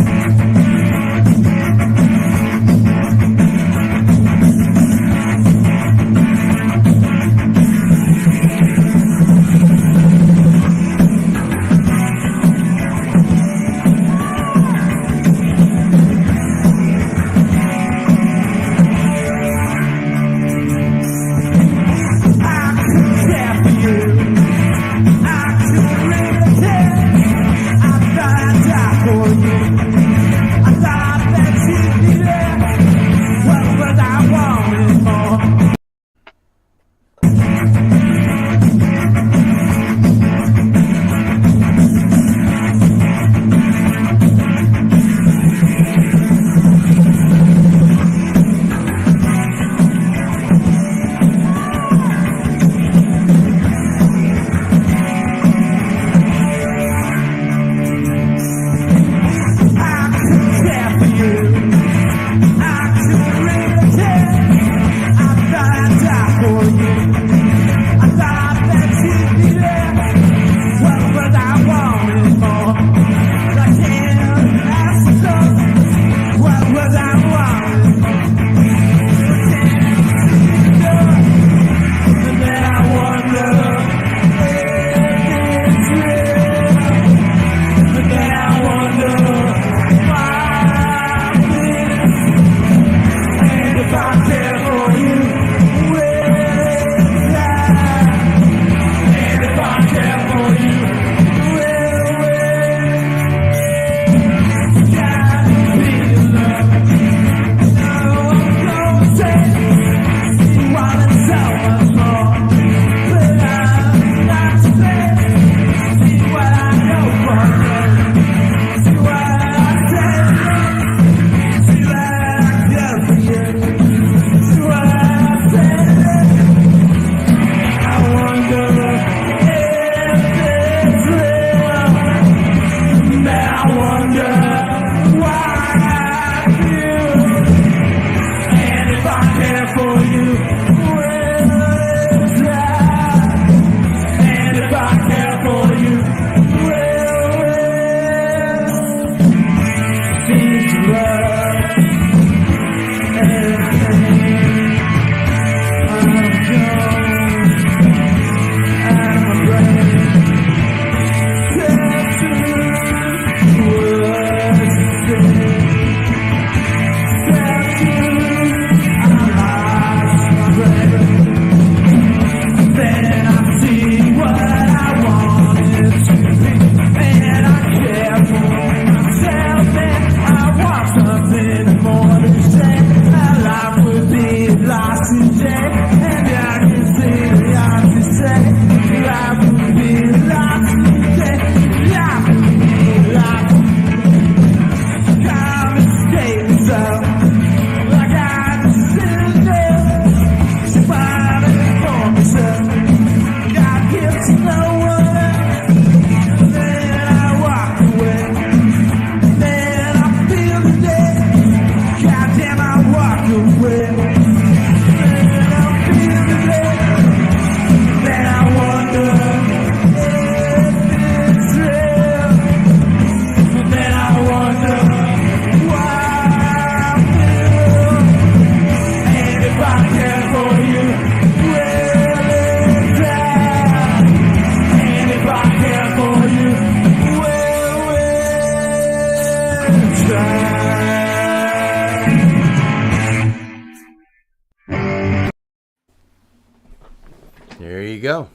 There you go.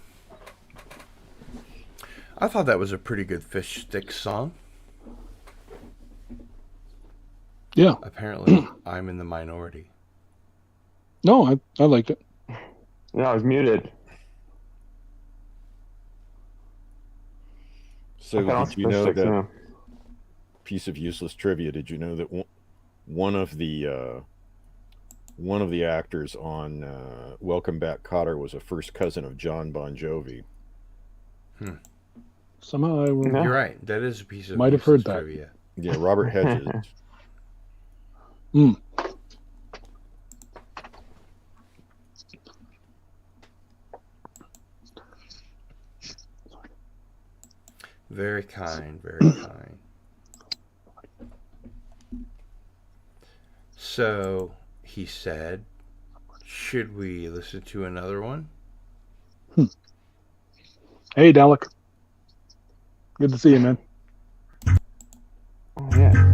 I thought that was a pretty good Fish Stick song. Yeah. Apparently, I'm in the minority. No, I liked it. Yeah, I was muted. So did you know that piece of useless trivia? Did you know that one of the actors on Welcome Back, Kotter was a first cousin of John Bon Jovi? Somehow I will. You're right. That is a piece of Might have heard that. trivia. Yeah, Robert Hedges. Very kind, very kind. So he said, should we listen to another one? Hey, Dalek. Good to see you, man. Oh, yeah.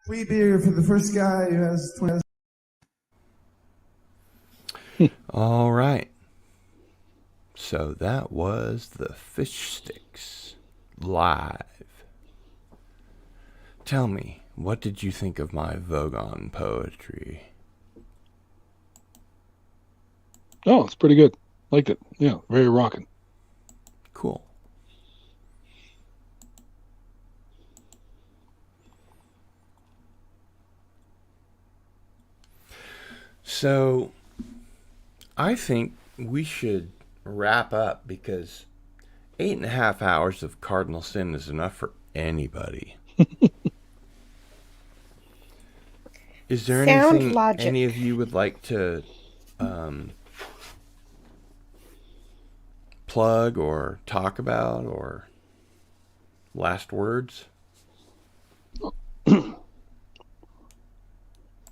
Free beer for the first guy who has 20. All right. So that was the Fish Sticks live. Tell me, what did you think of my Vogon poetry? Oh, it's pretty good. Liked it. Yeah, very rocking. Cool. So, I think we should wrap up because 8.5 hours of Cardinal Sin is enough for anybody. Is there Sound anything logic. any of you would like to plug or talk about or last words?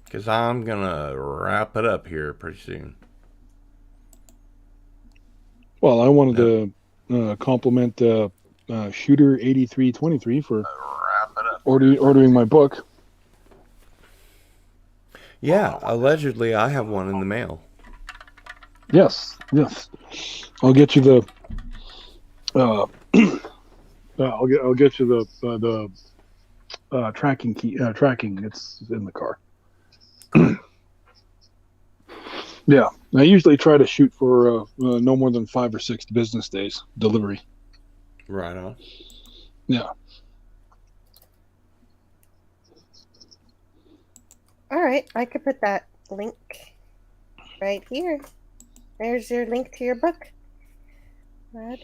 Because I'm going to wrap it up here pretty soon. Well, I wanted to compliment Shooter 8323 for ordering my book. Yeah, allegedly I have one in the mail. Yes. I'll get you the. I'll get you the tracking key. Tracking. It's in the car. Yeah, I usually try to shoot for no more than 5 or 6 business days delivery. Right on. Yeah. All right, I could put that link right here. There's your link to your book. Brad.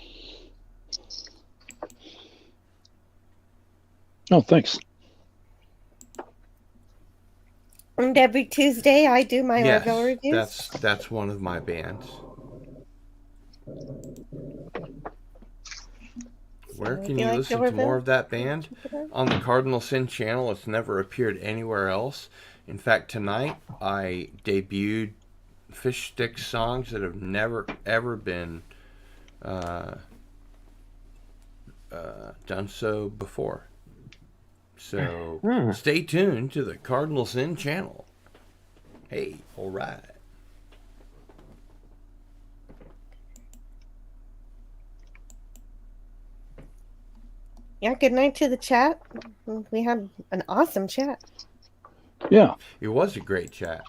Oh, thanks. And every Tuesday I do my Yes, Orville reviews. that's one of my bands. Where So if can you you like listen to Orville, more of that band? check it out. On the Cardinal Sin channel. It's never appeared anywhere else. In fact, tonight I debuted Fish Stick songs that have never ever been done so before. So stay tuned to the Cardinal Sin channel. Hey, all right. Yeah, good night to the chat. We had an awesome chat. Yeah. It was a great chat.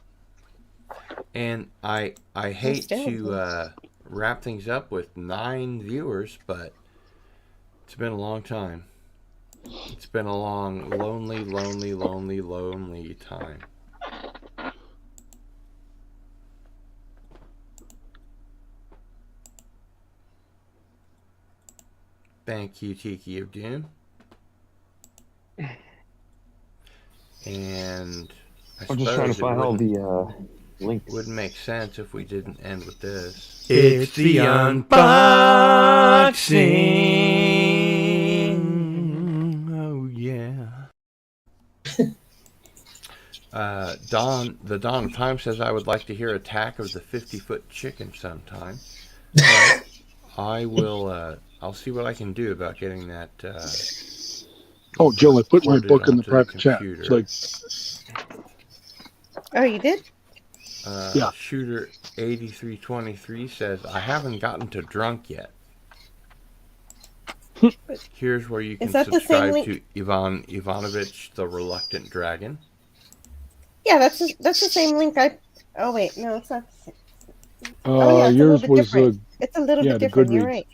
And I hate to wrap things up with 9 viewers, but it's been a long time. It's been a long, lonely time. Thank you, Tiki of Doom. And I'm just trying to find all the links. Wouldn't make sense if we didn't end with this. It's the unboxing. Oh yeah. The Dawn of Time says I would like to hear Attack of the 50-Foot Chicken sometime. I will. I'll see what I can do about getting that. Oh, Jill, I put my book in the onto private chat. computer. It's like, Oh, you did? Yeah. Shooter 8323 says I haven't gotten to drunk yet. Here's where you can Is that the same subscribe link? to Ivan Ivanovich, the Reluctant Dragon. Yeah, that's the same link I. Oh wait, no, it's not. Oh yeah, it's a yours little bit was different. It's a little yeah, bit the different. You're Goodreads. right.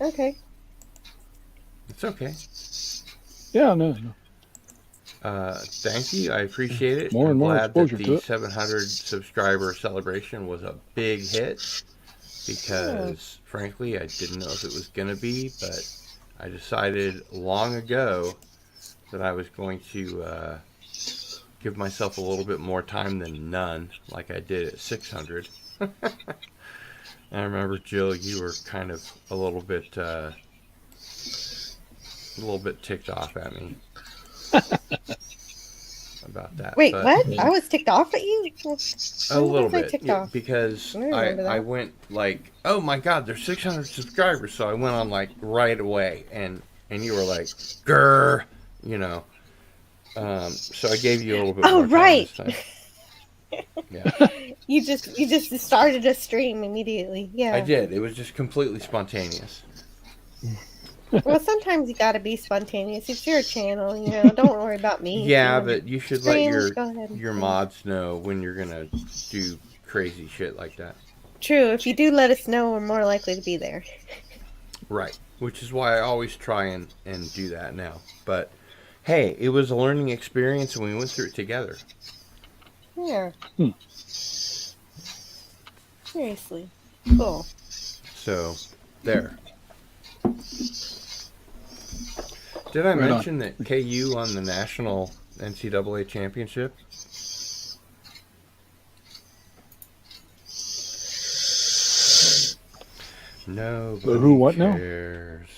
Okay. It's okay. Yeah, no. Thank you. I appreciate it. More I'm and more glad that exposure to the it. 700 subscriber celebration was a big hit because, frankly, I didn't know if it was going to be, but I decided long ago that I was going to give myself a little bit more time than none, like I did at 600. I remember, Jill, you were kind of a little bit ticked off at me about that. Wait, but what? I was ticked off at you? A When little was I bit, ticked yeah, off? because I remember I that. went like, oh my God, there's 600 subscribers, so I went on like right away, and you were like, grr, you know. So I gave you a little bit Oh more time right. this time. Yeah, You just started a stream immediately. Yeah. I did. It was just completely spontaneous. Well, sometimes you gotta be spontaneous. It's your channel, you know. Don't worry about me. Yeah, You know. but you should let Streams, go ahead and your stream. mods know when you're gonna do crazy shit like that. True. If you do let us know, we're more likely to be there. Right. Which is why I always try and do that now. But hey, it was a learning experience and we went through it together. Yeah. Seriously. Cool. So, there. Did I Right on. mention that KU won the national NCAA championship? Nobody who, what now? cares.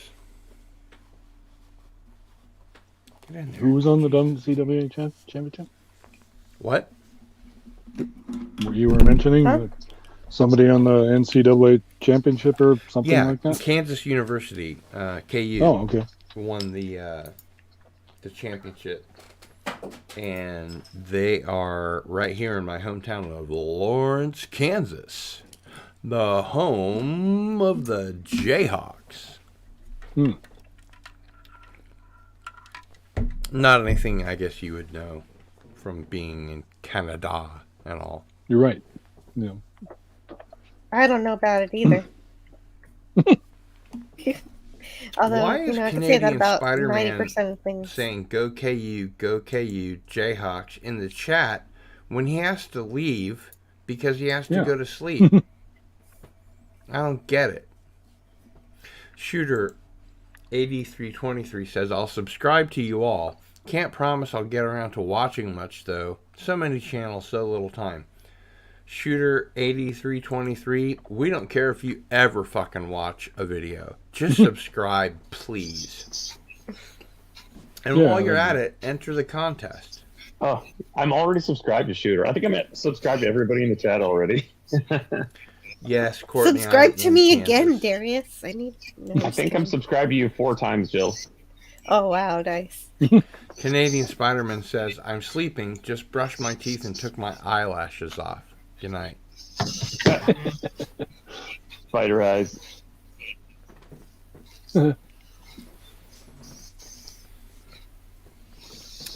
Get in there. Who was on the NCAA championship? What? You were mentioning Huh? somebody on the NCAA championship or something Yeah, like that? Kansas University, KU. Oh, okay. Won the championship, and they are right here in my hometown of Lawrence, Kansas, the home of the Jayhawks. Not anything I guess you would know from being in Canada and all. You're right. know. I don't know about it either. Although, Why is I could say that Canadian about Spider-Man 90% of things. saying "Go KU, Jayhawks" in the chat when he has to leave because he has to go to sleep? I don't get it. Shooter 8323 says, "I'll subscribe to you all. Can't promise I'll get around to watching much though. So many channels, so little time." Shooter 8323, we don't care if you ever fucking watch a video. Just subscribe, please. And while you're at it, enter the contest. Oh, I'm already subscribed to Shooter. I think I'm subscribed to everybody in the chat already. Yes, Courtney. Subscribe to me again, Darius. I need. No, I think I'm subscribed to you 4 times, Jill. Oh wow, nice. Canadian Spider-Man says, "I'm sleeping, just brushed my teeth and took my eyelashes off. Good night." Spider eyes.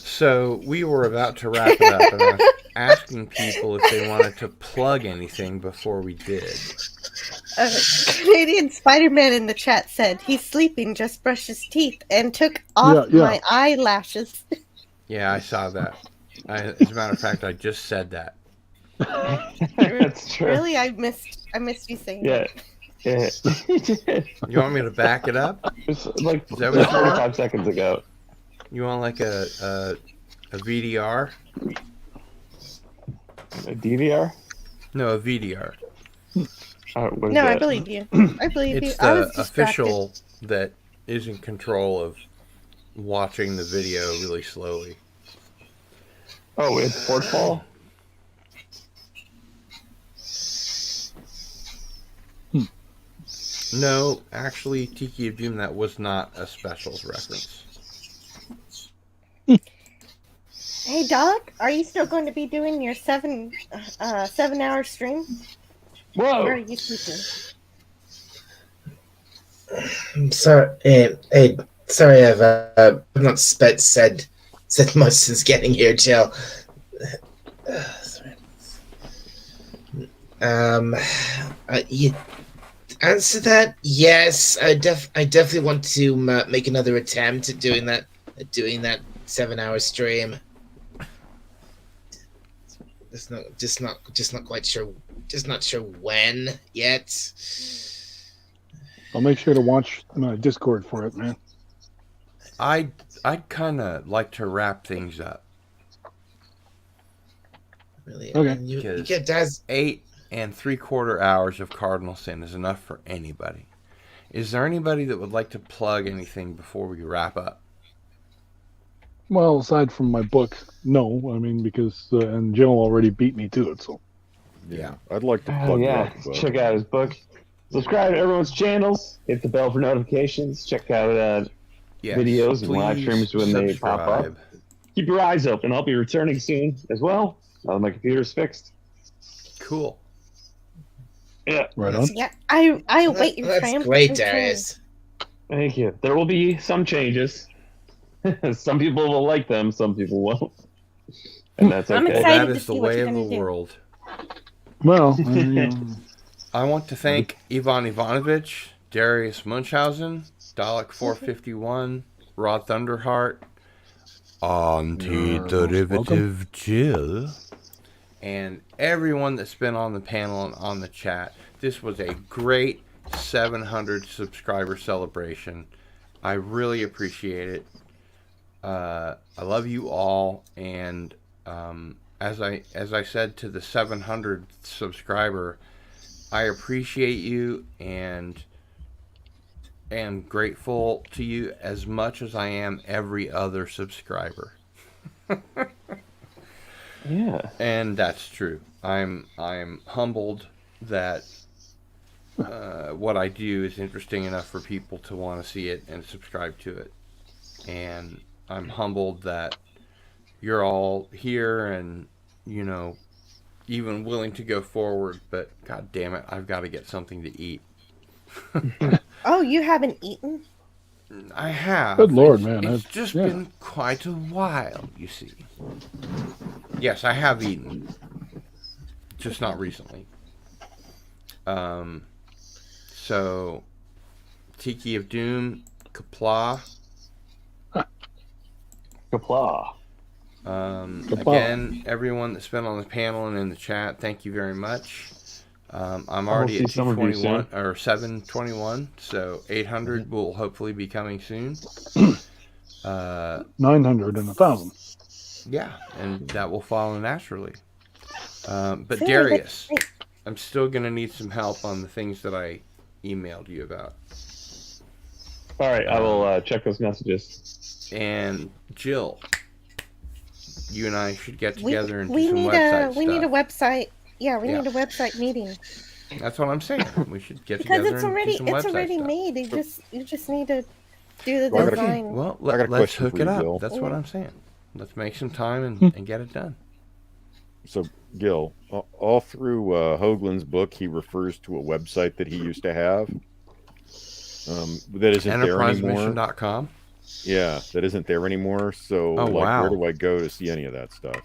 So we were about to wrap it up, and I was asking people if they wanted to plug anything before we did. Canadian Spider-Man in the chat said he's sleeping, just brushed his teeth, and took off my eyelashes. Yeah, I saw that. As a matter of fact, I just said that. That's true. Really, I missed you saying that. Yeah. You want me to back it up? It's like Is that what you want? 45 seconds ago. You want like a VDR? A DVR? No, a VDR. No, I believe you. I believe you. It's I the was distracted. official that is in control of watching the video really slowly. Oh, it's Sports Ball? No, actually, Tiki of Doom, that was not a specials reference. Hey, Doc, are you still going to be doing your 7-hour stream? Whoa! Or are you sleeping? I'm sorry. Sorry, I've not said much since getting here, Jill. Sorry. You answer that? Yes, I definitely want to make another attempt at doing that 7-hour stream. Just not quite sure. Just not sure when yet. I'll make sure to watch my Discord for it, man. I'd kind of like to wrap things up. Really? Okay. I mean, you get Daz 8 3/4 hours of Cardinal Sin is enough for anybody. Is there anybody that would like to plug anything before we wrap up? Well, aside from my book, no. I mean, because and Jill already beat me to it, so. Yeah, I'd like to plug yeah, that book. check out his book. Subscribe to everyone's channels. Hit the bell for notifications. Check out videos and live streams when they pop up. Keep your eyes open. I'll be returning soon as well. My computer's fixed. Cool. Yeah. Right on. Yeah, I await your That's triumphant great, return. Darius. Thank you. There will be some changes. Some people will like them, some people won't. And that's I'm okay. excited That to is the see what way you're of the gonna do. world. Well, I want to thank Ivan Ivanovich, Darius Munchausen, Dalek451, Rod Thunderheart, Antiderivative Jill, and everyone that's been on the panel and on the chat. This was a great 700 subscriber celebration. I really appreciate it. I love you all, and as I said to the 700 subscriber, I appreciate you and am grateful to you as much as I am every other subscriber. Yeah. And that's true. I'm humbled that what I do is interesting enough for people to want to see it and subscribe to it. And I'm humbled that you're all here and, you know, even willing to go forward, but god damn it, I've got to get something to eat. Oh, you haven't eaten? I have. Good Lord, man. It's just been quite a while, you see. Yes, I have eaten. just not recently. So, Tiki of Doom, Kapla. Kapla. Again, everyone that's been on the panel and in the chat, thank you very much. I'm already see at some of you 221 or 721, so 800 will hopefully be coming soon. 900 and 1,000. Yeah, and that will follow naturally. But Sorry, Darius, I'm still going to need some help on the things that I emailed you about. All right, I will check those messages. And Jill, you and I should get together and do some need website we need a stuff. website. Yeah, we Yeah. need a website meeting. That's what I'm saying. We should get Because together it's and already do some website already stuff. made. You just need to do the Well, I got a- design. Well, I got a let's question hook for it you, up. Gil. That's what I'm saying. Let's make some time and get it done. So, Gil, all through Hoagland's book, he refers to a website that he used to have. That isn't there anymore. EnterpriseMission.com. Yeah, that isn't there anymore. So, Oh, like, wow. where do I go to see any of that stuff?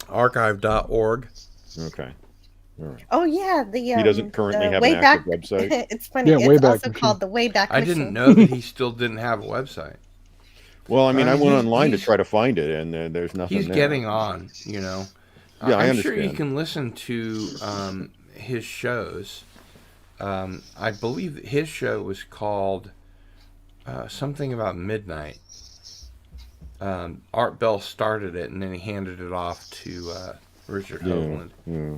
Archive.org. Okay. All right. Oh yeah, the He doesn't currently the have an Wayback. active website? It's funny. Yeah, It's Wayback also Machine. called the Wayback I Machine. didn't know that he still didn't have a website. Well, I mean, I went he's- online to he's- try to find it, and there's nothing He's there. getting on, you know. Yeah, I I'm sure you understand. can listen to his shows. I believe that his show was called something about midnight. Art Bell started it, and then he handed it off to Richard Hoagland. Yeah.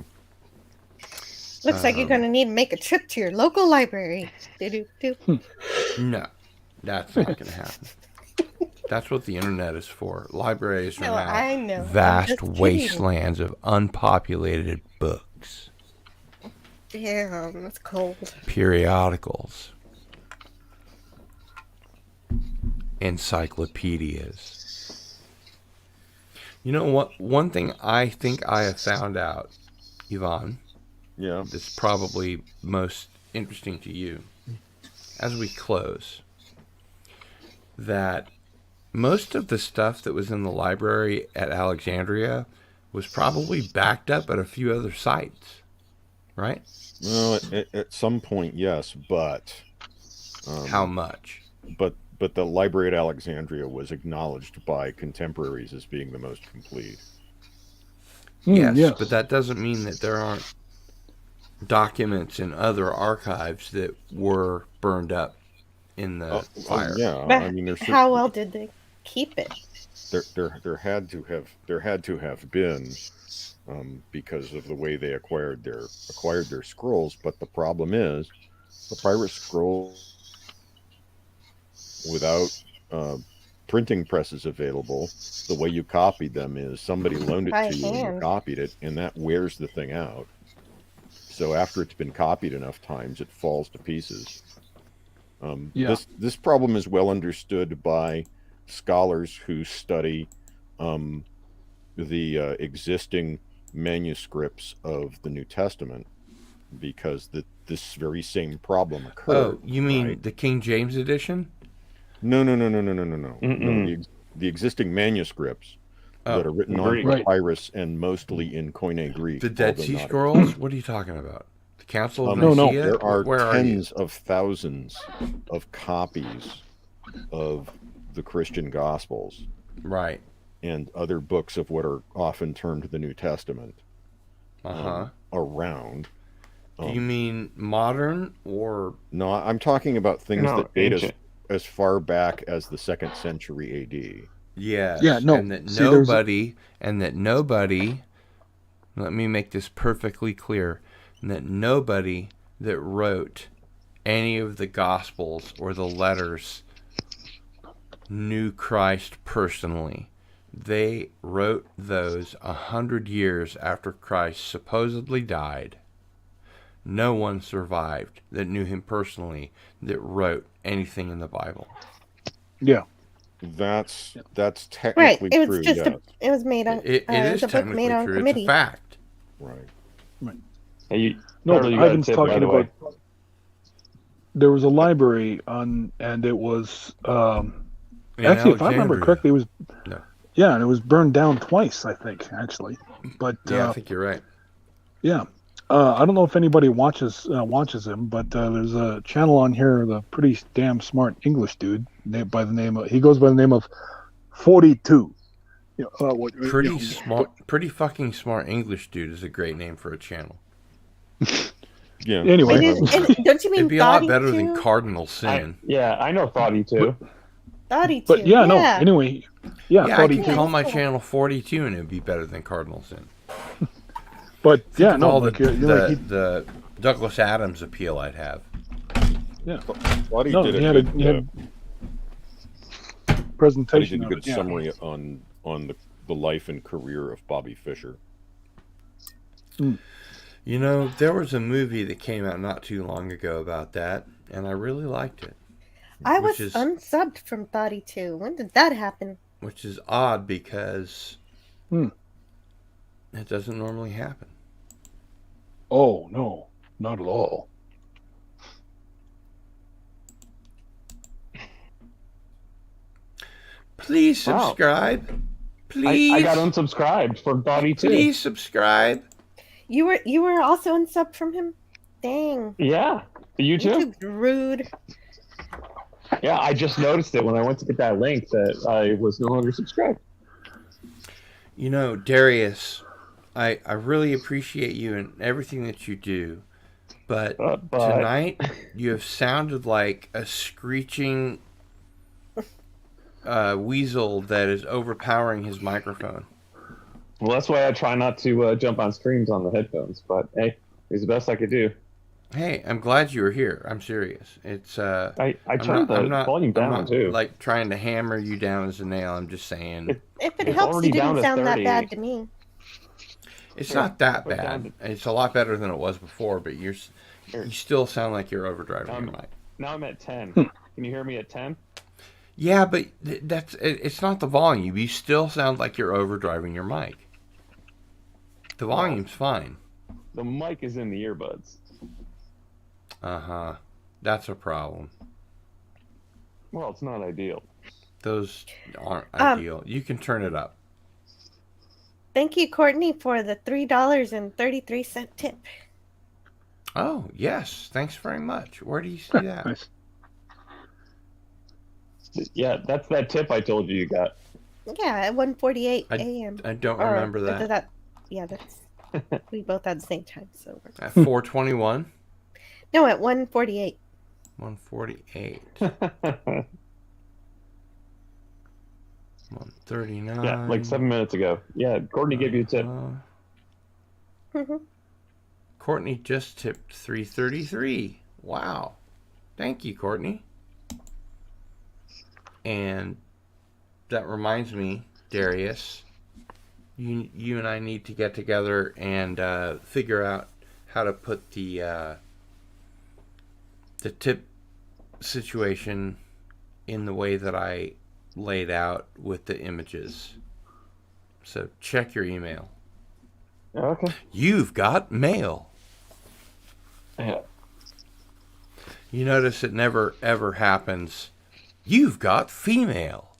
Looks like you're going to need to make a trip to your local library. Do-do-do. No, that's not going to happen. That's what the internet is for. Libraries are No, now I know. I'm vast just kidding. wastelands of unpopulated books, Damn, that's cold. periodicals, encyclopedias. You know what? One thing I think I have found out, Yvonne, Yeah. that's probably most interesting to you as we close, that most of the stuff that was in the library at Alexandria was probably backed up at a few other sites, right? Well, at some point, yes, but How much? But the library at Alexandria was acknowledged by contemporaries as being the most complete. Yes, but that doesn't mean that there aren't documents in other archives that were burned up in the fire. Yeah, But I mean, there's how well did they keep it? there had to have been because of the way they acquired their scrolls. But the problem is, papyrus scrolls without printing presses available, the way you copied them is somebody loaned it By to you and you hand. copied it, and that wears the thing out. So after it's been copied enough times, it falls to pieces. Yeah. This problem is well understood by scholars who study the existing manuscripts of the New Testament, because this very same problem occurred. Oh, you mean right? the King James edition? No. Mm-mm. The existing manuscripts Oh, that are written on Greek. papyrus and mostly in Koine Greek. The Dead although Sea not- Scrolls? What are you talking about? The Council of No. Nicaea? There are Where are you? tens of thousands of copies of the Christian Gospels Right. and other books of what are often termed the New Testament around. Do you mean modern or? No, I'm talking about things No, that date ancient. as far back as the 2nd century AD. Yes. Yeah, no. And that See, there's- nobody, let me make this perfectly clear, and that nobody that wrote any of the Gospels or the letters knew Christ personally. They wrote those 100 years after Christ supposedly died. No one survived that knew him personally that wrote anything in the Bible. Yeah. That's Right. technically It was true. just Yes. it was made on. It is the book technically made on true. committee. It's a fact. Right. Hey, you, No, Cardinal, you got a Ivan's tip, by talking the way. about. There was a library and it was In actually, if I remember Alexandria. correctly, it was No. yeah, and it was burned down twice, I think, actually. But Yeah, I think you're right. Yeah. I don't know if anybody watches him, but there's a channel on here, the pretty damn smart English dude, he goes by the name of 42. Pretty fucking smart English dude is a great name for a channel. Yeah. Anyway, don't you mean it'd be a lot Thoughty better too? than Cardinal Sin? I know Thoughty too. Thoughty But too. yeah, no. Anyway, yeah, I Thoughty could too. call my channel 42 and it'd be better than Cardinal Sin. But Think yeah, of no. all Like, the Douglas Adams appeal I'd have. Yeah. Lottie No, did he a had good, he had presentation. did a of good it, yeah. summary on the life and career of Bobby Fischer. You know, there was a movie that came out not too long ago about that, and I really liked it. I was unsubbed from Thoughty too. When did that happen? Which is odd because it doesn't normally happen. Oh no, not at all. Please subscribe. Please. I got unsubscribed from Thoughty too. Please subscribe. You were also unsubbed from him? Dang. Yeah. You too? YouTube's rude. Yeah, I just noticed it when I went to get that link that I was no longer subscribed. You know, Darius, I really appreciate you and everything that you do, but tonight you have sounded like a screeching weasel that is overpowering his microphone. Well, that's why I try not to jump on streams on the headphones, but hey, it's the best I could do. Hey, I'm glad you were here. I'm serious. It's I turned the volume down I'm not, too. Like trying to hammer you down as a nail. I'm just saying. If it helps, you didn't sound that bad to me. It's not that bad. It's a lot better than it was before, but you still sound like you're overdriving your mic. Now I'm at 10. Can you hear me at 10? Yeah, but it's not the volume. You still sound like you're overdriving your mic. The volume's fine. The mic is in the earbuds. Uh-huh. That's a problem. Well, it's not ideal. Those aren't ideal. You can turn it up. Thank you, Courtney, for the $3.33 tip. Oh, yes. Thanks very much. Where do you see that? Yeah, that's that tip I told you got. Yeah, at 1:48 a.m. I don't remember that. Yeah, that's we both had the same time. So At 4:21? No, at 1:48. 1:48. 1:39. Yeah, like 7 minutes ago. Yeah, Courtney gave you a tip. Courtney just tipped $3.33. Wow. Thank you, Courtney. And that reminds me, Darius, you and I need to get together and figure out how to put the tip situation in the way that I laid out with the images. So check your email. Okay. You've got mail. Yeah. You notice it never ever happens. You've got female.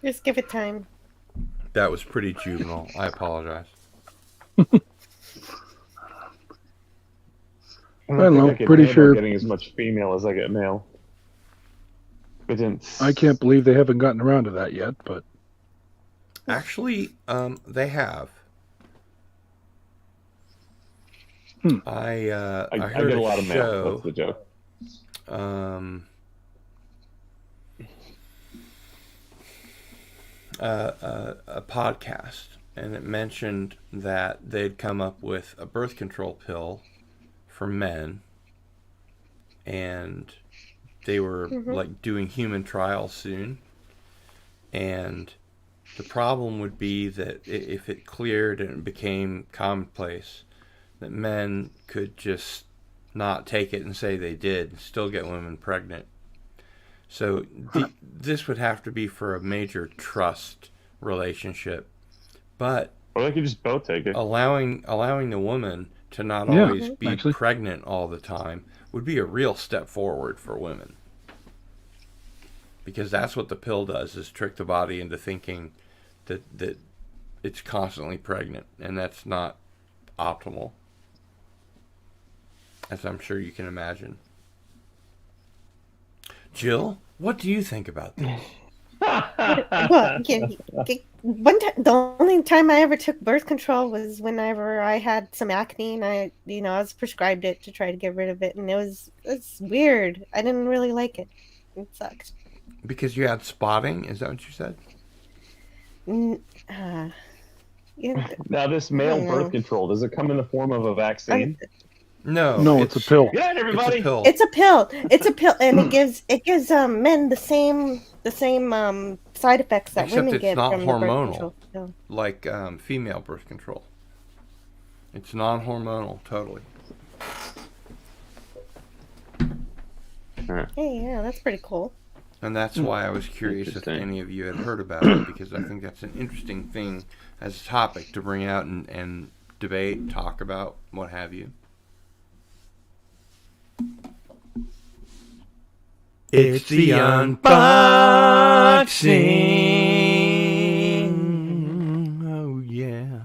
Just give it time. That was pretty juvenile. I apologize. I don't know. Pretty sure getting as much female as I get male. I can't believe they haven't gotten around to that yet, but actually, they have. I heard get a lot of mail. show, That's the joke. A podcast, and it mentioned that they'd come up with a birth control pill for men, and they were like doing human trials soon, and the problem would be that if it cleared and it became commonplace, that men could just not take it and say they did and still get women pregnant. So this would have to be for a major trust relationship, but or they could just both take it. Allowing the woman to not always be pregnant all the time would be a real step forward for women, because that's what the pill does, is trick the body into thinking that it's constantly pregnant, and that's not optimal, as I'm sure you can imagine. Jill, what do you think about this? Well, one time, the only time I ever took birth control was whenever I had some acne, and I was prescribed it to try to get rid of it, and it's weird. I didn't really like it. It sucked. Because you had spotting? Is that what you said? Now, this male birth control, does it come in the form of a vaccine? No, it's a pill. Good night, everybody. It's a pill. It's a pill, and it gives men the same side effects that Except women it's get not from the birth hormonal, control. No. like female birth control. It's non-hormonal, totally. Hey, yeah, that's pretty cool. And that's why I was curious if any of you had heard about it, because I think that's an interesting thing as a topic to bring out and debate, talk about, what have you. It's the unboxing. Oh, yeah.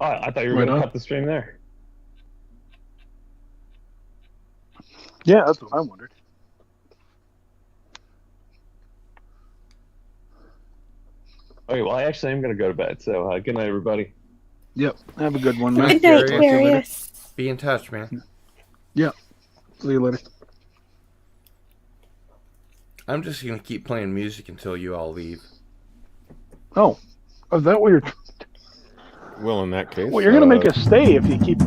Oh, I thought you were Why going to not? cut the stream there. Yeah, that's what I wondered. Okay, well, I actually am going to go to bed. So good night, everybody. Yep. Have a good one, Good man. night, Talk to you later. Darius. Be in touch, man. Yeah. See you later. I'm just gonna keep playing music until you all leave. Oh, is that what you're? Well, in that case, Well, you're gonna make us stay if you keep.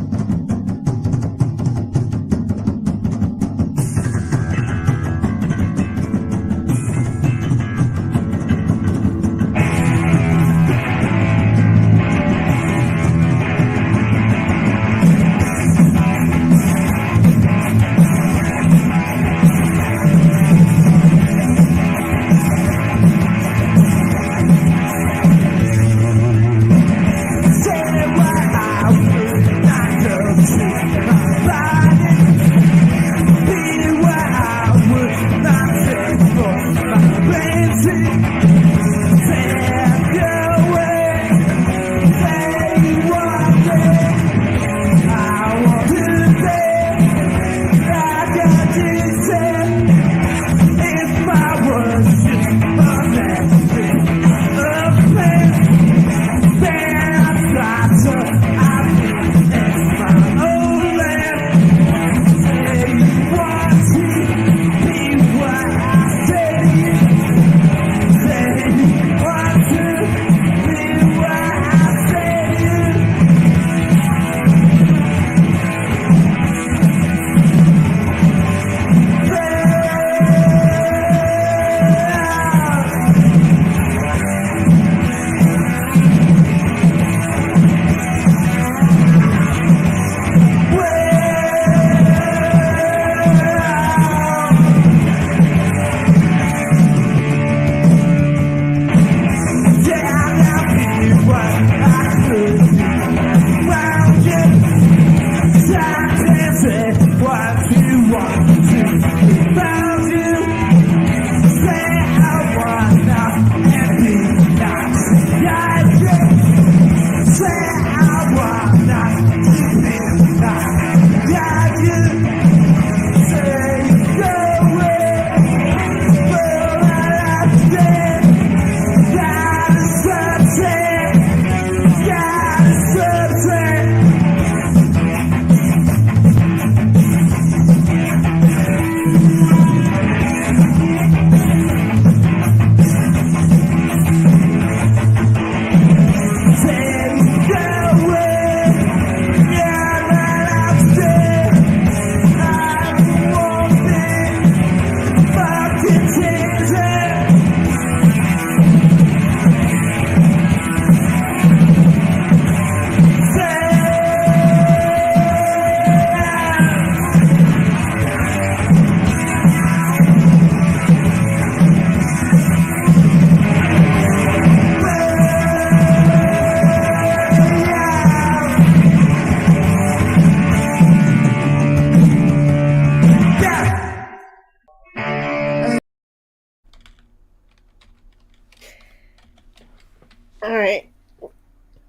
All right.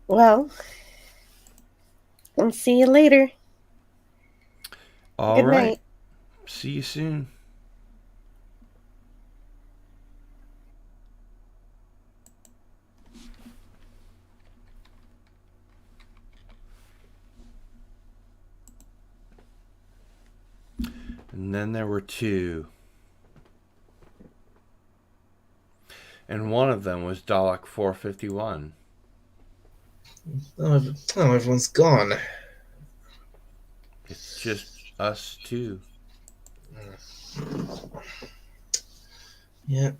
Well, I'll see you later. All Good right. night. See you soon. And then there were two. And one of them was Dalek 451. Oh, everyone's gone. It's just us two. Yeah.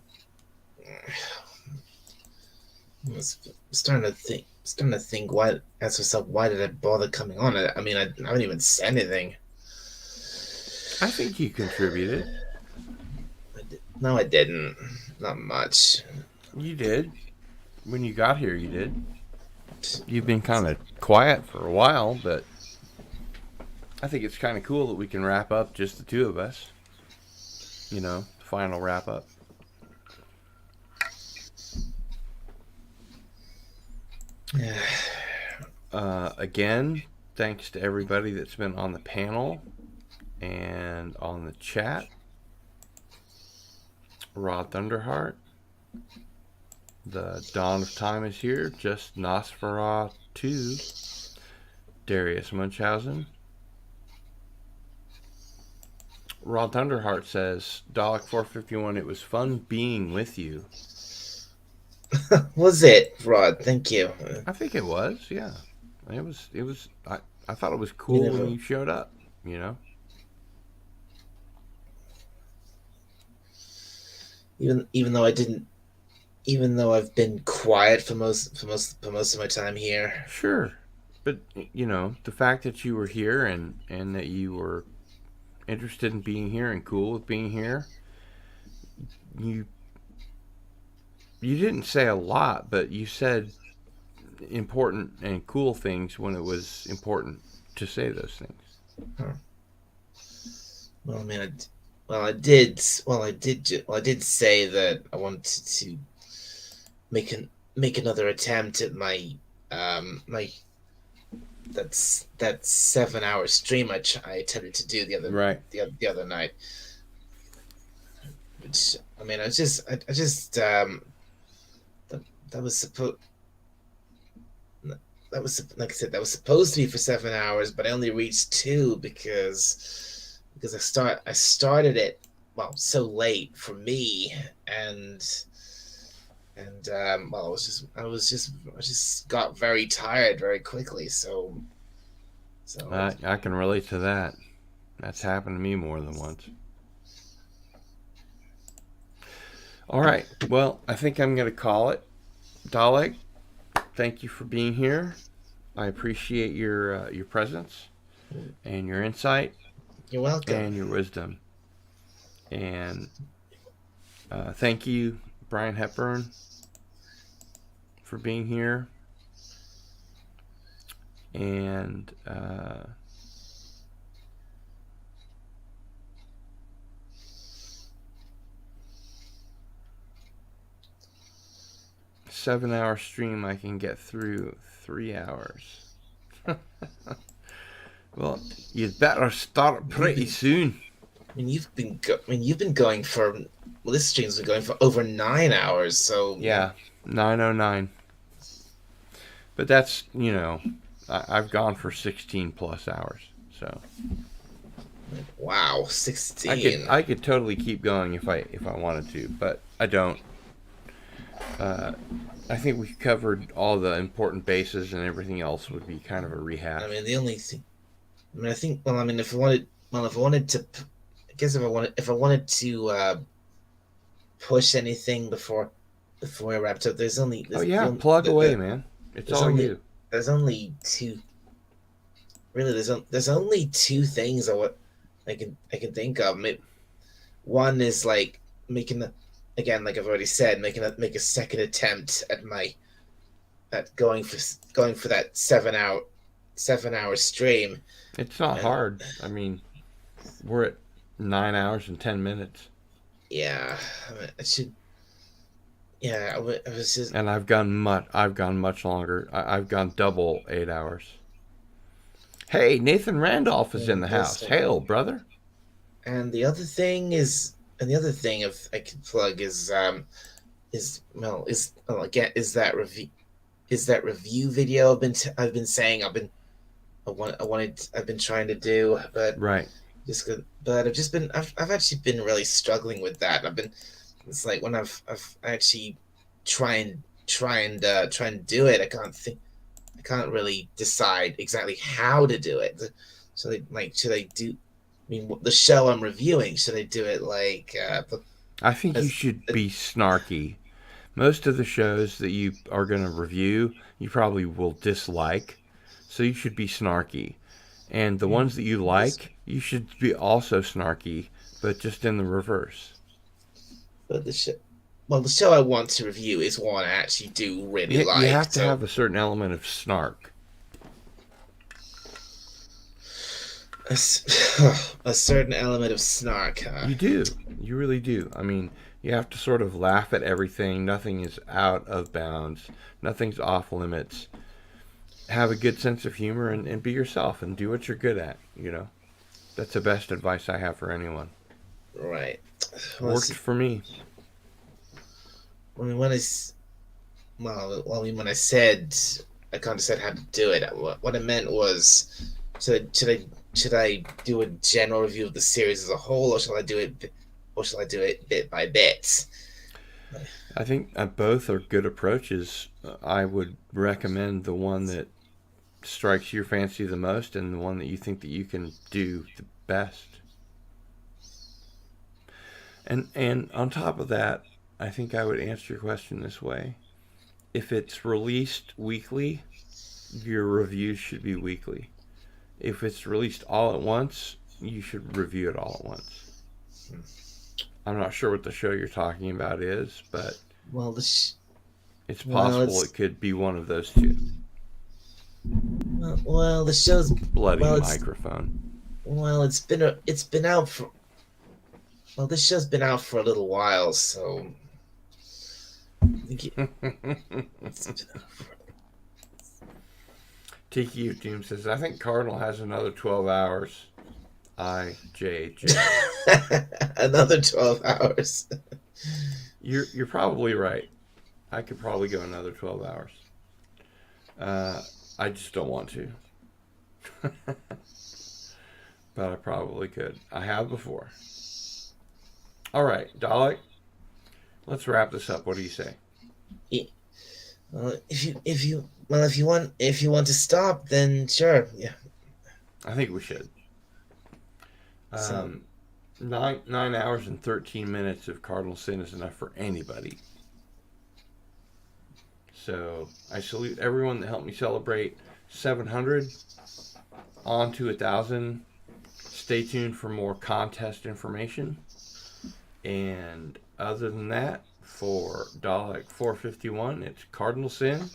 I was starting to think. Why? Ask myself, why did I bother coming on? I mean, I haven't even said anything. I think you contributed. No, I didn't. Not much. You did. When you got here, you did. You've been kind of quiet for a while, but I think it's kind of cool that we can wrap up just the two of us. You know, final wrap up. Again, thanks to everybody that's been on the panel and on the chat. Rod Thunderheart, The dawn of time is here. Just Nosferatu. Darius Munchausen. Raw Thunderheart says, Dalek 451, it was fun being with you. Was it, Rod? Thank you. I think it was, yeah. It was I thought it was cool when you showed up, you know? Even though I've been quiet for most of my time here. Sure. But you know, the fact that you were here and that you were interested in being here and cool with being here, you didn't say a lot, but you said important and cool things when it was important to say those things. Huh. Well, I mean, I did say that I wanted to make another attempt at my that 7-hour stream I attempted to do the other night. Which, I mean, that was supposed. That was, like I said, that was supposed to be for 7 hours, but I only reached 2 because I started it so late for me, and I just got very tired very quickly. So I can relate to that. That's happened to me more than once. All right. Well, I think I'm going to call it. Dalek, thank you for being here. I appreciate your presence and your insight. You're welcome. And your wisdom. And thank you, Brian Hepburn, for being here. And seven-hour stream I can get through 3 hours. Well, you'd better start pretty soon. I mean, you've been going for this stream's been going for over 9 hours. So yeah, 9:09. But that's, you know, I've gone for 16 plus hours. So wow, 16. I could totally keep going if I wanted to, but I don't. I think we covered all the important bases, and everything else would be kind of a rehash. I mean, the only thing. I mean, I think. Well, I mean, if I wanted to, I guess if I wanted to push anything before I wrapped up, there's only. Plug away, man. It's all you. There's only two. Really, there's only two things I can think of. One is like making again, like I've already said, make a second attempt at going for that 7-hour stream. It's not hard. I mean, we're at 9 hours and 10 minutes. Yeah, I mean, I should. Yeah, I was just. And I've gone much longer. I've gone double 8 hours. Hey, Nathan Randolph is in the house. Hail, brother. And the other thing if I could plug is that review video I've been saying I've been trying to do, but right. I've actually been really struggling with that. It's like when I've actually try and do it, I can't really decide exactly how to do it. So should I do? I mean, the show I'm reviewing, should I do it like? I think you should be snarky. Most of the shows that you are going to review, you probably will dislike, so you should be snarky. And the ones that you like, you should be also snarky, but just in the reverse. But the show I want to review is one I actually do really like. You have to have a certain element of snark. A certain element of snark, huh? You do. You really do. I mean, you have to sort of laugh at everything. Nothing is out of bounds. Nothing's off limits. Have a good sense of humor and be yourself and do what you're good at, you know. That's the best advice I have for anyone. Right. Worked for me. I mean, Well, I mean, when I said I kind of said how to do it, what I meant was, should I do a general review of the series as a whole, or shall I do it bit by bit? I think both are good approaches. I would recommend the one that strikes your fancy the most and the one that you think that you can do the best. And on top of that, I think I would answer your question this way. If it's released weekly, your reviews should be weekly. If it's released all at once, you should review it all at once. I'm not sure what the show you're talking about is, but it's possible it could be one of those two. Well, the show's bloody microphone. Well, it's been out for. Well, this show's been out for a little while, so. It's been out for... Tiki of Doom says, I think Cardinal has another 12 hours. IJJ. Another 12 hours. You're probably right. I could probably go another 12 hours. I just don't want to. But I probably could. I have before. All right, Dalek. Let's wrap this up. What do you say? If you want to stop, then sure. Yeah. I think we should. 9 hours and 13 minutes of Cardinal Sin is enough for anybody. So I salute everyone that helped me celebrate 700 on to 1,000. Stay tuned for more contest information. And other than that, for Dalek 451, it's Cardinal Sin.